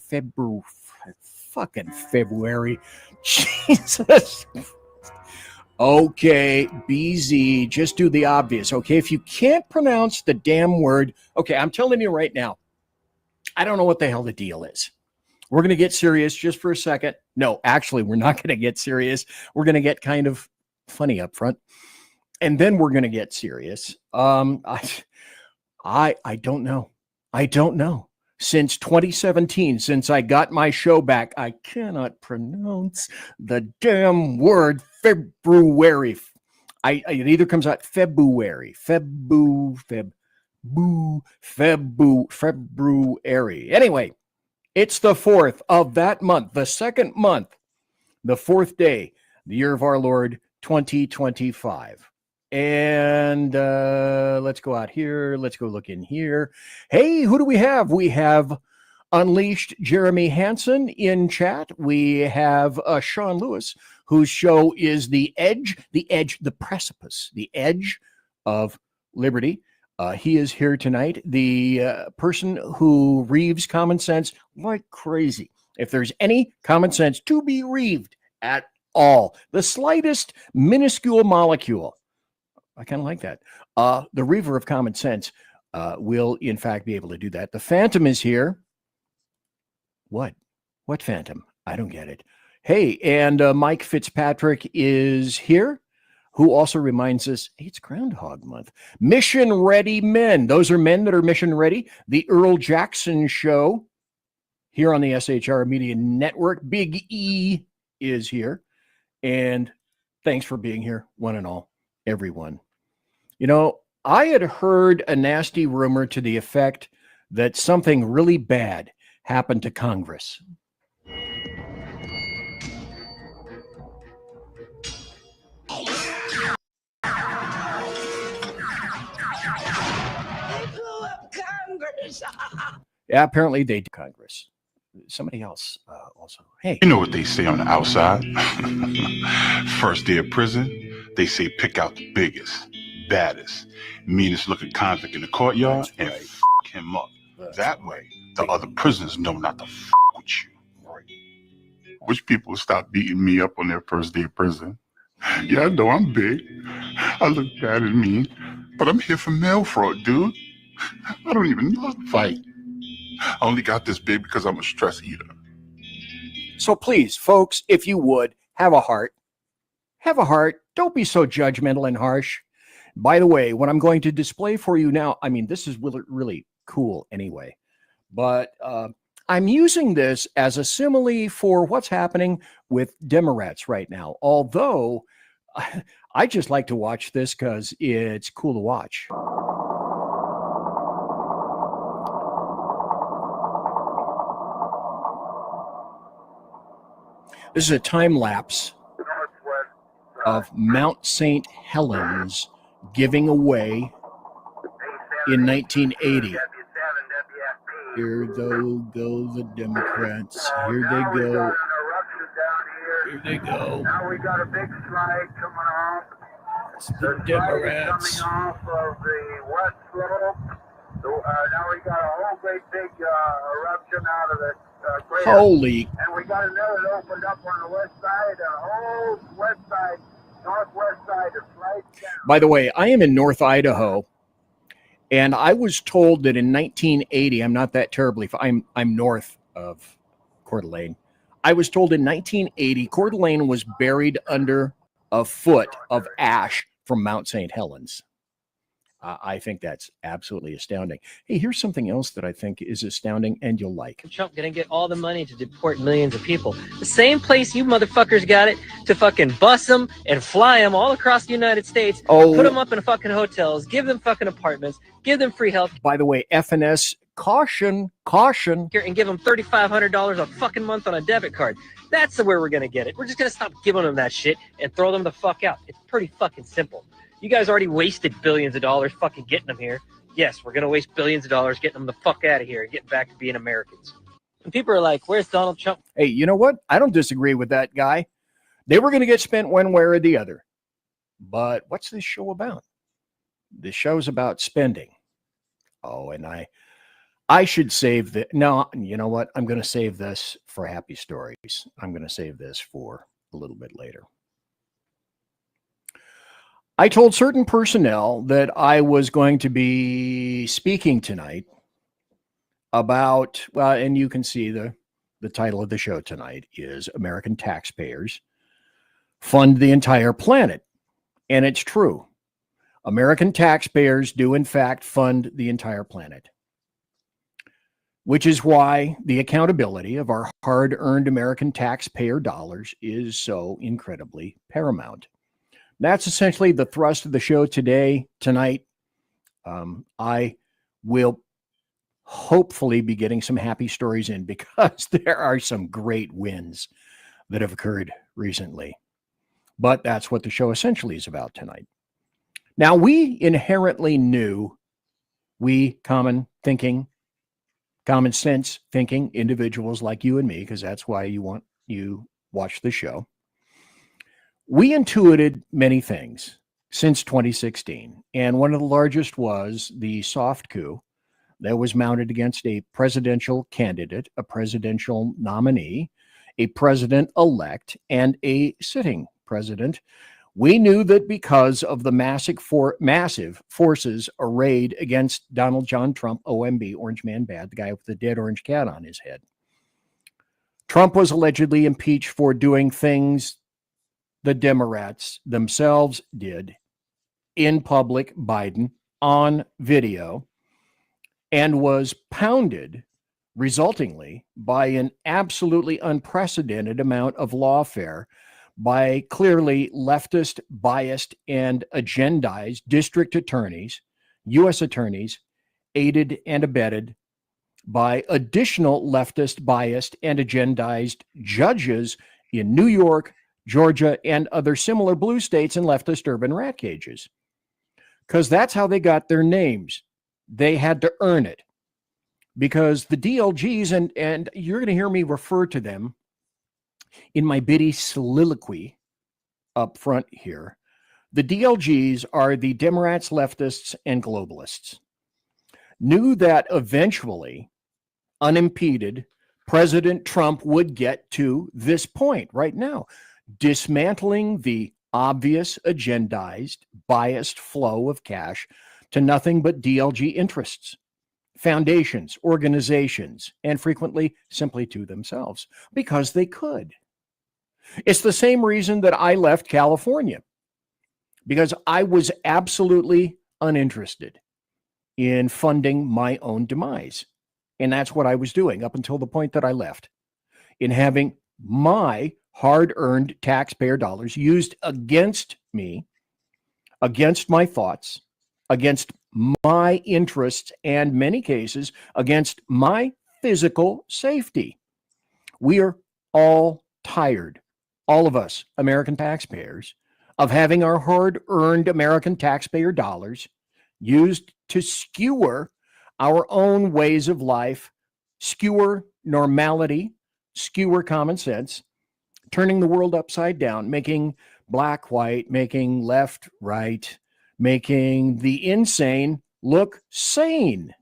Jesus. Okay, BZ, just do the obvious. Okay, if you can't pronounce the damn word, okay, I'm telling you right now, I don't know what the hell the deal is. We're going to get serious just for a second. No, actually, we're not going to get serious. We're going to get kind of funny up front, and then we're going to get serious. I don't know. I don't know. Since 2017, since I got my show back, I cannot pronounce the damn word February. It either comes out February. Anyway, it's the 4th of that month, the second month, the 4th day, the year of our Lord, 2025. And let's go out here. Let's go look in here. Hey, who do we have? We have Unleashed Jeremy Hansen in chat. We have Sean Lewis, whose show is The Edge, the Precipice, the Edge of Liberty. He is here tonight. The person who reaves common sense like crazy. If there's any common sense to be reaved at all, the slightest minuscule molecule, I kind of like that. The reaver of common sense will, in fact, be able to do that. The Phantom is here. What? What Phantom? I don't get it. Hey, and Mike Fitzpatrick is here, who also reminds us, hey, it's Groundhog Month. Mission Ready Men. Those are men that are mission ready. The Earl Jackson Show here on the SHR Media Network. Big E is here. And thanks for being here, one and all, everyone. You know, I had heard a nasty rumor to the effect that something really bad happened to Congress. Yeah, apparently they did Congress. Somebody else also. Hey. You know what they say on the outside? First day of prison, they say pick out the biggest, baddest, meanest looking convict in the courtyard and f him up. That way, the other prisoners know not to f with you. Which people stop beating me up on their first day of prison. Yeah, I know I'm big. I look bad and mean, but I'm here for mail fraud, dude. I don't even know how to fight. I only got this big because I'm a stress eater. So please, folks, if you would, have a heart. Have a heart. Don't be so judgmental and harsh. By the way, what I'm going to display for you now, I mean, this is really, really cool anyway. But I'm using this as a simile for what's happening with Democrats right now. Although, I just like to watch this because it's cool to watch. This is a time lapse of Mount St. Helens giving away in 1980. Here go the Democrats. Here they go. Here they go. Now we got a big slide coming off. It's the Democrats. Coming off of the west slope. So, now we got a whole great big eruption out of it. Holy. And we got another that opened up on the west side, whole west side, northwest side is right down. By the way, I am in North Idaho, and I was told that in 1980, I'm not that terribly, I'm north of Coeur d'Alene. I was told in 1980, Coeur d'Alene was buried under a foot of ash from Mount St. Helens. I think that's absolutely astounding. Hey, here's something else that I think is astounding and you'll like. Trump gonna get all the money to deport millions of people. The same place you motherfuckers got it to fucking bus them and fly them all across the United States, put them up in fucking hotels, give them fucking apartments, give them free health. By the way, FNS, caution. And give them $3,500 a fucking month on a debit card. That's where we're gonna get it. We're just gonna stop giving them that shit and throw them the fuck out. It's pretty fucking simple. You guys already wasted billions of dollars fucking getting them here. Yes, we're going to waste billions of dollars getting them the fuck out of here and getting back to being Americans. And people are like, where's Donald Trump? Hey, you know what? I don't disagree with that guy. They were going to get spent one way or the other. But what's this show about? This show's about spending. Oh, and I should save the. No, you know what? I'm going to save this for happy stories. I'm going to save this for a little bit later. I told certain personnel that I was going to be speaking tonight about, well, and you can see the title of the show tonight is American Taxpayers Fund the Entire Planet. And it's true. American taxpayers do, in fact, fund the entire planet, which is why the accountability of our hard-earned American taxpayer dollars is so incredibly paramount. That's essentially the thrust of the show tonight. I will hopefully be getting some happy stories in because there are some great wins that have occurred recently. But that's what the show essentially is about tonight. Now, we inherently knew, we common sense thinking individuals like you and me, because that's why you watch the show. We intuited many things since 2016, and one of the largest was the soft coup that was mounted against a presidential candidate, a presidential nominee, a president-elect, and a sitting president. We knew that because of the massive forces arrayed against Donald John Trump, OMB, Orange Man Bad, the guy with the dead orange cat on his head. Trump was allegedly impeached for doing things the Democrats themselves did in public, Biden, on video, and was pounded, resultingly, by an absolutely unprecedented amount of lawfare by clearly leftist, biased, and agendized district attorneys, U.S. attorneys, aided and abetted by additional leftist, biased, and agendized judges in New York, Georgia, and other similar blue states and leftist urban rat cages. Because that's how they got their names. They had to earn it. Because the DLGs, and you're going to hear me refer to them in my bitty soliloquy up front here, the DLGs are the Democrats, leftists, and globalists. Knew that eventually, unimpeded, President Trump would get to this point right now, dismantling the obvious, agendized, biased flow of cash to nothing but DLG interests, foundations, organizations, and frequently simply to themselves, because they could. It's the same reason that I left California, because I was absolutely uninterested in funding my own demise. And that's what I was doing up until the point that I left, in having my hard-earned taxpayer dollars used against me, against my thoughts, against my interests, and many cases against my physical safety. We are all tired, all of us American taxpayers, of having our hard-earned American taxpayer dollars used to skewer our own ways of life, skewer normality, skewer common sense, turning the world upside down, making black white, making left right, making the insane look sane,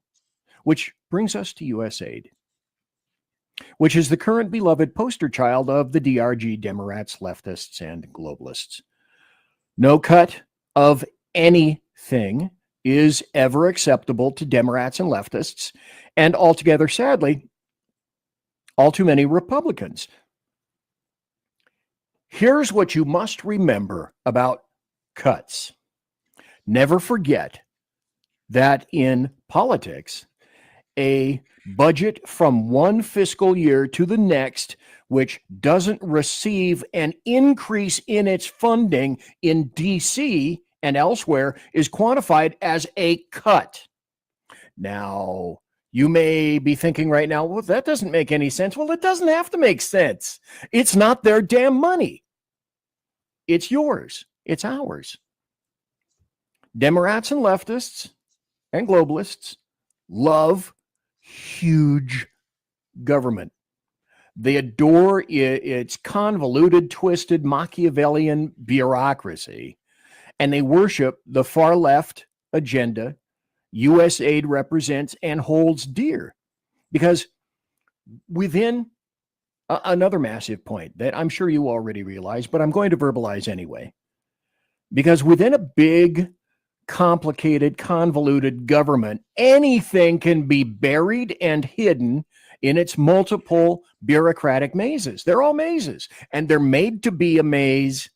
which brings us to USAID, which is the current beloved poster child of the DRG, Democrats, leftists, and globalists. No cut of anything is ever acceptable to Democrats and leftists, and altogether, sadly, all too many Republicans. Here's what you must remember about cuts. Never forget that in politics, a budget from one fiscal year to the next, which doesn't receive an increase in its funding in DC and elsewhere, is quantified as a cut. Now, you may be thinking right now, well, that doesn't make any sense. Well, it doesn't have to make sense. It's not their damn money. It's yours. It's ours. Democrats and leftists and globalists love huge government. They adore its convoluted, twisted, Machiavellian bureaucracy, and they worship the far left agenda U.S. aid represents and holds dear. Because within another massive point that I'm sure you already realize, but I'm going to verbalize anyway, because within a big, complicated, convoluted government, anything can be buried and hidden in its multiple bureaucratic mazes. They're all mazes, and they're made to be a maze.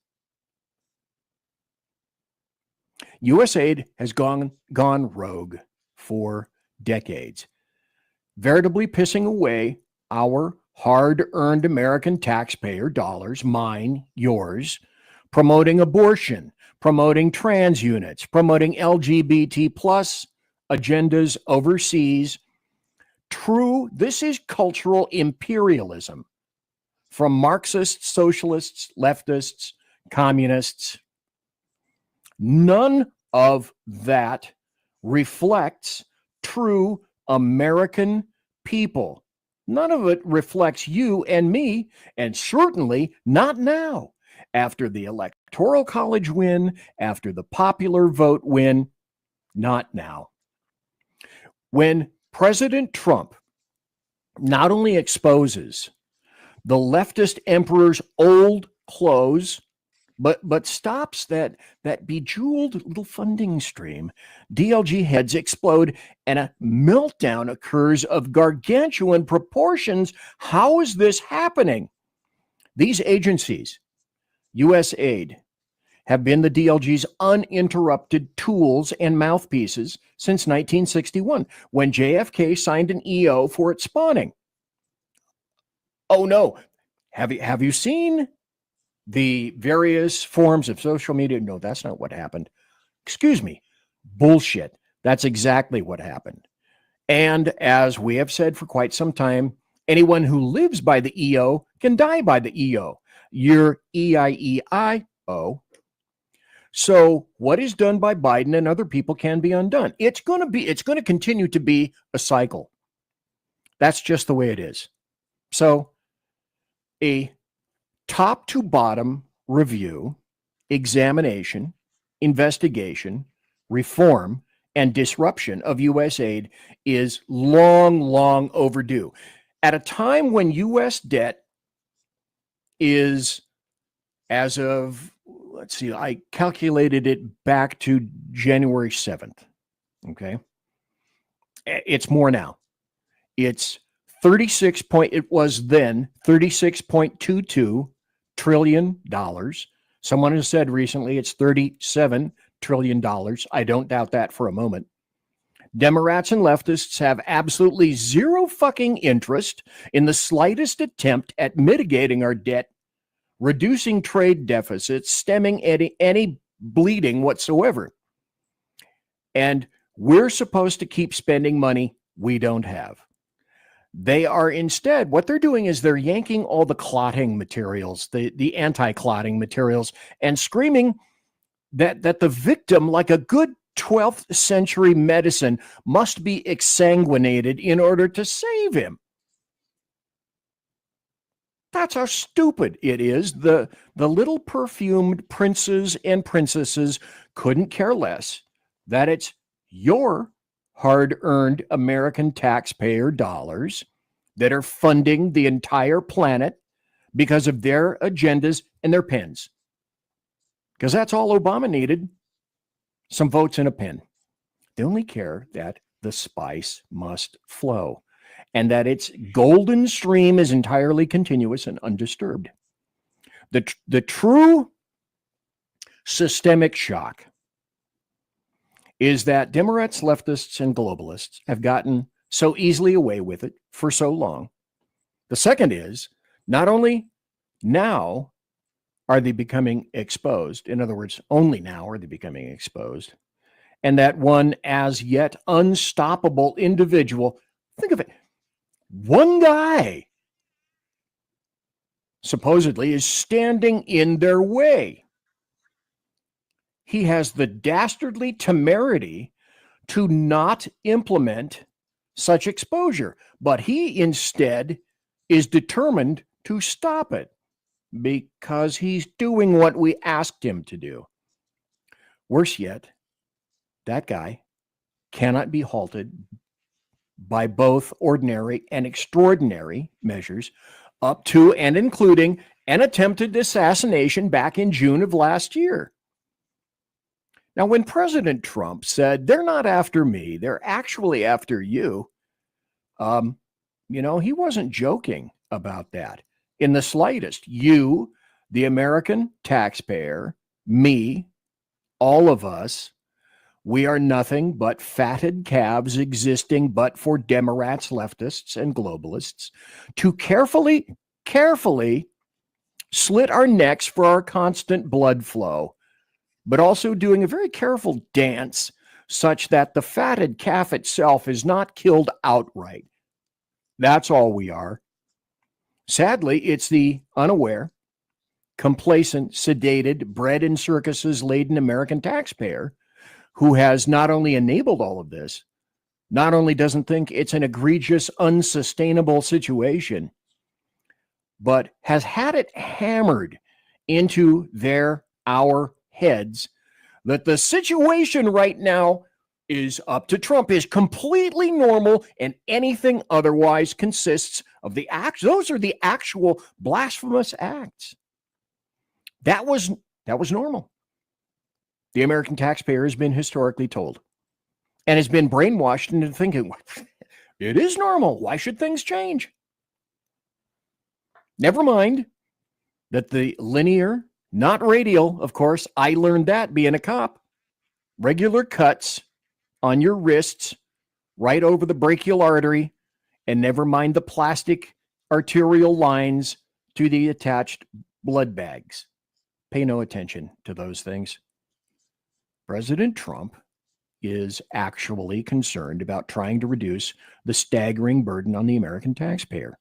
USAID has gone rogue for decades, veritably pissing away our hard-earned American taxpayer dollars, mine, yours, promoting abortion, promoting trans units, promoting LGBT plus agendas overseas. This is cultural imperialism from Marxists, socialists, leftists, communists. None of that reflects true American people. None of it reflects you and me, and certainly not now. After the Electoral College win, after the popular vote win, not now. When President Trump not only exposes the leftist emperor's old clothes, but stops that bejeweled little funding stream, DLG heads explode and a meltdown occurs of gargantuan proportions. How is this happening? These agencies, USAID, have been the DLG's uninterrupted tools and mouthpieces since 1961, when JFK signed an EO for its spawning. Oh no, have you seen the various forms of social media? No, that's not what happened. Excuse me. Bullshit. That's exactly what happened. And as we have said for quite some time, anyone who lives by the EO can die by the EO. You're EIEIO. So what is done by Biden and other people can be undone. It's going to continue to be a cycle. That's just the way it is. So a top to bottom review, examination, investigation, reform, and disruption of U.S. aid is long, long overdue. At a time when U.S. debt is, as of, let's see, I calculated it back to January 7th. Okay. It's more now. It's it was then $36.22 trillion. Someone has said recently it's $37 trillion. I don't doubt that for a moment. Democrats and leftists have absolutely zero fucking interest in the slightest attempt at mitigating our debt, reducing trade deficits, stemming any bleeding whatsoever. And we're supposed to keep spending money we don't have. They are instead, what they're doing is they're yanking all the clotting materials, the anti-clotting materials, and screaming that the victim, like a good 12th century medicine, must be exsanguinated in order to save him. That's how stupid it is. The little perfumed princes and princesses couldn't care less that it's your hard-earned American taxpayer dollars that are funding the entire planet because of their agendas and their pens. Because that's all Obama needed, some votes and a pen. They only care that the spice must flow and that its golden stream is entirely continuous and undisturbed. The true systemic shock is that Democrats, leftists, and globalists have gotten so easily away with it for so long. The second is, not only now are they becoming exposed, in other words, only now are they becoming exposed, and that one as yet unstoppable individual, think of it, one guy supposedly is standing in their way. He has the dastardly temerity to not implement such exposure, but he instead is determined to stop it because he's doing what we asked him to do. Worse yet, that guy cannot be halted by both ordinary and extraordinary measures, up to and including an attempted assassination back in June of last year. Now, when President Trump said, they're not after me, they're actually after you, he wasn't joking about that in the slightest. You, the American taxpayer, me, all of us, we are nothing but fatted calves existing but for Democrats, leftists, and globalists to carefully slit our necks for our constant blood flow, but also doing a very careful dance such that the fatted calf itself is not killed outright. That's all we are. Sadly, it's the unaware, complacent, sedated, bred in circuses laden American taxpayer who has not only enabled all of this, not only doesn't think it's an egregious, unsustainable situation, but has had it hammered into our heads that the situation right now is up to Trump is completely normal, and anything otherwise consists of the acts. Those are the actual blasphemous acts. That was normal. The American taxpayer has been historically told and has been brainwashed into thinking, it is normal. Why should things change? Never mind that the linear, not radial, of course, I learned that being a cop, regular cuts on your wrists, right over the brachial artery, and never mind the plastic arterial lines to the attached blood bags. Pay no attention to those things. President Trump is actually concerned about trying to reduce the staggering burden on the American taxpayer,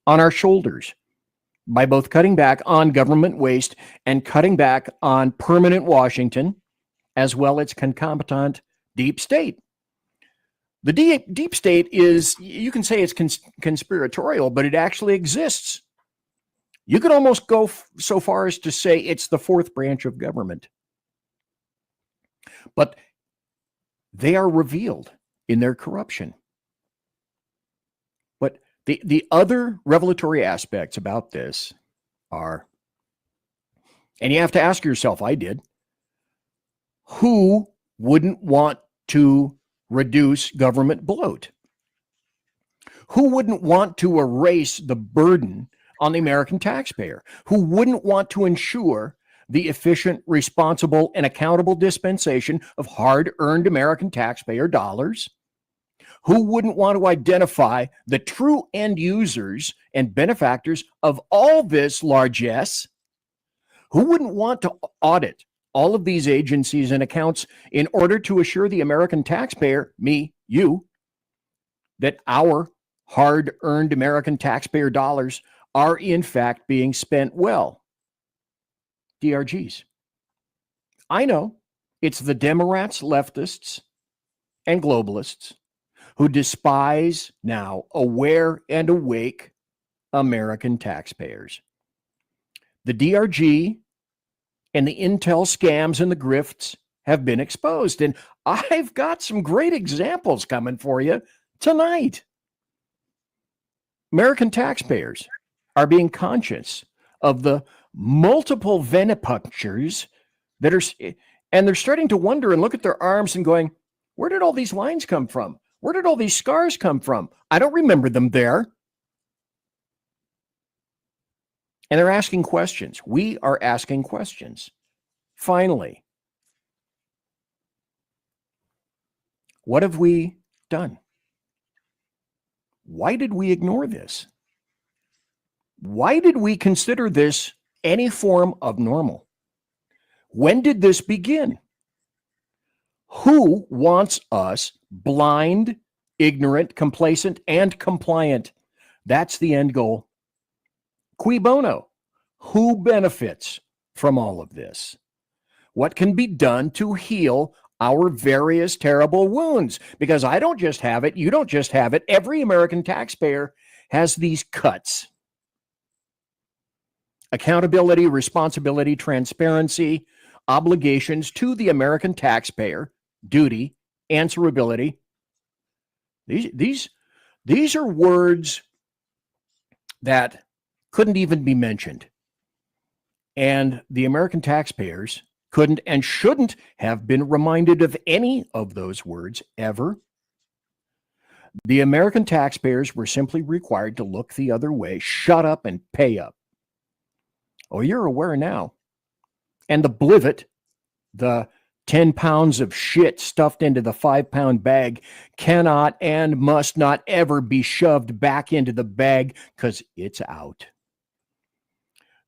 on our shoulders, by both cutting back on government waste and cutting back on permanent Washington, as well as concomitant deep state. The deep state is, you can say it's conspiratorial, but it actually exists. You could almost go so far as to say it's the fourth branch of government. But they are revealed in their corruption. But the other revelatory aspects about this are, and you have to ask yourself, I did, who wouldn't want to reduce government bloat? Who wouldn't want to erase the burden on the American taxpayer? Who wouldn't want to ensure the efficient, responsible, and accountable dispensation of hard-earned American taxpayer dollars? Who wouldn't want to identify the true end users and benefactors of all this largesse? Who wouldn't want to audit all of these agencies and accounts in order to assure the American taxpayer, me, you, that our hard-earned American taxpayer dollars are in fact being spent well? DRGs. I know it's the Democrats, leftists, and globalists who despise now aware and awake American taxpayers. The DRG and the intel scams and the grifts have been exposed, and I've got some great examples coming for you tonight. American taxpayers are being conscious of the multiple venipunctures that are, and they're starting to wonder and look at their arms and going, where did all these lines come from? Where did all these scars come from? I don't remember them there. And they're asking questions. We are asking questions. Finally, what have we done? Why did we ignore this? Why did we consider this any form of normal? When did this begin? Who wants us blind, ignorant, complacent, and compliant? That's the end goal. Cui bono? Who benefits from all of this? What can be done to heal our various terrible wounds, because I don't just have it. You don't just have it. Every American taxpayer has these cuts. Accountability, responsibility, transparency, obligations to the American taxpayer, duty, answerability. These are words that couldn't even be mentioned. And the American taxpayers couldn't and shouldn't have been reminded of any of those words ever. The American taxpayers were simply required to look the other way, shut up, and pay up. Oh, you're aware now. And the blivet, the 10 pounds of shit stuffed into the 5-pound bag, cannot and must not ever be shoved back into the bag because it's out.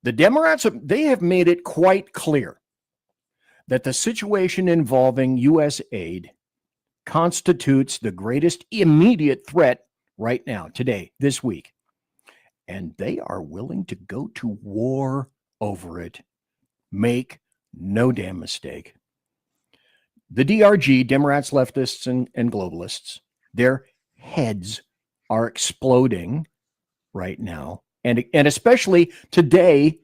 The Democrats, they have made it quite clear that the situation involving U.S. aid constitutes the greatest immediate threat right now, today, this week. And they are willing to go to war over it. Make no damn mistake. The DRG, Democrats, leftists, and globalists, their heads are exploding right now. And especially today,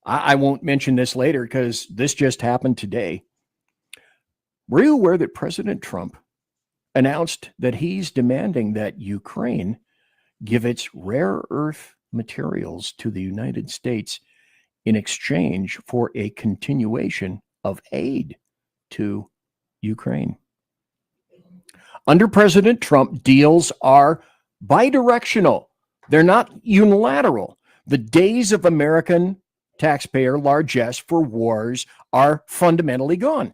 I won't mention this later because this just happened today. Were you aware that President Trump announced that he's demanding that Ukraine give its rare earth materials to the United States in exchange for a continuation of aid to Ukraine? Under President Trump, deals are bidirectional. They're not unilateral. The days of American taxpayer largesse for wars are fundamentally gone.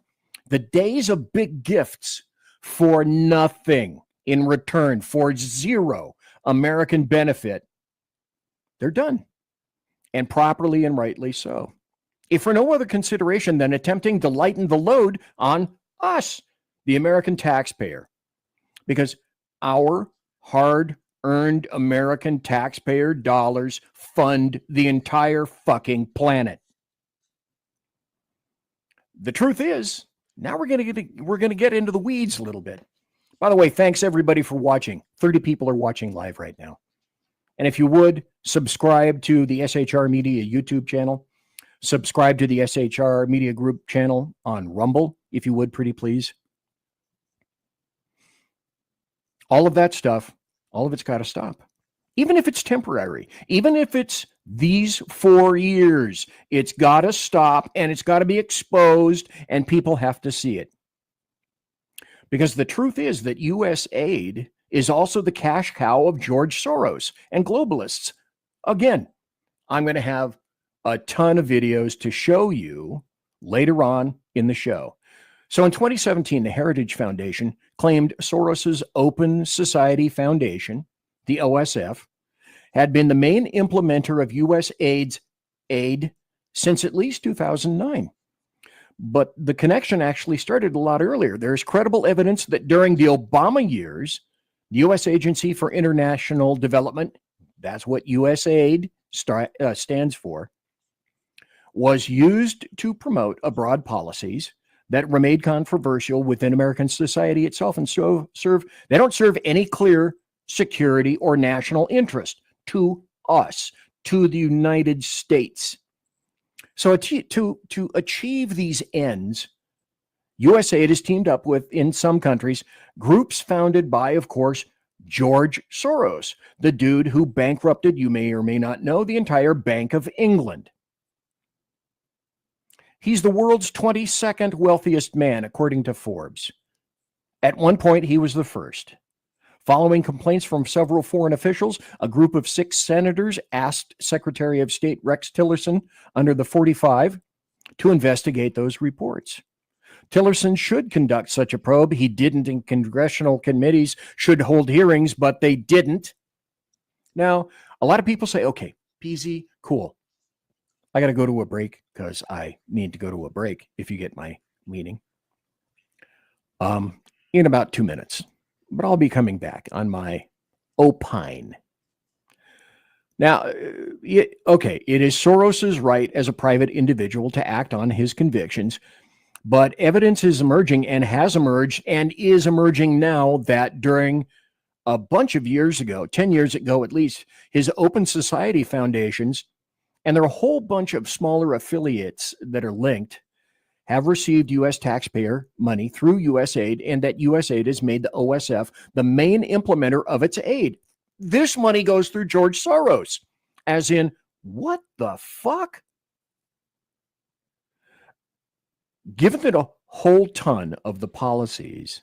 The days of big gifts for nothing in return, for zero American benefit, they're done. And properly and rightly so. If for no other consideration than attempting to lighten the load on us, the American taxpayer, because our hard-earned American taxpayer dollars fund the entire fucking planet. The truth is, now we're going to get into the weeds a little bit. By the way, thanks everybody for watching. 30 people are watching live right now. And if you would, subscribe to the SHR Media YouTube channel. Subscribe to the SHR Media Group channel on Rumble, if you would, pretty please. All of that stuff, all of it's got to stop. Even if it's temporary, even if it's these 4 years, it's got to stop and it's got to be exposed and people have to see it. Because the truth is that U.S. aid is also the cash cow of George Soros and globalists. Again, I'm going to have a ton of videos to show you later on in the show. So in 2017, the Heritage Foundation claimed Soros's Open Society Foundation, the OSF, had been the main implementer of U.S. aid since at least 2009. But the connection actually started a lot earlier. There's credible evidence that during the Obama years, the U.S. Agency for International Development, that's what USAID stands for, was used to promote abroad policies that remained controversial within American society itself, and so they don't serve any clear security or national interest to us, to the United States. So to achieve these ends, USAID has teamed up with, in some countries, groups founded by, of course, George Soros, the dude who bankrupted, you may or may not know, the entire Bank of England. He's the world's 22nd wealthiest man, according to Forbes. At one point, he was the first. Following complaints from several foreign officials, a group of 6 senators asked Secretary of State Rex Tillerson under the 45 to investigate those reports. Tillerson should conduct such a probe. He didn't, and congressional committees should hold hearings, but they didn't. Now, a lot of people say, okay, PZ, cool. I got to go to a break because I need to go to a break, if you get my meaning, in about 2 minutes. But I'll be coming back on my opine. Now, okay, it is Soros's right as a private individual to act on his convictions, But evidence is emerging and has emerged and is emerging now that during a bunch of years ago, 10 years ago at least, his Open Society foundations, and there are a whole bunch of smaller affiliates that are linked, have received U.S. taxpayer money through USAID, and that USAID has made the OSF the main implementer of its aid. This money goes through George Soros, as in, what the fuck? Given that a whole ton of the policies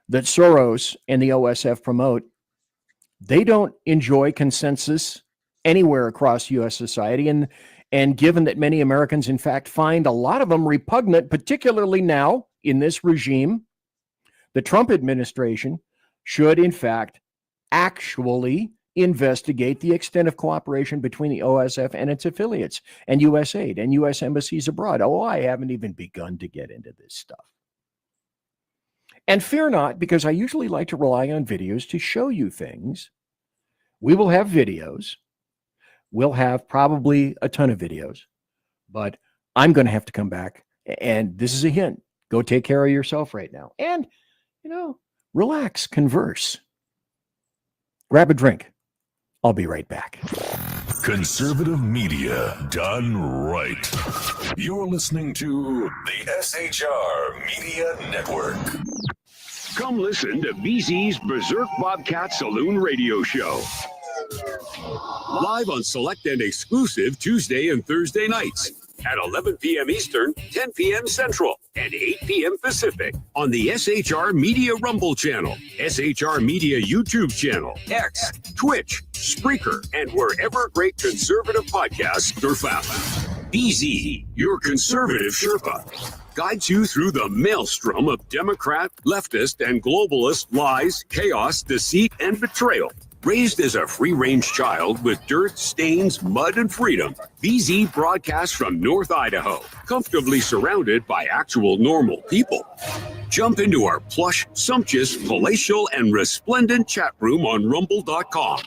that Soros and the OSF promote, they don't enjoy consensus anywhere across U.S. society. And given that many Americans, in fact, find a lot of them repugnant, particularly now in this regime, the Trump administration should, in fact, actually investigate the extent of cooperation between the OSF and its affiliates and USAID and U.S. embassies abroad. Oh, I haven't even begun to get into this stuff. And fear not, because I usually like to rely on videos to show you things. We will have videos. We'll have probably a ton of videos, but I'm going to have to come back. And this is a hint. Go take care of yourself right now. And, relax, converse. Grab a drink. I'll be right back. Conservative media done right. You're listening to the SHR Media Network. Come listen to BZ's Berserk Bobcat Saloon Radio Show. Live on select and exclusive Tuesday and Thursday nights at 11 p.m. Eastern, 10 p.m. Central, and 8 p.m. Pacific on the SHR Media Rumble channel, SHR Media YouTube channel, X, Twitch, Spreaker, and wherever great conservative podcasts are found. BZ, your conservative Sherpa, guides you through the maelstrom of Democrat, leftist, and globalist lies, chaos, deceit, and betrayal. Raised as a free-range child with dirt, stains, mud, and freedom, BZ broadcasts from North Idaho, comfortably surrounded by actual normal people. Jump into our plush, sumptuous, palatial, and resplendent chat room on rumble.com.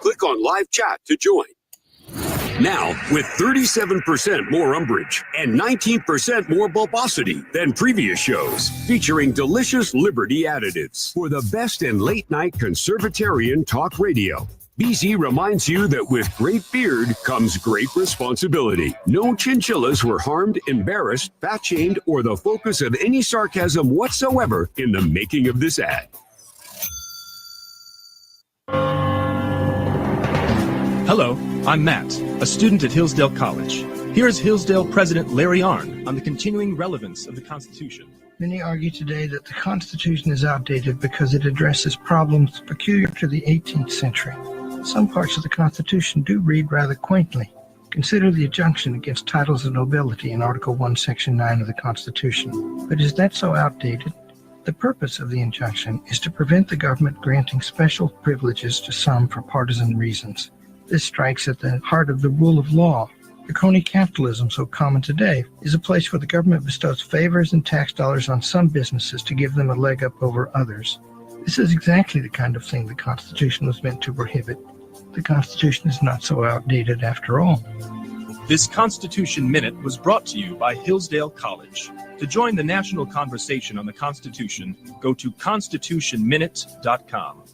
Click on live chat to join. Now, with 37% more umbrage and 19% more bulbosity than previous shows, featuring delicious Liberty additives for the best in late-night conservatarian talk radio. BZ reminds you that with great beard comes great responsibility. No chinchillas were harmed, embarrassed, fat-shamed, or the focus of any sarcasm whatsoever in the making of this ad. Hello, I'm Matt, a student at Hillsdale College. Here's Hillsdale President Larry Arnn on the continuing relevance of the Constitution. Many argue today that the Constitution is outdated because it addresses problems peculiar to the 18th century. Some parts of the Constitution do read rather quaintly. Consider the injunction against titles of nobility in Article 1, Section 9 of the Constitution. But is that so outdated? The purpose of the injunction is to prevent the government granting special privileges to some for partisan reasons. This strikes at the heart of the rule of law. The crony capitalism so common today is a place where the government bestows favors and tax dollars on some businesses to give them a leg up over others. This is exactly the kind of thing the Constitution was meant to prohibit. The Constitution is not so outdated after all. This Constitution Minute was brought to you by Hillsdale College. To join the national conversation on the Constitution, go to constitutionminute.com.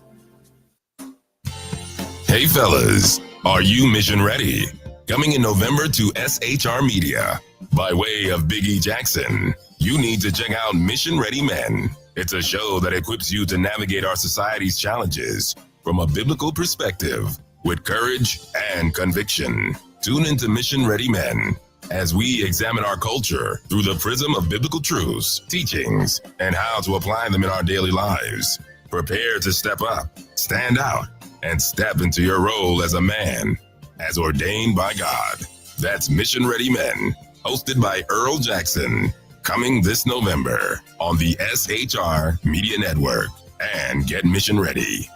Hey fellas, are you mission ready? Coming in November to SHR Media. By way of Big E Jackson, you need to check out Mission Ready Men. It's a show that equips you to navigate our society's challenges from a biblical perspective with courage and conviction. Tune into Mission Ready Men as we examine our culture through the prism of biblical truths, teachings, and how to apply them in our daily lives. Prepare to step up, stand out, and step into your role as a man, as ordained by God. That's Mission Ready Men, hosted by Earl Jackson, coming this November on the SHR Media Network. And get mission ready.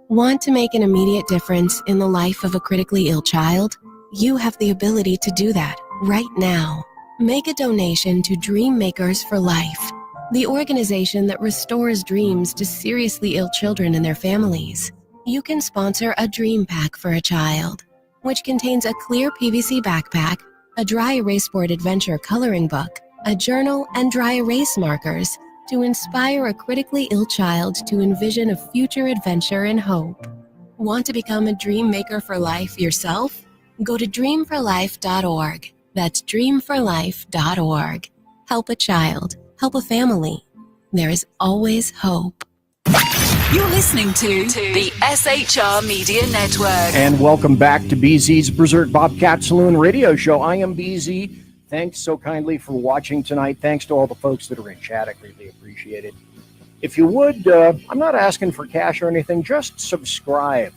Want to make an immediate difference in the life of a critically ill child? You have the ability to do that right now. Make a donation to Dream Makers for Life, the organization that restores dreams to seriously ill children and their families. You can sponsor a dream pack for a child, which contains a clear PVC backpack, a dry erase board adventure coloring book, a journal, and dry erase markers to inspire a critically ill child to envision a future adventure and hope. Want to become a dream maker for life yourself? Go to dreamforlife.org. That's dreamforlife.org. Help a child. Help a family. There is always hope. You're listening to the SHR Media Network. And welcome back to BZ's Berserk Bobcat Saloon Radio Show. I am BZ. Thanks so kindly for watching tonight. Thanks to all the folks that are in chat. I greatly appreciate it. If you would, I'm not asking for cash or anything. Just subscribe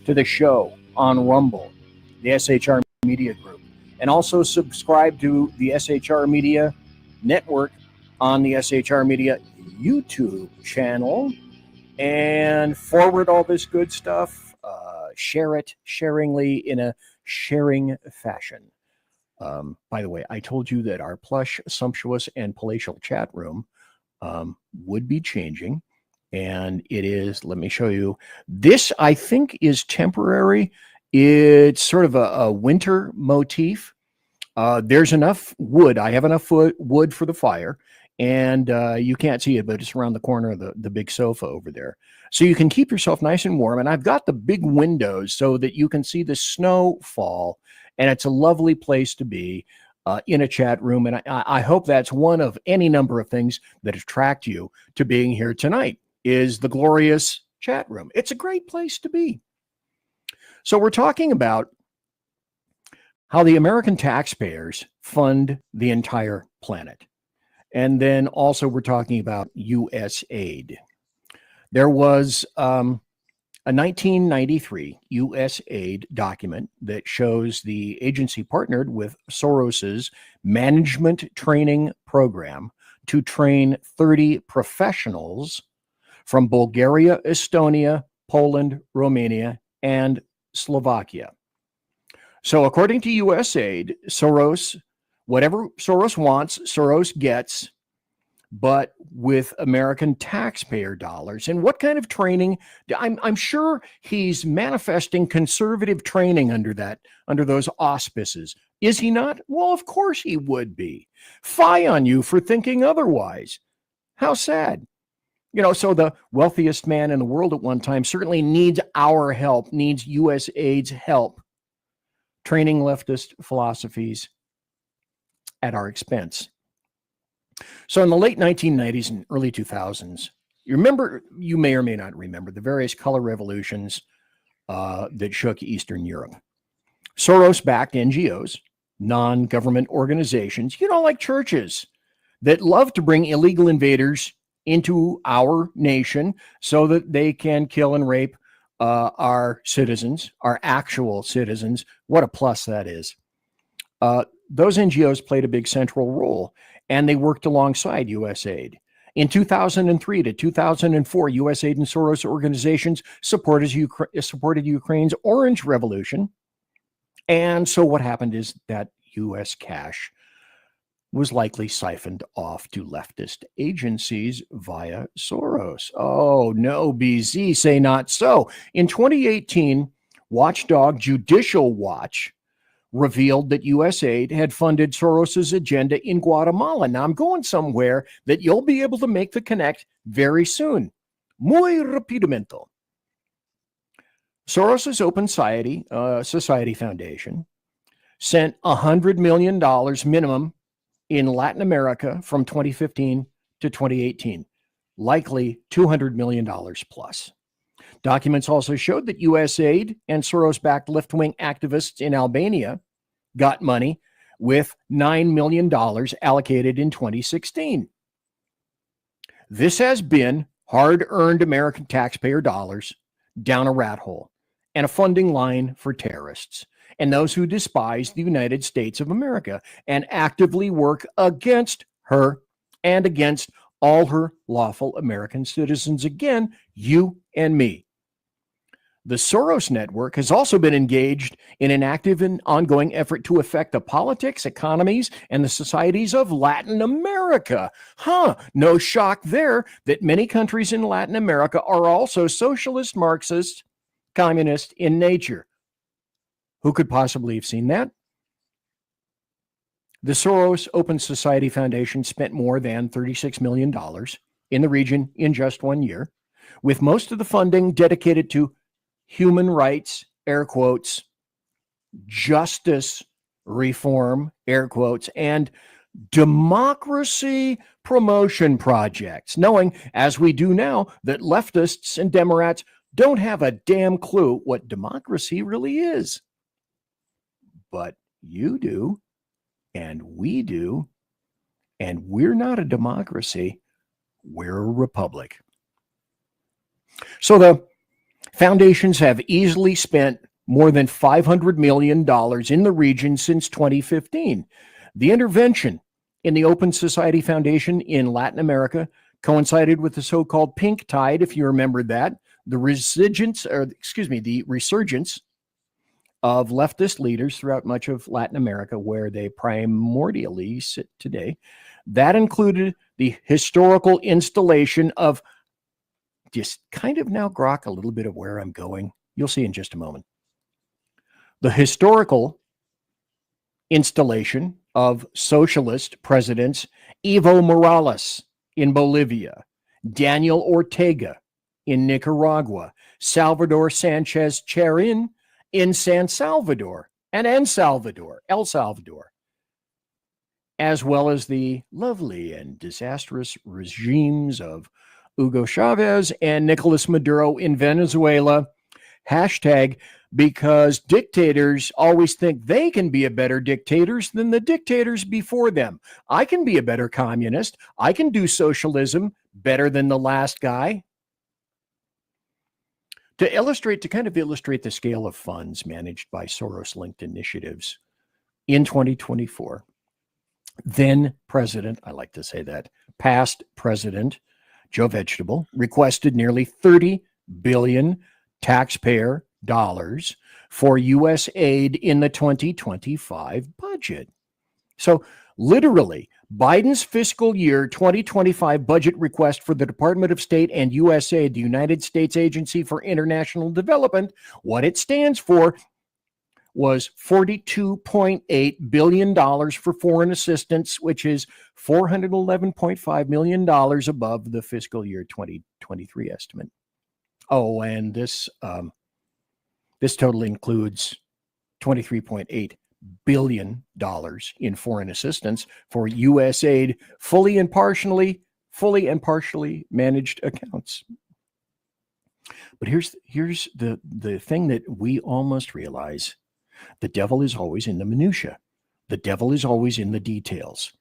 to the show on Rumble, the SHR Media Group. And also subscribe to the SHR Media Network on the SHR Media YouTube channel. And forward all this good stuff. Share it sharingly in a sharing fashion. By the way, I told you that our plush, sumptuous, and palatial chat room would be changing. And it is, let me show you. This, I think, is temporary. It's sort of a winter motif. There's enough wood. I have enough wood for the fire. And you can't see it, but it's around the corner of the big sofa over there. So you can keep yourself nice and warm. And I've got the big windows so that you can see the snow fall. And it's a lovely place to be in a chat room. And I hope that's one of any number of things that attract you to being here tonight, is the glorious chat room. It's a great place to be. So we're talking about how the American taxpayers fund the entire planet. And then also we're talking about U.S. aid. There was a 1993 U.S. aid document that shows the agency partnered with Soros's management training program to train 30 professionals from Bulgaria, Estonia, Poland, Romania, and Slovakia. So according to U.S. aid, whatever Soros wants, Soros gets, but with American taxpayer dollars. And what kind of training? I'm sure he's manifesting conservative training under those auspices. Is he not? Well, of course he would be. Fie on you for thinking otherwise. How sad. So the wealthiest man in the world at one time certainly needs our help, needs U.S. aid's help, training leftist philosophies at our expense. So in the late 1990s and early 2000s, you may or may not remember the various color revolutions that shook Eastern Europe. Soros-backed NGOs, non-government organizations, like churches that love to bring illegal invaders into our nation so that they can kill and rape our citizens, our actual citizens. What a plus that is. Those NGOs played a big central role, and they worked alongside U.S. aid. In 2003 to 2004, U.S. aid and Soros organizations supported Ukraine's Orange Revolution. And so what happened is that U.S. cash was likely siphoned off to leftist agencies via Soros. Oh, no, BZ, say not so. In 2018, watchdog Judicial Watch revealed that U.S. aid had funded Soros's agenda in Guatemala. Now, I'm going somewhere that you'll be able to make the connect very soon. Muy rapidamente. Soros's Open Society Foundation sent $100 million minimum in Latin America from 2015 to 2018, likely $200 million plus. Documents also showed that U.S. aid and Soros-backed left-wing activists in Albania got money with $9 million allocated in 2016. This has been hard-earned American taxpayer dollars down a rat hole and a funding line for terrorists and those who despise the United States of America and actively work against her and against all her lawful American citizens. Again, you and me. The Soros Network has also been engaged in an active and ongoing effort to affect the politics, economies, and the societies of Latin America. No shock there that many countries in Latin America are also socialist, Marxist, communist in nature. Who could possibly have seen that? The Soros Open Society Foundation spent more than $36 million in the region in just 1 year, with most of the funding dedicated to human rights, air quotes, justice reform, air quotes, and democracy promotion projects, knowing, as we do now, that leftists and Democrats don't have a damn clue what democracy really is. But you do, and we do, and we're not a democracy, we're a republic. So the foundations have easily spent more than $500 million in the region since 2015. The intervention in the Open Society Foundation in Latin America coincided with the so-called pink tide, if you remember that, the resurgence of leftist leaders throughout much of Latin America, where they primordially sit today. That included the historical installation of, just kind of now grok a little bit of where I'm going. You'll see in just a moment. The historical installation of socialist presidents Evo Morales in Bolivia, Daniel Ortega in Nicaragua, Salvador Sanchez Cherin in El Salvador, as well as the lovely and disastrous regimes of Hugo Chavez and Nicolas Maduro in Venezuela. Hashtag because dictators always think they can be a better dictators than the dictators before them. I can be a better communist. I can do socialism better than the last guy. To kind of illustrate the scale of funds managed by Soros-linked initiatives in 2024, then President, I like to say that, past President Joe Vegetable requested nearly $30 billion taxpayer dollars for U.S. aid in the 2025 budget. So literally, Biden's fiscal year 2025 budget request for the Department of State and USAID, the United States Agency for International Development, what it stands for, was $42.8 billion for foreign assistance, which is $411.5 million above the fiscal year 2023 estimate. Oh, and this total includes $23.8 billion in foreign assistance for USAID fully and partially managed accounts. But here's the thing that we all must realize. The devil is always in the minutia. The devil is always in the details.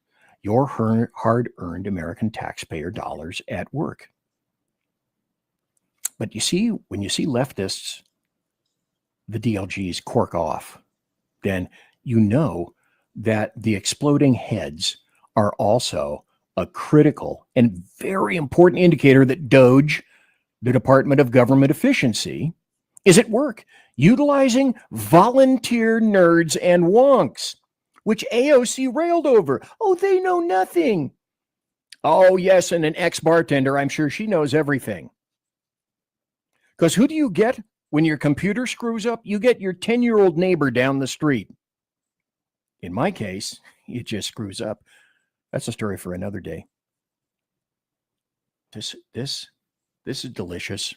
Your hard-earned American taxpayer dollars at work. But you see, when you see leftists, the DLGs cork off, then you know that the exploding heads are also a critical and very important indicator that DOGE, the Department of Government Efficiency, is at work utilizing volunteer nerds and wonks, which AOC railed over. Oh, they know nothing. Oh, yes, and an ex-bartender, I'm sure she knows everything. Because who do you get when your computer screws up? You get your 10-year-old neighbor down the street. In my case, it just screws up. That's a story for another day. This is delicious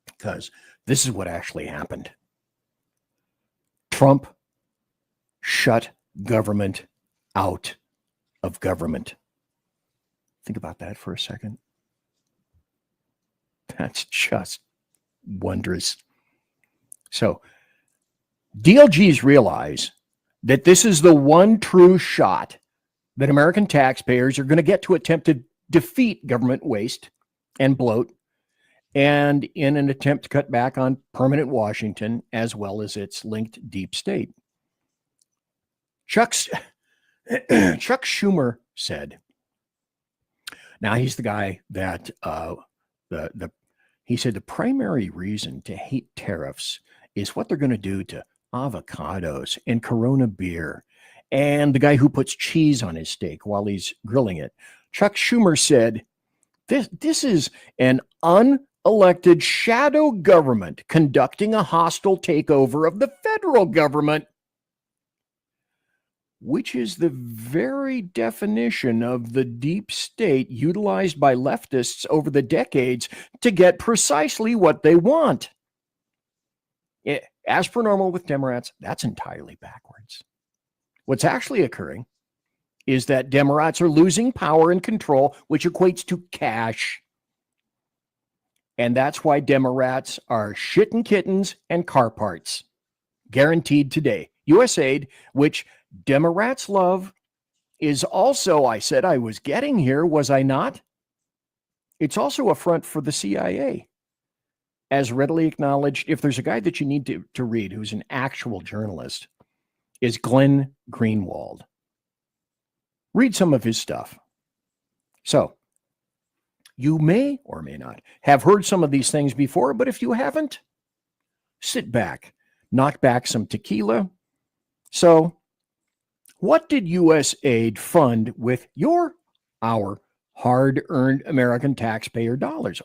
because this is what actually happened. Trump shut government out of government. Think about that for a second. That's just wondrous. So, DLGs realize that this is the one true shot that American taxpayers are going to get to attempt to defeat government waste and bloat, and in an attempt to cut back on permanent Washington as well as its linked deep state. Chuck Schumer said, now he's the guy that he said the primary reason to hate tariffs is what they're going to do to avocados and Corona beer and the guy who puts cheese on his steak while he's grilling it. Chuck Schumer said, this is an unelected shadow government conducting a hostile takeover of the federal government. which is the very definition of the deep state utilized by leftists over the decades to get precisely what they want. As per normal with Democrats, that's entirely backwards. What's actually occurring is that Democrats are losing power and control, which equates to cash. And that's why Democrats are shitting kittens and car parts. Guaranteed today. USAID, which Democrats love, is also, I said I was getting here, was I not? It's also a front for the CIA. As readily acknowledged, if there's a guy that you need to read who's an actual journalist, is Glenn Greenwald. Read some of his stuff. So, you may or may not have heard some of these things before, but if you haven't, sit back, knock back some tequila. So, what did USAID fund with our hard-earned American taxpayer dollars?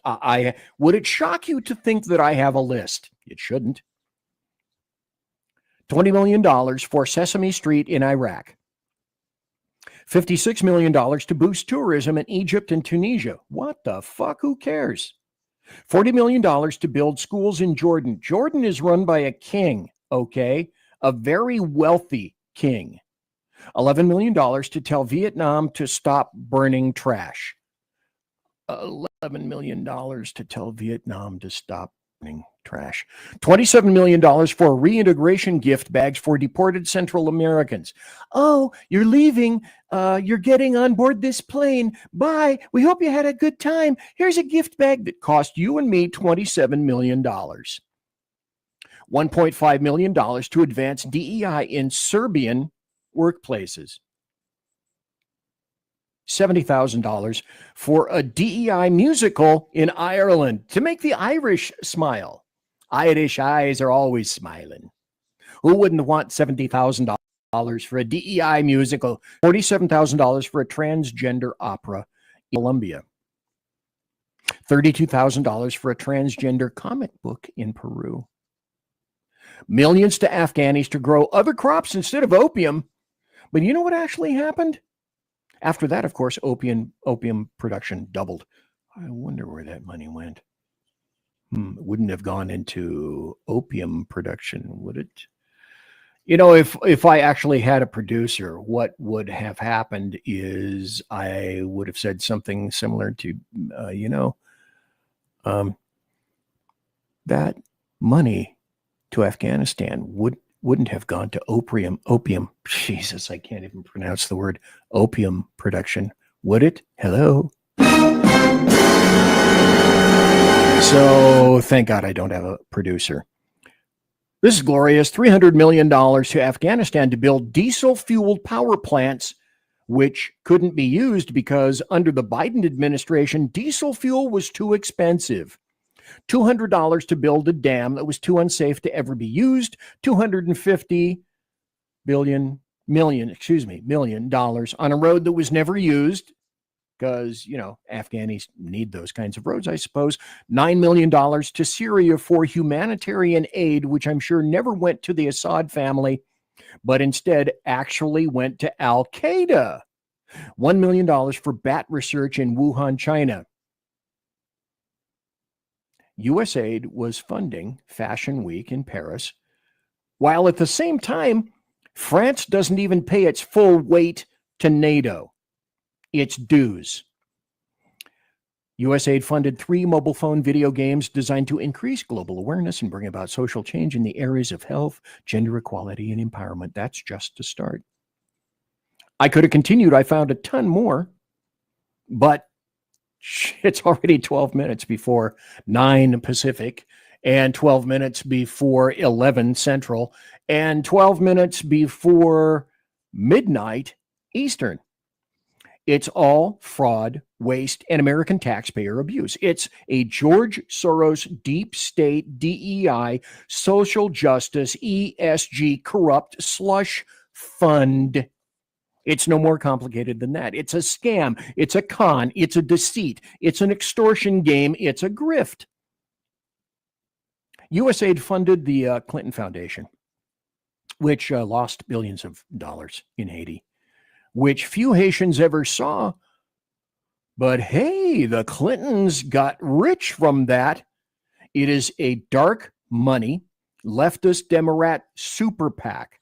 Would it shock you to think that I have a list? It shouldn't. $20 million for Sesame Street in Iraq. $56 million to boost tourism in Egypt and Tunisia. What the fuck? Who cares? $40 million to build schools in Jordan. Jordan is run by a king, okay? A very wealthy king. $11 million to tell Vietnam to stop burning trash. $11 million to tell Vietnam to stop burning trash. $27 million for reintegration gift bags for deported Central Americans. Oh, you're leaving. You're getting on board this plane. Bye. We hope you had a good time. Here's a gift bag that cost you and me $27 million. $1.5 million to advance DEI in Serbian workplaces. $70,000 for a DEI musical in Ireland to make the Irish smile. Irish eyes are always smiling. Who wouldn't want $70,000 for a DEI musical? $47,000 for a transgender opera in Colombia. $32,000 for a transgender comic book in Peru. Millions to Afghanis to grow other crops instead of opium. But you know what actually happened? After that, of course, opium production doubled. I wonder where that money went. It wouldn't have gone into opium production, would it? You know, if I actually had a producer, what would have happened is I would have said something similar to, that money to Afghanistan wouldn't have gone to opium. Jesus, I can't even pronounce the word opium production. Would it? Hello? So thank God I don't have a producer. This is glorious. $300 million to Afghanistan to build diesel-fueled power plants, which couldn't be used because under the Biden administration, diesel fuel was too expensive. $200 to build a dam that was too unsafe to ever be used. $250 million on a road that was never used because, Afghanis need those kinds of roads, I suppose. $9 million to Syria for humanitarian aid, which I'm sure never went to the Assad family, but instead actually went to Al-Qaeda. $1 million for bat research in Wuhan, China. USAID was funding Fashion Week in Paris, while at the same time, France doesn't even pay its full weight to NATO, its dues. USAID funded 3 mobile phone video games designed to increase global awareness and bring about social change in the areas of health, gender equality, and empowerment. That's just a start. I could have continued. I found a ton more, but it's already 12 minutes before 9 Pacific and 12 minutes before 11 Central and 12 minutes before midnight Eastern. It's all fraud, waste, and American taxpayer abuse. It's a George Soros deep state DEI social justice ESG corrupt slush fund. It's no more complicated than that. It's a scam. It's a con. It's a deceit. It's an extortion game. It's a grift. USAID funded the Clinton Foundation. which lost billions of dollars in Haiti, which few Haitians ever saw. But hey, the Clintons got rich from that. It is a dark money, leftist Democrat super PAC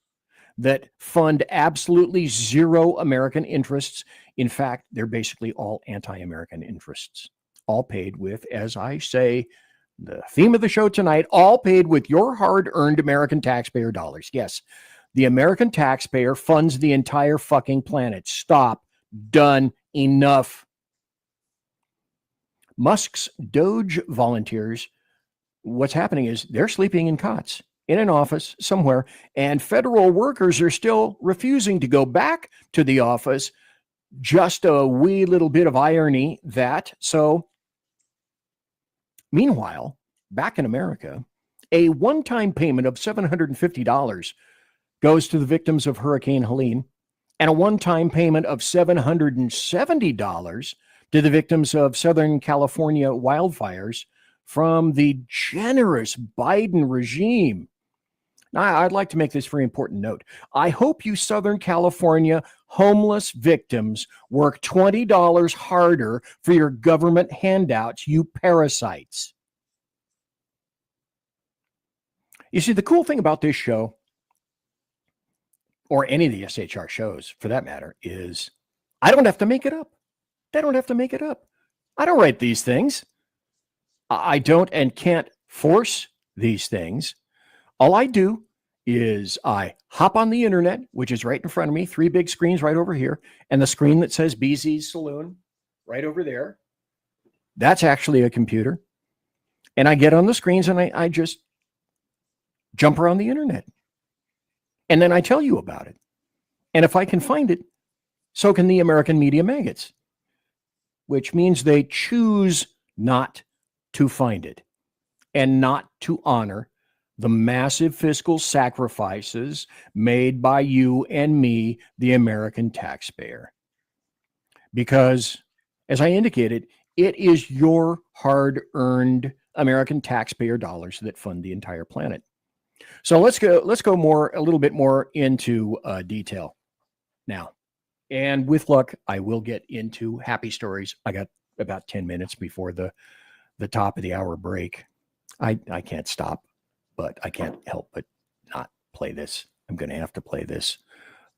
that fund absolutely zero American interests. In fact, they're basically all anti-American interests, all paid with, as I say, the theme of the show tonight, all paid with your hard-earned American taxpayer dollars. Yes, the American taxpayer funds the entire fucking planet. Stop. Done. Enough. Musk's Doge volunteers, what's happening is they're sleeping in cots in an office somewhere, and federal workers are still refusing to go back to the office. Just a wee little bit of irony that. So, meanwhile, back in America, a one-time payment of $750 goes to the victims of Hurricane Helene, and a one-time payment of $770 to the victims of Southern California wildfires from the generous Biden regime. Now, I'd like to make this very important note. I hope you Southern California homeless victims work $20 harder for your government handouts, you parasites. You see, the cool thing about this show, or any of the SHR shows for that matter, is I don't have to make it up. They don't have to make it up. I don't write these things. I don't and can't force these things. All I do is I hop on the internet, which is right in front of me, 3 big screens right over here, and the screen that says BZ's Saloon right over there. That's actually a computer. And I get on the screens and I just jump around the internet. And then I tell you about it. And if I can find it, so can the American media maggots, which means they choose not to find it and not to honor the massive fiscal sacrifices made by you and me, the American taxpayer. Because, as I indicated, it is your hard-earned American taxpayer dollars that fund the entire planet. So let's go a little bit more into detail now. And with luck, I will get into happy stories. I got about 10 minutes before the top of the hour break. I can't stop, but I can't help but not play this. I'm going to have to play this.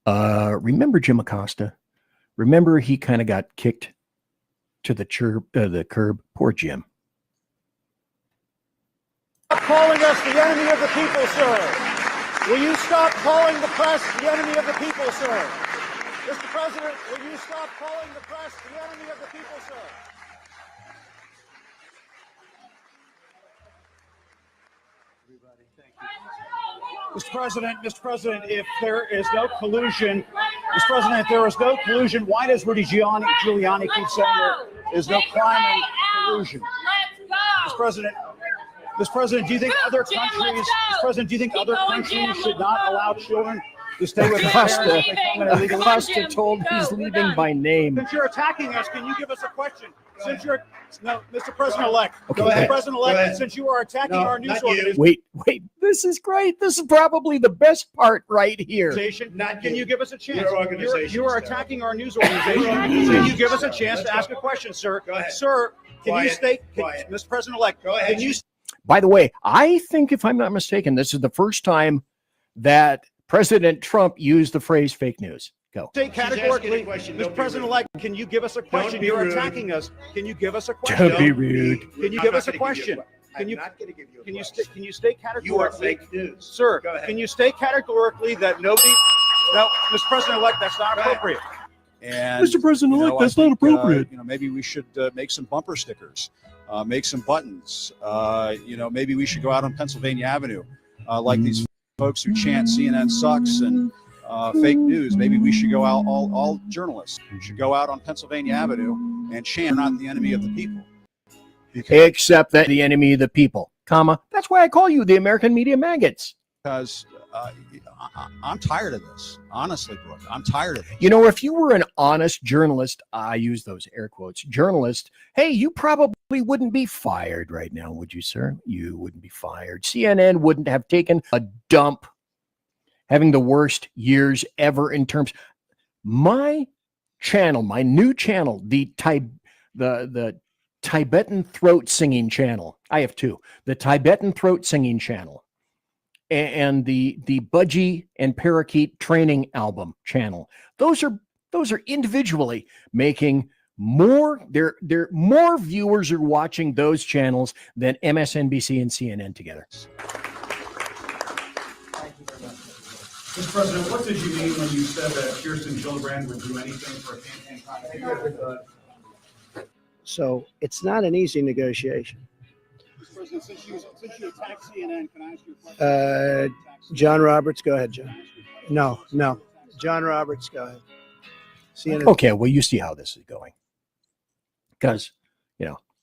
Remember Jim Acosta? Remember he kind of got kicked to the curb? Poor Jim. Stop calling us the enemy of the people, sir. Will you stop calling the press the enemy of the people, sir? Mr. President, will you stop calling the press the enemy of the people, sir? Mr. President, if there is no collusion, Mr. President, if there is no collusion, why does Rudy Giuliani keep saying there is no crime and collusion? Mr. President, do you think other countries, should not allow children to stay with their parents? Acosta told he's leaving by name. Since you're attacking us, can you give us a question? Mr. President-elect, Okay, Mr. President-elect, since you are attacking our news organization. Wait, this is great. This is probably the best part right here. Can you give us a chance? Your organization, you are attacking our news organization. Can you give us a chance to ask a question, sir? Sir, can you state, Mr. President-elect, can you... By the way, I think if I'm not mistaken, this is the first time that President Trump used the phrase fake news. Go. Say categorically, Mr. President-elect, can you give us a question? You're attacking us. Can you give us a question? Don't be rude. Can you give us a question? Can you state categorically? You are fake news. Sir, can you state categorically that nobody? No, Mr. President-elect, that's not appropriate. And, Mr. President-elect, that's not appropriate. Maybe we should make some bumper stickers, make some buttons. Maybe we should go out on Pennsylvania Avenue, like these folks who chant CNN sucks and fake news. Maybe we should go out, all journalists should go out on Pennsylvania Avenue and chant, not the enemy of the people. Except that the enemy of the people, comma. That's why I call you the American media maggots. Because I'm tired of this. Honestly, Brooke, I'm tired of it. You know, if you were an honest journalist, I use those air quotes, journalist, hey, you probably wouldn't be fired right now, would you, sir? You wouldn't be fired. CNN wouldn't have taken a dump having the worst years ever in terms. My channel, my new channel, the Tibetan throat singing channel. I have two: the Tibetan throat singing channel and the Budgie and Parakeet training album channel. Those are individually making more. They're more viewers are watching those channels than MSNBC and CNN together. Mr. President, what did you mean when you said that Kirsten Gillibrand would do anything for a campaign contributor? So it's not an easy negotiation. Mr. President, since you attacked CNN, can I ask you a question? John Roberts, go ahead, John. No. John Roberts, go ahead. CNN. Okay, well, you see how this is going. Because,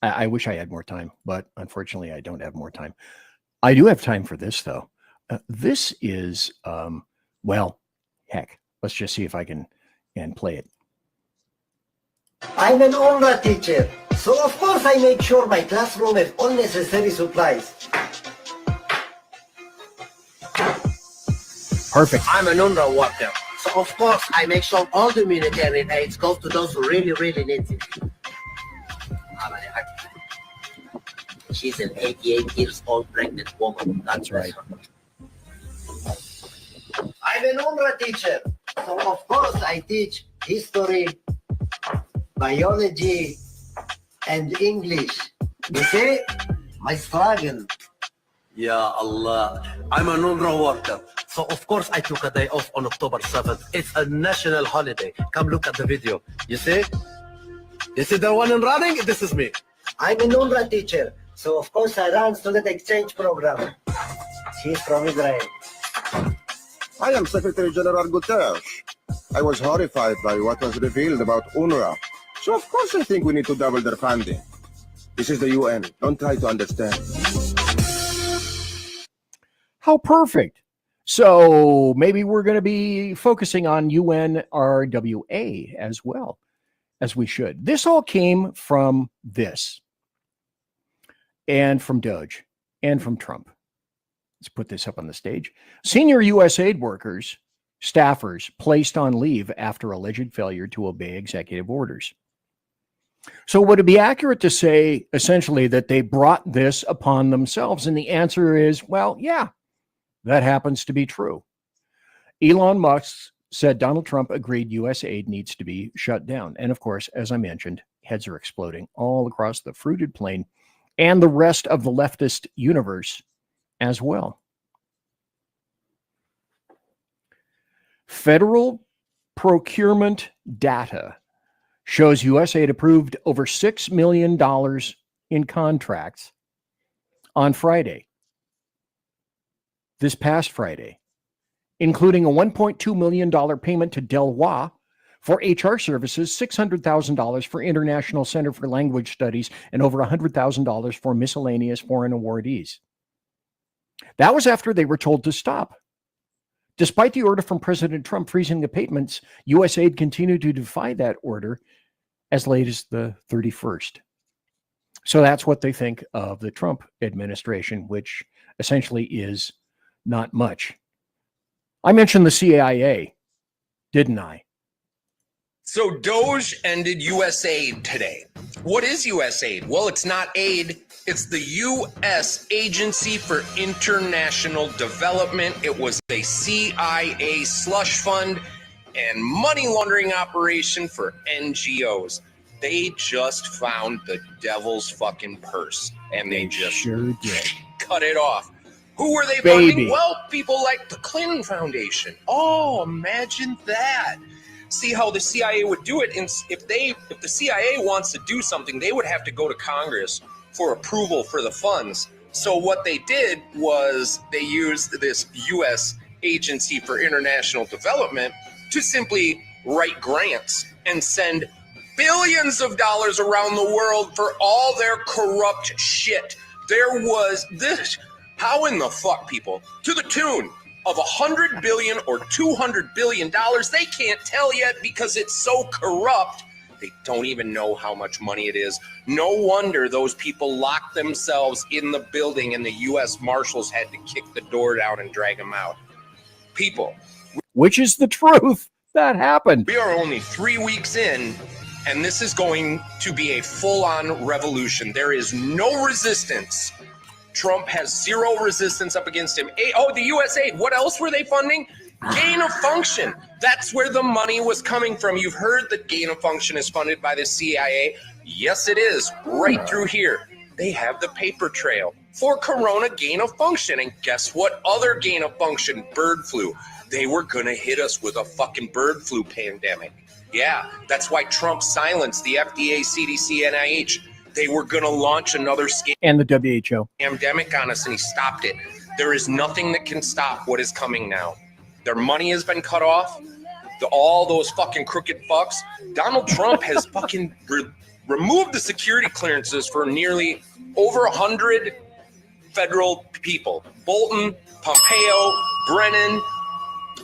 I wish I had more time, but unfortunately I don't have more time. I do have time for this, though. This is, well, heck, let's just see if I can play it. I'm an UNRWA teacher, so of course I make sure my classroom has all necessary supplies. Perfect. I'm an UNRWA worker, so of course I make sure all the humanitarian aids go to those who really, really need it. She's an 88 years old pregnant woman. That's right. I'm an UNRWA teacher, so of course I teach history, biology, and English. You see, my struggle. Ya Allah, I'm an UNRWA worker, so of course I took a day off on October 7th. It's a national holiday. Come look at the video. You see? You see the one in running? This is me. I'm an UNRWA teacher, so of course I run student exchange program. She's from Israel. I am Secretary General Guterres. I was horrified by what was revealed about UNRWA. So of course I think we need to double their funding. This is the UN. Don't try to understand. How perfect. So maybe we're going to be focusing on UNRWA as well, as we should. This all came from this, and from Doge, and from Trump. Let's put this up on the stage. Senior USAID workers, staffers placed on leave after alleged failure to obey executive orders. So would it be accurate to say essentially that they brought this upon themselves? And the answer is, well, yeah, that happens to be true. Elon Musk said Donald Trump agreed USAID needs to be shut down. And of course, as I mentioned, heads are exploding all across the fruited plain and the rest of the leftist universe as well. Federal procurement data shows USAID approved over $6 million in contracts on Friday, this past Friday, including a $1.2 million payment to Deloitte for HR services, $600,000 for International Center for Language Studies, and over $100,000 for miscellaneous foreign awardees. That was after they were told to stop. Despite the order from President Trump freezing the payments, USAID continued to defy that order as late as the 31st. So that's what they think of the Trump administration, which essentially is not much. I mentioned the CIA, didn't I? So Doge ended USAID today. What is USAID? Well, it's not aid. It's the U.S. Agency for International Development. It was a CIA slush fund and money laundering operation for NGOs. They just found the devil's fucking purse, and they just sure did. Cut it off. Who were they Baby. funding? Well, people like the Clinton Foundation. Oh, imagine that. See how the CIA would do it. And if the CIA wants to do something, they would have to go to Congress for approval for the funds. So what they did was they used this U.S. Agency for International Development to simply write grants and send billions of dollars around the world for all their corrupt shit. There was this, how in the fuck, people, to the tune of $100 billion or $200 billion. They can't tell yet because it's so corrupt. They don't even know how much money it is. No wonder those people locked themselves in the building and the U.S. Marshals had to kick the door down and drag them out. People, which is the truth. That happened. we are only 3 weeks in, and this is going to be a full-on revolution. There is no resistance. Trump has zero resistance up against him. The USAID, what else were they funding? Gain of function. That's where the money was coming from. You've heard that gain of function is funded by the CIA. Yes, it is. Right through here. They have the paper trail for Corona gain of function. And guess what other gain of function? Bird flu. They were going to hit us with a fucking bird flu pandemic. Yeah, that's why Trump silenced the FDA, CDC, NIH. They were going to launch another scam And the WHO. pandemic on us, and he stopped it. There is nothing that can stop what is coming now. Their money has been cut off. All those fucking crooked fucks. Donald Trump has fucking removed the security clearances for nearly over 100 federal people. Bolton, Pompeo, Brennan,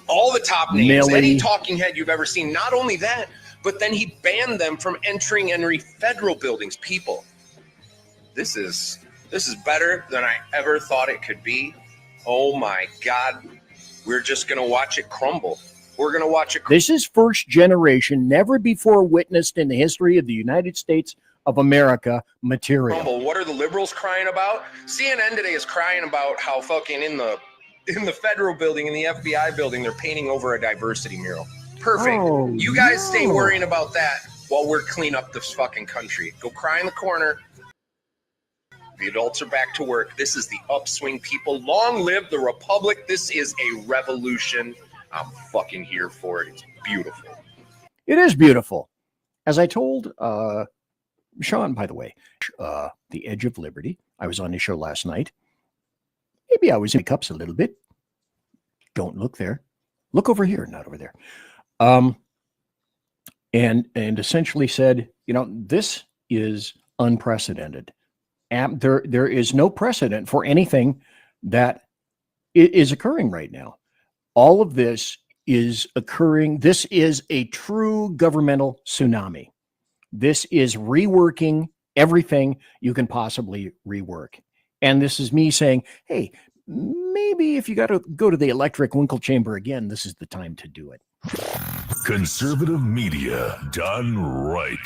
all the top names, Milley. any talking head you've ever seen. Not only that, but then he banned them from entering any federal buildings. People, this is better than I ever thought it could be. Oh my God, we're just gonna watch it crumble. We're gonna watch it. This is first generation, never before witnessed in the history of the United States of America material. Crumble. What are the liberals crying about? CNN today is crying about how fucking in the federal building, in the FBI building, they're painting over a diversity mural. Perfect. Oh, you guys stay no. worrying about that while we're cleaning up this fucking country. Go cry in the corner. The adults are back to work. This is the upswing, people. Long live the Republic. This is a revolution. I'm fucking here for it. It's beautiful. It is beautiful. As I told Sean, by the way, The Edge of Liberty, I was on his show last night. Maybe I was in cups a little bit. Don't look there. Look over here, not over there. And essentially said, this is unprecedented. And there is no precedent for anything that is occurring right now. All of this is occurring. This is a true governmental tsunami. This is reworking everything you can possibly rework. And this is me saying, hey, maybe if you got to go to the electric winkle chamber again, this is the time to do it. Conservative media done right.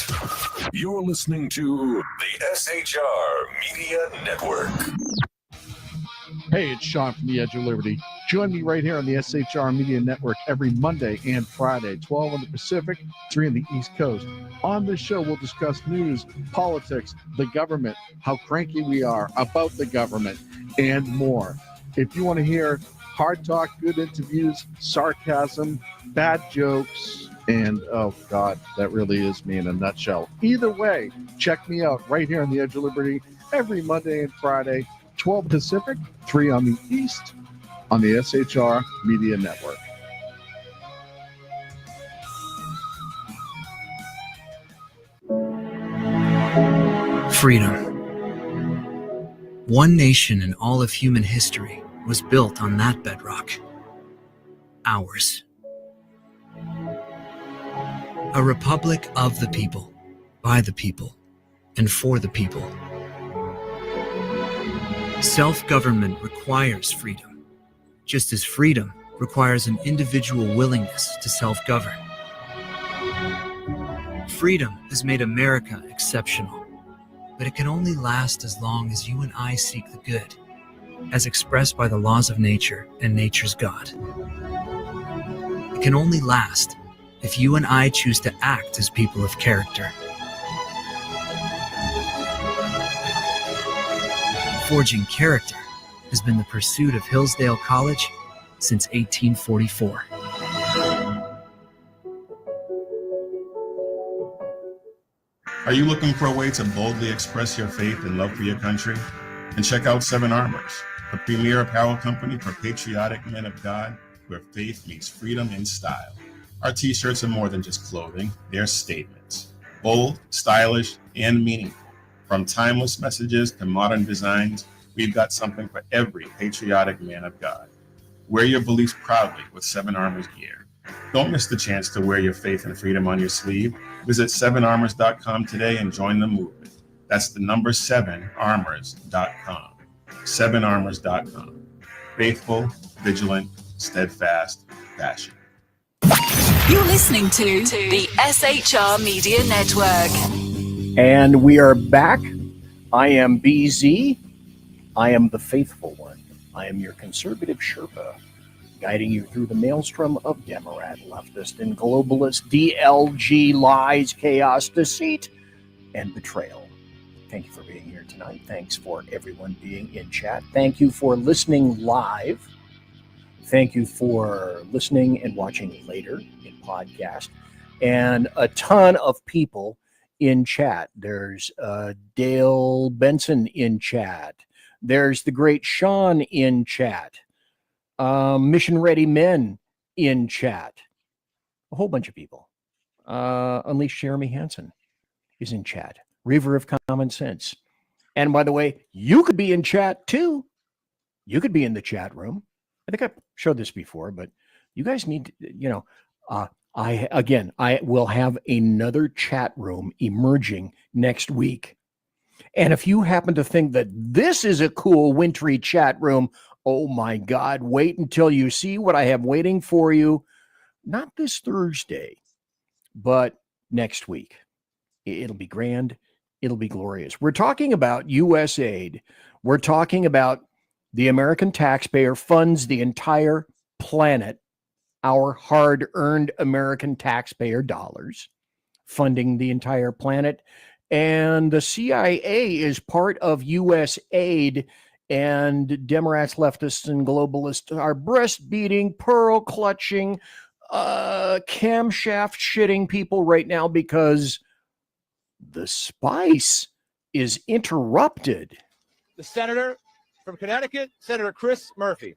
You're listening to the SHR Media Network. Hey, it's Sean from the Edge of Liberty. Join me right here on the SHR Media Network every Monday and Friday, 12 on the Pacific, 3 on the East Coast. On this show, we'll discuss news, politics, the government, how cranky we are about the government, and more. If you want to hear hard talk, good interviews, sarcasm, bad jokes, and oh God, that really is me in a nutshell. Either way, check me out right here on the Edge of Liberty every Monday and Friday, 12 Pacific, 3 on the East, on the SHR Media Network. Freedom. One nation in all of human history was built on that bedrock. Ours. A republic of the people, by the people, and for the people. Self-government requires freedom, just as freedom requires an individual willingness to self-govern. Freedom has made America exceptional, but it can only last as long as you and I seek the good, as expressed by the laws of nature and nature's God. It can only last if you and I choose to act as people of character. Forging character has been the pursuit of Hillsdale College since 1844. Are you looking for a way to boldly express your faith and love for your country? And check out 7 Armors, the premier apparel company for patriotic men of God, where faith meets freedom in style. Our t-shirts are more than just clothing, they're statements. Bold, stylish, and meaningful. From timeless messages to modern designs, we've got something for every patriotic man of God. Wear your beliefs proudly with 7 Armors gear. Don't miss the chance to wear your faith and freedom on your sleeve. Visit 7armors.com today and join the movement. That's the number 7armors.com. 7armors.com. Faithful, vigilant, steadfast passion. You're listening to the SHR Media Network. And we are back. I am BZ. I am the faithful one. I am your conservative Sherpa, guiding you through the maelstrom of Democrat, leftist, and globalist DLG lies, chaos, deceit, and betrayal. Thank you for being here tonight. Thanks for everyone being in chat. Thank you for listening live. Thank you for listening and watching later in podcast. And a ton of people in chat. There's Dale Benson in chat. There's the great Sean in chat. Mission Ready Men in chat. A whole bunch of people. Unleashed Jeremy Hansen is in chat. River of Common Sense. And by the way, you could be in chat too. You could be in the chat room. I think I've showed this before, but you guys need to, I will have another chat room emerging next week. And if you happen to think that this is a cool wintry chat room, oh my God, wait until you see what I have waiting for you. Not this Thursday, but next week. It'll be grand. It'll be glorious. We're talking about U.S. aid. We're talking about the American taxpayer funds the entire planet, our hard-earned American taxpayer dollars, funding the entire planet. And the CIA is part of U.S. aid, and Democrats, leftists, and globalists are breastbeating, pearl-clutching, camshaft-shitting people right now because the spice is interrupted. The senator from Connecticut, Senator Chris Murphy.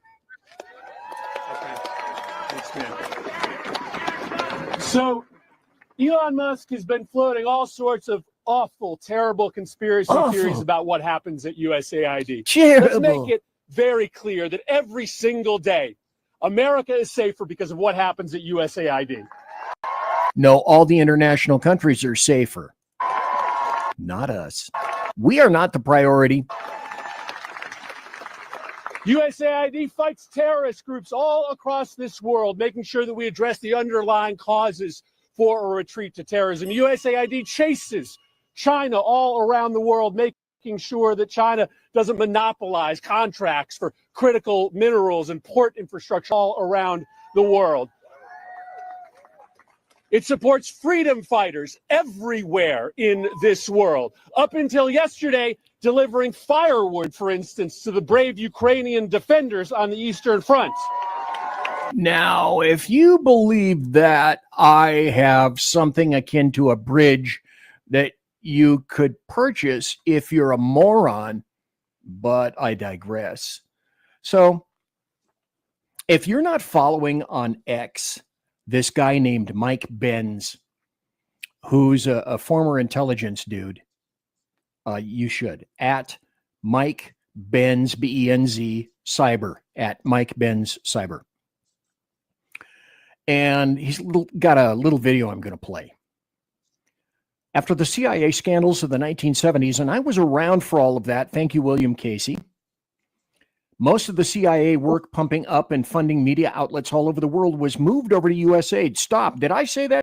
So, Elon Musk has been floating all sorts of awful, terrible conspiracy theories about what happens at USAID. Terrible. Let's make it very clear that every single day, America is safer because of what happens at USAID. No, all the international countries are safer. Not us. We are not the priority. USAID fights terrorist groups all across this world, making sure that we address the underlying causes for a retreat to terrorism. USAID chases China all around the world, making sure that China doesn't monopolize contracts for critical minerals and port infrastructure all around the world. It supports freedom fighters everywhere in this world. Up until yesterday, delivering firewood, for instance, to the brave Ukrainian defenders on the Eastern Front. Now, if you believe that, I have something akin to a bridge that you could purchase if you're a moron, but I digress. So, if you're not following on X, this guy named Mike Benz, who's a former intelligence dude, you should. At Mike Benz, B-E-N-Z, Cyber, at Mike Benz Cyber. And he's got a little video I'm going to play. After the CIA scandals of the 1970s, and I was around for all of that, thank you, William Casey, most of the CIA work pumping up and funding media outlets all over the world was moved over to USAID. Stop. Did I say that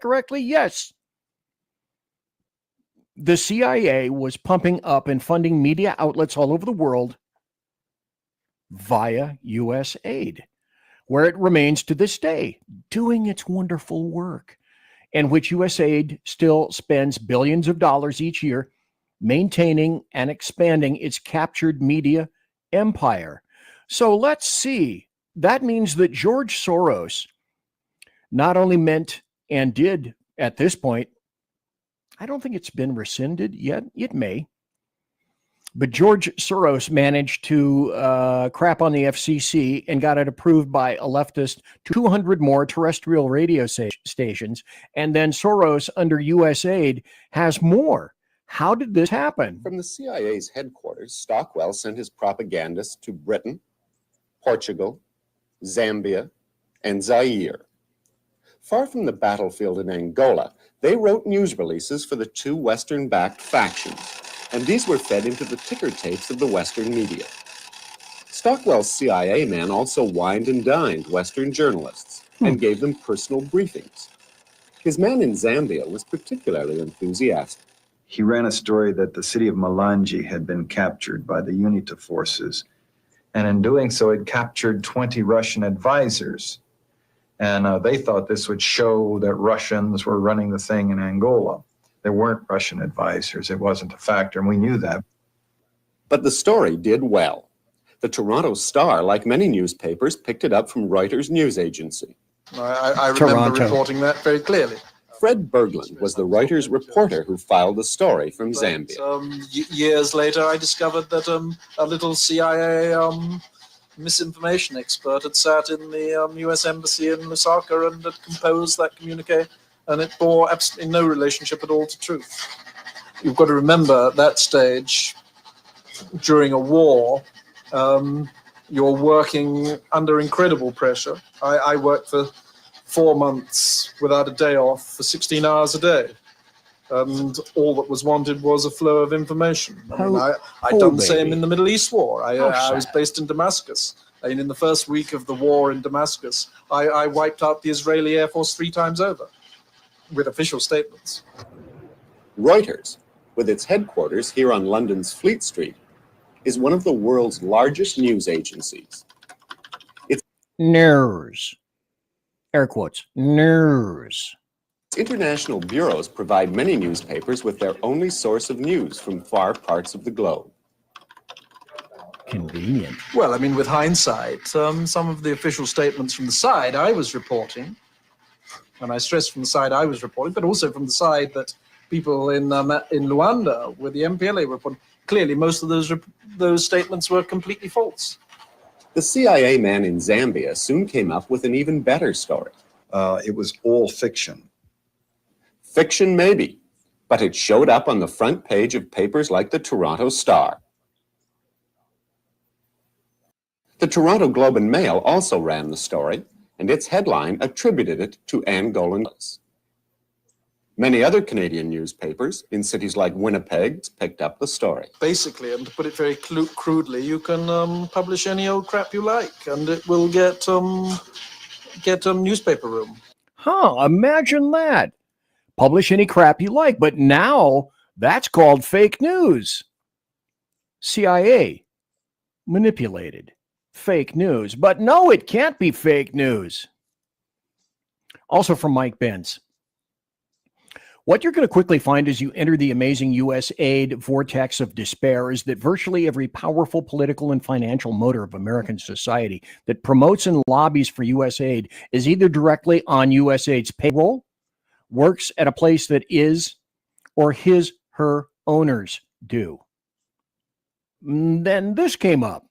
correctly? Yes. The CIA was pumping up and funding media outlets all over the world via USAID, where it remains to this day, doing its wonderful work, and which USAID still spends billions of dollars each year maintaining and expanding its captured media empire. So let's see. That means that George Soros not only meant and did at this point, I don't think it's been rescinded yet. It may. But George Soros managed to crap on the FCC and got it approved by a leftist 200 more terrestrial radio stations. And then Soros under USAID has more. How did this happen? From the CIA's headquarters, Stockwell sent his propagandists to Britain, Portugal, Zambia, and Zaire. Far from the battlefield in Angola, they wrote news releases for the two Western-backed factions, and these were fed into the ticker tapes of the Western media. Stockwell's CIA man also wined and dined Western journalists and gave them personal briefings. His man in Zambia was particularly enthusiastic. He ran a story that the city of Malanje had been captured by the UNITA forces, and in doing so, it captured 20 Russian advisors. And they thought this would show that Russians were running the thing in Angola. There weren't Russian advisors. It wasn't a factor, and we knew that. But the story did well. The Toronto Star, like many newspapers, picked it up from Reuters news agency. I remember reporting that very clearly. Fred Berglund was the Reuters reporter who filed the story from Zambia. Years later, I discovered that a little CIA misinformation expert had sat in the U.S. Embassy in Lusaka and had composed that communique, and it bore absolutely no relationship at all to truth. You've got to remember, at that stage, during a war, you're working under incredible pressure. I worked for 4 months without a day off for 16 hours a day. And all that was wanted was a flow of information. I'd done the same in the Middle East War. I was based in Damascus. And in the first week of the war in Damascus, I wiped out the Israeli Air Force 3 times over with official statements. Reuters, with its headquarters here on London's Fleet Street, is one of the world's largest news agencies. Its News. Air quotes. News. international bureaus provide many newspapers with their only source of news from far parts of the globe. Convenient. Well, I mean, with hindsight, some of the official statements from the side I was reporting, and I stress from the side I was reporting, but also from the side that people in Luanda, where the MPLA were reporting, clearly most of those statements were completely false. The CIA man in Zambia soon came up with an even better story. It was all fiction. Fiction, maybe, but it showed up on the front page of papers like the Toronto Star. The Toronto Globe and Mail also ran the story, and its headline attributed it to Angolan. Many other Canadian newspapers in cities like Winnipeg picked up the story. Basically, and to put it very crudely, you can publish any old crap you like, and it will get newspaper room. Huh, imagine that. Publish any crap you like, but now that's called fake news. CIA manipulated fake news, but no, it can't be fake news. Also from Mike Benz. What you're going to quickly find as you enter the amazing U.S. aid vortex of despair is that virtually every powerful political and financial motor of American society that promotes and lobbies for U.S. aid is either directly on U.S. aid's payroll, works at a place that is, or her owners do. Then this came up.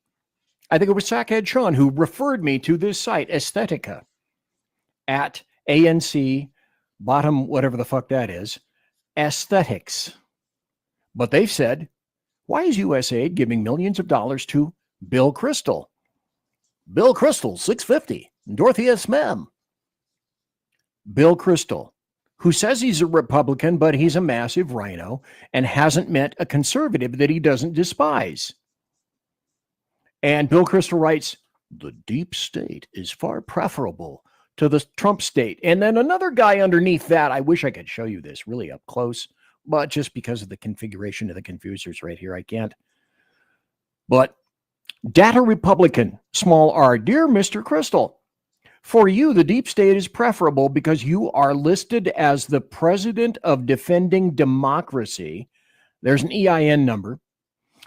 I think it was Sackhead Sean who referred me to this site, Aesthetica, at ANC, bottom whatever the fuck that is, aesthetics. But they've said, why is USAID giving millions of dollars to Bill Kristol? Bill Kristol, 650, Dorothy S. Mem. Bill Kristol, who says he's a Republican, but he's a massive rhino and hasn't met a conservative that he doesn't despise. And Bill Kristol writes, the deep state is far preferable to the Trump state. And then another guy underneath that, I wish I could show you this really up close, but just because of the configuration of the confusers right here, I can't. But Data Republican, small r, dear Mr. Kristol, for you, the deep state is preferable because you are listed as the president of Defending Democracy. There's an EIN number,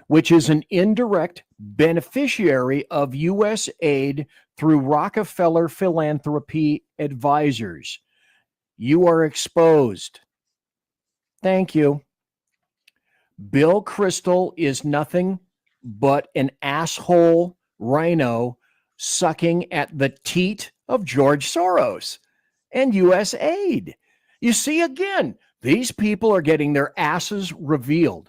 which is an indirect beneficiary of U.S. aid through Rockefeller Philanthropy Advisors. You are exposed. Thank you. Bill Kristol is nothing but an asshole rhino sucking at the teat of George Soros and U.S. aid. You see, again, these people are getting their asses revealed.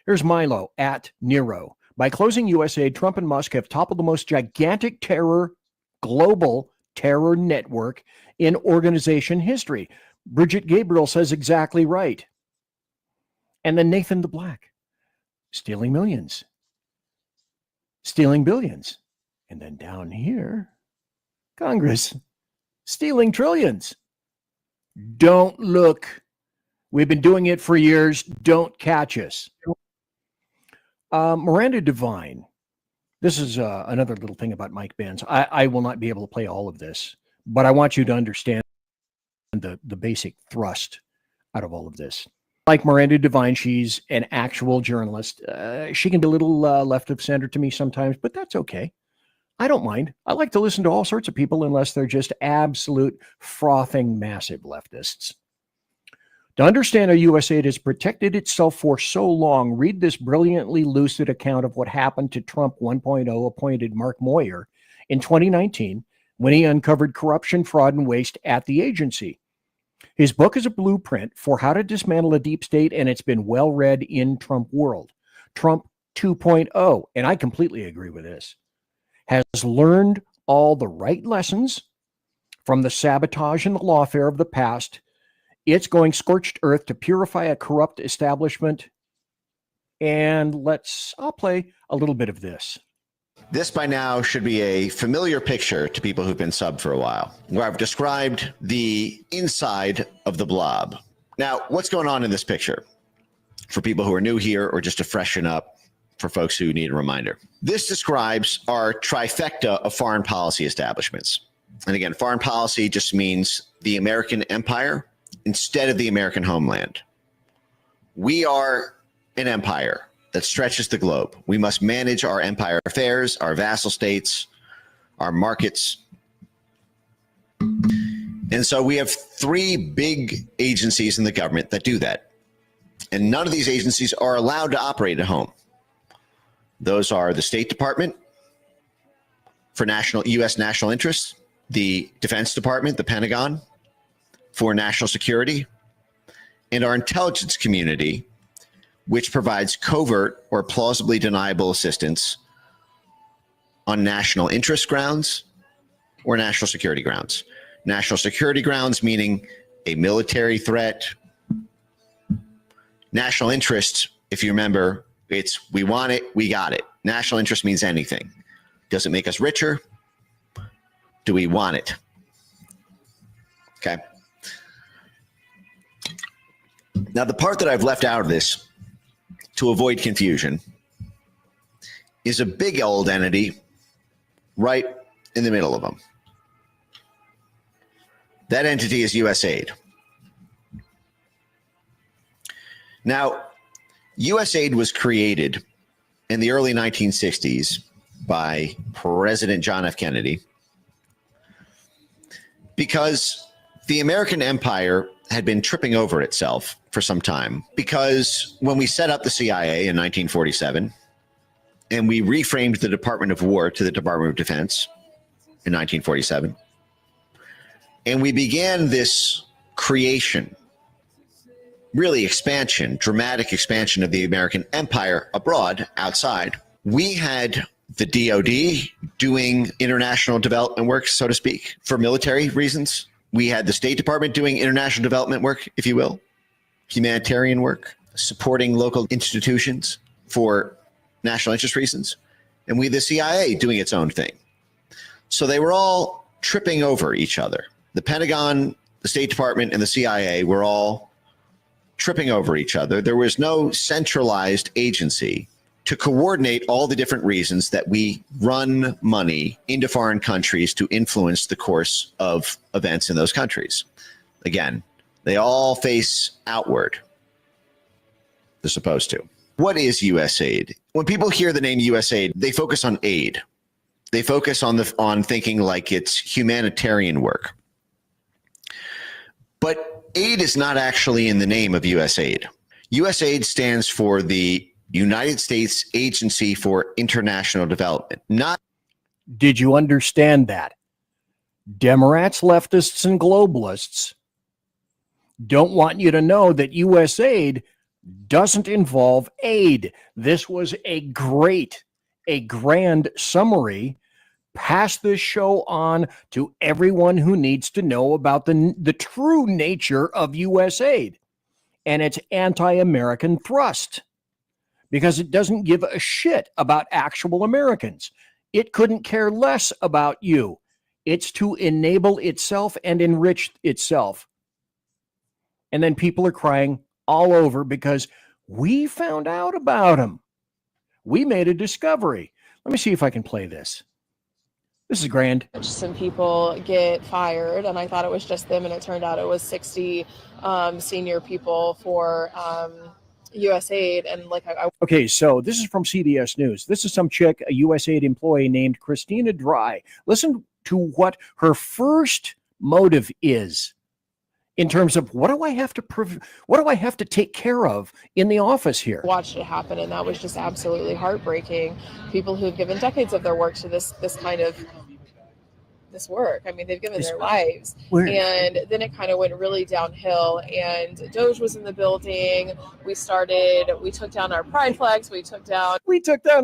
Here's Milo at Nero. By closing USAID, Trump and Musk have toppled the most gigantic global terror network in organization history. Bridget Gabriel says exactly right. And then Nathan the Black, stealing millions. stealing billions. And then down here, Congress stealing trillions. Don't look. We've been doing it for years. Don't catch us. Miranda Devine. This is another little thing about Mike Benz. I will not be able to play all of this, but I want you to understand the basic thrust out of all of this. Like Miranda Devine, she's an actual journalist. She can be a little left of center to me sometimes, but that's okay. I don't mind. I like to listen to all sorts of people unless they're just absolute frothing massive leftists. To understand how USAID has protected itself for so long, read this brilliantly lucid account of what happened to Trump 1.0 appointed Mark Moyer in 2019 when he uncovered corruption, fraud, and waste at the agency. His book is a blueprint for how to dismantle a deep state, and it's been well read in Trump world. Trump 2.0, and I completely agree with this, has learned all the right lessons from the sabotage and the lawfare of the past. It's going scorched earth to purify a corrupt establishment. And I'll play a little bit of this. This by now should be a familiar picture to people who've been subbed for a while, where I've described the inside of the blob. Now, what's going on in this picture? For people who are new here or just to freshen up for folks who need a reminder. This describes our trifecta of foreign policy establishments. And again, foreign policy just means the American empire instead of the American homeland. We are an empire that stretches the globe. We must manage our empire affairs, our vassal states, our markets. And so we have three big agencies in the government that do that. And none of these agencies are allowed to operate at home. Those are the State Department for U.S. national interests, the Defense Department, the Pentagon, for national security, and our intelligence community, which provides covert or plausibly deniable assistance on national interest grounds or national security grounds. National security grounds meaning a military threat. National interest, if you remember, it's we want it, we got it. National interest means anything. Does it make us richer? Do we want it? Okay. Now, the part that I've left out of this to avoid confusion is a big old entity right in the middle of them. That entity is USAID. Now, USAID was created in the early 1960s by President John F. Kennedy because the American empire had been tripping over itself for some time, because when we set up the CIA in 1947 and we reframed the Department of War to the Department of Defense in 1947, and we began this creation, really expansion, dramatic expansion of the American empire abroad, outside, we had the DOD doing international development work, so to speak, for military reasons. We had the State Department doing international development work, if you will, humanitarian work, supporting local institutions for national interest reasons. And we had the CIA doing its own thing. So they were all tripping over each other. The Pentagon, the State Department, and the CIA were all tripping over each other. There was no centralized agency to coordinate all the different reasons that we run money into foreign countries to influence the course of events in those countries. Again, they all face outward. They're supposed to. What is USAID? When people hear the name USAID, they focus on aid. They focus on thinking like it's humanitarian work. But aid is not actually in the name of USAID. USAID stands for the United States Agency for International Development. Not. Did you understand that? Democrats, leftists, and globalists don't want you to know that USAID doesn't involve aid. This was a grand summary. Pass this show on to everyone who needs to know about the true nature of USAID and its anti-American thrust. because it doesn't give a shit about actual Americans. It couldn't care less about you. It's to enable itself and enrich itself. And then people are crying all over because we found out about them. We made a discovery. Let me see if I can play this. This is grand. Some people get fired, and I thought it was just them, and it turned out it was 60 senior people for USAID. And like, Okay, so this is from CBS News. This is some chick, a USAID employee named Christina Dry. Listen to what her first motive is in terms of what do I have to take care of in the office here? Watched it happen, and that was just absolutely heartbreaking. People who've given decades of their work to this kind of this work. I mean, they've given their lives. And then it kind of went really downhill, and Doge was in the building. We took down our pride flags. We took down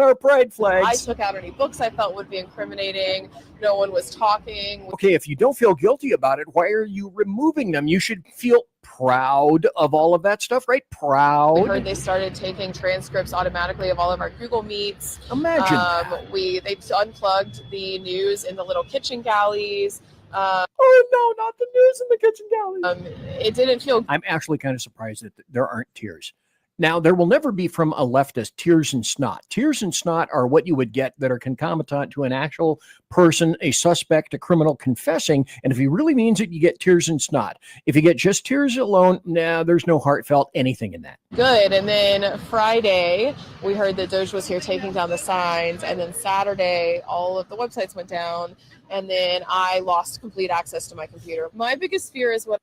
our pride flags. I took out any books I felt would be incriminating. No one was talking. Okay, if you don't feel guilty about it, why are you removing them? You should feel proud of all of that stuff, right? Proud. We heard they started taking transcripts automatically of all of our Google Meets. Imagine they unplugged the news in the little kitchen galleys. Oh no, not the news in the kitchen galleys. It didn't feel. I'm actually kind of surprised that there aren't tears. Now, there will never be from a leftist tears and snot. Tears and snot are what you would get that are concomitant to an actual person, a suspect, a criminal confessing. And if he really means it, you get tears and snot. If you get just tears alone, there's no heartfelt anything in that. Good. And then Friday, we heard that Doge was here taking down the signs. And then Saturday, all of the websites went down. And then I lost complete access to my computer. My biggest fear is what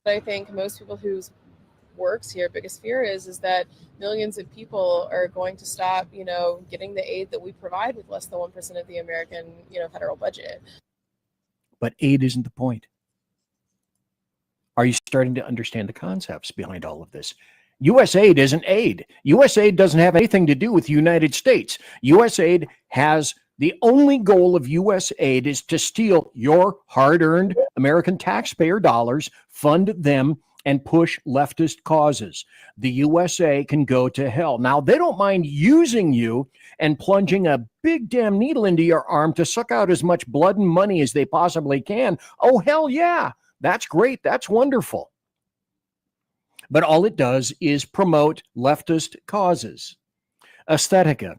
I think most people who's works here, biggest fear is that millions of people are going to stop, getting the aid that we provide with less than 1% of the American, federal budget. But aid isn't the point. Are you starting to understand the concepts behind all of this? USAID isn't aid. USAID doesn't have anything to do with the United States. USAID has the only goal of USAID is to steal your hard-earned American taxpayer dollars, fund them, and push leftist causes. The USA can go to hell. Now, they don't mind using you and plunging a big damn needle into your arm to suck out as much blood and money as they possibly can. Oh, hell yeah. That's great. That's wonderful. But all it does is promote leftist causes. Aesthetica.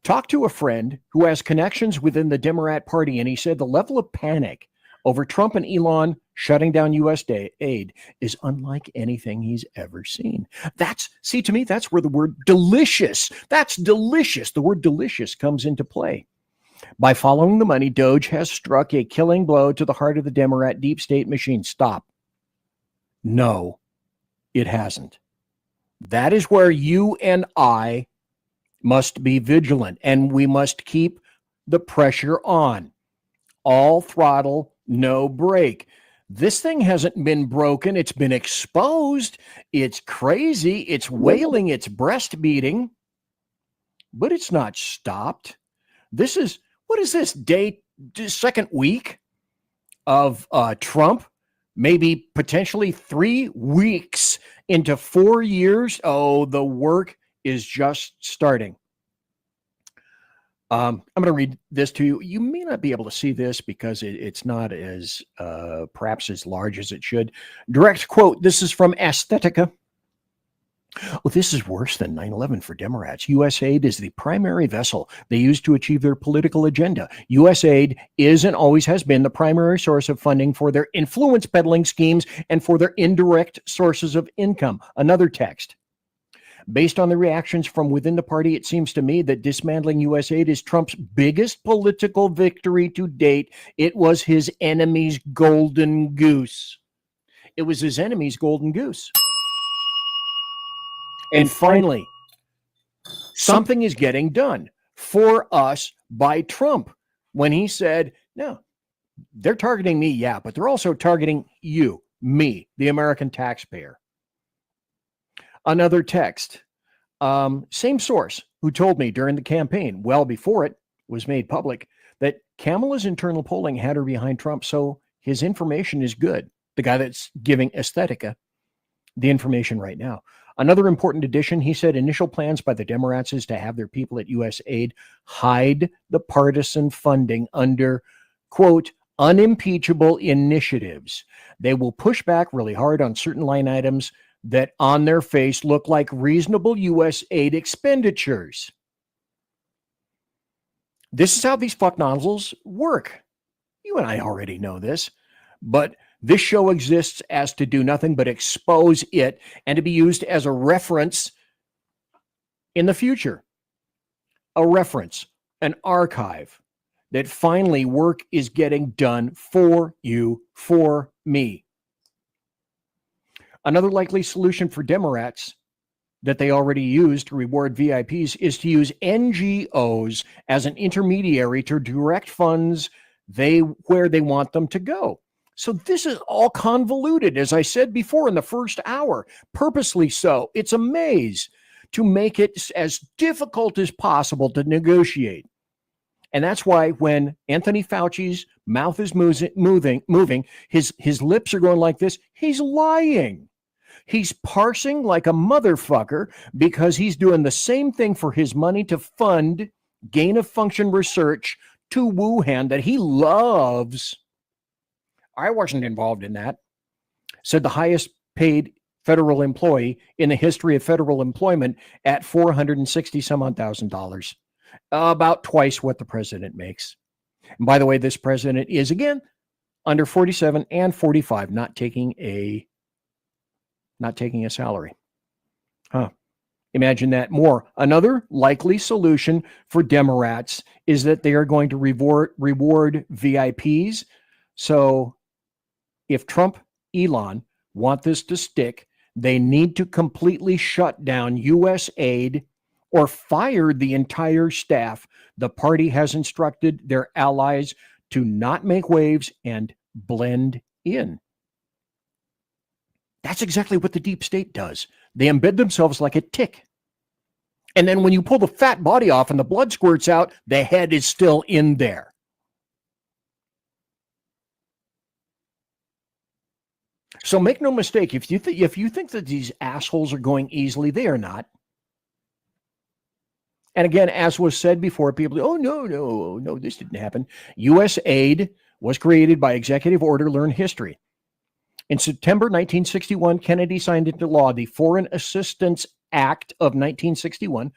Talk to a friend who has connections within the Democrat Party, and he said the level of panic over Trump and Elon shutting down U.S. aid is unlike anything he's ever seen. To me, that's where the word delicious, that's delicious. The word delicious comes into play. By following the money, Doge has struck a killing blow to the heart of the Democrat deep state machine. Stop. No, it hasn't. That is where you and I must be vigilant, and we must keep the pressure on. All throttle, no brake. This thing hasn't been broken. It's been exposed. It's crazy. It's wailing. It's breast beating. But it's not stopped. What is this, second week of Trump? Maybe potentially 3 weeks into 4 years. Oh, the work is just starting. I'm going to read this to you. You may not be able to see this because it's not as perhaps as large as it should. Direct quote. This is from Aesthetica. Well, this is worse than 9/11 for Democrats. USAID is the primary vessel they use to achieve their political agenda. USAID is and always has been the primary source of funding for their influence peddling schemes and for their indirect sources of income. Another text. Based on the reactions from within the party, it seems to me that dismantling USAID is Trump's biggest political victory to date. It was his enemy's golden goose. It was his enemy's golden goose. And finally, something is getting done for us by Trump when he said, no, they're targeting me, yeah, but they're also targeting you, me, the American taxpayer. Another text, same source who told me during the campaign, well before it was made public, that Kamala's internal polling had her behind Trump, so his information is good. The guy that's giving Aesthetica the information right now. Another important addition, he said, initial plans by the Democrats is to have their people at USAID hide the partisan funding under, quote, unimpeachable initiatives. They will push back really hard on certain line items that on their face look like reasonable U.S. aid expenditures. This is how these fuck nozzles work. You and I already know this, but this show exists as to do nothing but expose it and to be used as a reference in the future. A reference, an archive, that finally work is getting done for you, for me. Another likely solution for Democrats that they already use to reward VIPs is to use NGOs as an intermediary to direct funds where they want them to go. So this is all convoluted, as I said before in the first hour, purposely so. It's a maze to make it as difficult as possible to negotiate. And that's why when Anthony Fauci's mouth is moving, his lips are going like this, he's lying. He's parsing like a motherfucker because he's doing the same thing for his money to fund gain-of-function research to Wuhan that he loves. I wasn't involved in that, said the highest paid federal employee in the history of federal employment at $460,000, about twice what the president makes. And by the way, this president is, again, under 47 and 45, not taking a salary. Imagine that more. Another likely solution for Democrats is that they are going to reward VIPs. So if Trump, Elon want this to stick, they need to completely shut down U.S. aid or fire the entire staff. The party has instructed their allies to not make waves and blend in. That's exactly what the deep state does. They embed themselves like a tick. And then when you pull the fat body off and the blood squirts out, the head is still in there. So make no mistake, if you think that these assholes are going easily, they are not. And again, as was said before, people say, oh, no, this didn't happen. U.S. aid was created by executive order, learn history. In September 1961, Kennedy signed into law the Foreign Assistance Act of 1961,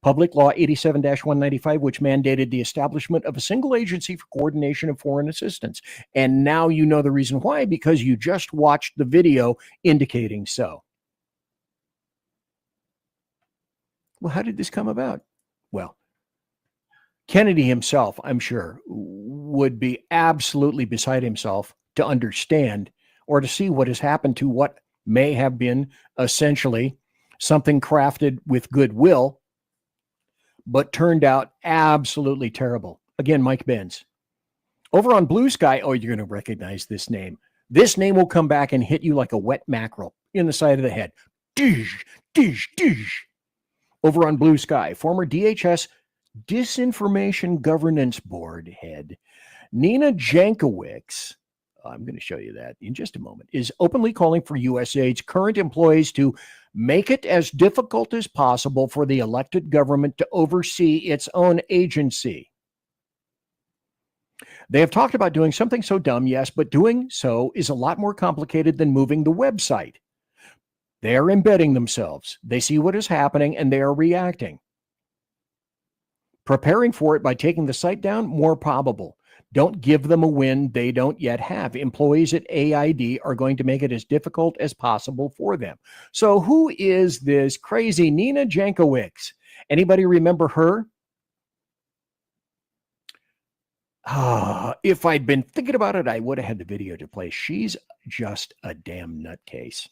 Public Law 87-195, which mandated the establishment of a single agency for coordination of foreign assistance. And now you know the reason why, because you just watched the video indicating so. Well, how did this come about? Well, Kennedy himself, I'm sure, would be absolutely beside himself to understand or to see what has happened to what may have been essentially something crafted with goodwill, but turned out absolutely terrible. Again, Mike Benz. Over on Blue Sky, oh, you're going to recognize this name. This name will come back and hit you like a wet mackerel in the side of the head. Dish, dish, dish. Over on Blue Sky, former DHS Disinformation Governance Board head Nina Jankowicz, I'm going to show you that in just a moment, is openly calling for USAID's current employees to make it as difficult as possible for the elected government to oversee its own agency. They have talked about doing something so dumb, yes, but doing so is a lot more complicated than moving the website. They are embedding themselves. They see what is happening and they are reacting. Preparing for it by taking the site down, more probable. Don't give them a win they don't yet have. Employees at AID are going to make it as difficult as possible for them. So who is this crazy Nina Jankowicz? Anybody remember her? If I'd been thinking about it, I would have had the video to play. She's just a damn nutcase.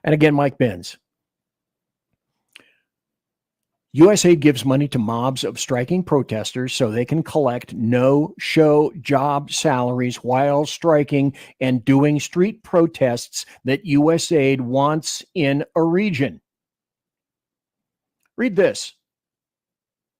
And again, Mike Benz. USAID gives money to mobs of striking protesters so they can collect no-show job salaries while striking and doing street protests that USAID wants in a region. Read this.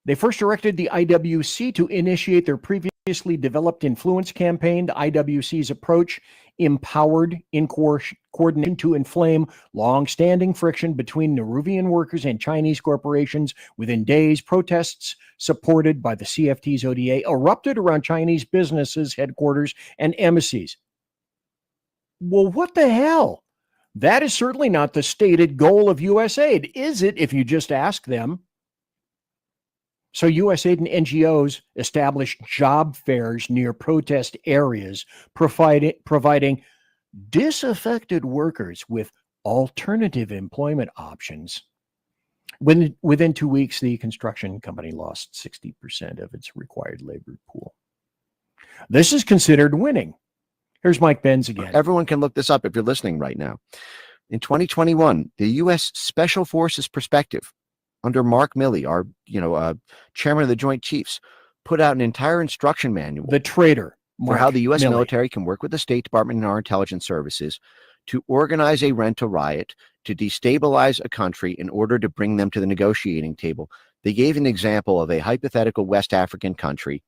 They first directed the IWC to initiate their previously developed influence campaign. The IWC's approach empowered in coordination to inflame long-standing friction between Nehruvian workers and Chinese corporations. Within days, protests supported by the CFT's ODA erupted around Chinese businesses, headquarters, and embassies. Well, what the hell? That is certainly not the stated goal of USAID, is it, if you just ask them? So USAID and NGOs established job fairs near protest areas, providing disaffected workers with alternative employment options. Within 2 weeks, the construction company lost 60% of its required labor pool. This is considered winning. Here's Mike Benz again. Everyone can look this up if you're listening right now. In 2021, the U.S. Special Forces Perspective, under Mark Milley, our chairman of the Joint Chiefs, put out an entire instruction manual. The traitor. For how the U.S. military can work with the State Department and our intelligence services to organize a rent-a-riot, to destabilize a country in order to bring them to the negotiating table. They gave an example of a hypothetical West African country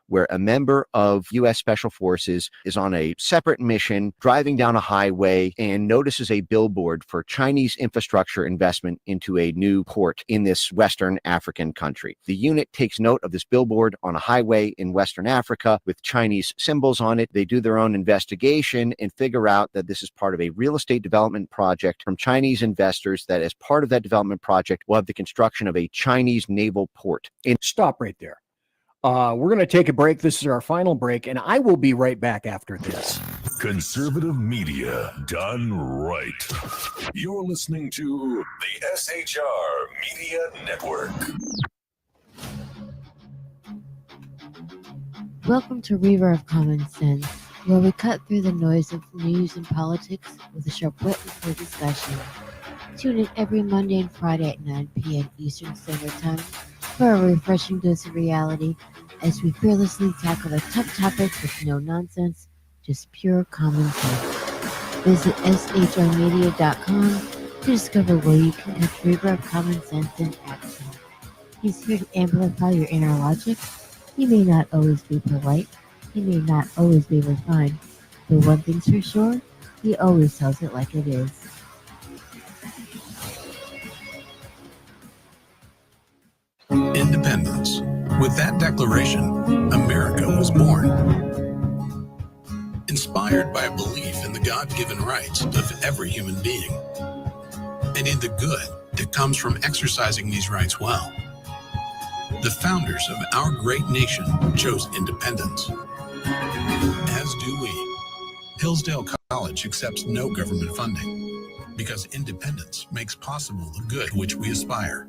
where a member of U.S. Special Forces is on a separate mission, driving down a highway, and notices a billboard for Chinese infrastructure investment into a new port in this Western African country. The unit takes note of this billboard on a highway in Western Africa with Chinese symbols on it. They do their own investigation and figure out that this is part of a real estate development project from Chinese investors, that as part of that development project will have the construction of a Chinese naval port. Stop right there. We're going to take a break. This is our final break, and I will be right back after this. Conservative media done right. You're listening to the SHR Media Network. Welcome to River of Common Sense, where we cut through the noise of news and politics with a sharp wit and clear discussion. Tune in every Monday and Friday at 9 p.m. Eastern Standard Time for a refreshing dose of reality as we fearlessly tackle a tough topic with no nonsense, just pure common sense. Visit shrmedia.com to discover where you can catch River of Common Sense in action. He's here to amplify your inner logic. He may not always be polite, he may not always be refined, but one thing's for sure, he always tells it like it is. Independence. With that declaration, America was born. Inspired by a belief in the God-given rights of every human being, and in the good that comes from exercising these rights well. The founders of our great nation chose independence. As do we. Hillsdale College accepts no government funding because independence makes possible the good which we aspire.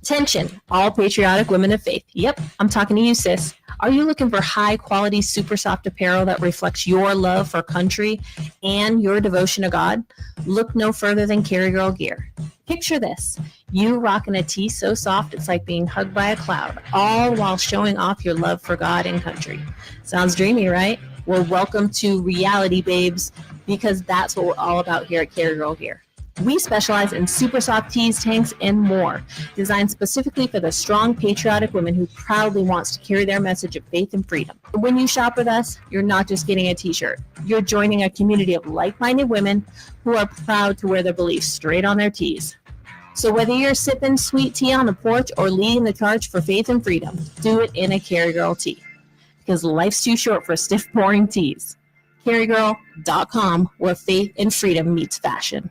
Attention, all patriotic women of faith. Yep, I'm talking to you, sis. Are you looking for high-quality, super soft apparel that reflects your love for country and your devotion to God? Look no further than Carry Girl Gear. Picture this. You rocking a tee so soft it's like being hugged by a cloud, all while showing off your love for God and country. Sounds dreamy, right? Well, welcome to reality, babes, because that's what we're all about here at Carry Girl Gear. We specialize in super soft tees, tanks, and more, designed specifically for the strong, patriotic women who proudly wants to carry their message of faith and freedom. When you shop with us, you're not just getting a t-shirt. You're joining a community of like-minded women who are proud to wear their beliefs straight on their tees. So whether you're sipping sweet tea on the porch or leading the charge for faith and freedom, do it in a Carry Girl tee. Because life's too short for stiff, boring tees. CarryGirl.com, where faith and freedom meets fashion.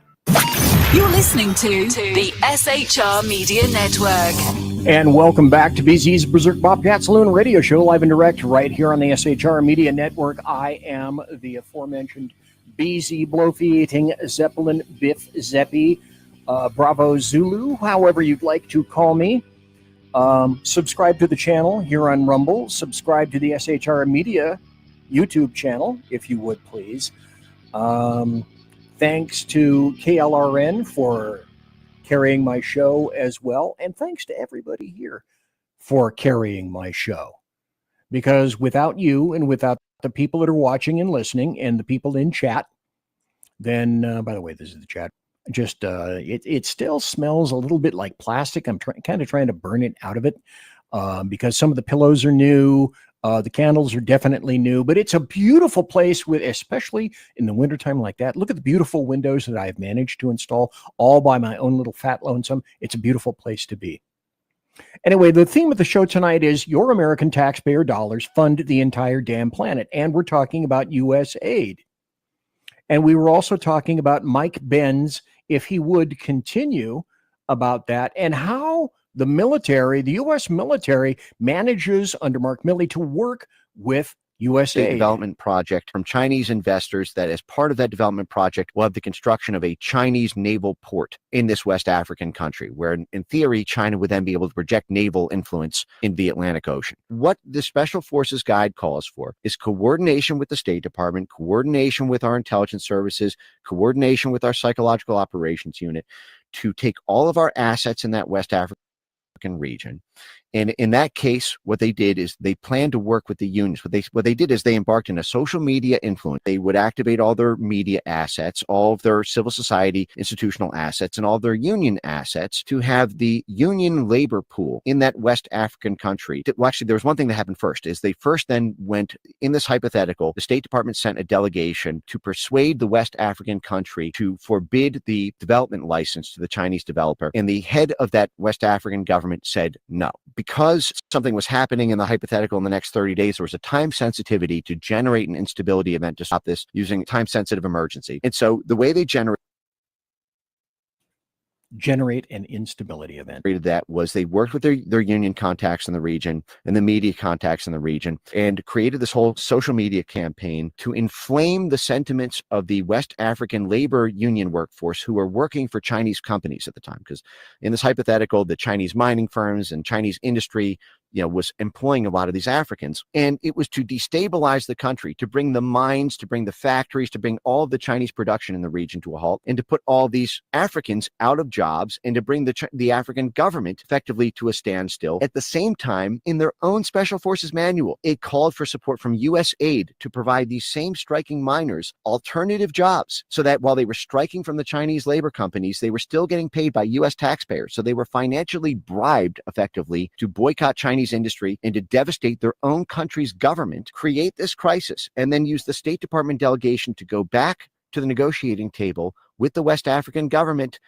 You're listening to the SHR Media Network. And welcome back to BZ's Berserk Bobcat Saloon radio show, live and direct right here on the SHR Media Network. I am the aforementioned BZ Blow-Eating Zeppelin Biff Zeppi, Bravo Zulu, however you'd like to call me. Subscribe to the channel here on Rumble. Subscribe to the SHR Media YouTube channel, if you would please. Thanks to KLRN for carrying my show as well. And thanks to everybody here for carrying my show. Because without you and without the people that are watching and listening and the people in chat, then, by the way, this is the chat. Just, it still smells a little bit like plastic. I'm kind of trying to burn it out of it because some of the pillows are new. The candles are definitely new, but it's a beautiful place with, especially in the wintertime like that. Look at the beautiful windows that I've managed to install all by my own little fat lonesome. It's a beautiful place to be. Anyway, the theme of the show tonight is your American taxpayer dollars fund the entire damn planet. And we're talking about U.S. aid. And we were also talking about Mike Benz, if he would continue about that, and how the military, the U.S. military, manages under Mark Milley to work with U.S. State aid. development project from Chinese investors that as part of that development project will have the construction of a Chinese naval port in this West African country, where in theory, China would then be able to project naval influence in the Atlantic Ocean. What the Special Forces Guide calls for is coordination with the State Department, coordination with our intelligence services, coordination with our psychological operations unit to take all of our assets in that West African region. And in that case, what they did is they planned to work with the unions. What they did is they embarked in a social media influence. They would activate all their media assets, all of their civil society institutional assets, and all their union assets to have the union labor pool in that West African country. Well, actually, there was one thing that happened first, is they first then went, in this hypothetical, the State Department sent a delegation to persuade the West African country to forbid the development license to the Chinese developer. And the head of that West African government said no. Because something was happening in the hypothetical in the next 30 days, there was a time sensitivity to generate an instability event to stop this using time-sensitive emergency. And so the way they generate an instability event. That was they worked with their union contacts in the region and the media contacts in the region and created this whole social media campaign to inflame the sentiments of the West African labor union workforce who were working for Chinese companies at the time. Because in this hypothetical, the Chinese mining firms and Chinese industry was employing a lot of these Africans. And it was to destabilize the country, to bring the mines, to bring the factories, to bring all of the Chinese production in the region to a halt, and to put all these Africans out of jobs, and to bring the African government effectively to a standstill. At the same time, in their own Special Forces manual, it called for support from U.S. aid to provide these same striking miners alternative jobs, so that while they were striking from the Chinese labor companies, they were still getting paid by U.S. taxpayers. So they were financially bribed effectively to boycott Chinese industry and to devastate their own country's government, create this crisis, and then use the State Department delegation to go back to the negotiating table with the West African government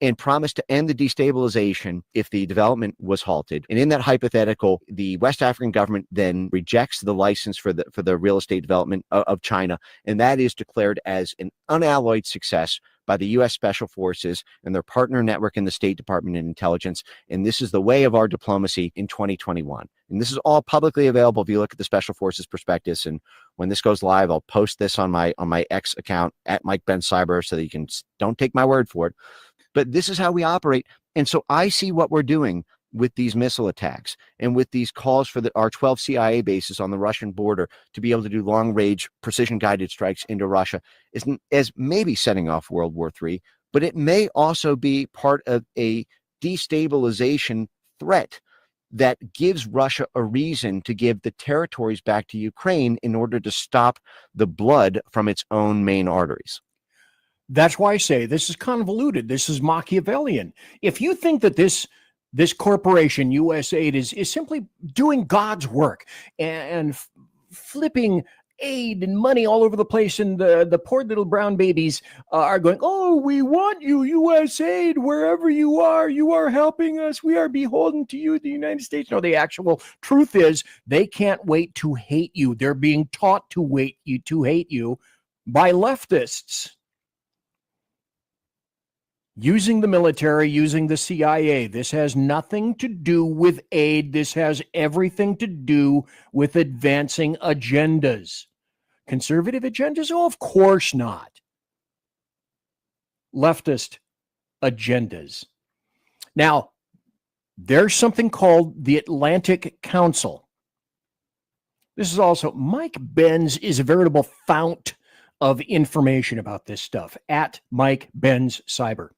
and promise to end the destabilization if the development was halted. And in that hypothetical, the West African government then rejects the license for the real estate development of China, and that is declared as an unalloyed success by the U.S. Special Forces and their partner network in the State Department and Intelligence. And this is the way of our diplomacy in 2021. And this is all publicly available if you look at the Special Forces prospectus. And when this goes live, I'll post this on my X account at Mike Ben Cyber so that you can, don't take my word for it. But this is how we operate. And so I see what we're doing with these missile attacks and with these calls for our 12 CIA bases on the Russian border to be able to do long-range precision-guided strikes into Russia as maybe setting off World War III, but it may also be part of a destabilization threat that gives Russia a reason to give the territories back to Ukraine in order to stop the blood from its own main arteries. That's why I say this is convoluted. This is Machiavellian. If you think that this corporation, USAID, is simply doing God's work and flipping aid and money all over the place, and the poor little brown babies are going, oh, we want you, USAID, wherever you are helping us. We are beholden to you, the United States. No, the actual truth is they can't wait to hate you. They're being taught to hate you by leftists. Using the military, using the CIA. This has nothing to do with aid. This has everything to do with advancing agendas. Conservative agendas? Oh, of course not. Leftist agendas. Now, there's something called the Atlantic Council. This is also, Mike Benz is a veritable fount of information about this stuff at Mike Benz Cyber.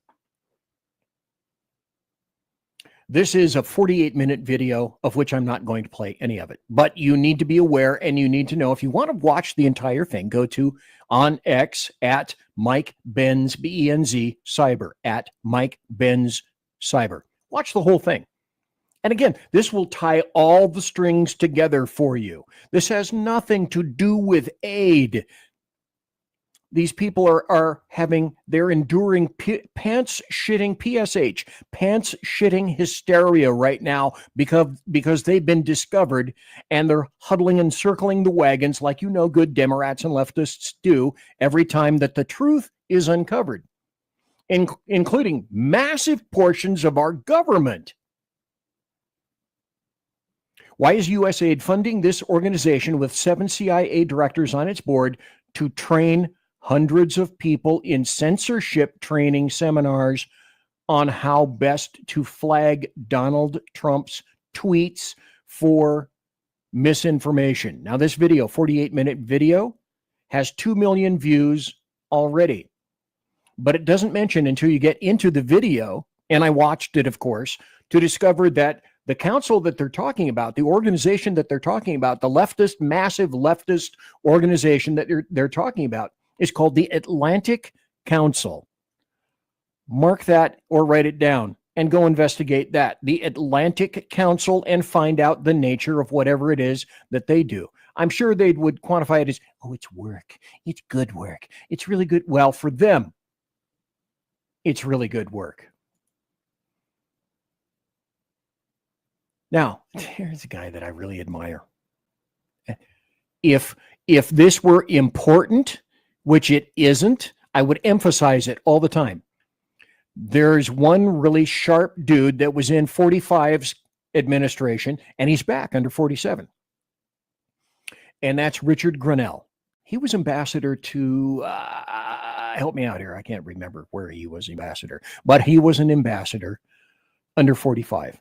This is a 48-minute video of which I'm not going to play any of it, but you need to be aware and you need to know if you want to watch the entire thing, go to on X at Mike Benz, B-E-N-Z, Cyber, at Mike Benz Cyber. Watch the whole thing. And again, this will tie all the strings together for you. This has nothing to do with aid. These people they're enduring pants shitting PSH, pants shitting hysteria right now because they've been discovered, and they're huddling and circling the wagons like good Democrats and leftists do every time that the truth is uncovered, including massive portions of our government. Why is USAID funding this organization with 7 CIA directors on its board to train hundreds of people in censorship training seminars on how best to flag Donald Trump's tweets for misinformation? Now, this video, 48-minute video, has 2 million views already. But it doesn't mention until you get into the video, and I watched it, of course, to discover that the council that they're talking about, the organization that they're talking about, the leftist, massive leftist organization that they're talking about, is called the Atlantic Council. Mark that or write it down and go investigate that. The Atlantic Council, and find out the nature of whatever it is that they do. I'm sure they would quantify it as, oh, it's work. It's good work. It's really good. Well, for them, it's really good work. Now, here's a guy that I really admire. If this were important, which it isn't, I would emphasize it all the time. There's one really sharp dude that was in 45's administration, and he's back under 47. And that's Richard Grenell. He was ambassador to, help me out here, I can't remember where he was ambassador, but he was an ambassador under 45.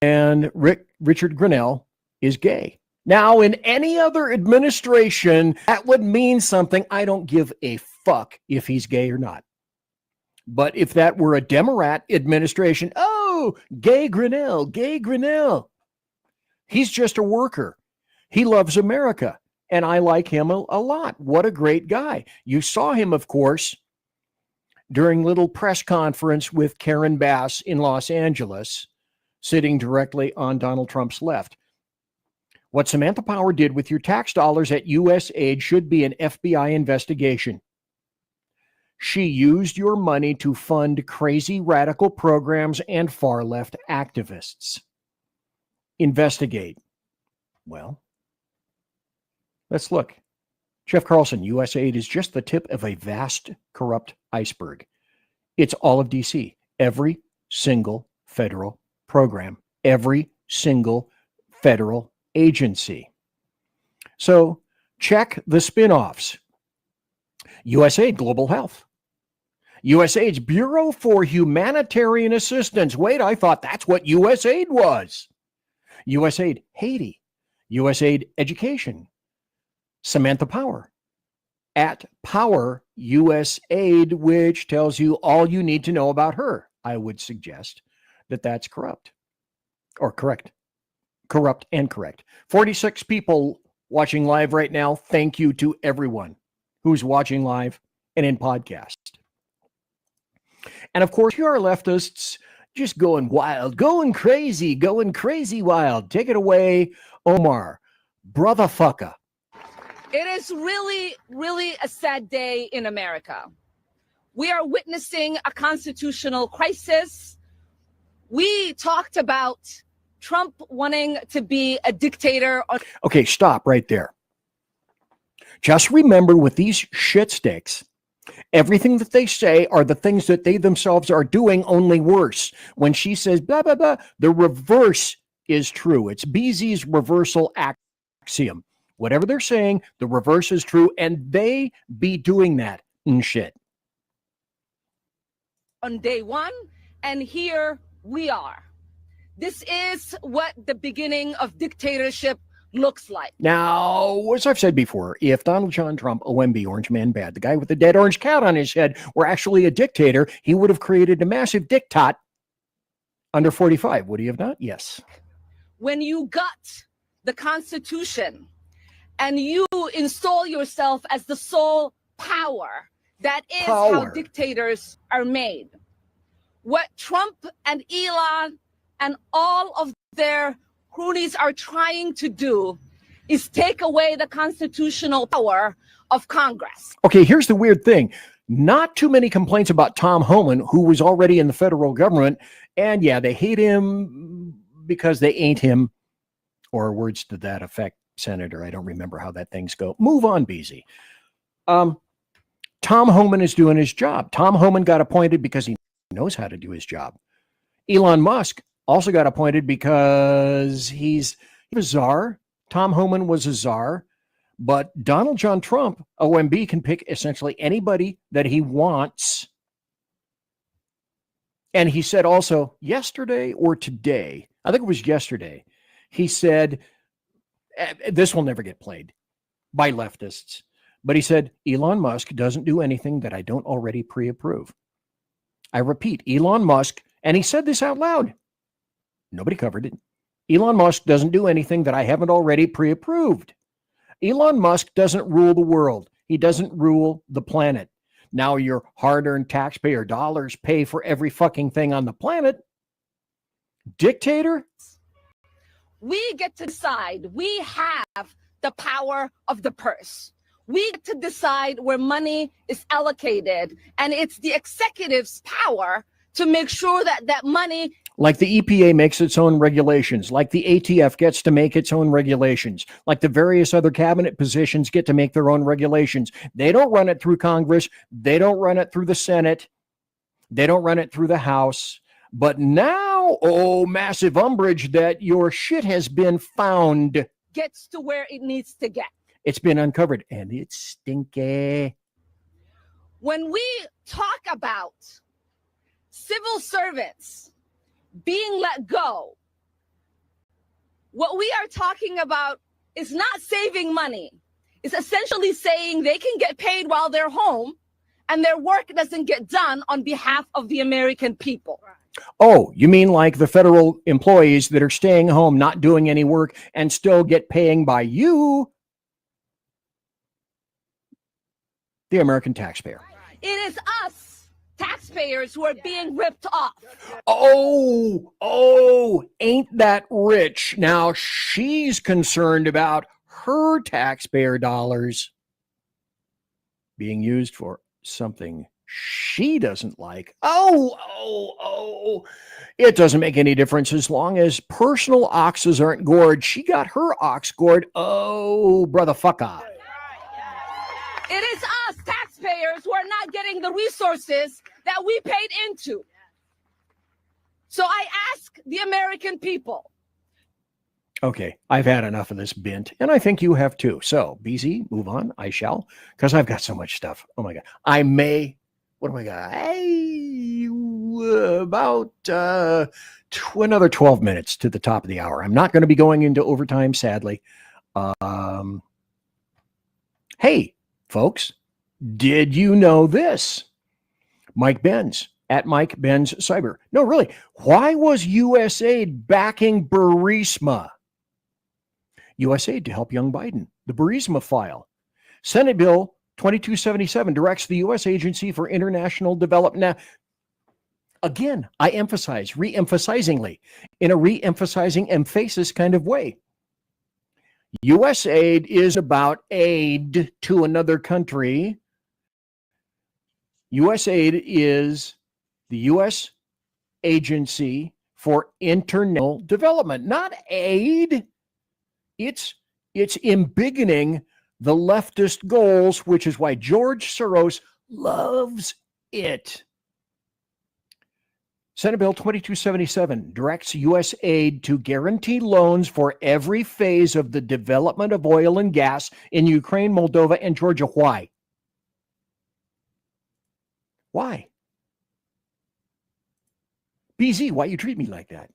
And Richard Grenell is gay. Now, in any other administration, that would mean something. I don't give a fuck if he's gay or not. But if that were a Democrat administration, oh, gay Grenell. He's just a worker. He loves America, and I like him a lot. What a great guy. You saw him, of course, during little press conference with Karen Bass in Los Angeles, sitting directly on Donald Trump's left. What Samantha Power did with your tax dollars at USAID should be an FBI investigation. She used your money to fund crazy radical programs and far left activists. Investigate. Well, let's look. Jeff Carlson, USAID is just the tip of a vast corrupt iceberg. It's all of DC. Every single federal program, every single federal agency. So check the spin-offs. USAID Global Health. USAID's Bureau for Humanitarian Assistance. Wait, I thought that's what USAID was. USAID Haiti. USAID Education. Samantha Power. At Power USAID, which tells you all you need to know about her. I would suggest that that's corrupt. Or correct. Corrupt and correct. 46 people watching live right now. Thank you to everyone who's watching live and in podcast. And of course, you are leftists just going wild, going crazy wild. Take it away, Omar. Brotherfucker. It is really, really a sad day in America. We are witnessing a constitutional crisis. We talked about Trump wanting to be a dictator. Okay, stop right there. Just remember, with these shit sticks, everything that they say are the things that they themselves are doing, only worse. When she says blah, blah, blah, the reverse is true. It's BZ's reversal axiom. Whatever they're saying, the reverse is true, and they be doing that and shit. On day one, and here we are. This is what the beginning of dictatorship looks like. Now, as I've said before, if Donald John Trump, OMB, Orange Man Bad, the guy with the dead orange cat on his head, were actually a dictator, he would have created a massive diktat under 45. Would he have not? Yes. When you gut the Constitution and you install yourself as the sole power, that is how dictators are made. What Trump and Elon and all of their cronies are trying to do is take away the constitutional power of Congress. Okay, here's the weird thing. Not too many complaints about Tom Homan, who was already in the federal government. And yeah, they hate him because they ain't him, or words to that effect, Senator. I don't remember how that things go. Move on, BZ. Tom Homan is doing his job. Tom Homan got appointed because he knows how to do his job. Elon Musk also got appointed because he was a czar. Tom Homan was a czar. But Donald John Trump, OMB, can pick essentially anybody that he wants. And he said also yesterday or today, I think it was yesterday, he said, this will never get played by leftists, but he said, Elon Musk doesn't do anything that I don't already pre-approve. I repeat, Elon Musk, and he said this out loud. Nobody covered it. Elon Musk doesn't do anything that I haven't already pre-approved. Elon Musk doesn't rule the world. He doesn't rule the planet. Now your hard-earned taxpayer dollars pay for every fucking thing on the planet. Dictator? We get to decide. We have the power of the purse. We get to decide where money is allocated, and it's the executive's power to make sure that that money. Like the EPA makes its own regulations, like the ATF gets to make its own regulations, like the various other cabinet positions get to make their own regulations. They don't run it through Congress. They don't run it through the Senate. They don't run it through the House. But now, oh, massive umbrage that your shit has been found. Gets to where it needs to get. It's been uncovered, and it's stinky. When we talk about civil servants being let go, what we are talking about is not saving money. It's essentially saying they can get paid while they're home and their work doesn't get done on behalf of the American people. Oh, you mean like the federal employees that are staying home, not doing any work, and still get paying by you, the American taxpayer. It is us, taxpayers, who are being ripped off. Oh, ain't that rich? Now she's concerned about her taxpayer dollars being used for something she doesn't like. Oh, it doesn't make any difference as long as personal oxes aren't gored. She got her ox gored. Oh, brother, fuck off. It is us, taxpayers, who are not getting the resources that we paid into. So I ask the American people. Okay, I've had enough of this bint, and I think you have too. So, BZ, move on. I shall, because I've got so much stuff. Oh my God. What do I got? About another 12 minutes to the top of the hour. I'm not going to be going into overtime, sadly. Hey, folks, did you know this? Mike Benz at Mike Benz Cyber. No, really. Why was USAID backing Burisma? USAID to help young Biden. The Burisma file. Senate Bill 2277 directs the U.S. Agency for International Development. Now, again, I emphasize, re-emphasizingly, in a re-emphasizing emphasis kind of way. USAID is about aid to another country. USAID is the U.S. Agency for International Development, not aid. It's embiggening the leftist goals, which is why George Soros loves it. Senate Bill 2277 directs U.S. aid to guarantee loans for every phase of the development of oil and gas in Ukraine, Moldova, and Georgia. Why? Why? BZ, why you treat me like that?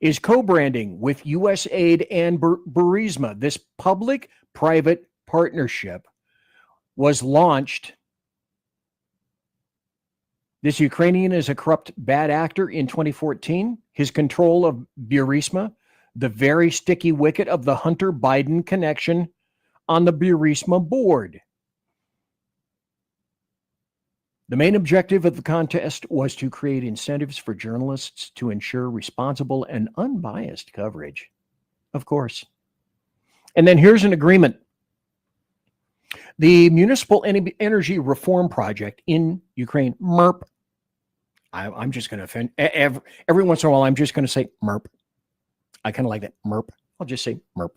Is co-branding with USAID and Burisma. This public-private partnership was launched. This Ukrainian is a corrupt bad actor in 2014. His control of Burisma, the very sticky wicket of the Hunter Biden connection on the Burisma board. The main objective of the contest was to create incentives for journalists to ensure responsible and unbiased coverage. Of course. And then here's an agreement. The Municipal Energy Reform Project in Ukraine, MERP. I'm just going to offend. Every once in a while, I'm just going to say MERP. I kind of like that, MERP. I'll just say MERP.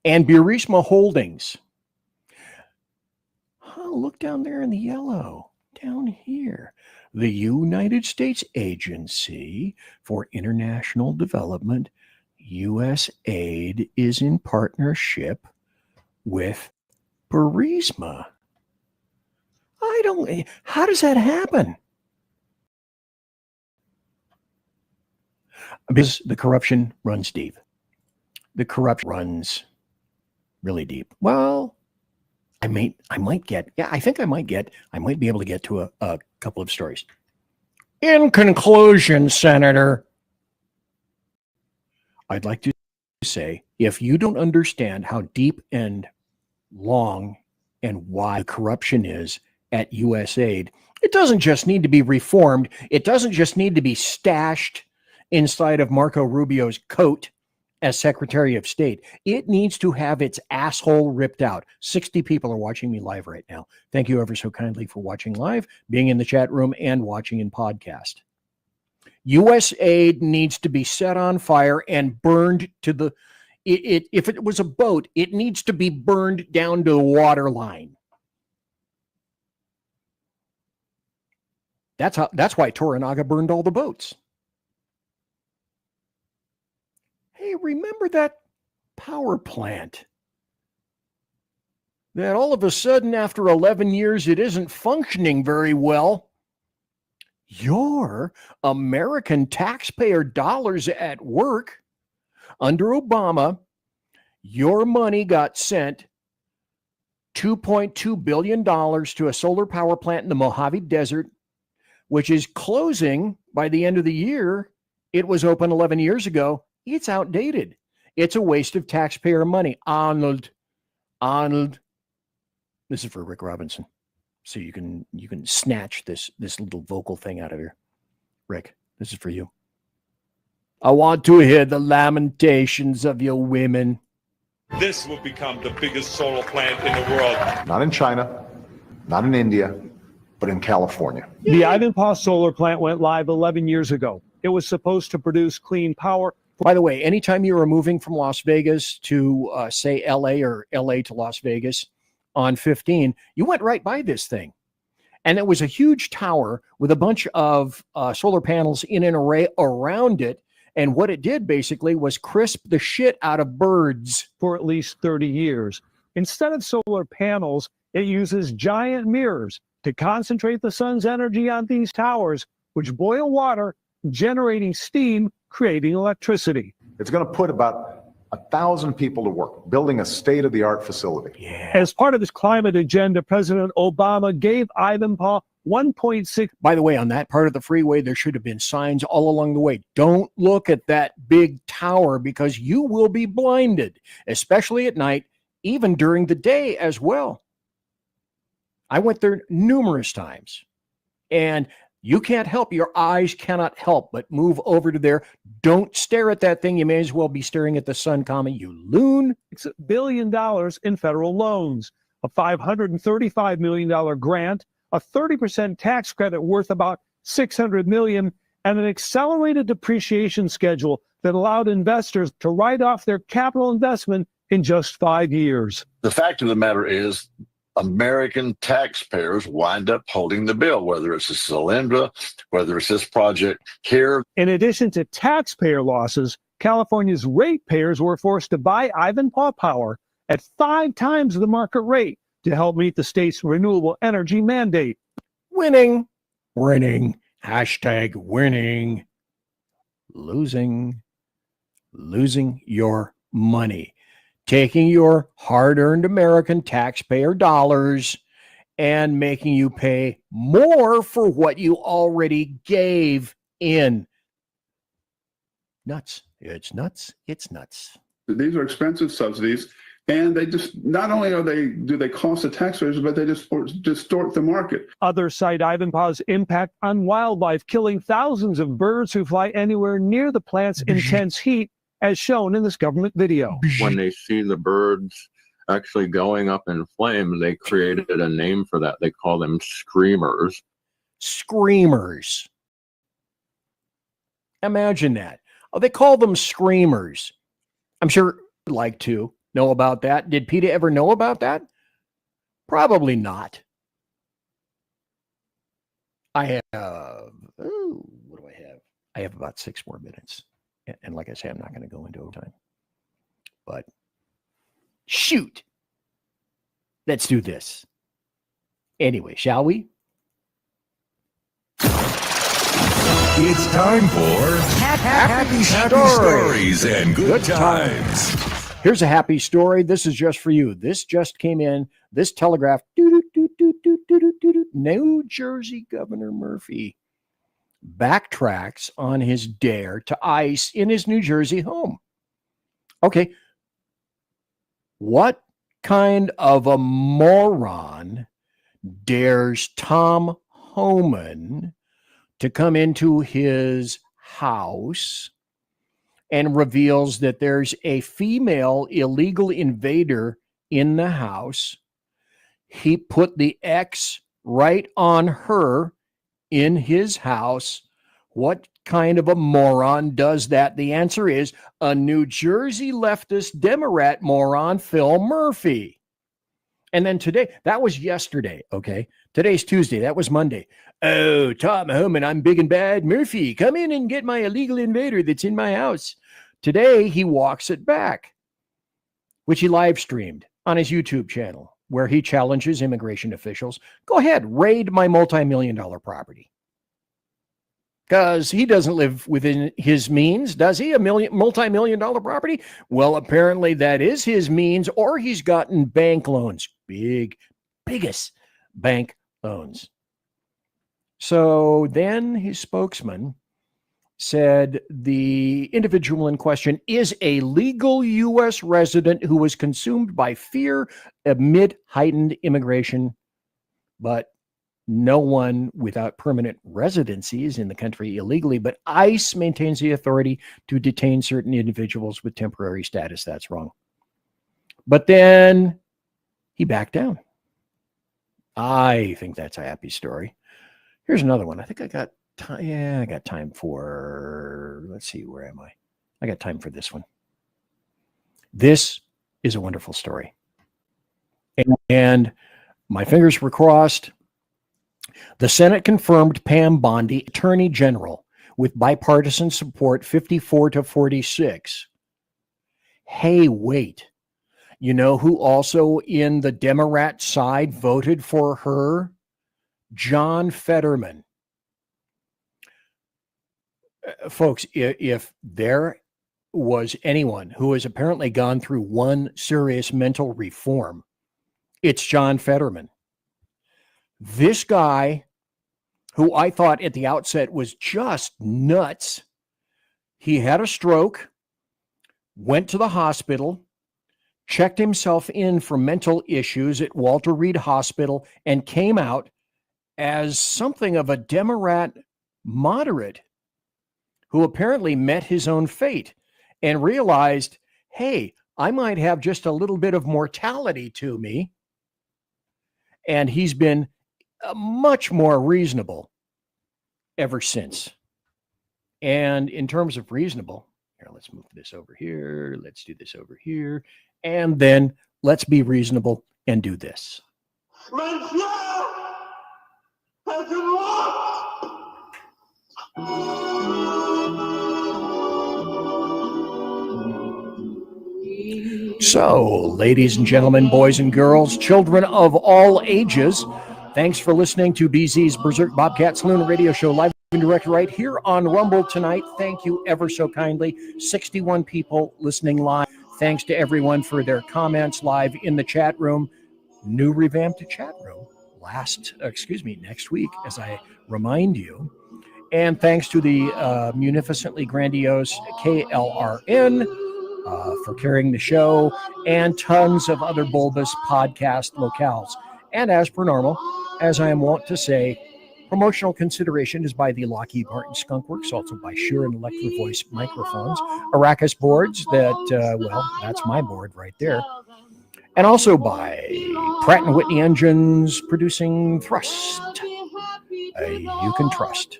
And Burisma Holdings. Oh, look down there in the yellow. Down here, the United States Agency for International Development, USAID, is in partnership with Burisma. How does that happen? Because the corruption runs deep. The corruption runs really deep. Well, I might be able to get to a couple of stories. In conclusion, Senator, I'd like to say, if you don't understand how deep and long and wide corruption is at USAID, it doesn't just need to be reformed. It doesn't just need to be stashed inside of Marco Rubio's coat as Secretary of State. It needs to have its asshole ripped out. 60 people are watching me live right now. Thank you ever so kindly for watching live, being in the chat room, and watching in podcast. USAID needs to be set on fire and burned to the... if it was a boat, it needs to be burned down to the water line. That's why Toranaga burned all the boats. Hey, remember that power plant that all of a sudden after 11 years it isn't functioning very well? Your American taxpayer dollars at work. Under Obama, your money got sent $2.2 billion to a solar power plant in the Mojave Desert, which is closing by the end of the year. It was open 11 years ago. It's outdated. It's a waste of taxpayer money. Arnold. This is for Rick Robinson. So you can snatch this little vocal thing out of here. Rick, this is for you. I want to hear the lamentations of your women. This will become the biggest solar plant in the world. Not in China, not in India, but in California. The Ivanpah solar plant went live 11 years ago. It was supposed to produce clean power. By the way, anytime you are moving from Las Vegas to, say, LA or LA to Las Vegas on 15, you went right by this thing. And it was a huge tower with a bunch of solar panels in an array around it. And what it did basically was crisp the shit out of birds. For at least 30 years. Instead of solar panels, it uses giant mirrors to concentrate the sun's energy on these towers, which boil water, generating steam, creating electricity. It's going to put about 1,000 people to work, building a state-of-the-art facility. As part of his climate agenda, President Obama gave Ivanpah 1.6. By the way, on that part of the freeway, there should have been signs all along the way. Don't look at that big tower because you will be blinded, especially at night, even during the day as well. I went there numerous times, and you can't help, your eyes cannot help but move over to there. Don't stare at that thing. You may as well be staring at the sun, you loon. It's $1 billion in federal loans, a $535 million grant, a 30% tax credit worth about $600 million, and an accelerated depreciation schedule that allowed investors to write off their capital investment in just 5 years. The fact of the matter is, American taxpayers wind up holding the bill, whether it's a Solyndra, whether it's this project here. In addition to taxpayer losses, California's ratepayers were forced to buy Ivanpah power at 5 times the market rate to help meet the state's renewable energy mandate. Winning. Hashtag winning. Losing your money. Taking your hard-earned American taxpayer dollars and making you pay more for what you already gave in. Nuts. It's nuts. It's nuts. These are expensive subsidies, And they just, not only do they cost the taxpayers, but they just distort the market. Others cite Ivanpah's impact on wildlife, killing thousands of birds who fly anywhere near the plant's intense heat, as shown in this government video. When they see the birds actually going up in flame, they created a name for that. They call them screamers. Screamers. Imagine that. Oh, they call them screamers. I'm sure you'd like to know about that. Did PETA ever know about that? Probably not. I have, what do I have? I have about 6 more minutes. And like I say, I'm not going to go into overtime. But shoot. Let's do this. Anyway, shall we? It's time for Happy Stories and Good Times. Here's a happy story. This is just for you. This just came in. This telegraph. New Jersey Governor Murphy backtracks on his dare to ICE in his New Jersey home. Okay. What kind of a moron dares Tom Homan to come into his house and reveals that there's a female illegal invader in the house? He put the X right on her in his house. What kind of a moron does that? The answer is a New Jersey leftist Democrat moron, Phil Murphy. And then today, that was yesterday, okay? Today's Tuesday. That was Monday. Oh, Tom Homan, I'm big and bad. Murphy, come in and get my illegal invader that's in my house. Today, he walks it back, which he live streamed on his YouTube channel, where he challenges immigration officials. Go ahead, raid my multi-million-dollar property. Because he doesn't live within his means, does he? A multi-million-dollar property? Well, apparently that is his means, or he's gotten bank loans. Biggest bank loans. So then his spokesman said the individual in question is a legal U.S. resident who was consumed by fear amid heightened immigration, but no one without permanent residency is in the country illegally, but ICE maintains the authority to detain certain individuals with temporary status. That's wrong. But then he backed down. I think that's a happy story. Here's another one. I think I got time. Yeah, I got time for, let's see, where am I? I got time for this one. This is a wonderful story. And my fingers were crossed. The Senate confirmed Pam Bondi Attorney General with bipartisan support 54-46. Hey, wait. You know who also in the Democrat side voted for her? John Fetterman. Folks, if there was anyone who has apparently gone through one serious mental reform, it's John Fetterman. This guy, who I thought at the outset was just nuts, he had a stroke, went to the hospital, checked himself in for mental issues at Walter Reed Hospital, and came out as something of a Democrat moderate who apparently met his own fate and realized, hey, I might have just a little bit of mortality to me. And he's been much more reasonable ever since. And in terms of reasonable, here, let's move this over here. Let's do this over here. And then let's be reasonable and do this. So, ladies and gentlemen, boys and girls, children of all ages, thanks for listening to BZ's Berserk Bobcat Saloon Radio Show live and direct right here on Rumble tonight. Thank you ever so kindly. 61 people listening live. Thanks to everyone for their comments live in the chat room. New revamped chat room next week, as I remind you. And thanks to the munificently grandiose KLRN for carrying the show and tons of other bulbous podcast locales. And as per normal, as I am wont to say, promotional consideration is by the Lockheed Martin Skunk Works, also by Shure and Electro Voice microphones, Arrakis boards, that's my board right there, and also by Pratt & Whitney engines producing thrust. You can trust.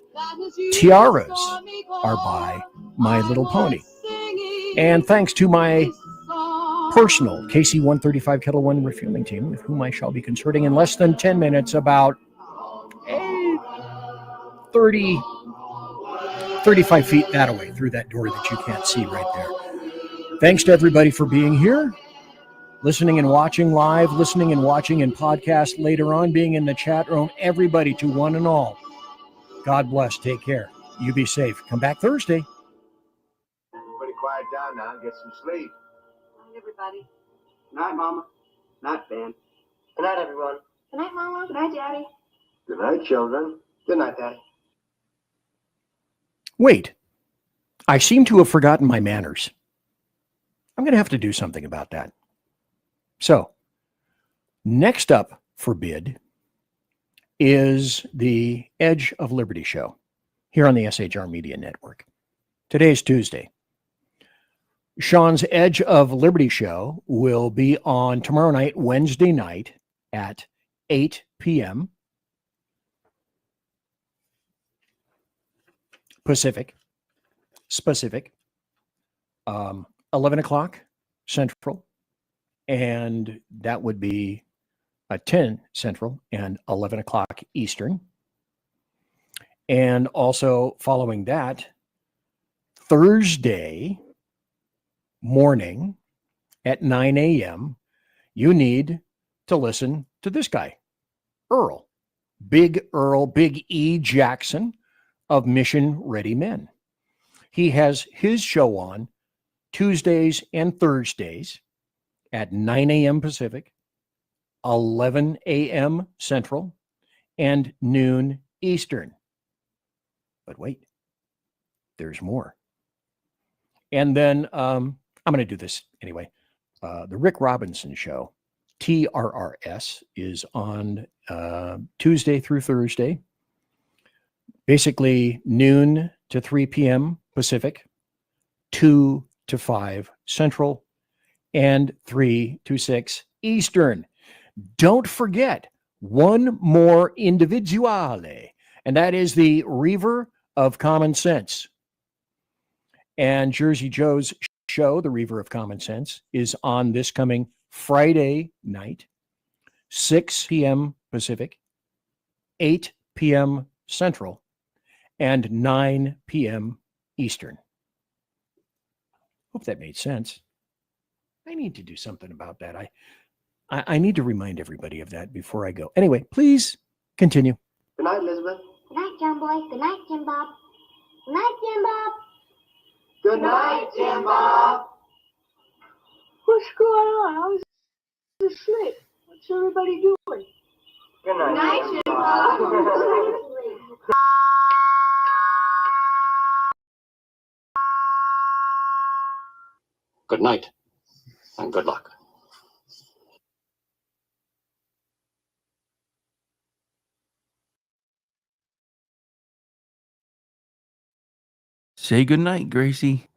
Tiaras are by My Little Pony. And thanks to my personal KC-135 Kettle One refueling team, with whom I shall be concerting in less than 10 minutes about 35 feet that away through that door that you can't see right there. Thanks to everybody for being here, listening and watching live, listening and watching in podcast later on, being in the chat room. Everybody, to one and all, God bless. Take care. You be safe. Come back Thursday. Everybody quiet down now and get some sleep. Good night, everybody. Good night, Mama. Good night, Ben. Good night, everyone. Good night, Mama. Good night, Daddy. Good night, children. Good night, Daddy. Wait, I seem to have forgotten my manners. I'm going to have to do something about that. So, next up for bid is the Edge of Liberty show here on the SHR Media Network. Today is Tuesday. Sean's Edge of Liberty show will be on tomorrow night, Wednesday night at 8 p.m. Pacific, 11 o'clock Central, and that would be 10 Central and 11 o'clock Eastern. And also following that, Thursday morning at 9 a.m., you need to listen to this guy, Big E. Jackson of Mission Ready Men. He has his show on Tuesdays and Thursdays at 9 a.m. Pacific, 11 a.m. Central, and noon Eastern. But wait, there's more. And then I'm going to do this anyway. The Rick Robinson Show, TRRS, is on Tuesday through Thursday, basically noon to 3 p.m. Pacific, 2 to 5 Central, and 3 to 6 Eastern. Don't forget one more individuale, and that is the Reaver of Common Sense. And Jersey Joe's show, the Reaver of Common Sense, is on this coming Friday night, 6 p.m. Pacific, 8 p.m. Central, and 9 p.m. Eastern. Hope that made sense. I need to do something about that. I need to remind everybody of that before I go. Anyway, please continue. Good night, Elizabeth. Good night, John Boy. Good night, Jim Bob. Good night, Jim Bob. Good night, Jim Bob. What's going on? I was asleep. What's everybody doing? Good night, Good night, Jim Bob. Good night, and good luck. Say good night, Gracie.